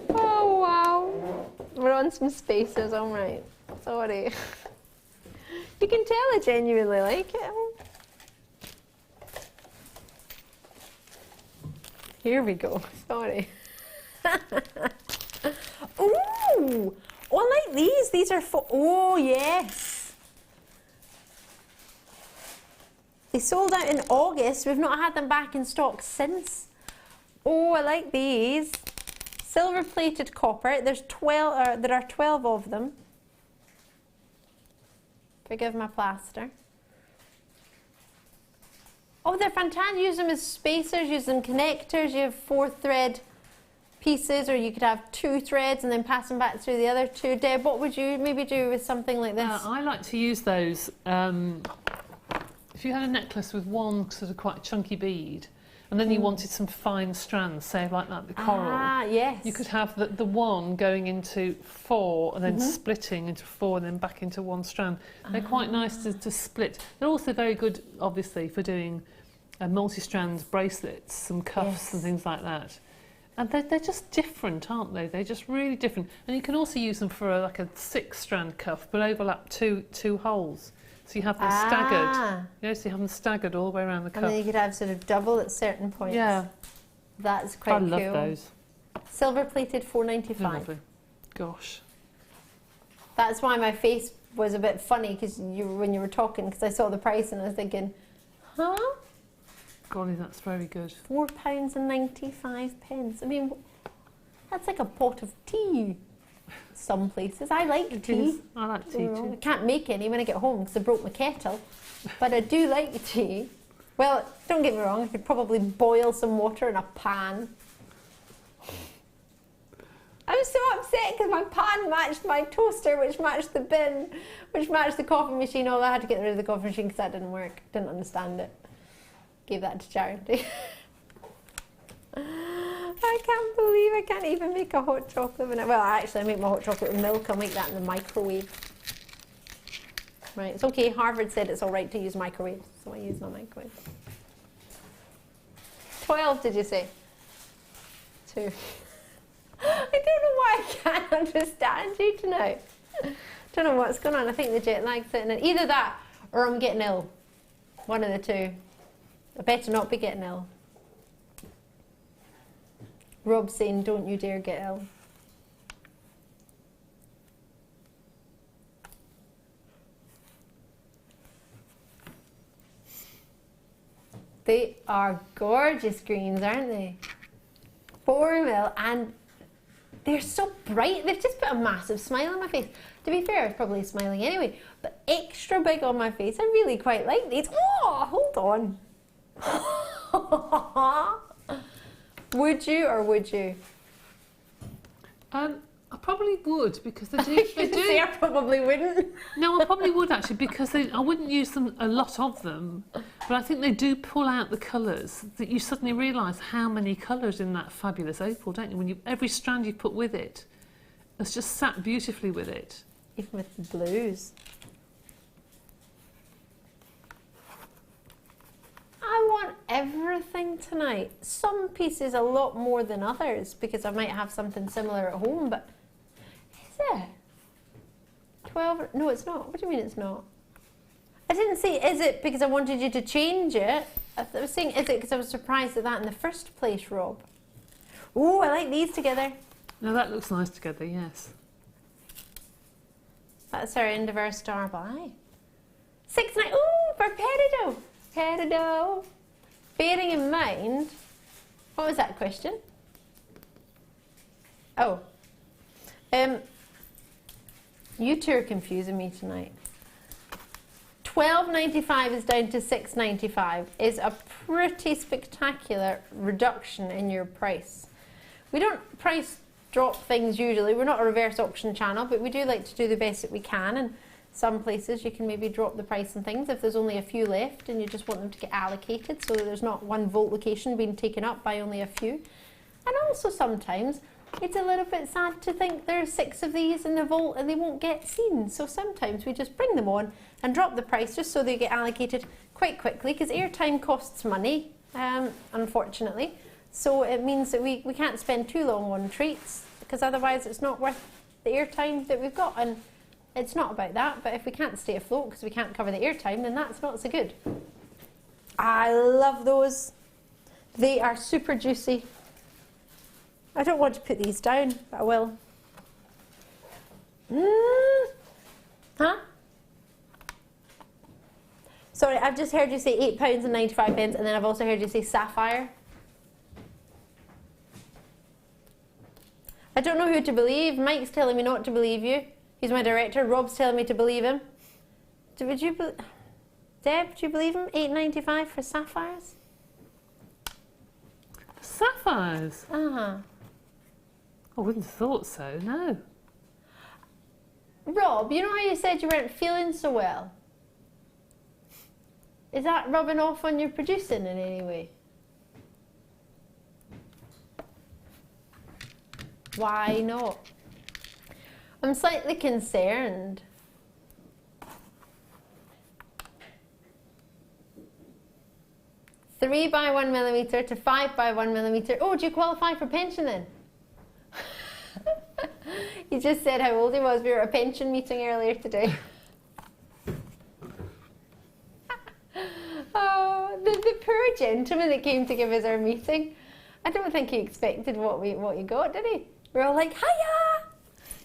Oh, wow. We're on some spacers, all right. Sorry. You can tell I genuinely like it. Here we go. Sorry. Ooh! Oh, I like these. These are oh, yes. They sold out in August. We've not had them back in stock since. Oh, I like these. Silver plated copper. There are 12 of them. Forgive my plaster. Oh, they're fantastic. Use them as spacers, use them connectors. You have 4 thread pieces, or you could have 2 threads and then pass them back through the other 2. Deb, what would you maybe do with something like this? I like to use those. If If you had a necklace with one sort of quite chunky bead, and then you wanted some fine strands, say like that, the coral. Ah, yes. You could have the one going into 4 and then splitting into 4 and then back into one strand. They're quite nice to split. They're also very good, obviously, for doing multi-strand bracelets, some cuffs and things like that. And they're just different, aren't they? They're just really different. And you can also use them for like a 6-strand cuff, but overlap two holes. So you have them staggered. Yeah, so you have them staggered all the way around the cuff. And then you could have sort of double at certain points. Yeah. That's quite cool. I love those. Silver plated, $4.95. Lovely. Gosh. That's why my face was a bit funny when you were talking, because I saw the price and I was thinking, huh? Golly, that's very good. £4.95. I mean, that's like a pot of tea. Some places. I like tea. I like tea too. I can't make any when I get home because I broke my kettle, but I do like tea. Well, don't get me wrong, I could probably boil some water in a pan. I was so upset because my pan matched my toaster, which matched the bin, which matched the coffee machine. Although I had to get rid of the coffee machine because that didn't work. Didn't understand it. Gave that to charity. I can't believe I can't even make a hot chocolate with it. Well, actually, I make my hot chocolate with milk. I'll make that in the microwave. Right, it's okay. Harvard said it's all right to use microwaves, so I use my microwave. 12, did you say? 2. I don't know why I can't understand you tonight. Don't know what's going on. I think the jet lag's sitting in. Either that or I'm getting ill. One of the two. I better not be getting ill. Rob's saying, don't you dare get ill. They are gorgeous greens, aren't they? 4mm, and they're so bright. They've just put a massive smile on my face. To be fair, I was probably smiling anyway, but extra big on my face. I really quite like these. Oh, hold on. Would you or would you? I probably would, because they do. Say I probably wouldn't. No, I probably would actually, because I wouldn't use them, a lot of them, but I think they do pull out the colours that you suddenly realise how many colours in that fabulous opal, don't you? When every strand you put with it, it's just sat beautifully with it. Even with the blues. I want everything tonight. Some pieces a lot more than others because I might have something similar at home, but is it? 12? No, it's not. What do you mean it's not? I didn't say is it because I wanted you to change it. I was saying is it because I was surprised at that in the first place, Rob. Oh, I like these together. Now that looks nice together, yes. That's our end of our star by. 6 9. Oh, for peridot. Peridot. Bearing in mind, what was that question? Oh, you two are confusing me tonight. $12.95 is down to $6.95 is a pretty spectacular reduction in your price. We don't price drop things usually. We're not a reverse auction channel, but we do like to do the best that we can. And some places you can maybe drop the price on things if there's only a few left and you just want them to get allocated so that there's not one vault location being taken up by only a few. And also sometimes it's a little bit sad to think there are 6 of these in the vault and they won't get seen. So sometimes we just bring them on and drop the price just so they get allocated quite quickly, because airtime costs money, unfortunately. So it means that we can't spend too long on treats, because otherwise it's not worth the airtime that we've got. And it's not about that, but if we can't stay afloat because we can't cover the airtime, then that's not so good. I love those. They are super juicy. I don't want to put these down, but I will. Huh? Sorry, I've just heard you say £8.95 and then I've also heard you say sapphire. I don't know who to believe. Mike's telling me not to believe you. He's my director. Rob's telling me to believe him. Deb, do you believe him? $8.95 for sapphires? Sapphires? Uh-huh. I wouldn't have thought so, no. Rob, you know how you said you weren't feeling so well? Is that rubbing off on your producing in any way? Why not? I'm slightly concerned. Three by 1 millimetre to 5 by 1 millimetre. Oh, do you qualify for pension then? He just said how old he was. We were at a pension meeting earlier today. Oh, the poor gentleman that came to give us our meeting. I don't think he expected what he got, did he? We're all like, hiya!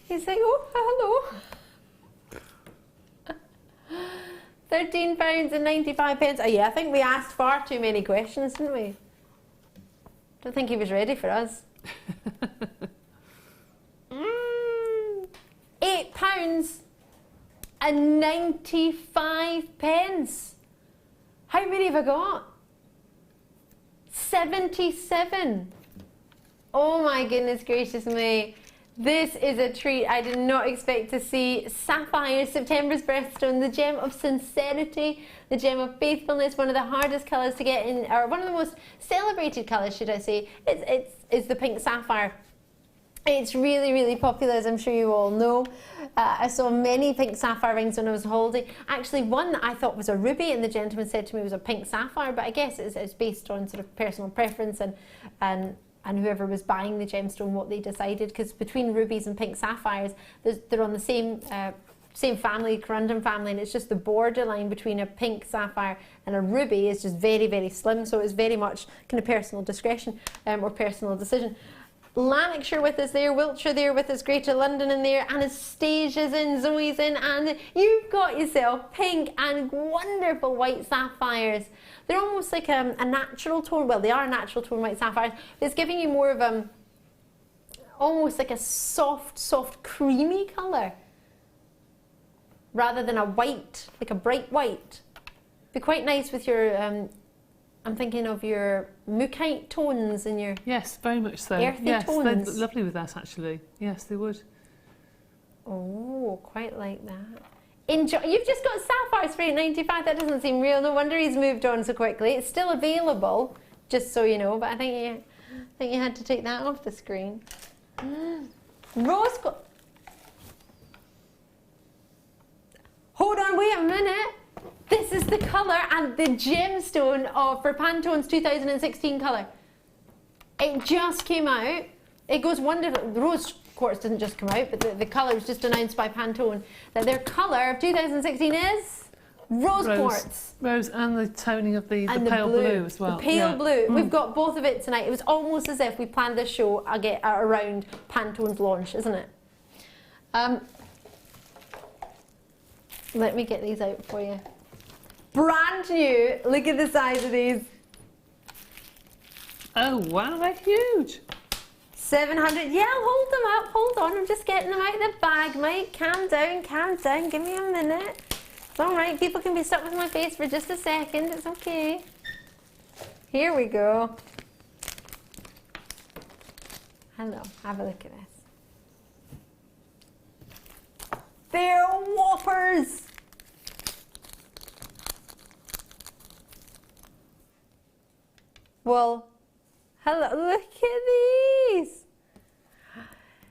He's like, oh, hello. £13.95. Oh yeah, I think we asked far too many questions, didn't we? Don't think he was ready for us. £8.95. How many have I got? 77. Oh my goodness gracious me. This is a treat I did not expect to see. Sapphire, September's birthstone, the gem of sincerity, the gem of faithfulness, one of the hardest colours to get in, or one of the most celebrated colours, should I say. It's the pink sapphire. It's really, really popular, as I'm sure you all know. I saw many pink sapphire rings when I was holding. Actually, one that I thought was a ruby, and the gentleman said to me it was a pink sapphire, but I guess it's based on sort of personal preference and whoever was buying the gemstone, what they decided, because between rubies and pink sapphires, they're on the same family, corundum family, and it's just the borderline between a pink sapphire and a ruby is just very, very slim, so it's very much kind of personal discretion or personal decision. Lanarkshire with us there, Wiltshire there with us, Greater London in there, Anastasia's in, Zoe's in, and you've got yourself pink and wonderful white sapphires. They're almost like a natural tone. Well, they are a natural tone white sapphires. It's giving you more of almost like a soft, creamy colour, rather than a white, like a bright white. Be quite nice with your. I'm thinking of your mookaite tones and your. Yes, very much so. Earthy yes, tones. they're lovely with that actually. Yes, they would. Oh, quite like that. Enjoy. You've just got sapphires for £8.95. That doesn't seem real. No wonder he's moved on so quickly. It's still available, just so you know. But I think you had to take that off the screen. Rose gold. Hold on, wait a minute. This is the colour and the gemstone for Pantone's 2016 colour. It just came out. It goes wonderful. The rose quartz didn't just come out, but the colour was just announced by Pantone that their colour of 2016 is rose quartz. Rose and the toning of the pale blue as well. The pale blue. We've got both of it tonight. It was almost as if we planned this show around Pantone's launch, isn't it? Let me get these out for you. Brand new. Look at the size of these. Oh wow, they're huge. 700. Yeah, I'll hold them up. Hold on, I'm just getting them out of the bag, mate. Calm down, calm down. Give me a minute. It's all right. People can be stuck with my face for just a second. It's okay. Here we go. Hello. Have a look at this. They're whoppers. Well, hello, look at these.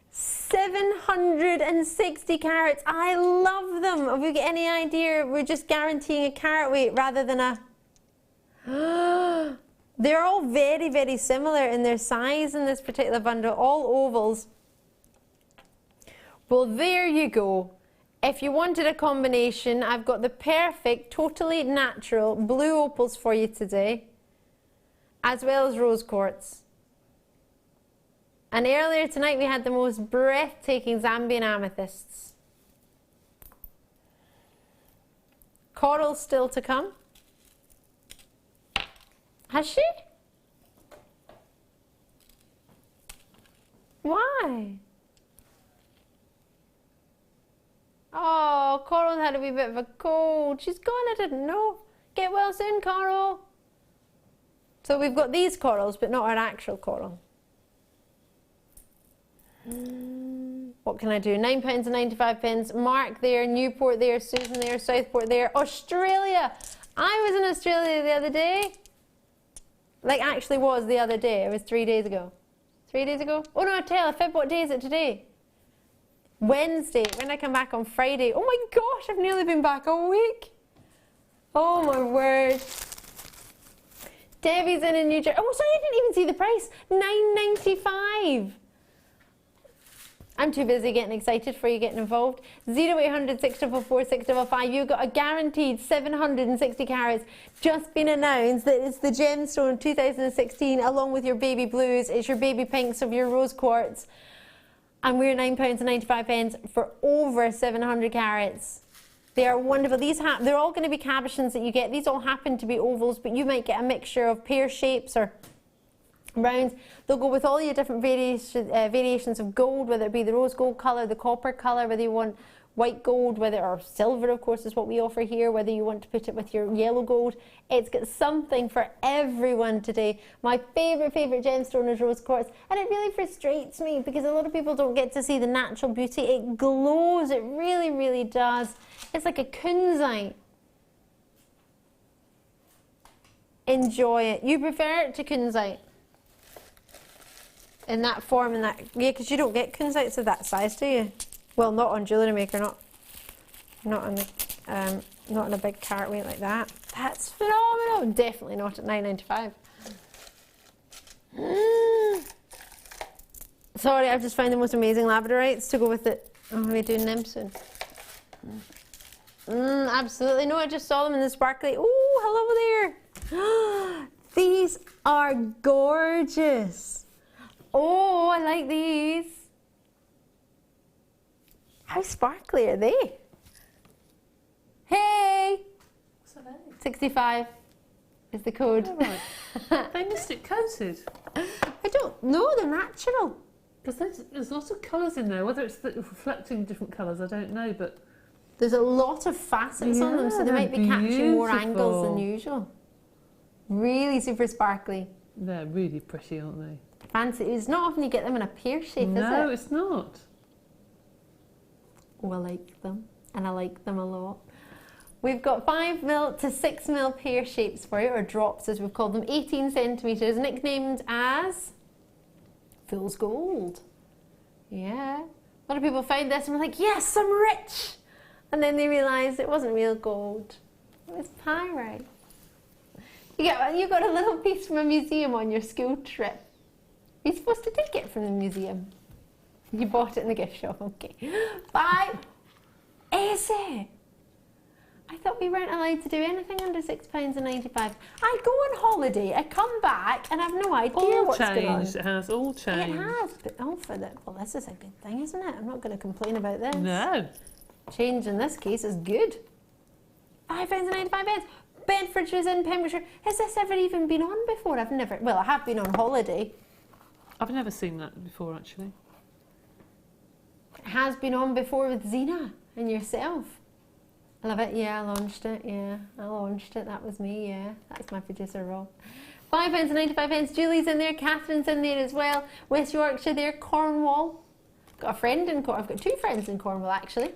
760 carats. I love them. Have we got any idea? We're just guaranteeing a carat weight rather than a... They're all very, very similar in their size in this particular bundle, all ovals. Well, there you go. If you wanted a combination, I've got the perfect, totally natural blue opals for you today, as well as rose quartz. And earlier tonight we had the most breathtaking Zambian amethysts. Coral still to come. Has she? Why? Oh, Coral had a wee bit of a cold. She's gone, I didn't know. Get well soon, Coral. So we've got these corals, but not our actual coral. What what can I do? £9.95. Mark there, Newport there, Susan there, Southport there, Australia. I was in Australia the other day. Like, actually was the other day. It was 3 days ago. 3 days ago? Oh no, I tell you, what day is it today? Wednesday. When I come back on Friday. Oh my gosh, I've nearly been back a week. Oh my word. Debbie's in New Jersey. Oh, sorry, I didn't even see the price. £9.95. I'm too busy getting excited for you getting involved. 0800 644 655. You've got a guaranteed 760 carats just been announced that it's the Gemstone 2016 along with your baby blues. It's your baby pinks of your rose quartz. And we're £9.95 for over 700 carats. They are wonderful. They're all going to be cabochons that you get. These all happen to be ovals, but you might get a mixture of pear shapes or rounds. They'll go with all your different variations of gold, whether it be the rose gold colour, the copper colour, whether you want white gold, or silver, of course, is what we offer here, whether you want to put it with your yellow gold. It's got something for everyone today. My favourite gemstone is rose quartz, and it really frustrates me because a lot of people don't get to see the natural beauty. It glows, it really, really does. It's like a kunzite. Enjoy it. You prefer it to kunzite? In that form, yeah, because you don't get kunzites of that size, do you? Well, not on Jewellery Maker, not on a big carat weight like that. That's phenomenal. Definitely not at £9.95. Sorry, I've just found the most amazing labradorites to go with it. Oh, we're doing them soon. Absolutely. No, I just saw them in the sparkly. Oh, hello there. These are gorgeous. Oh, I like these. How sparkly are they? Hey! What's that name? 65 is the code. Oh, right. They missed it coated. I don't know, they're natural. Because there's lots of colours in there, whether it's reflecting different colours, I don't know, but... There's a lot of facets on them, so they might be catching more angles than usual. Really super sparkly. They're really pretty, aren't they? Fancy. It's not often you get them in a pear shape, is it? No, it's not. Oh, I like them, and I like them a lot. We've got 5mm to 6mm pear shapes for you, or drops as we've called them, 18 centimetres, nicknamed as Fool's Gold. Yeah. A lot of people found this and were like, yes, I'm rich! And then they realised it wasn't real gold. It was pyrite. You got a little piece from a museum on your school trip. You're supposed to take it from the museum. You bought it in the gift shop, okay. Bye. Is it? I thought we weren't allowed to do anything under £6.95. I go on holiday, I come back, and I've no idea what's going on. It has all changed. It has, but well, this is a good thing, isn't it? I'm not going to complain about this. No. Change in this case is good. £5.95. Bedfordshire's in Pembrokeshire. Has this ever even been on before? I have been on holiday. I've never seen that before, actually. It has been on before with Zena and yourself. I love it. Yeah, I launched it. Yeah, I launched it. That was me. Yeah, that's my producer, Rob. £5.95. Julie's in there. Catherine's in there as well. West Yorkshire there. Cornwall. Got a friend in Cornwall. I've got 2 friends in Cornwall, actually.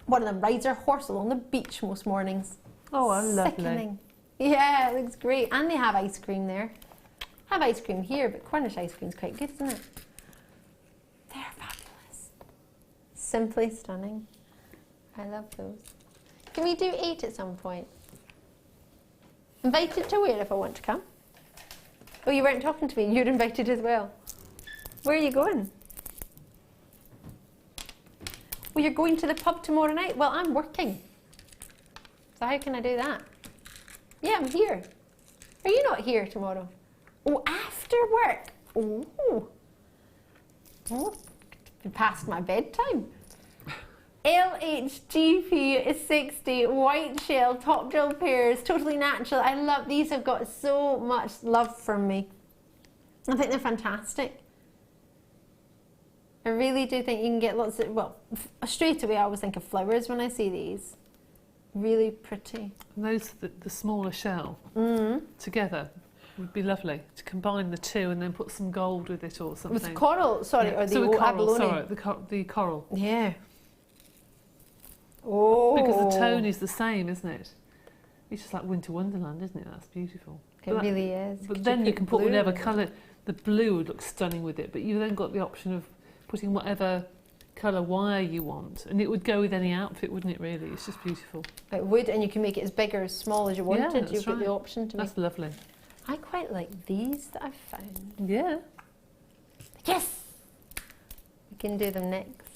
One of them rides her horse along the beach most mornings. Oh, lovely. Sickening. Yeah, it looks great. And they have ice cream there. Have ice cream here, but Cornish ice cream's quite good, isn't it? They're fabulous. Simply stunning. I love those. Can we do 8 at some point? Invited to where if I want to come? Oh, you weren't talking to me. You're invited as well. Where are you going? Well, you're going to the pub tomorrow night? Well, I'm working. So how can I do that? Yeah, I'm here. Are you not here tomorrow? Oh, after work? Oh, past my bedtime. LHGP is 60, white shell, top drill pairs, totally natural. I love these. Have got so much love from me. I think they're fantastic. I really do think you can get lots of, well, straight away I always think of flowers when I see these. Really pretty. And those, the smaller shell, together, would be lovely to combine the two and then put some gold with it or something. With coral, sorry, Yeah. or So the with coral, abalone. sorry, the coral. Yeah. Oh. Because the tone is the same, isn't it? It's just like Winter Wonderland, isn't it? That's beautiful. It really is. But then you can put blue whatever in it. colour. The blue would look stunning with it, but you then got the option of putting whatever colour wire you want, and it would go with any outfit, wouldn't it? Really, it's just beautiful. It would, and you can make it as big or as small as you wanted. that's You've got right. the option to make. That's lovely. I quite like these that I've found. Yeah. Yes! We can do them next.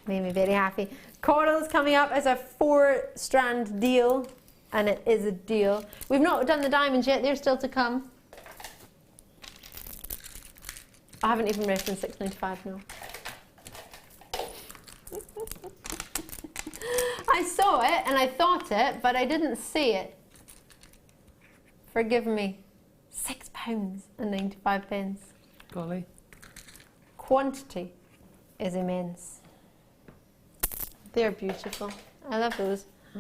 Made me very happy. Coral's coming up as a 4-strand deal, and it is a deal. We've not done the diamonds yet, they're still to come. I haven't even referenced $6.95 now. I saw it and I thought it, but I didn't see it. Forgive me. £6.95. Golly. Quantity is immense. They're beautiful. I love those. I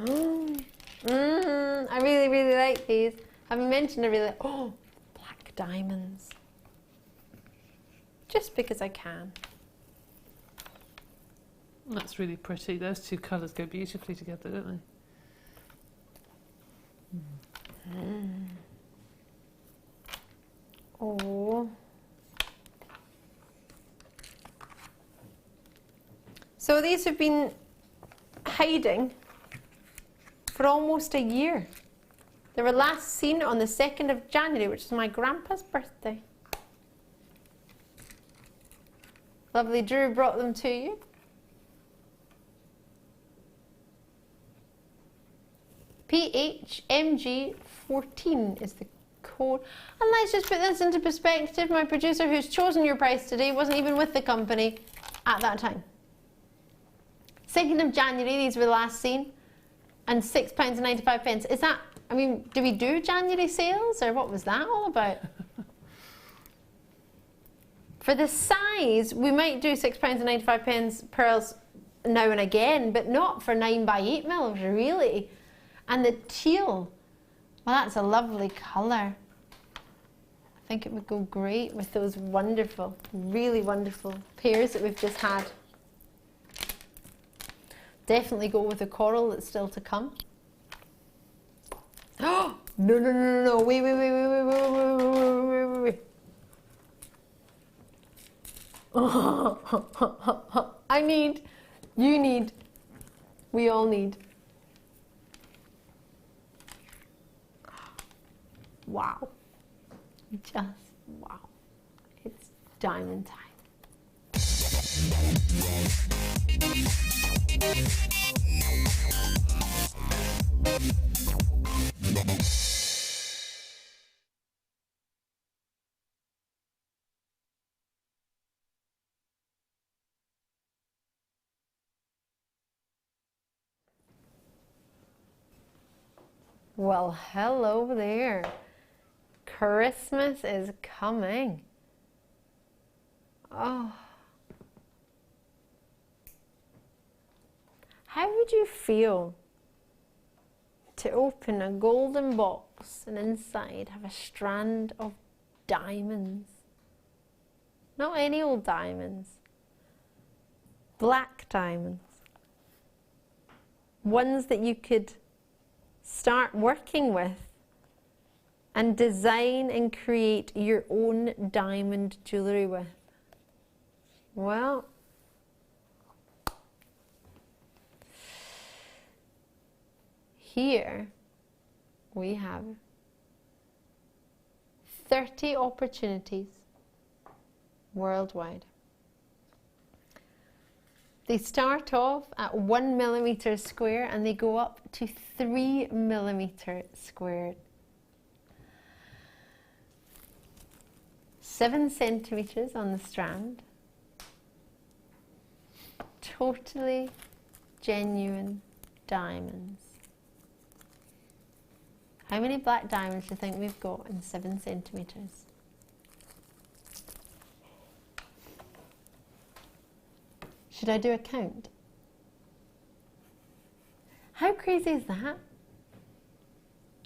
really, really like these. Having mentioned I really like, black diamonds. Just because I can. That's really pretty. Those two colours go beautifully together, don't they? Oh. So these have been hiding for almost a year. They were last seen on the 2nd of January, which is my grandpa's birthday. Lovely Drew brought them to you. PHMG14 is the code. And let's just put this into perspective. My producer who's chosen your price today wasn't even with the company at that time. 2nd of January, these were last seen, and £6.95. Is that, I mean, do we do January sales, or what was that all about? For the size, we might do £6.95 pearls now and again, but not for 9x8 mm, really. And the teal, well, that's a lovely colour. I think it would go great with those wonderful, really wonderful pairs that we've just had. Definitely go with the coral that's still to come. Oh, no, no, no, no, no, wait. I need, you need, we all need. Wow. Just wow. It's diamond time. Well, hello there. Christmas is coming. Oh. How would you feel to open a golden box and inside have a strand of diamonds? Not any old diamonds. Black diamonds. Ones that you could start working with and design and create your own diamond jewellery with. Well, here we have 30 opportunities worldwide. They start off at 1 mm square and they go up to 3 mm squared. 7 centimeters on the strand. Totally genuine diamonds. How many black diamonds do you think we've got in 7 centimeters? Should I do a count? How crazy is that?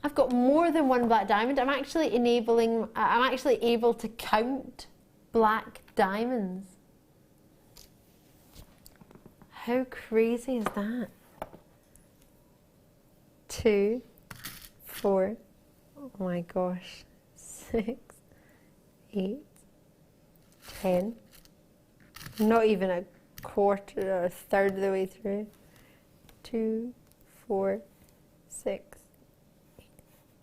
I've got more than one black diamond, I'm actually able to count black diamonds. How crazy is that? 2, 4, oh my gosh, 6, 8, 10. Not even a quarter or a third of the way through. 2, 4, 6,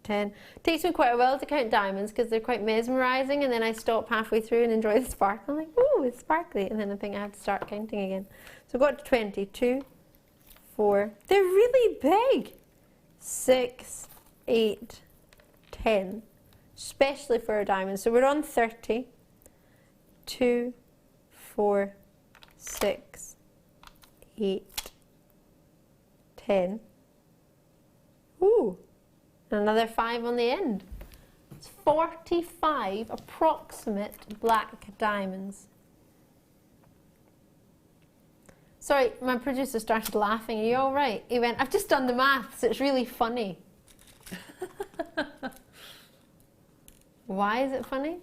10. Takes me quite a while to count diamonds because they're quite mesmerising, and then I stop halfway through and enjoy the sparkle. I'm like, ooh, it's sparkly, and then I think I have to start counting again. So I've got to 20. 2, 4. They're really big. 6, 8, 10. Especially for a diamond. So we're on 30. 2, 4, 6, 8, 10. Ooh. Another 5 on the end. It's 45 approximate black diamonds. Sorry, my producer started laughing. Are you all right? He went, I've just done the maths. It's really funny. Why is it funny?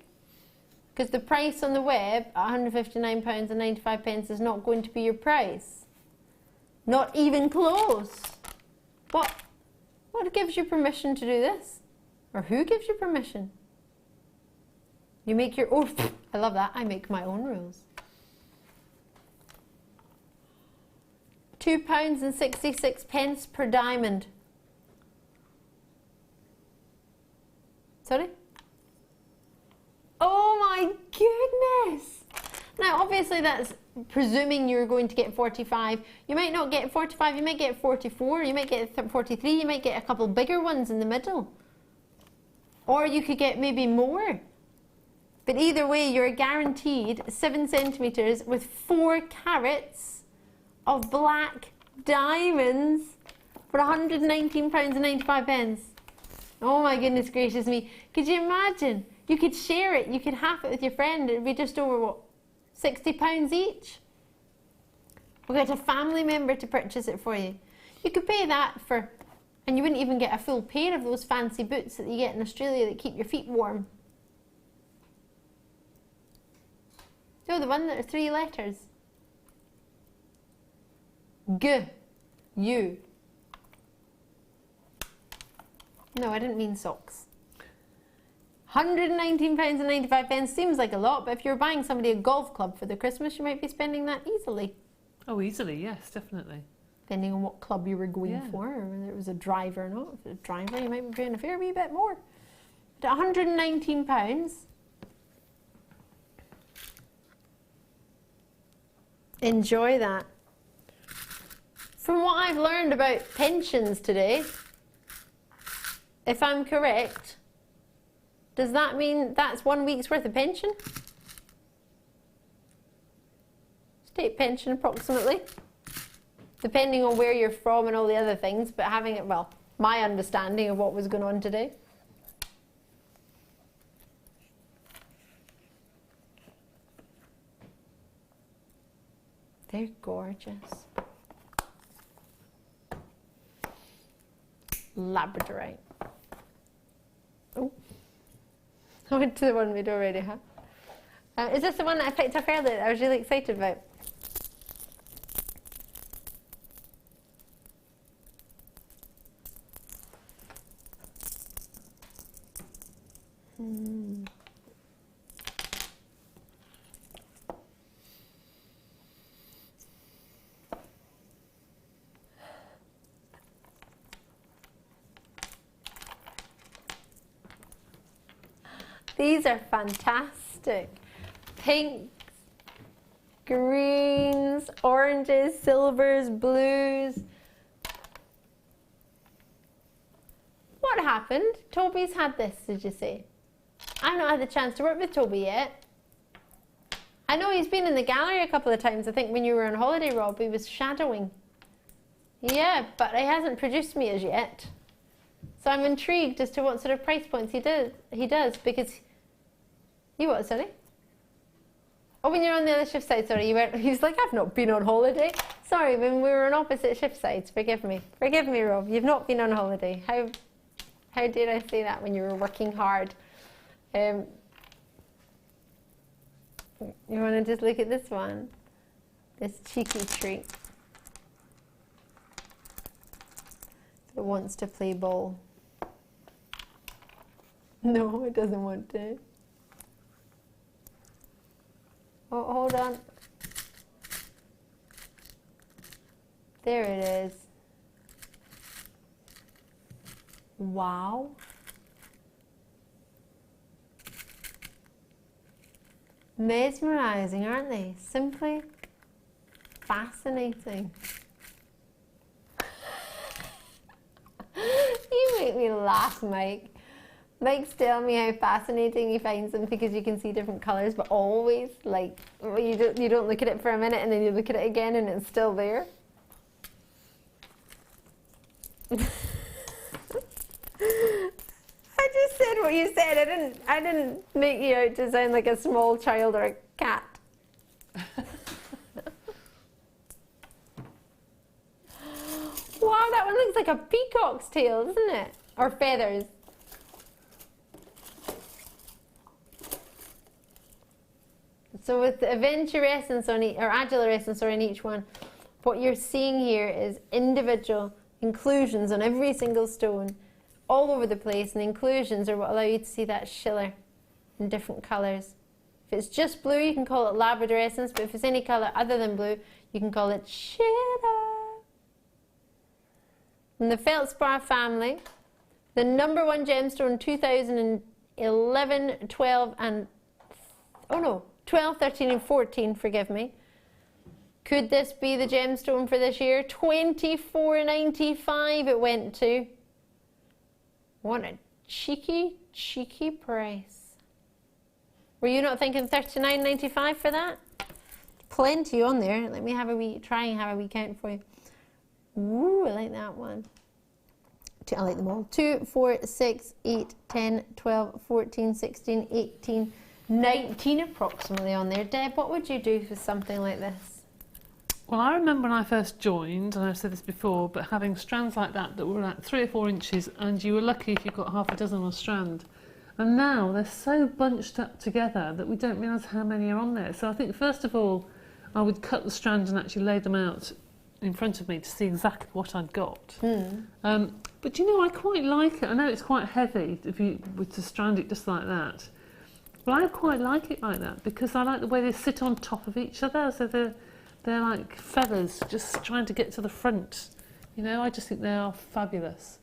Because the price on the web, £159.95, is not going to be your price. Not even close. What gives you permission to do this? Or who gives you permission? You make your own. I love that. I make my own rules. £2.66 per diamond. Sorry? Oh my goodness! Now obviously that's presuming you're going to get 45. You might not get 45, you might get 44, you might get 43, you might get a couple bigger ones in the middle. Or you could get maybe more. But either way, you're guaranteed 7 centimetres with 4 carats of black diamonds for £119.95. Oh my goodness gracious me. Could you imagine? You could share it, you could half it with your friend, it would be just over what? £60 each. We'll get a family member to purchase it for you. You could pay that for, and you wouldn't even get a full pair of those fancy boots that you get in Australia that keep your feet warm. Oh, the one that are 3 letters. G. U. No, I didn't mean socks. £119.95 seems like a lot, but if you're buying somebody a golf club for the Christmas, you might be spending that easily. Oh, easily, yes, definitely. Depending on what club you were going for, or whether it was a driver or not. If it's a driver, you might be paying a fair wee bit more. But £119. Enjoy that. From what I've learned about pensions today, if I'm correct, does that mean that's 1 week's worth of pension? State pension approximately, depending on where you're from and all the other things, but having it, well, my understanding of what was going on today. They're gorgeous. Labradorite. Oh. I went to the one we'd already had. Is this the one that I picked up earlier that I was really excited about? These are fantastic. Pinks, greens, oranges, silvers, blues. What happened? Toby's had this, did you say? I've not had the chance to work with Toby yet. I know he's been in the gallery a couple of times. I think when you were on holiday, Rob, he was shadowing. Yeah, but he hasn't produced me as yet. So I'm intrigued as to what sort of price points he does because... You what, sorry? Oh, when you're on the other shift side, sorry, he was like, I've not been on holiday. Sorry, when we were on opposite shift sides, forgive me. Forgive me, Rob, you've not been on holiday. How did I say that when you were working hard? You want to just look at this one? This cheeky treat. It wants to play ball. No, it doesn't want to. Oh, hold on. There it is. Wow. Mesmerizing, aren't they? Simply fascinating. You make me laugh, Mike. Mike's telling me how fascinating he finds them because you can see different colours, but always, like, you don't look at it for a minute and then you look at it again and it's still there. I just said what you said. I didn't make you out to sound like a small child or a cat. Wow, that one looks like a peacock's tail, doesn't it? Or feathers. So with the aventurescence on each, or adulorescence on each one, what you're seeing here is individual inclusions on every single stone, all over the place, and the inclusions are what allow you to see that shiller in different colours. If it's just blue, you can call it labradorescence, but if it's any colour other than blue, you can call it shiller. In the feldspar family, the #1 gemstone 2011, 12 and, 12, 13 and 14, forgive me. Could this be the gemstone for this year? $24.95 it went to. What a cheeky, cheeky price. Were you not thinking $39.95 for that? Plenty on there. Let me try and have a wee count for you. Ooh, I like that one. I like them all. 2, 4, 6, 8, 10, 12, 14, 16, 18, 19 approximately on there. Deb, what would you do for something like this? Well, I remember when I first joined, and I've said this before, but having strands like that were like 3 or 4 inches, and you were lucky if you got half a dozen on a strand. And now they're so bunched up together that we don't realise how many are on there. So I think first of all, I would cut the strands and actually lay them out in front of me to see exactly what I'd got. But you know, I quite like it. I know it's quite heavy if you were to strand it just like that, but I quite like it like that because I like the way they sit on top of each other. So they're like feathers just trying to get to the front. You know, I just think they are fabulous.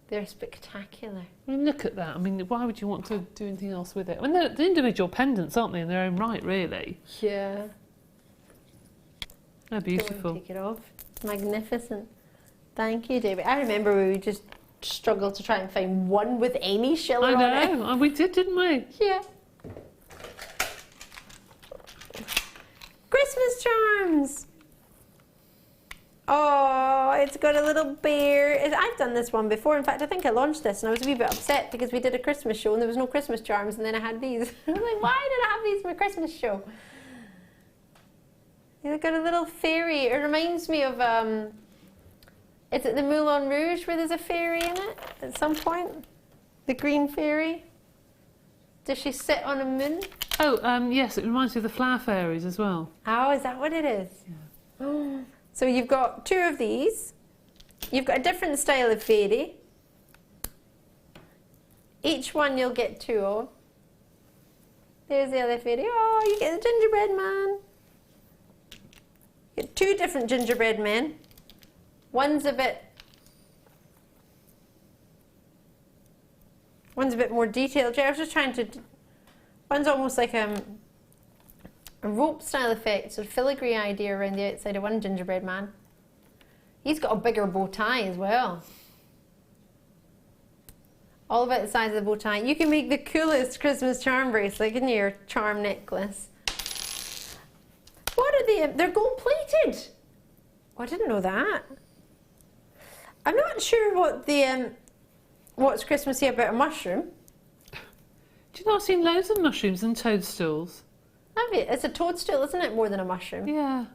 They're spectacular. I mean, look at that. I mean, why would you want to do anything else with it? I mean, they're individual pendants, aren't they, in their own right, really? Yeah. They're beautiful. Take it off. Magnificent. Thank you, David. I remember we just struggled to try and find one with any shiller on it. I know. We did, didn't we? Yeah. Christmas charms. Oh, it's got a little bear. I've done this one before. In fact, I think I launched this and I was a wee bit upset because we did a Christmas show and there was no Christmas charms, and then I had these. I was like, why did I have these for my Christmas show? It's got a little fairy. It reminds me of, is it the Moulin Rouge where there's a fairy in it at some point? The green fairy? Does she sit on a moon? Oh, yes, it reminds me of the flower fairies as well. Oh, is that what it is? Yeah. So you've got 2 of these. You've got a different style of fairy. Each one you'll get 2 of. There's the other fairy. Oh, you get the gingerbread man. You get 2 different gingerbread men. One's a bit more detailed. I was just trying to. One's almost like a rope style effect, so filigree idea around the outside of one gingerbread man. He's got a bigger bow tie as well. All about the size of the bow tie. You can make the coolest Christmas charm bracelet, can you, your charm necklace? What are they? They're gold plated. Oh, I didn't know that. I'm not sure what the what's Christmassy about a mushroom. Do you know, I've seen loads of mushrooms and toadstools. Have you? It's a toadstool, isn't it, more than a mushroom? Yeah.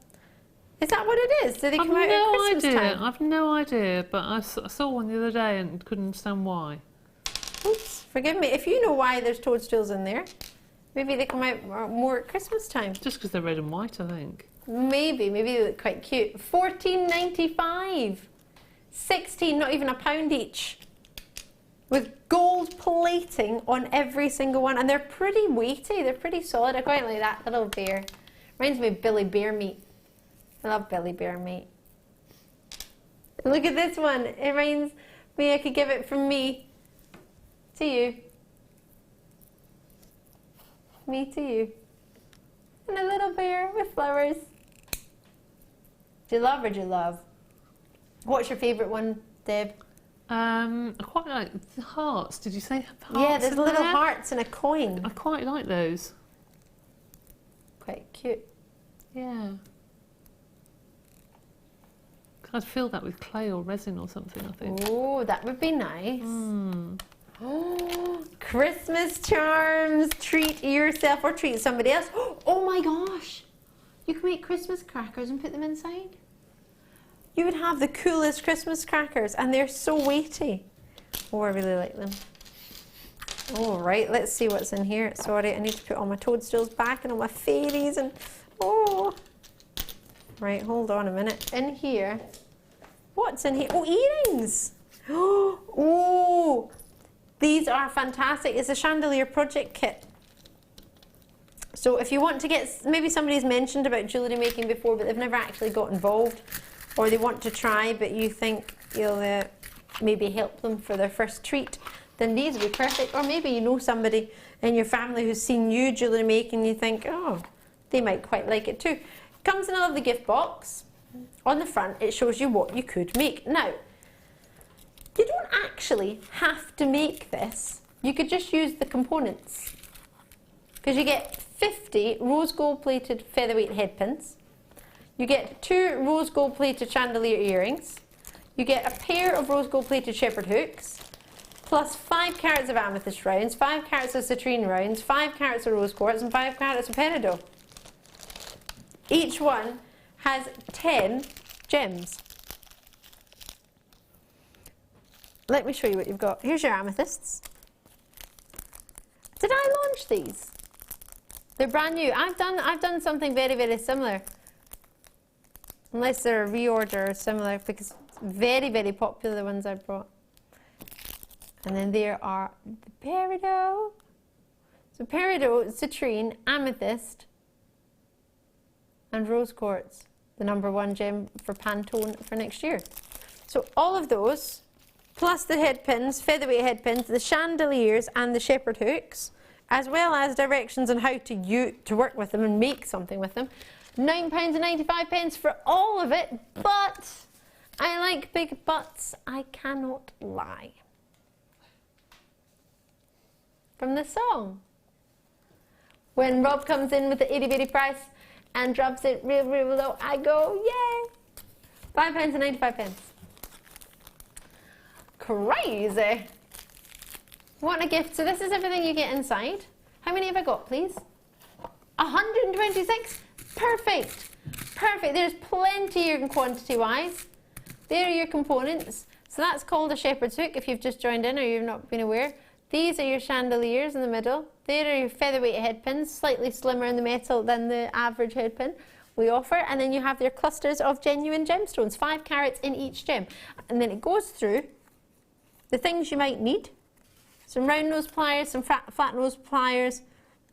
Is that what it is? Do they come out at Christmas time? I've no idea, but I saw one the other day and couldn't understand why. Oops, forgive me. If you know why there's toadstools in there, maybe they come out more at Christmas time. Just because they're red and white, I think. Maybe they look quite cute. £14.95. 16, not even £1 each. With gold plating on every single one. And they're pretty weighty, they're pretty solid. I quite like that little bear. Reminds me of Billy Bear meat. I love Billy Bear meat. And look at this one. It reminds me, I could give it from me to you. Me to you. And a little bear with flowers. Do you love or do you love? What's your favourite one, Deb? I quite like the hearts. Did you say hearts? Yeah, there's in little there? hearts and a coin. I quite like those. Quite cute. Yeah. I'd fill that with clay or resin or something, I think. Oh, that would be nice. Oh, Christmas charms. Treat yourself or treat somebody else. Oh my gosh. You can make Christmas crackers and put them inside. You would have the coolest Christmas crackers, and they're so weighty. Oh, I really like them. All right, let's see what's in here. Sorry, I need to put all my toadstools back and all my fairies and oh. Right, hold on a minute. In here, what's in here? Oh, earrings. Oh, these are fantastic. It's a chandelier project kit. So if you want to get, maybe somebody's mentioned about jewellery making before, but they've never actually got involved, or they want to try, but you think you'll maybe help them for their first treat, then these would be perfect. Or maybe you know somebody in your family who's seen you jewellery making and you think, oh, they might quite like it too. Comes in a lovely gift box. On the front, it shows you what you could make. Now, you don't actually have to make this. You could just use the components. Because you get 50 rose gold plated featherweight headpins. You get 2 rose gold plated chandelier earrings. You get a pair of rose gold plated shepherd hooks, plus 5 carats of amethyst rounds, 5 carats of citrine rounds, 5 carats of rose quartz, and 5 carats of peridot. Each one has 10 gems. Let me show you what you've got. Here's your amethysts. Did I launch these? They're brand new. I've done something very, very similar. Unless they're a reorder or similar, because very, very popular, the ones I brought. And then there are the peridot. So peridot, citrine, amethyst, and rose quartz, the #1 gem for Pantone for next year. So all of those, plus the head pins, featherweight head pins, the chandeliers and the shepherd hooks, as well as directions on how to work with them and make something with them. £9.95 for all of it, but I like big butts, I cannot lie. From the song. When Rob comes in with the itty bitty price and drops it real, real low, I go, yay! £5.95. Crazy. What a gift. So this is everything you get inside. How many have I got, please? 126. Perfect. Perfect. There's plenty in quantity-wise. There are your components. So that's called a shepherd's hook if you've just joined in or you've not been aware. These are your chandeliers in the middle. There are your featherweight head pins, slightly slimmer in the metal than the average head pin we offer. And then you have your clusters of genuine gemstones, 5 carats in each gem. And then it goes through the things you might need. Some round nose pliers, some flat nose pliers,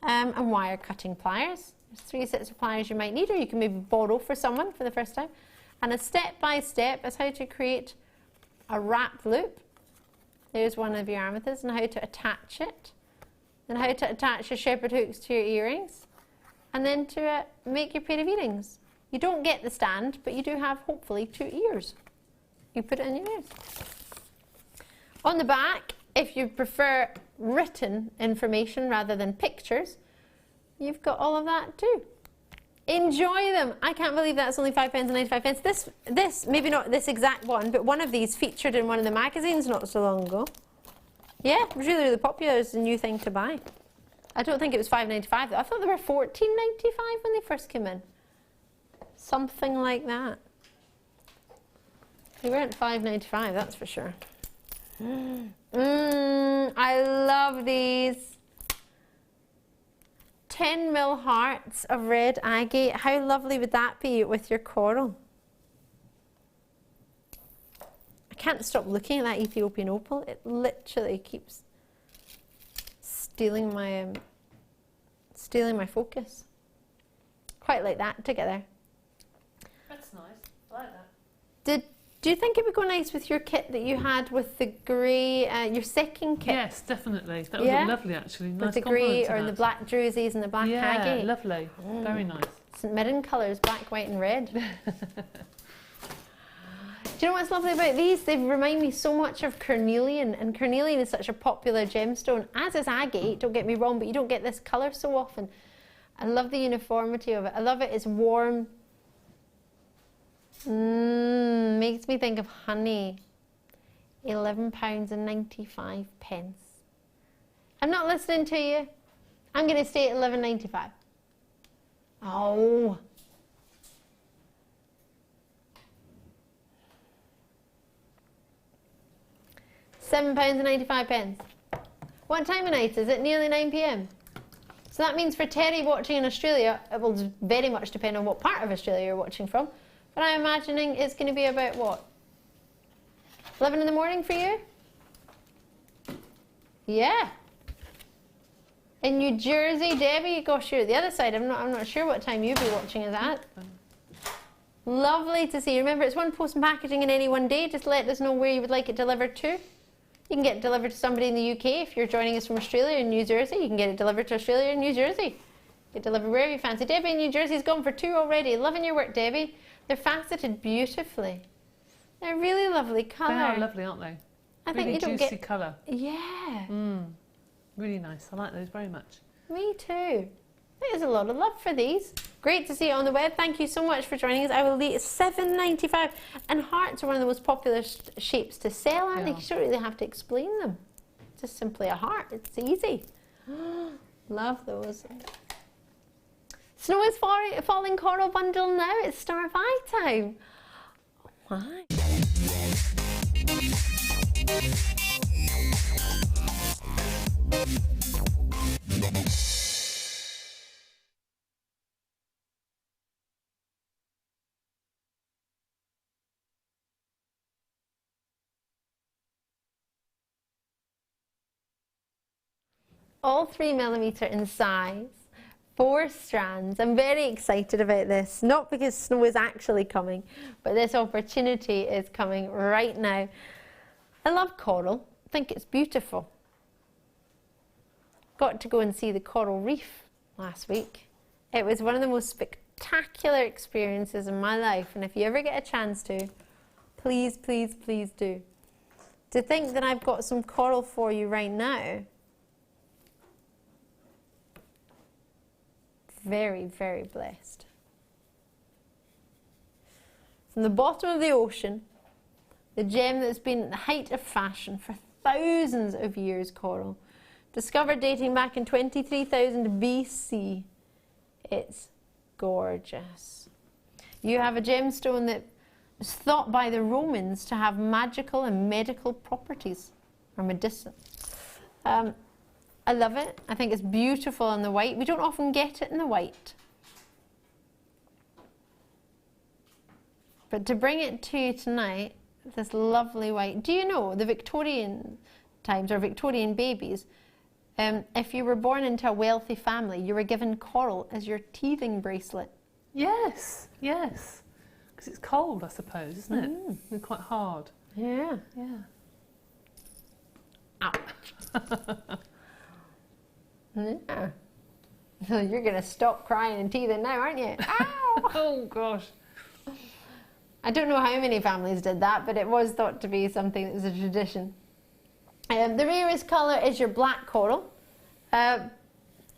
and wire cutting pliers. There's 3 sets of pliers you might need, or you can maybe borrow for someone for the first time. And a step-by-step is how to create a wrap loop. There's one of your amethysts, and how to attach it. And how to attach your shepherd hooks to your earrings. And then to make your pair of earrings. You don't get the stand, but you do have, hopefully, 2 ears. You put it in your ears. On the back, if you prefer written information rather than pictures, you've got all of that too. Enjoy them. I can't believe that's only £5.95. This, maybe not this exact one, but one of these featured in one of the magazines not so long ago. Yeah, it was really, really popular as a new thing to buy. I don't think it was £5.95 though. I thought they were £14.95 when they first came in. Something like that. They weren't £5.95, that's for sure. I love these 10mm hearts of red agate. How lovely would that be with your coral? I can't stop looking at that Ethiopian opal. It literally keeps stealing my focus. Quite like that together. That's nice. I like that. Do you think it would go nice with your kit that you had with the grey, your second kit? Yes, definitely. That would look lovely, actually. Nice with the grey or the black jerseys and the black agate. Yeah, lovely. Very nice. St Mirren colours, black, white and red. Do you know what's lovely about these? They remind me so much of carnelian, and carnelian is such a popular gemstone, as is agate, don't get me wrong, but you don't get this colour so often. I love the uniformity of it. I love it, it's warm. Makes me think of honey. £11.95. I'm not listening to you. I'm going to stay at £11.95. Oh. £7.95. What time of night is it? Nearly 9 PM. So that means for Terry watching in Australia, it will very much depend on what part of Australia you're watching from. But I'm imagining it's going to be about what? 11 in the morning for you? Yeah. In New Jersey, Debbie, gosh, you're the other side. I'm not sure what time you'll be watching is at. Lovely to see. Remember, it's one post and packaging in any one day. Just let us know where you would like it delivered to. You can get it delivered to somebody in the UK. If you're joining us from Australia and New Jersey, you can get it delivered to Australia and New Jersey. Get delivered wherever you fancy. Debbie in New Jersey's gone for 2 already. Loving your work, Debbie. They're faceted beautifully. They're a really lovely colour. They are lovely, aren't they? I think you don't juicy get colour. Yeah. Really nice. I like those very much. Me too. There's a lot of love for these. Great to see it on the web. Thank you so much for joining us. I will leave £7.95. And hearts are one of the most popular shapes to sell, aren't they? You don't really have to explain them. It's just simply a heart. It's easy. Love those. Snow is falling coral bundle now. It's Star of Eye time. Oh my. All 3mm in size, 4 strands. I'm very excited about this, not because snow is actually coming, but this opportunity is coming right now. I love coral. I think it's beautiful. Got to go and see the coral reef last week. It was one of the most spectacular experiences in my life, and if you ever get a chance to, please, please, please do. To think that I've got some coral for you right now. Very, very blessed. From the bottom of the ocean, the gem that's been at the height of fashion for thousands of years, coral, discovered dating back in 23,000 BC. It's gorgeous. You have a gemstone that was thought by the Romans to have magical and medical properties, or medicinal. I love it. I think it's beautiful in the white. We don't often get it in the white. But to bring it to you tonight, this lovely white. Do you know the Victorian times, or Victorian babies, if you were born into a wealthy family, you were given coral as your teething bracelet? Yes, yes. Because it's cold, I suppose, isn't it? And quite hard. Yeah. Yeah. Ow. Yeah. So you're going to stop crying and teething now, aren't you? Ow! Oh, gosh. I don't know how many families did that, but it was thought to be something that was a tradition. The rarest colour is your black coral. And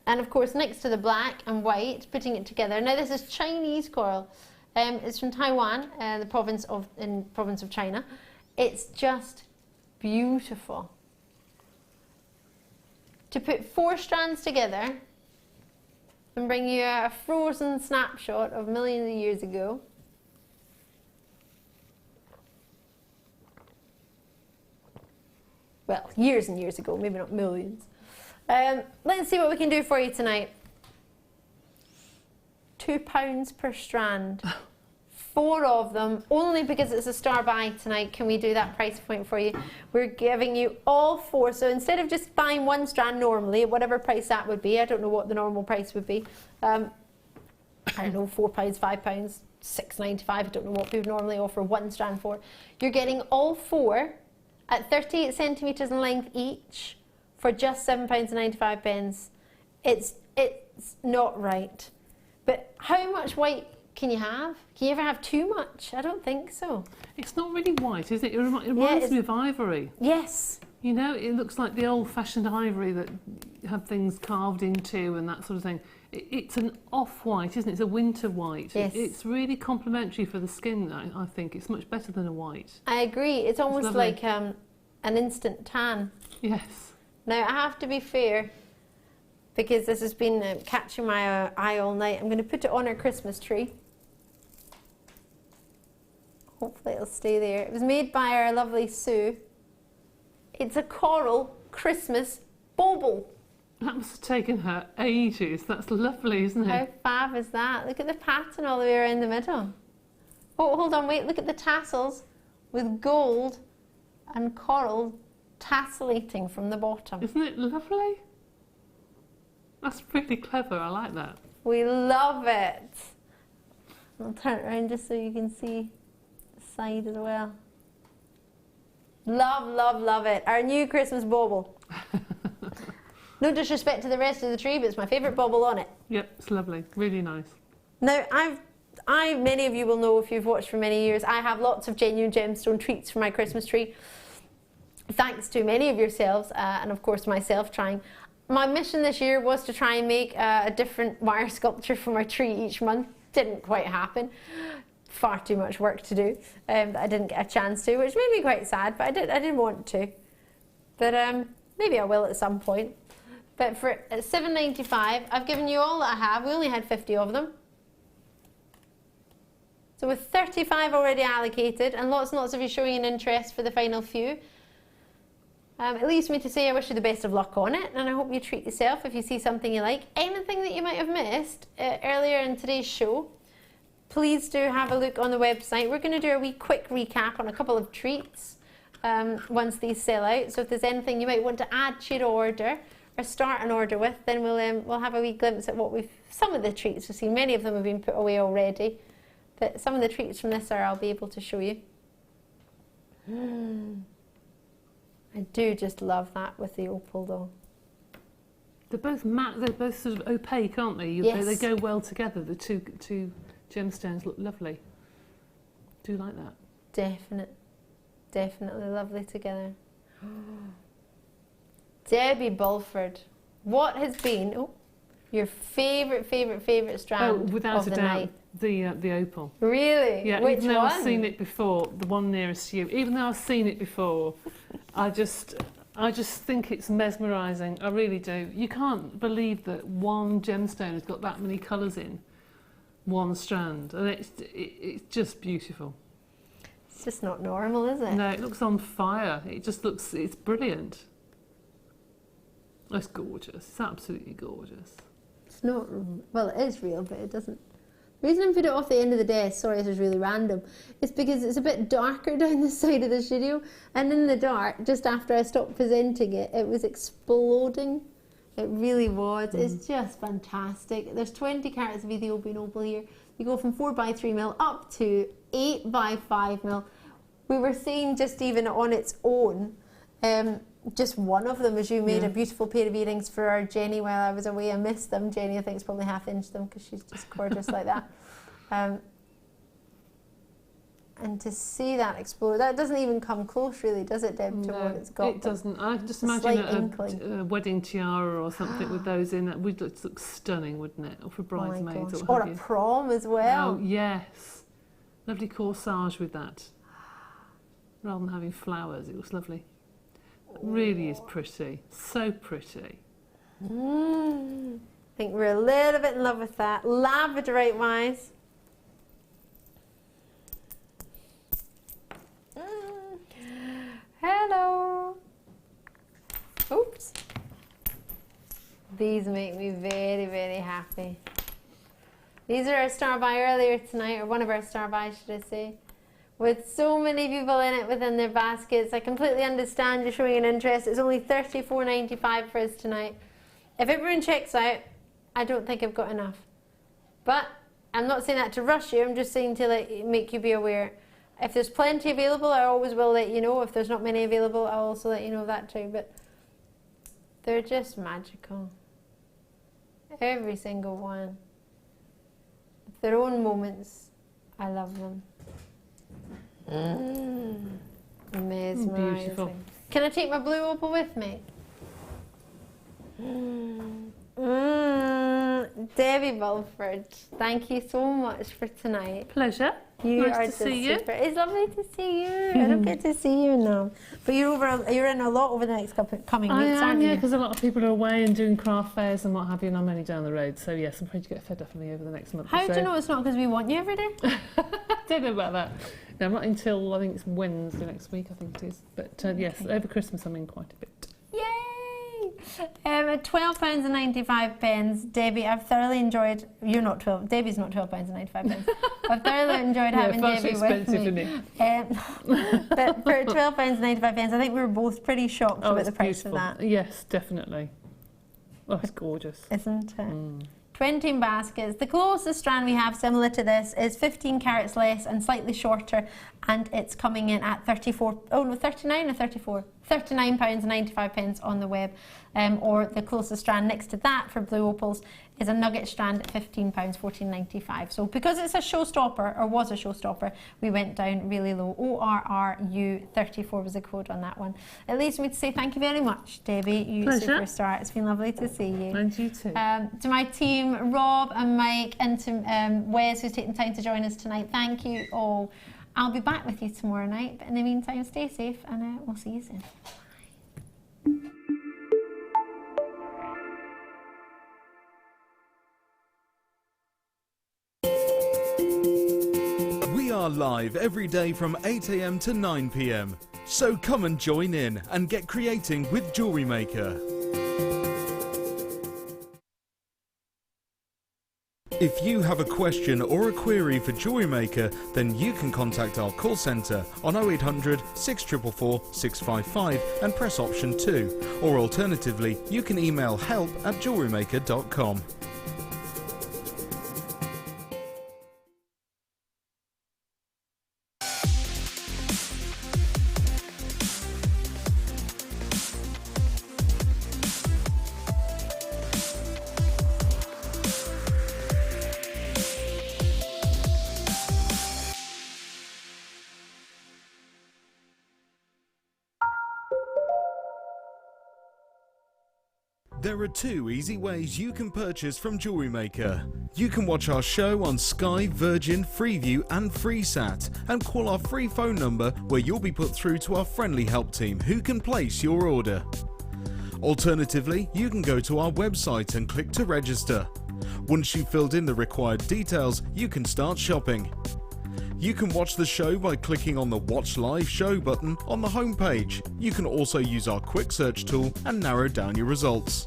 of course, next to the black and white, putting it together. Now, this is Chinese coral. It's from Taiwan, the province of China. It's just beautiful. To put 4 strands together and bring you a frozen snapshot of millions of years ago. Well, years and years ago, maybe not millions. Let's see what we can do for you tonight. £2 per strand. 4 of them, only because it's a star buy tonight can we do that price point for you. We're giving you all 4, so instead of just buying 1 strand normally, whatever price that would be, I don't know what the normal price would be, I don't know, £4, £5, £6.95, I don't know what we would normally offer 1 strand for. You're getting all 4 at 38 centimetres in length each for just £7.95. It's not right. But how much white can you have? Can you ever have too much? I don't think so. It's not really white, is it? It reminds me of ivory. Yes. You know, it looks like the old-fashioned ivory that have things carved into and that sort of thing. It's an off-white, isn't it? It's a winter white. Yes. It's really complementary for the skin, I think. It's much better than a white. I agree. It's almost like an instant tan. Yes. Now, I have to be fair, because this has been catching my eye all night. I'm going to put it on our Christmas tree. Hopefully it'll stay there. It was made by our lovely Sue. It's a coral Christmas bauble. That must have taken her ages. That's lovely, isn't it? How fab is that? Look at the pattern all the way around the middle. Oh, hold on, wait. Look at the tassels with gold and coral tassellating from the bottom. Isn't it lovely? That's really clever. I like that. We love it. I'll turn it around just so you can see the side as well. Love, love, love it. Our new Christmas bauble. No disrespect to the rest of the tree, but it's my favourite bauble on it. Yep, it's lovely. Really nice. Now, many of you will know if you've watched for many years, I have lots of genuine gemstone treats for my Christmas tree. Thanks to many of yourselves, and of course myself trying. My mission this year was to try and make a different wire sculpture for my tree each month. Didn't quite happen. Far too much work to do that I didn't get a chance to, which made me quite sad, but I didn't want to. But maybe I will at some point. But for $7.95, I've given you all that I have. We only had 50 of them. So with 35 already allocated and lots of you showing an interest for the final few, it leaves me to say I wish you the best of luck on it, and I hope you treat yourself if you see something you like. Anything that you might have missed earlier in today's show, please do have a look on the website. We're going to do a wee quick recap on a couple of treats once these sell out. So if there's anything you might want to add to your order or start an order with, then we'll have a wee glimpse at some of the treats we've seen. Many of them have been put away already, but some of the treats from this I'll be able to show you. I do just love that with the opal though. They're both matte, they're both sort of opaque, aren't they? Yes. They go well together. The two gemstones look lovely. Do you like that? Definitely lovely together. Debbie Bulford, what has been your favourite strand without of a the doubt, night? the opal. Really? Yeah, Which even though one? I've seen it before, the one nearest to you. Even though I've seen it before, I just think it's mesmerising. I really do. You can't believe that one gemstone has got that many colours in one strand, and it's just beautiful. It's just not normal, is it? No, it looks on fire. It's brilliant. It's gorgeous. It's absolutely gorgeous. It's not, well, it is real, but it doesn't. The reason I put it off the end of the desk, sorry, this is really random, is because it's a bit darker down the side of the studio, and in the dark, just after I stopped presenting it, it was exploding. It really was. It's just fantastic. There's 20 carats of Ethiopian opal here. You go from 4x3mm up to 8x5mm. We were seeing just even on its own, just one of them, as you made a beautiful pair of earrings for our Jenny while I was away. I missed them. Jenny, I think, has probably half-inched them because she's just gorgeous like that. And to see that explode, that doesn't even come close, really, does it, Deb, to what it's got? It doesn't. I just imagine a wedding tiara or something with those in. That would look stunning, wouldn't it? Or for bridesmaids. Or a prom as well. Oh, yes. Lovely corsage with that. Rather than having flowers, it looks lovely. It really is pretty. So pretty. I think we're a little bit in love with that. Labradorite-wise. Hello. These make me very, very happy. These are our star buy earlier tonight, or one of our star buys, should I say. With so many people in it within their baskets, I completely understand you're showing an interest. It's only $34.95 for us tonight. If everyone checks out, I don't think I've got enough. But I'm not saying that to rush you, I'm just saying to make you be aware. If there's plenty available, I always will let you know. If there's not many available, I'll also let you know that too. But they're just magical. Every single one. With their own moments, I love them. Mesmerizing. Beautiful. Can I take my blue opal with me? Debbie Bulford, thank you so much for tonight. Pleasure. You nice are to see you. Super. It's lovely to see you. I don't get to see you now, but you're in a lot over the next coming weeks, aren't you? Yeah, because a lot of people are away and doing craft fairs and what have you, and I'm only down the road. So yes, I'm afraid you get fed up of me over the next month. How or so. do you know it's not because we want you every day? I don't know about that. No, not until I think it's Wednesday next week. I think it is. But yes, over Christmas I'm in quite a bit. Yay! At £12.95, Debbie, I've thoroughly enjoyed. You're not 12. Debbie's not £12.95. I've thoroughly enjoyed having Debbie with me. Isn't it? But for £12.95, I think we were both pretty shocked about the price beautiful. of that. Yes, definitely. Oh, it's gorgeous, isn't it? 20 baskets. The closest strand we have similar to this is 15 carats less and slightly shorter, and it's coming in at 39 or 34? £39.95 on the web, or the closest strand next to that for blue opals is a nugget strand at £15, £14.95. So because it's a showstopper, or was a showstopper, we went down really low. ORRU34 was the code on that one. It leaves me to say thank you very much, Debbie, you Pleasure. superstar. It's been lovely to see you. And you too. To my team, Rob and Mike, and to Wes, who's taken time to join us tonight, thank you all. I'll be back with you tomorrow night, but in the meantime, stay safe, and we'll see you soon. We are live every day from 8 AM to 9 PM. So come and join in and get creating with Jewellery Maker. If you have a question or a query for Jewellery Maker, then you can contact our call centre on 0800 644 655 and press option 2. Or alternatively, you can email help@jewellerymaker.com. There are 2 easy ways you can purchase from Jewellery Maker. You can watch our show on Sky, Virgin, Freeview and FreeSat and call our free phone number where you'll be put through to our friendly help team who can place your order. Alternatively, you can go to our website and click to register. Once you've filled in the required details, you can start shopping. You can watch the show by clicking on the Watch Live Show button on the homepage. You can also use our quick search tool and narrow down your results.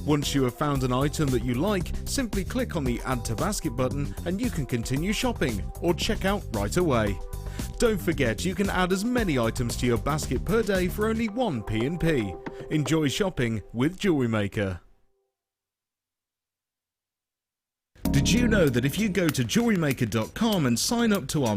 Once you have found an item that you like, simply click on the Add to Basket button and you can continue shopping or check out right away. Don't forget you can add as many items to your basket per day for only 1 P&P. Enjoy shopping with Jewellery Maker. Did you know that if you go to jewellerymaker.com and sign up to our